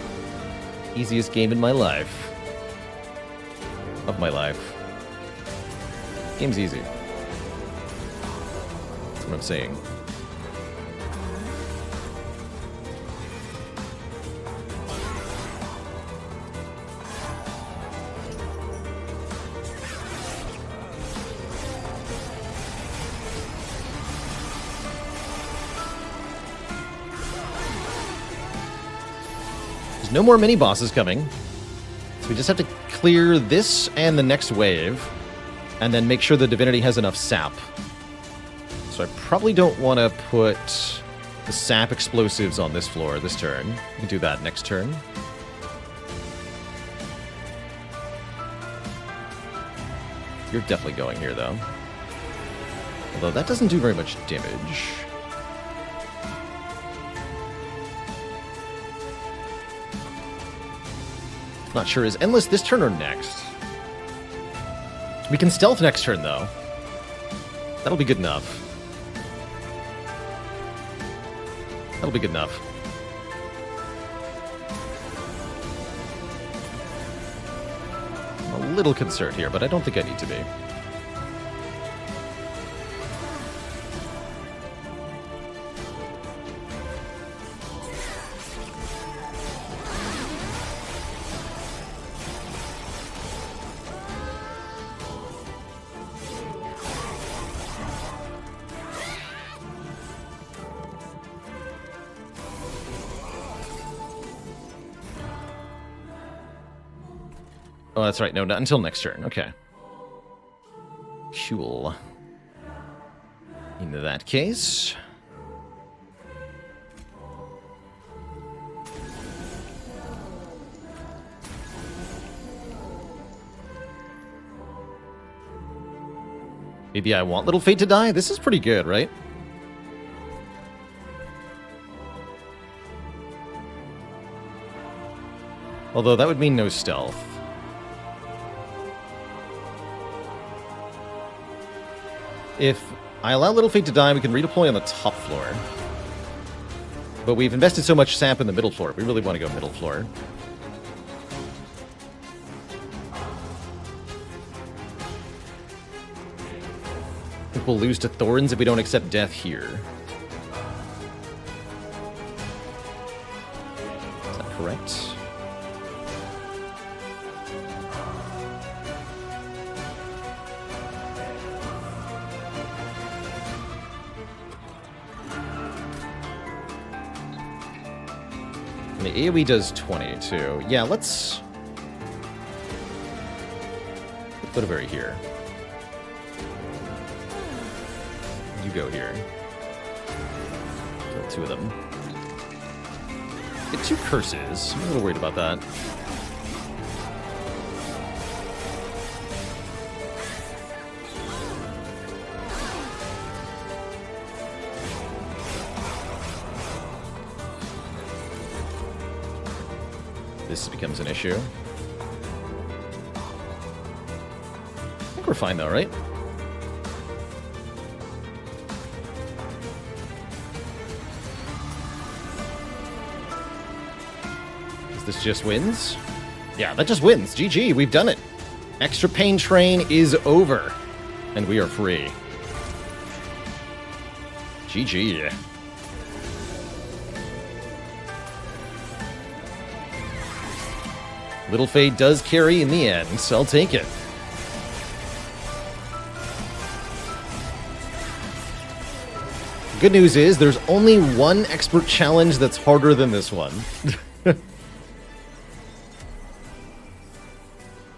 Speaker 1: Easiest game in my life. Of my life. Game's easy. That's what I'm saying. No more mini-bosses coming. So we just have to clear this and the next wave, and then make sure the Divinity has enough sap. So I probably don't want to put the sap explosives on this floor this turn. We can do that next turn. You're definitely going here, though. Although that doesn't do very much damage. Not sure, is Endless this turn or next? We can stealth next turn, though. That'll be good enough. That'll be good enough. I'm a little concerned here, but I don't think I need to be. Oh, that's right. No, not until next turn. Okay. Cool. In that case... maybe I want Little Fate to die? This is pretty good, right? Although that would mean no stealth. If I allow Little Fate to die, we can redeploy on the top floor. But we've invested so much sap in the middle floor. We really want to go middle floor. I think we'll lose to Thorns if we don't accept death here. Is that correct? And the AoE does 22. Yeah, let's put a berry here. You go here. Kill 2 of them. Get 2 curses. I'm a little worried about that. This becomes an issue. I think we're fine though, right? Is this just wins? Yeah, that just wins. GG, we've done it. Extra Pain Train is over. And we are free. GG. Little Fade does carry in the end, so I'll take it. Good news is, there's only one expert challenge that's harder than this one.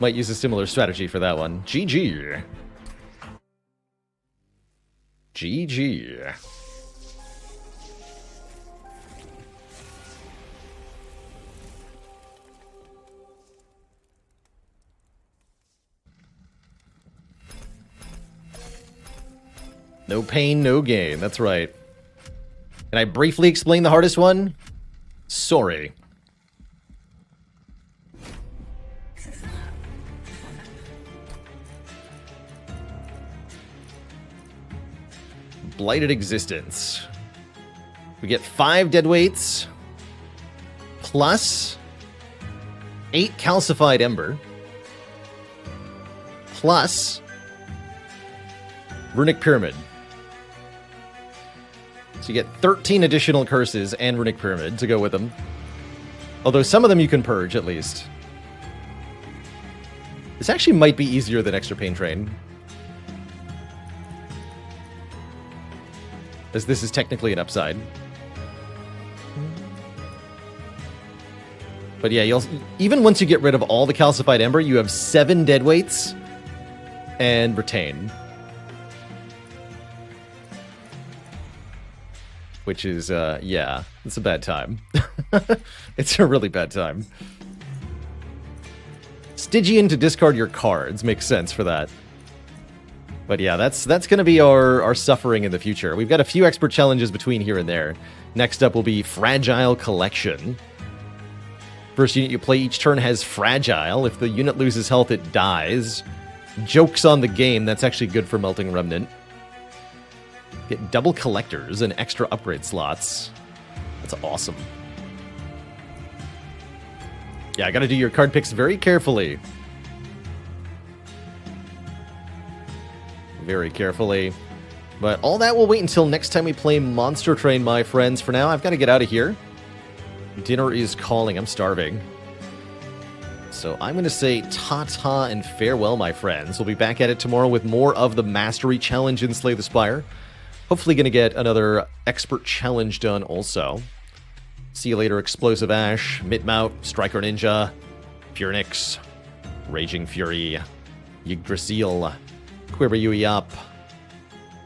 Speaker 1: Might use a similar strategy for that one. GG. GG. No pain, no gain. That's right. Can I briefly explain the hardest one? Sorry. Blighted Existence. We get 5 deadweights plus 8 calcified ember plus Runic Pyramid. So you get 13 additional curses and Runic Pyramid to go with them. Although some of them you can purge, at least. This actually might be easier than Extra Pain Train. As this is technically an upside. But yeah, even once you get rid of all the calcified ember, you have 7 deadweights and retain. Which is, yeah, it's a bad time. It's a really bad time. Stygian to discard your cards makes sense for that. But yeah, that's going to be our suffering in the future. We've got a few expert challenges between here and there. Next up will be Fragile Collection. First unit you play each turn has Fragile. If the unit loses health, it dies. Joke's on the game, that's actually good for Melting Remnant. Get double collectors and extra upgrade slots. That's awesome. Yeah, I gotta do your card picks very carefully. Very carefully. But all that will wait until next time we play Monster Train, my friends. For now, I've got to get out of here. Dinner is calling. I'm starving. So I'm going to say ta-ta and farewell, my friends. We'll be back at it tomorrow with more of the Mastery Challenge in Slay the Spire. Hopefully going to get another Expert Challenge done also. See you later, Explosive Ash, Mitmout, Striker Ninja, Purnix, Raging Fury, Yggdrasil, Quiver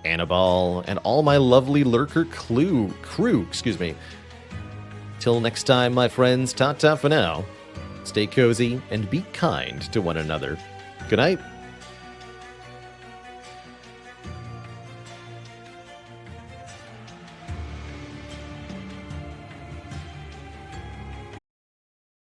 Speaker 1: Annabelle, and all my lovely Lurker crew, Till next time, my friends, ta-ta for now. Stay cozy and be kind to one another. Good night.